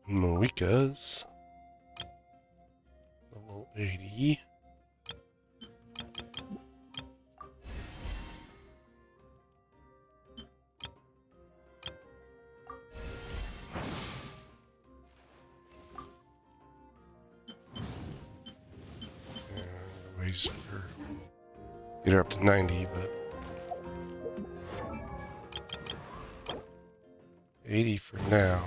Mavuika's. Level 80. Ways for get her up to 90, but 80 for now.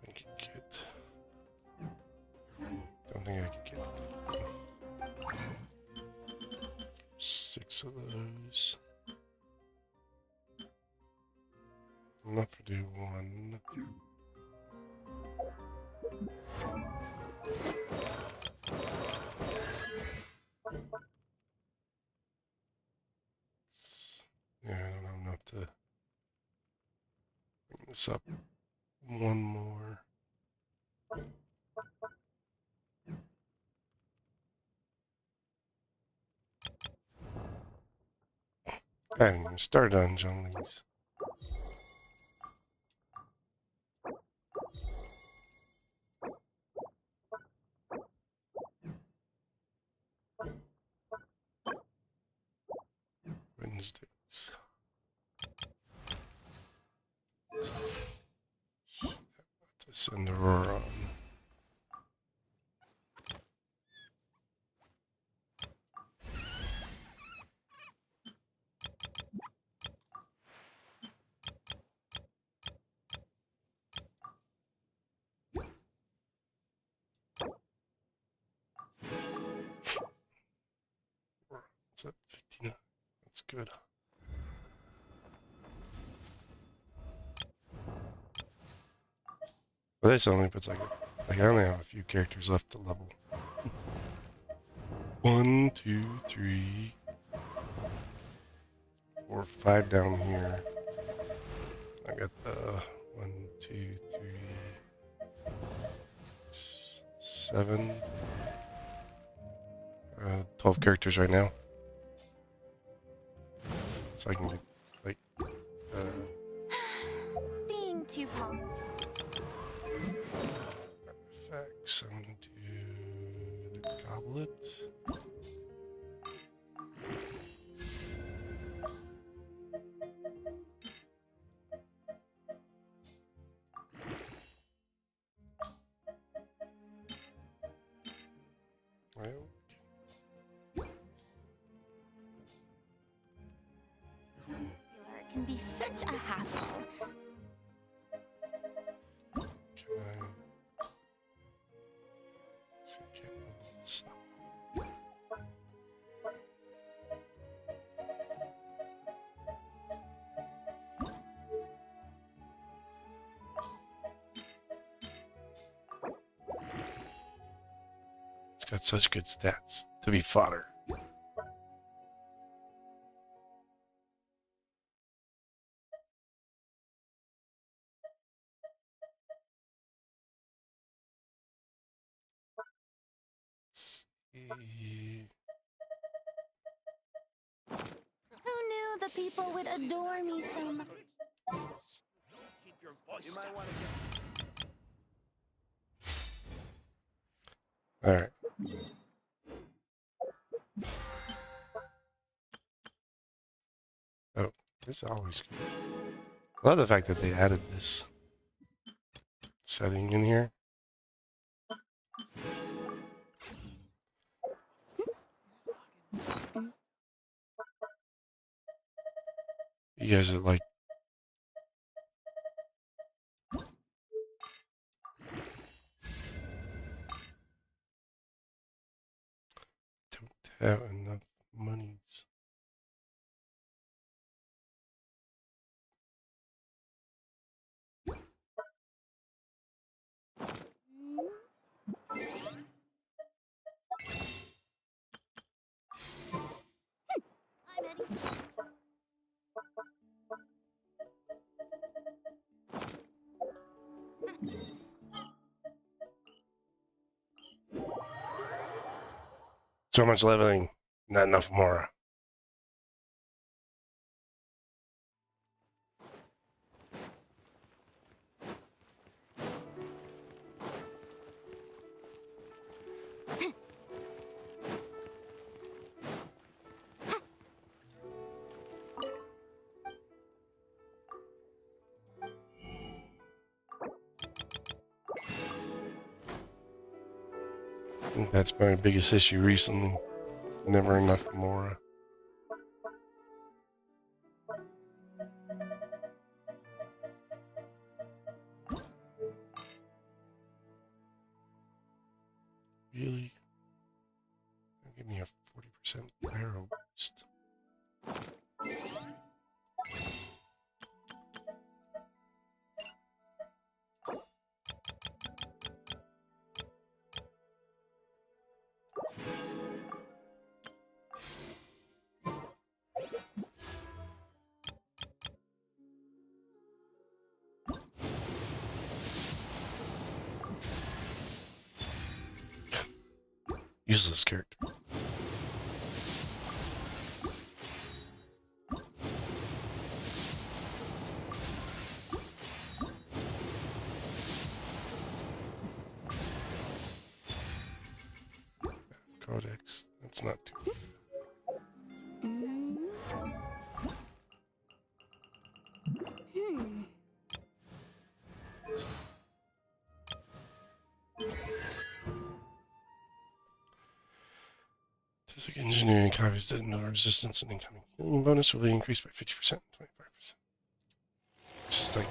I could get. Don't think I could get 6 of those. Enough to do one. Yeah, I don't have enough to bring this up one more. I haven't even started on Zhongli's. Wednesdays. To send Aurora on. It's at 59. That's good. Well, this only puts like I only have a few characters left to level. 1, 2, 3, 4, 5 down here. I got the 1, 2, 3, 7, 12 characters right now. So I can get like Being too palm. Artifacts. I'm gonna do the goblet. Well, It can be such a hassle. can I? Let's see, I can't level this up. It's got such good stats to be fodder. Who knew the people would adore me so much? Keep your voice down. All right. Oh, this is always good. I love the fact that they added this setting in here. You guys are like don't have enough monies. I'm Eddie. So much leveling, not enough more. I think that's my biggest issue recently. Never enough more. Really? Give me a 40% arrow boost. Useless character. Codex. That's not too. Physical engineering copies that no resistance and incoming healing bonus will be increased by 50%, 25%. Just like,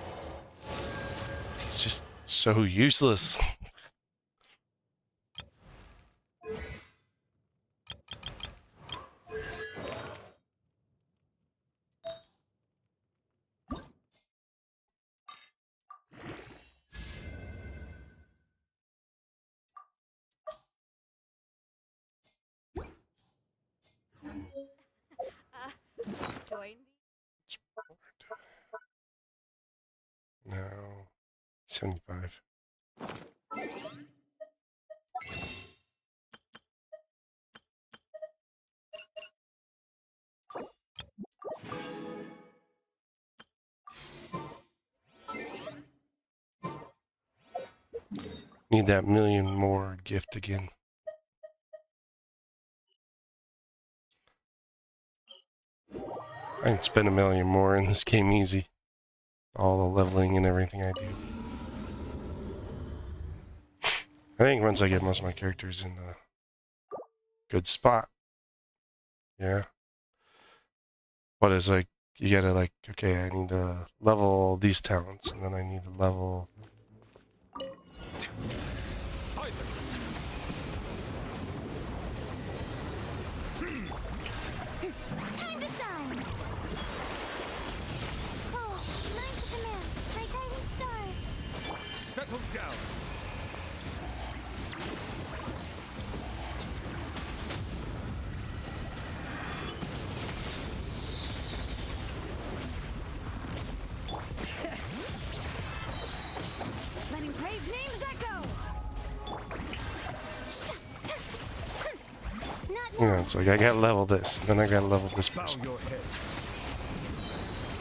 it's just so useless. Join. Now, 75. Need that million more gift again. I can spend 1 million more in this game easy. All the leveling and everything I do. I think once I get most of my characters in a good spot. Yeah. But it's like, you gotta like, okay, I need to level these talents, and then I need to level... Time to shine! Oh, line to command. My guiding stars. Settle down. Letting brave names echo. You know, it's like I gotta level this, and then I gotta level this Bow person. your head.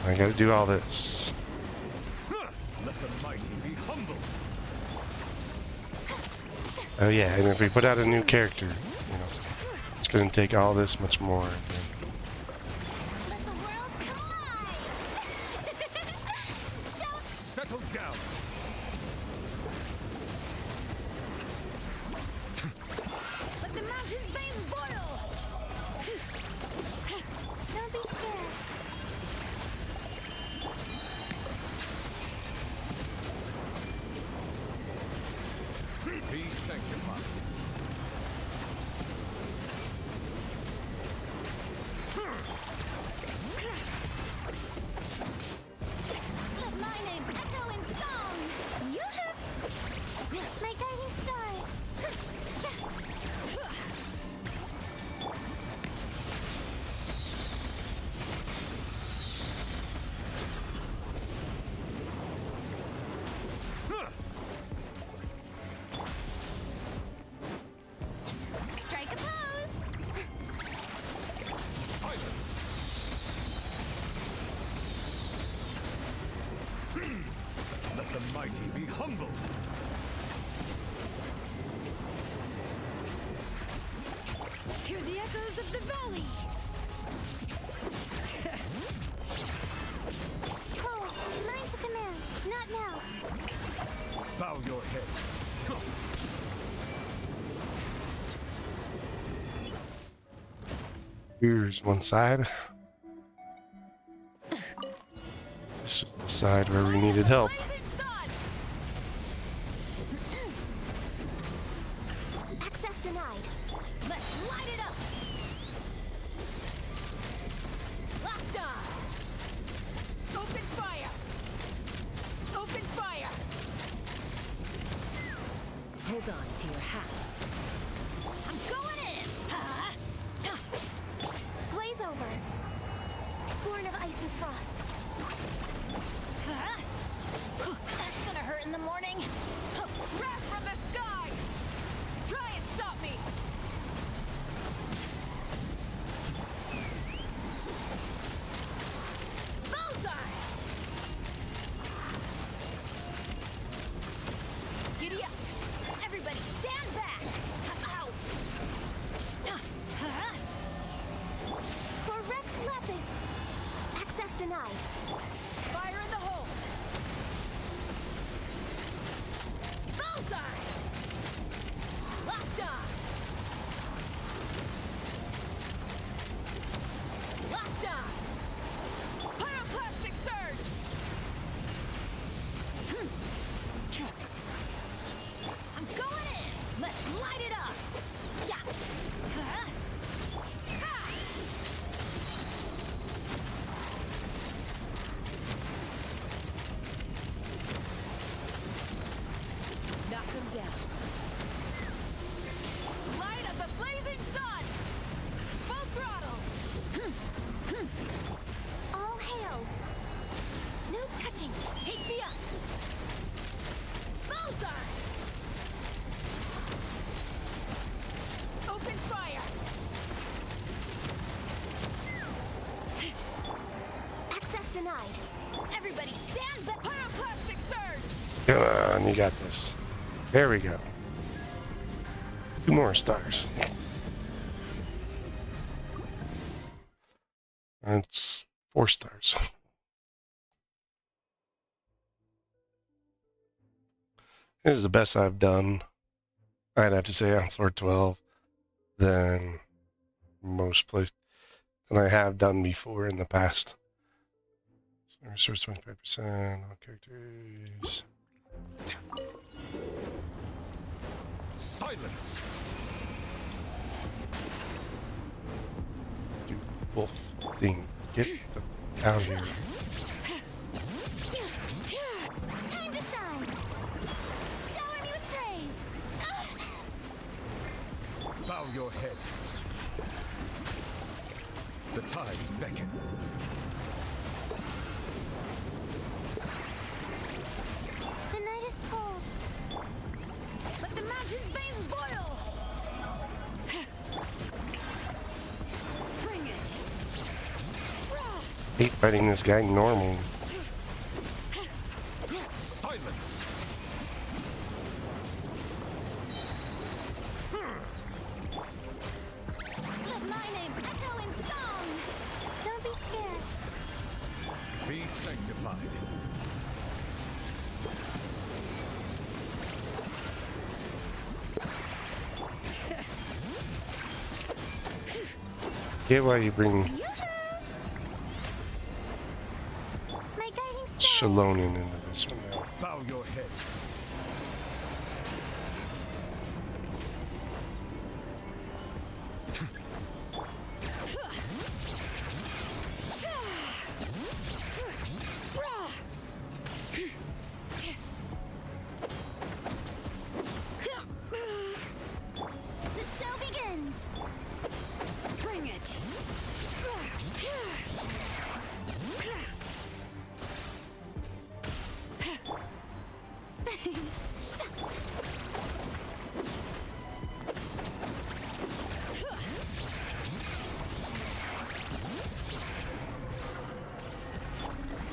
I gotta do all this. Let the mighty be humble. Oh yeah, and if we put out a new character, you know, it's gonna take all this much more again. Settle down. Let the mountain's veins boil. Don't be scared. Be sanctified. Let my name echo in song. Yoo-hoo! My guiding star. Strike a pose. Silence. Let the mighty be humbled. Hear the echoes of the valley. Oh, line to command. Not now. Bow your head. Here's one side. This was the side where we needed help. Access denied. Let's light it up. Locked on. Open fire. Open fire. Hold on to your hats. I'm going in. Blaze over. Born of ice and frost. That's gonna hurt in the morning. Wrath from the sky! Try and stop me! Bullseye! Giddy up! Everybody stand back! Ow! For Rex Lapis. Access denied. Fire in the hole! Bullseye! Locked on! Locked on! Pyroclastic surge! I'm going in! Let's light it up! Yeah! Ha! Knock him down. Light of the blazing sun! Full throttle! All hail. No touching. Take me up! Bullseye! Open fire! Access denied. Everybody stand back! Pyroclastic surge! Come on, you got this. There we go. 2 more stars. That's 4 stars. This is the best I've done, I'd have to say, on floor 12 than most places than I have done before in the past. So resource 25%, all characters. Silence! Dude, wolf thing. Get the out of here. Time to shine! Shower me with praise! Bow your head. The tides beckon. The night is cold. Let the mountain's veins boil! Bring it! Hate fighting this guy normal. Silence! Let my name echo in song! Don't be scared. Be sanctified. Get why you bring My guiding star. Shalonin into this one now. Bow your head. The show begins. Bring it.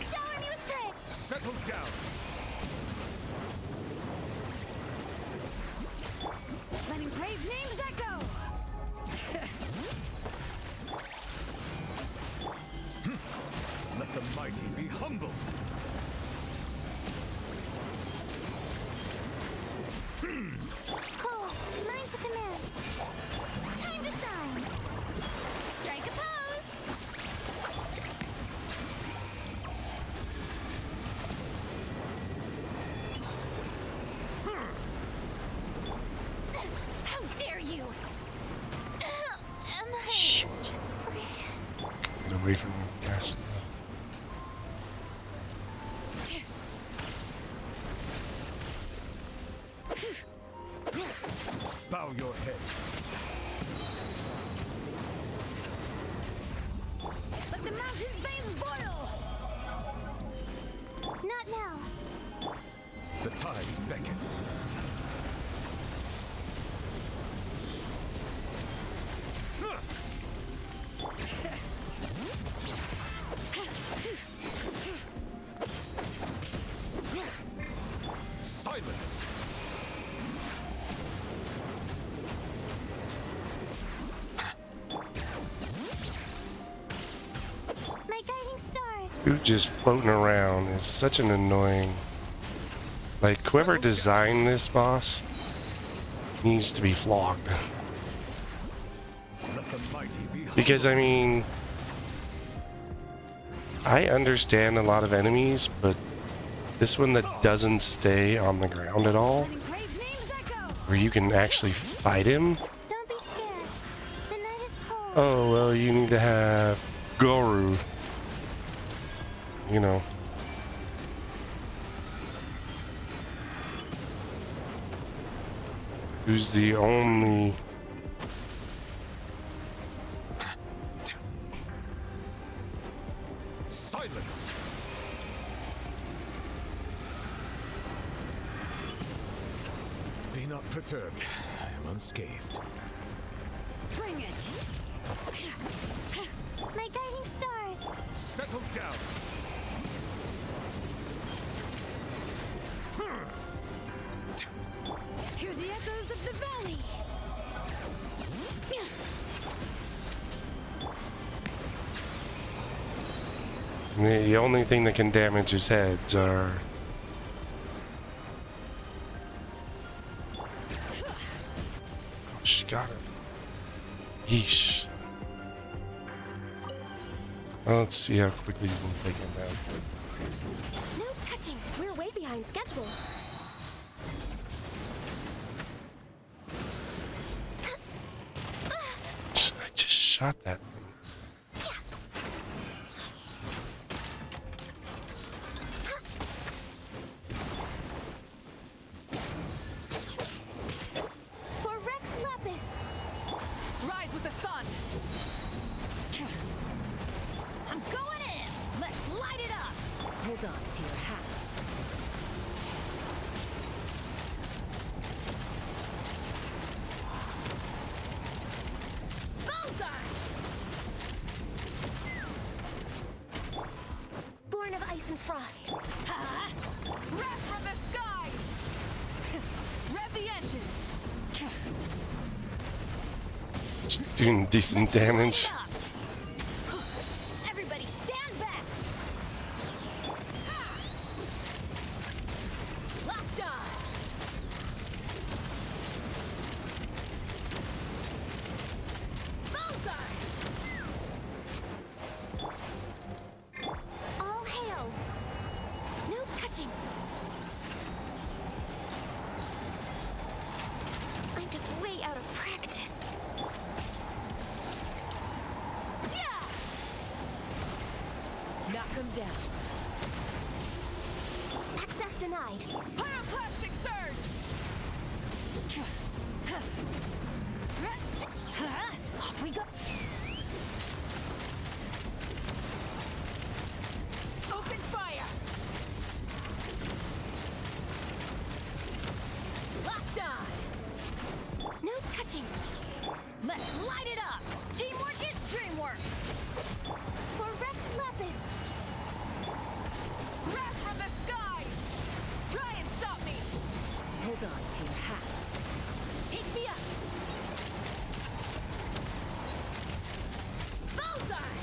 Shower me with praise. Settle down. Letting brave names echo. Let the mighty be humbled. Cole, mine to command. Time to shine. Strike a pose. How dare you? Am I Shit. free? Get away from me. Yes. Bow your head. Let the mountain's veins boil. Not now. The tides beckon. Silence! My guiding stars. Dude just floating around is such an annoying. Like, whoever designed this boss needs to be flogged. Let the mighty be humbled. Because, I mean, I understand a lot of enemies, but this one that doesn't stay on the ground at all, Letting brave names echo. where you can actually fight him. Don't be scared. The night is cold. Oh, well, you need to have Goru. You know. Who's the only... Silence! Be not perturbed. I am unscathed. Bring it. My guiding stars. Settle down! The only thing that can damage his heads are... Oh, she got it. Yeesh. Well, let's see how quickly you can take him down. No touching. We're way behind schedule. I just shot that thing. For Rex Lapis. Rise with the sun. I'm going in. Let's light it up. Hold on to your hats. Born of ice and frost. Ha! Rev from the skies. Rev the engines. Just doing decent damage. Everybody stand back. Locked on. Bullseye. All hail. No touching. I'm just way out of practice. Knock him down. Access denied. Pyroclastic surge. Off we go. Open fire. Locked on. No touching. Let's light it up. Teamwork is dreamwork. For Rex Lapis. Rev from the skies. Try and stop me. Hold on to your hats. Take me up. Bullseye.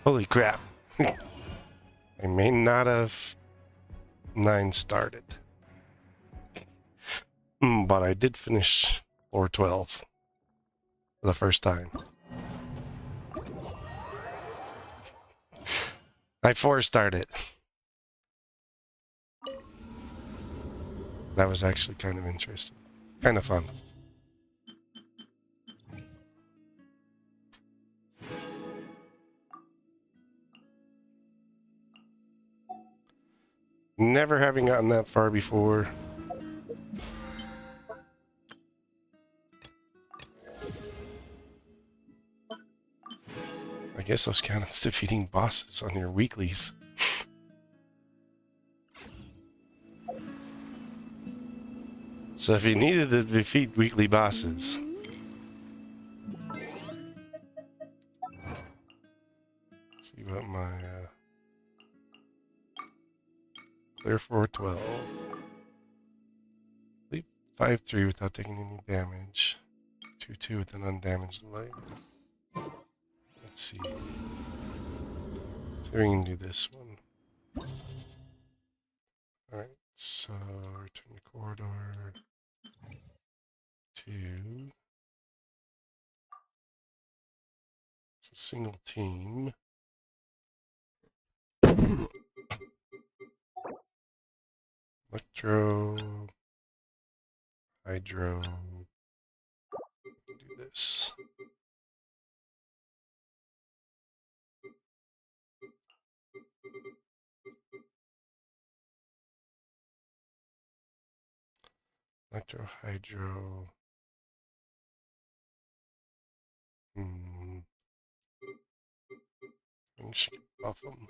Holy crap. I may not have 9 started. But I did finish floor 12 for the first time. I 4-starred it. That was actually kind of interesting. Kind of fun. Never having gotten that far before. I guess those count as defeating bosses on your weeklies. So if you needed to defeat weekly bosses, let's see what my clear 412. Leap 5-3 without taking any damage. 2-2 with an undamaged light. Let's see. So we can do this one. Alright, so return to corridor. 2. It's a single team. Electro. Hydro. Do this. Electro, hydro. I should buff them.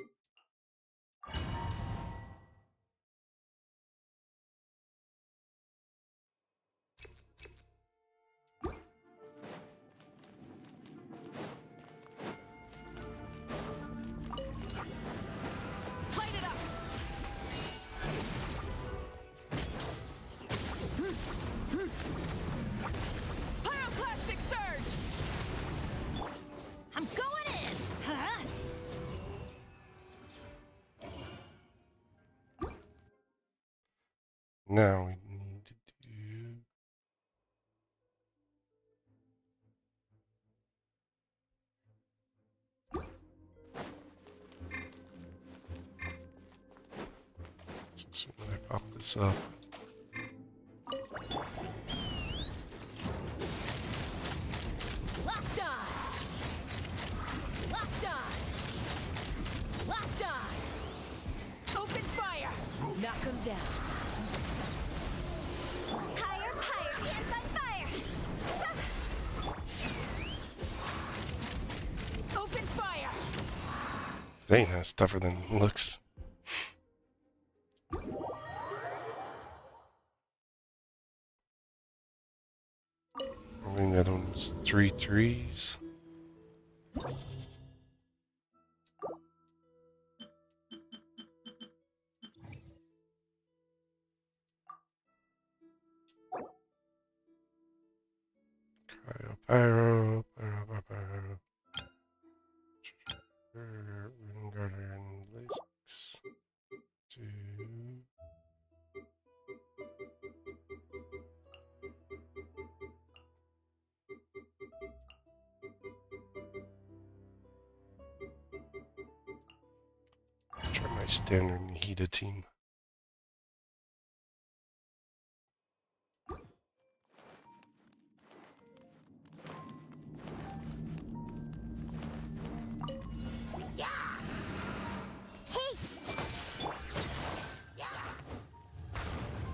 Light it up. Pyroclastic surge. I'm going in. Now we need to do... So as soon as I pop this up... Locked on! Locked on! Locked on! Open fire! Knock him down. Higher, higher, hands on fire! Open fire! Dang, that's tougher than it looks. I think the other one was 3 3s. Pyro, pyro. Rune Garter and Lasix. 2. Try my standard Nihida team.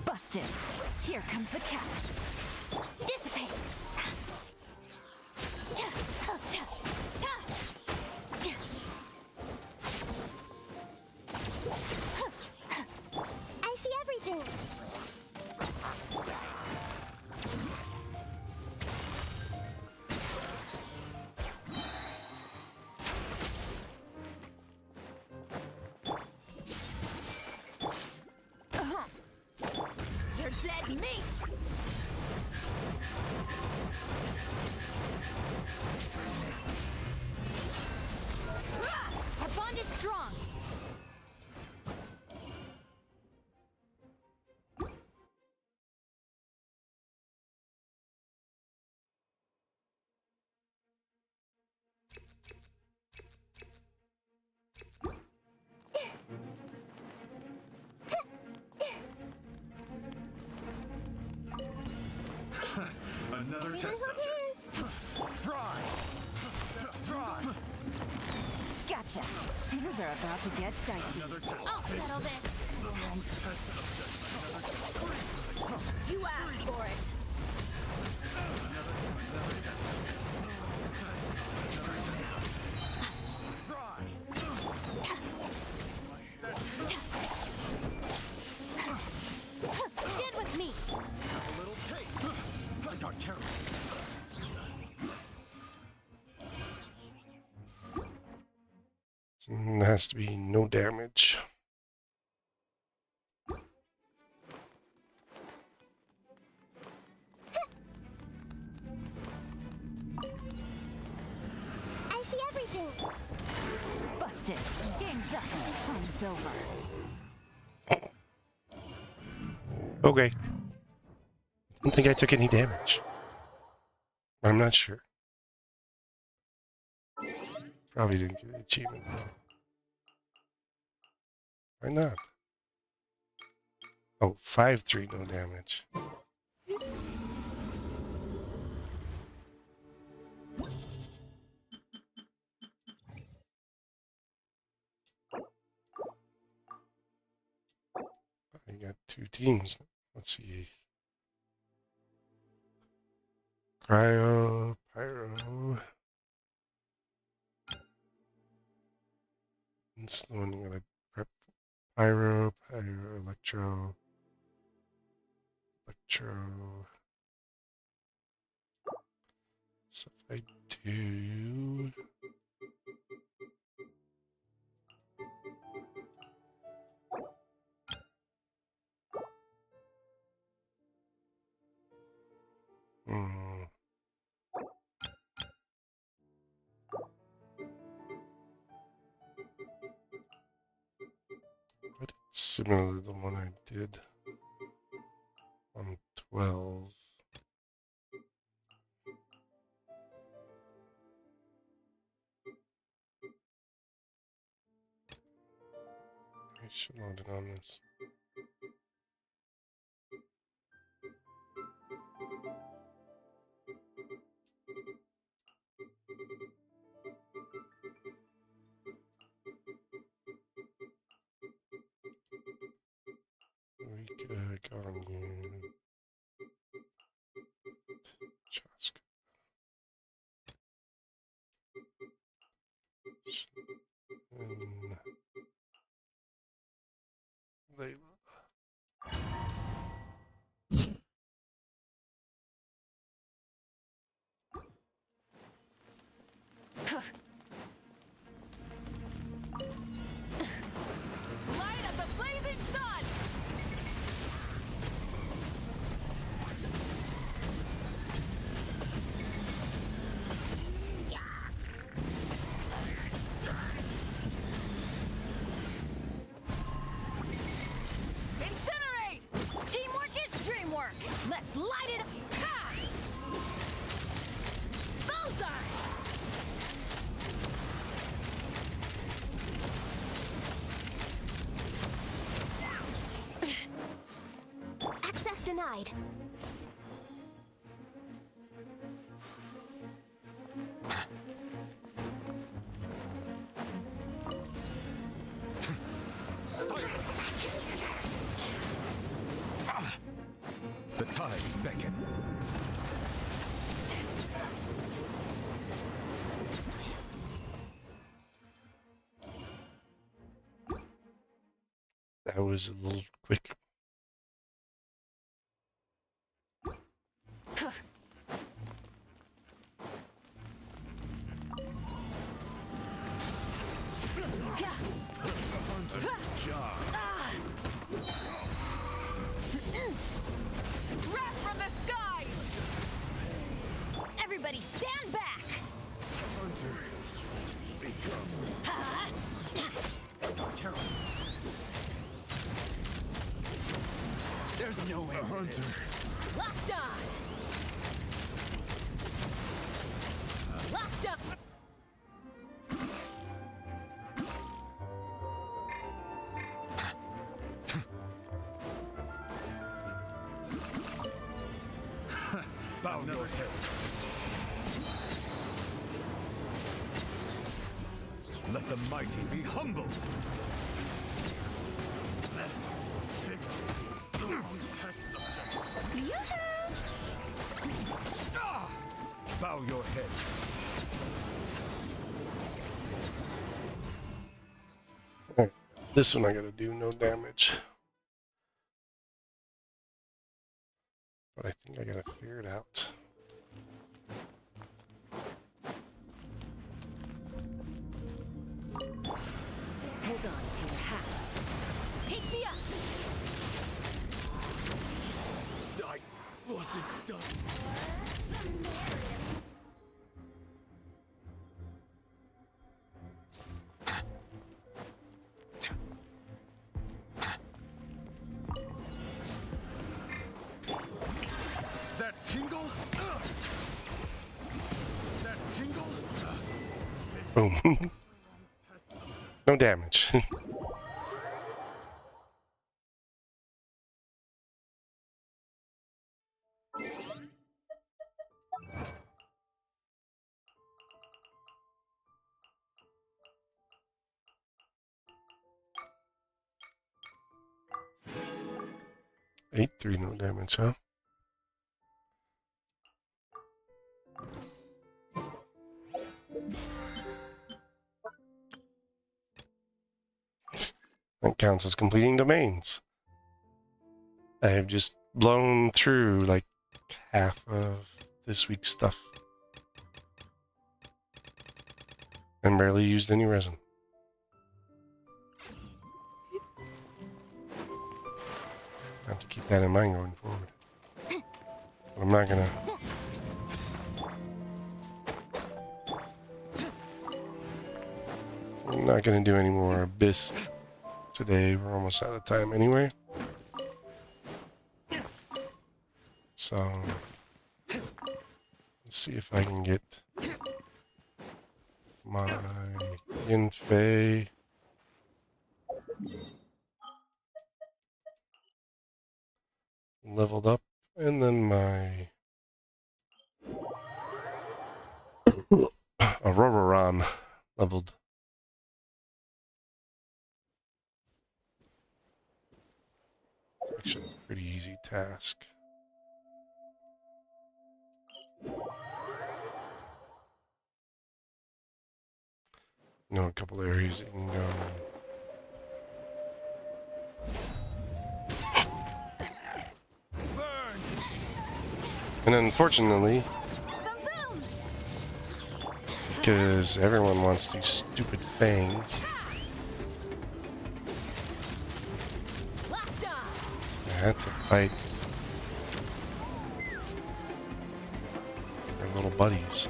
Busted. Here comes the catch. Dissipate! I see everything! You're dead meat! Our bond is strong! Another test subject. Fry! Fry! Gotcha. Things are about to get dicey. I'll settle this! You asked for it! Get with me! A little taste. I got carried. There has to be no damage. I see everything! Busted. Game's up. Fun's over. Okay. I don't think I took any damage. I'm not sure. Probably didn't get the achievement though. Why not? Oh, 5-3, no damage. I got 2 teams. Let's see. Cryo, Pyro. It's the one you gotta prep. Pyro, Electro. So if I do... But it's similar to the one I did. 12. I should load it on this. Mavuika, Ganyan, Chaska. And Layla. Light up the blazing sun! Incinerate! Teamwork is dreamwork! Let's light it up! Ha! Bullseye! Access denied. The tides beckon. That was a little quick. Wrath from the skies! Everybody stand back! There's no way. Locked on! Locked up! Bow your head. Let the mighty be humbled. Bow your head. Alright, this one I gotta do no damage. But I think I gotta figure it out. Hold on to your hats. Take me up! I wasn't done. That tingle? That tingle? Boom. No damage. Eight, 3, no damage, huh? That counts as completing domains. I have just blown through like half of this week's stuff. And barely used any resin. I have to keep that in mind going forward. But I'm not gonna... I'm not gonna do any more Abyss today. We're almost out of time anyway. So let's see if I can get my Yinfei leveled up, and then my Auroran leveled. It's actually a pretty easy task. You know, a couple areas that you can go. And unfortunately, because everyone wants these stupid fangs, I had to fight their little buddies.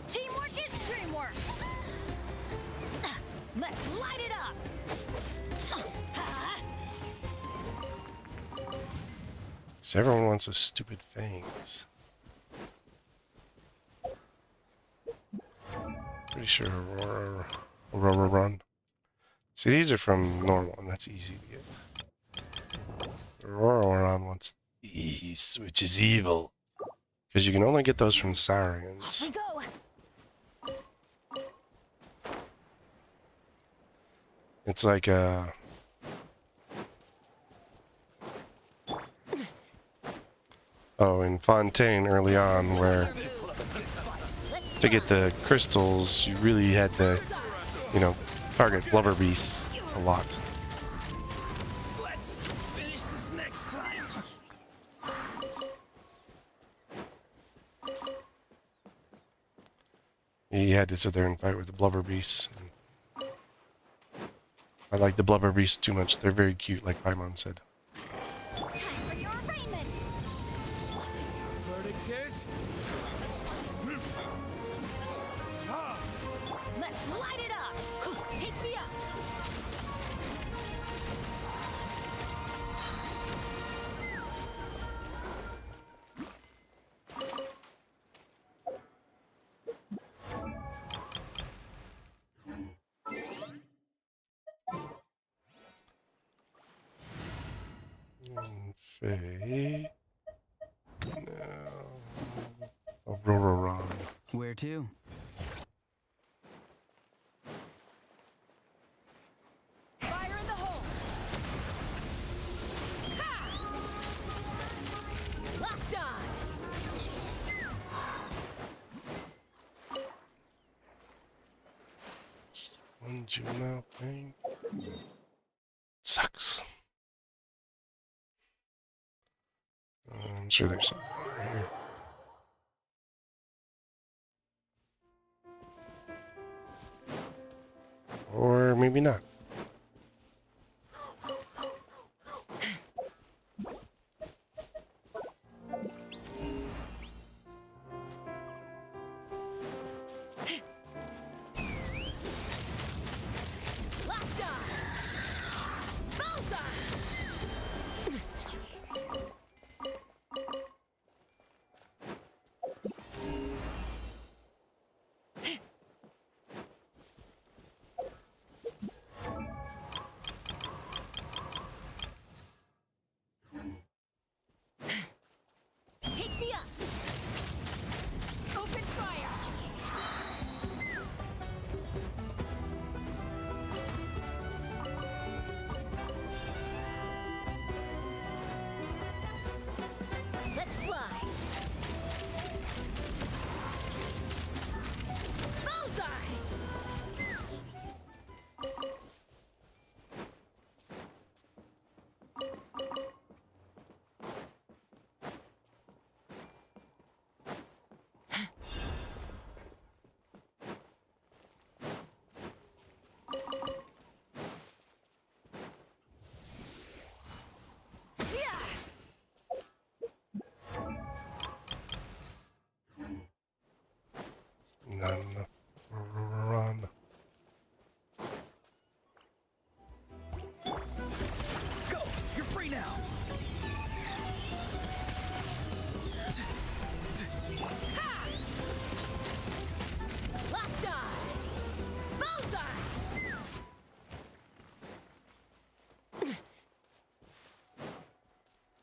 Teamwork is dreamwork. Let's light it up. So everyone wants the stupid fangs. Pretty sure Aurora Run. See, these are from normal, and that's easy to get. Aurora Run wants these, which is evil. Because you can only get those from Saurians. We go. It's like a... Oh, in Fontaine early on, where to get the crystals, you really had to, you know, target blubber beasts a lot. Let's finish this next time. You had to sit there and fight with the blubber beasts. I like the blubber beasts too much. They're very cute, like Paimon said. Verdict is... Let's light it up. Take me up. Faye. No. Aurora. Where to? Fire in the hole. Ha! Locked on. One juvenile thing. Sucks. I'm sure there's something over here. Or maybe not. Locked on. Bullseye. Take me up. Open fire. Let's fly. Bullseye.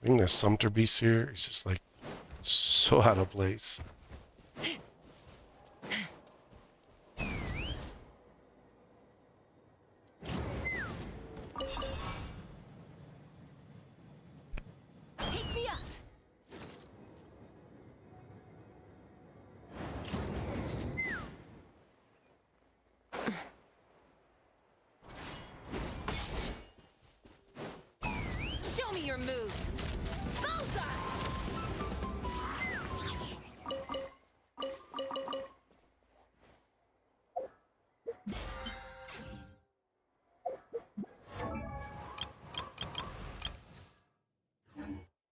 think the Sumter Beast here is just like so out of place. Take me up. Show me your moves.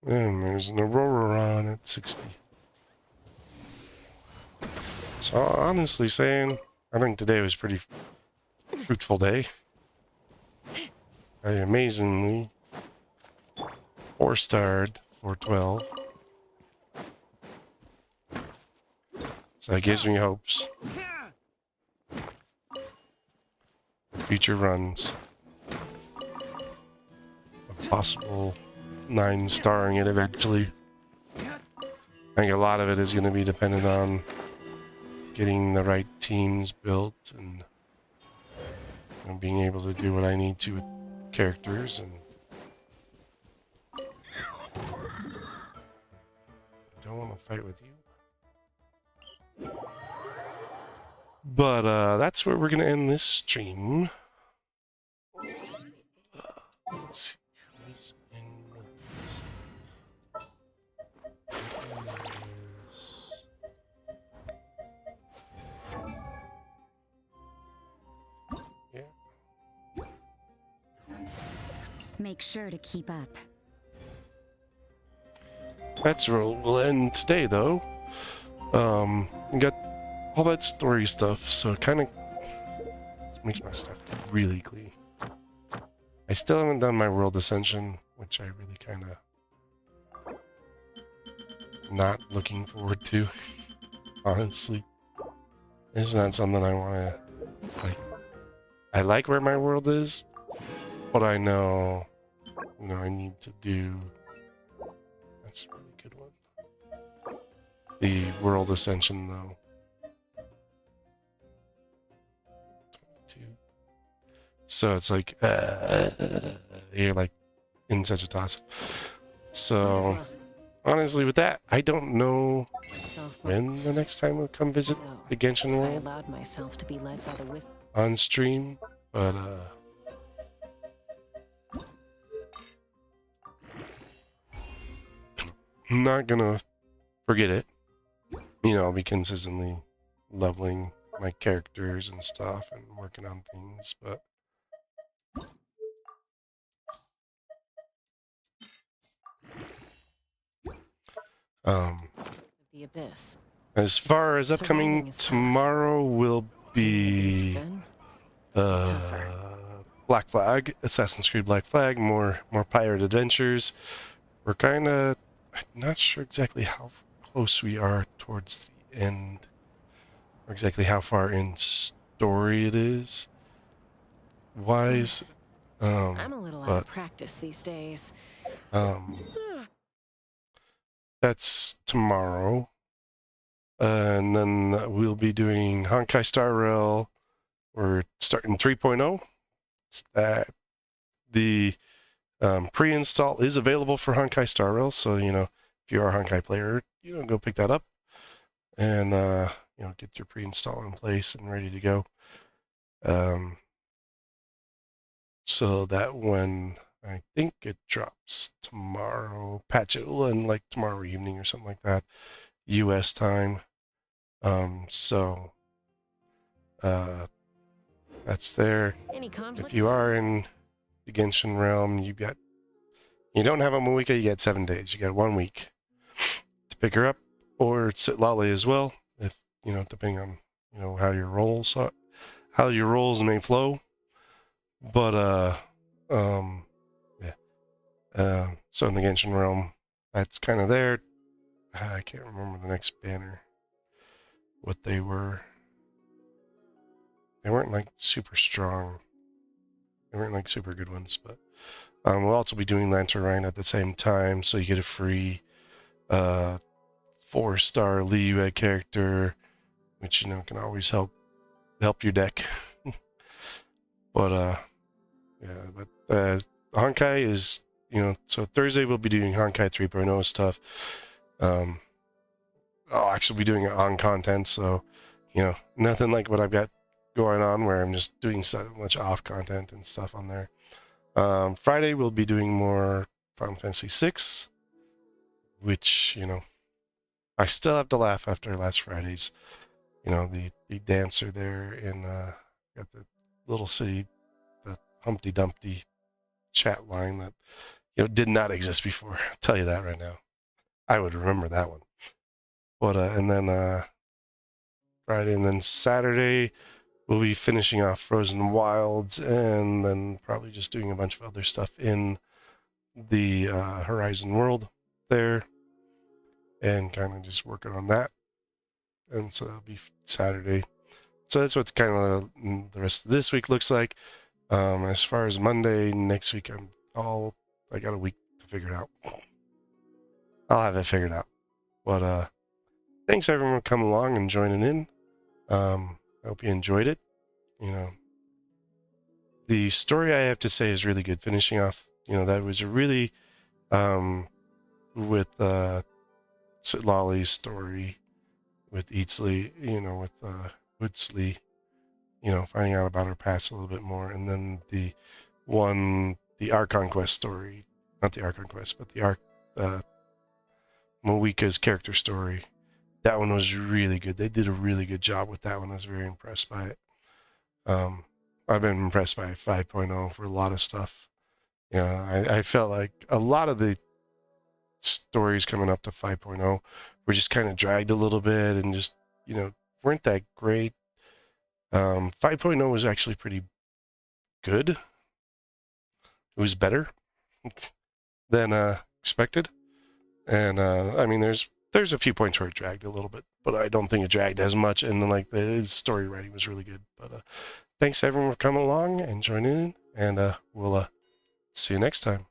And there's an Aurora on at 60. So honestly saying, I think today was a pretty fruitful day. I amazingly 4-starred 412. So that gives me hopes. Future runs. A possible 9-starring it eventually. I think a lot of it is going to be dependent on getting the right teams built and being able to do what I need to with characters. And I don't want to fight with you. But that's where we're going to end this stream. Let's see. Who's in this? Yeah. Make sure to keep up. That's where we'll end today, though. We got all that story stuff, so it kind of makes my stuff really clean. I still haven't done my world ascension, which I really kind of not looking forward to, honestly. It's not something I want to, like, I like where my world is, but I know, I need to do, that's a really good one. The world ascension, though. 22. So it's like, you're like in such a toss. So, honestly, with that, I don't know when the next time we'll come visit the Genshin world. I allowed myself to be led by the wisp On stream, but I'm not gonna forget it. I'll be consistently leveling my characters and stuff and working on things, but the abyss. as far as upcoming tomorrow will be Black Flag, Assassin's Creed Black Flag, more pirate adventures. We're kind of, I'm not sure exactly how close we are towards the end, or exactly how far in story it is. Wise, I'm a little out of practice these days. That's tomorrow. And then we'll be doing Honkai Star Rail. We're starting 3.0. The pre-install is available for Honkai Star Rail, so if you're a Honkai player, go pick that up and get your pre-install in place and ready to go. So that when I think it drops tomorrow, patch it will end like tomorrow evening or something like that, US time. So that's there. If you are in the Genshin realm, you don't have a Mavuika, you get 7 days. You got 1 week to pick her up, or Citlali as well, if depending on how your rolls may flow. But so in the Genshin realm, that's kind of there. I can't remember the next banner, what they were. They weren't like super strong. They weren't like super good ones, but We'll also be doing Lantern Rhine at the same time, so you get a free 4-star Liyue character, which can always help your deck. But Honkai is so Thursday we'll be doing Honkai 3.0 stuff. I'll actually be doing it on content, so nothing like what I've got going on where I'm just doing so much off content and stuff on there. Friday we'll be doing more Final Fantasy VI, which I still have to laugh after last Friday's. The dancer there in got the little city, the Humpty Dumpty chat line that did not exist before. I'll tell you that right now. I would remember that one. But and then Friday and then Saturday we'll be finishing off Frozen Wilds, and then probably just doing a bunch of other stuff in the Horizon world there, and kind of just working on that. And so that'll be Saturday. So that's what kind of the rest of this week looks like. As far as Monday next week, I got a week to figure it out. I'll have it figured out. But thanks everyone for coming along and joining in. I hope you enjoyed it. The story, I have to say, is really good. Finishing off, that was a really with Citlali's story with Eatsley, with Woodsley, finding out about her past a little bit more, and then the Archon Quest story, not the Archon Quest, but the Mavuika's character story. That one was really good. They did a really good job with that one. I was very impressed by it. I've been impressed by 5.0 for a lot of stuff. I felt like a lot of the stories coming up to 5.0 were just kind of dragged a little bit and just, weren't that great. 5.0 was actually pretty good. It was better than expected. And I mean, there's a few points where it dragged a little bit, but I don't think it dragged as much. And then, the story writing was really good. But thanks everyone for coming along and joining in, and we'll see you next time.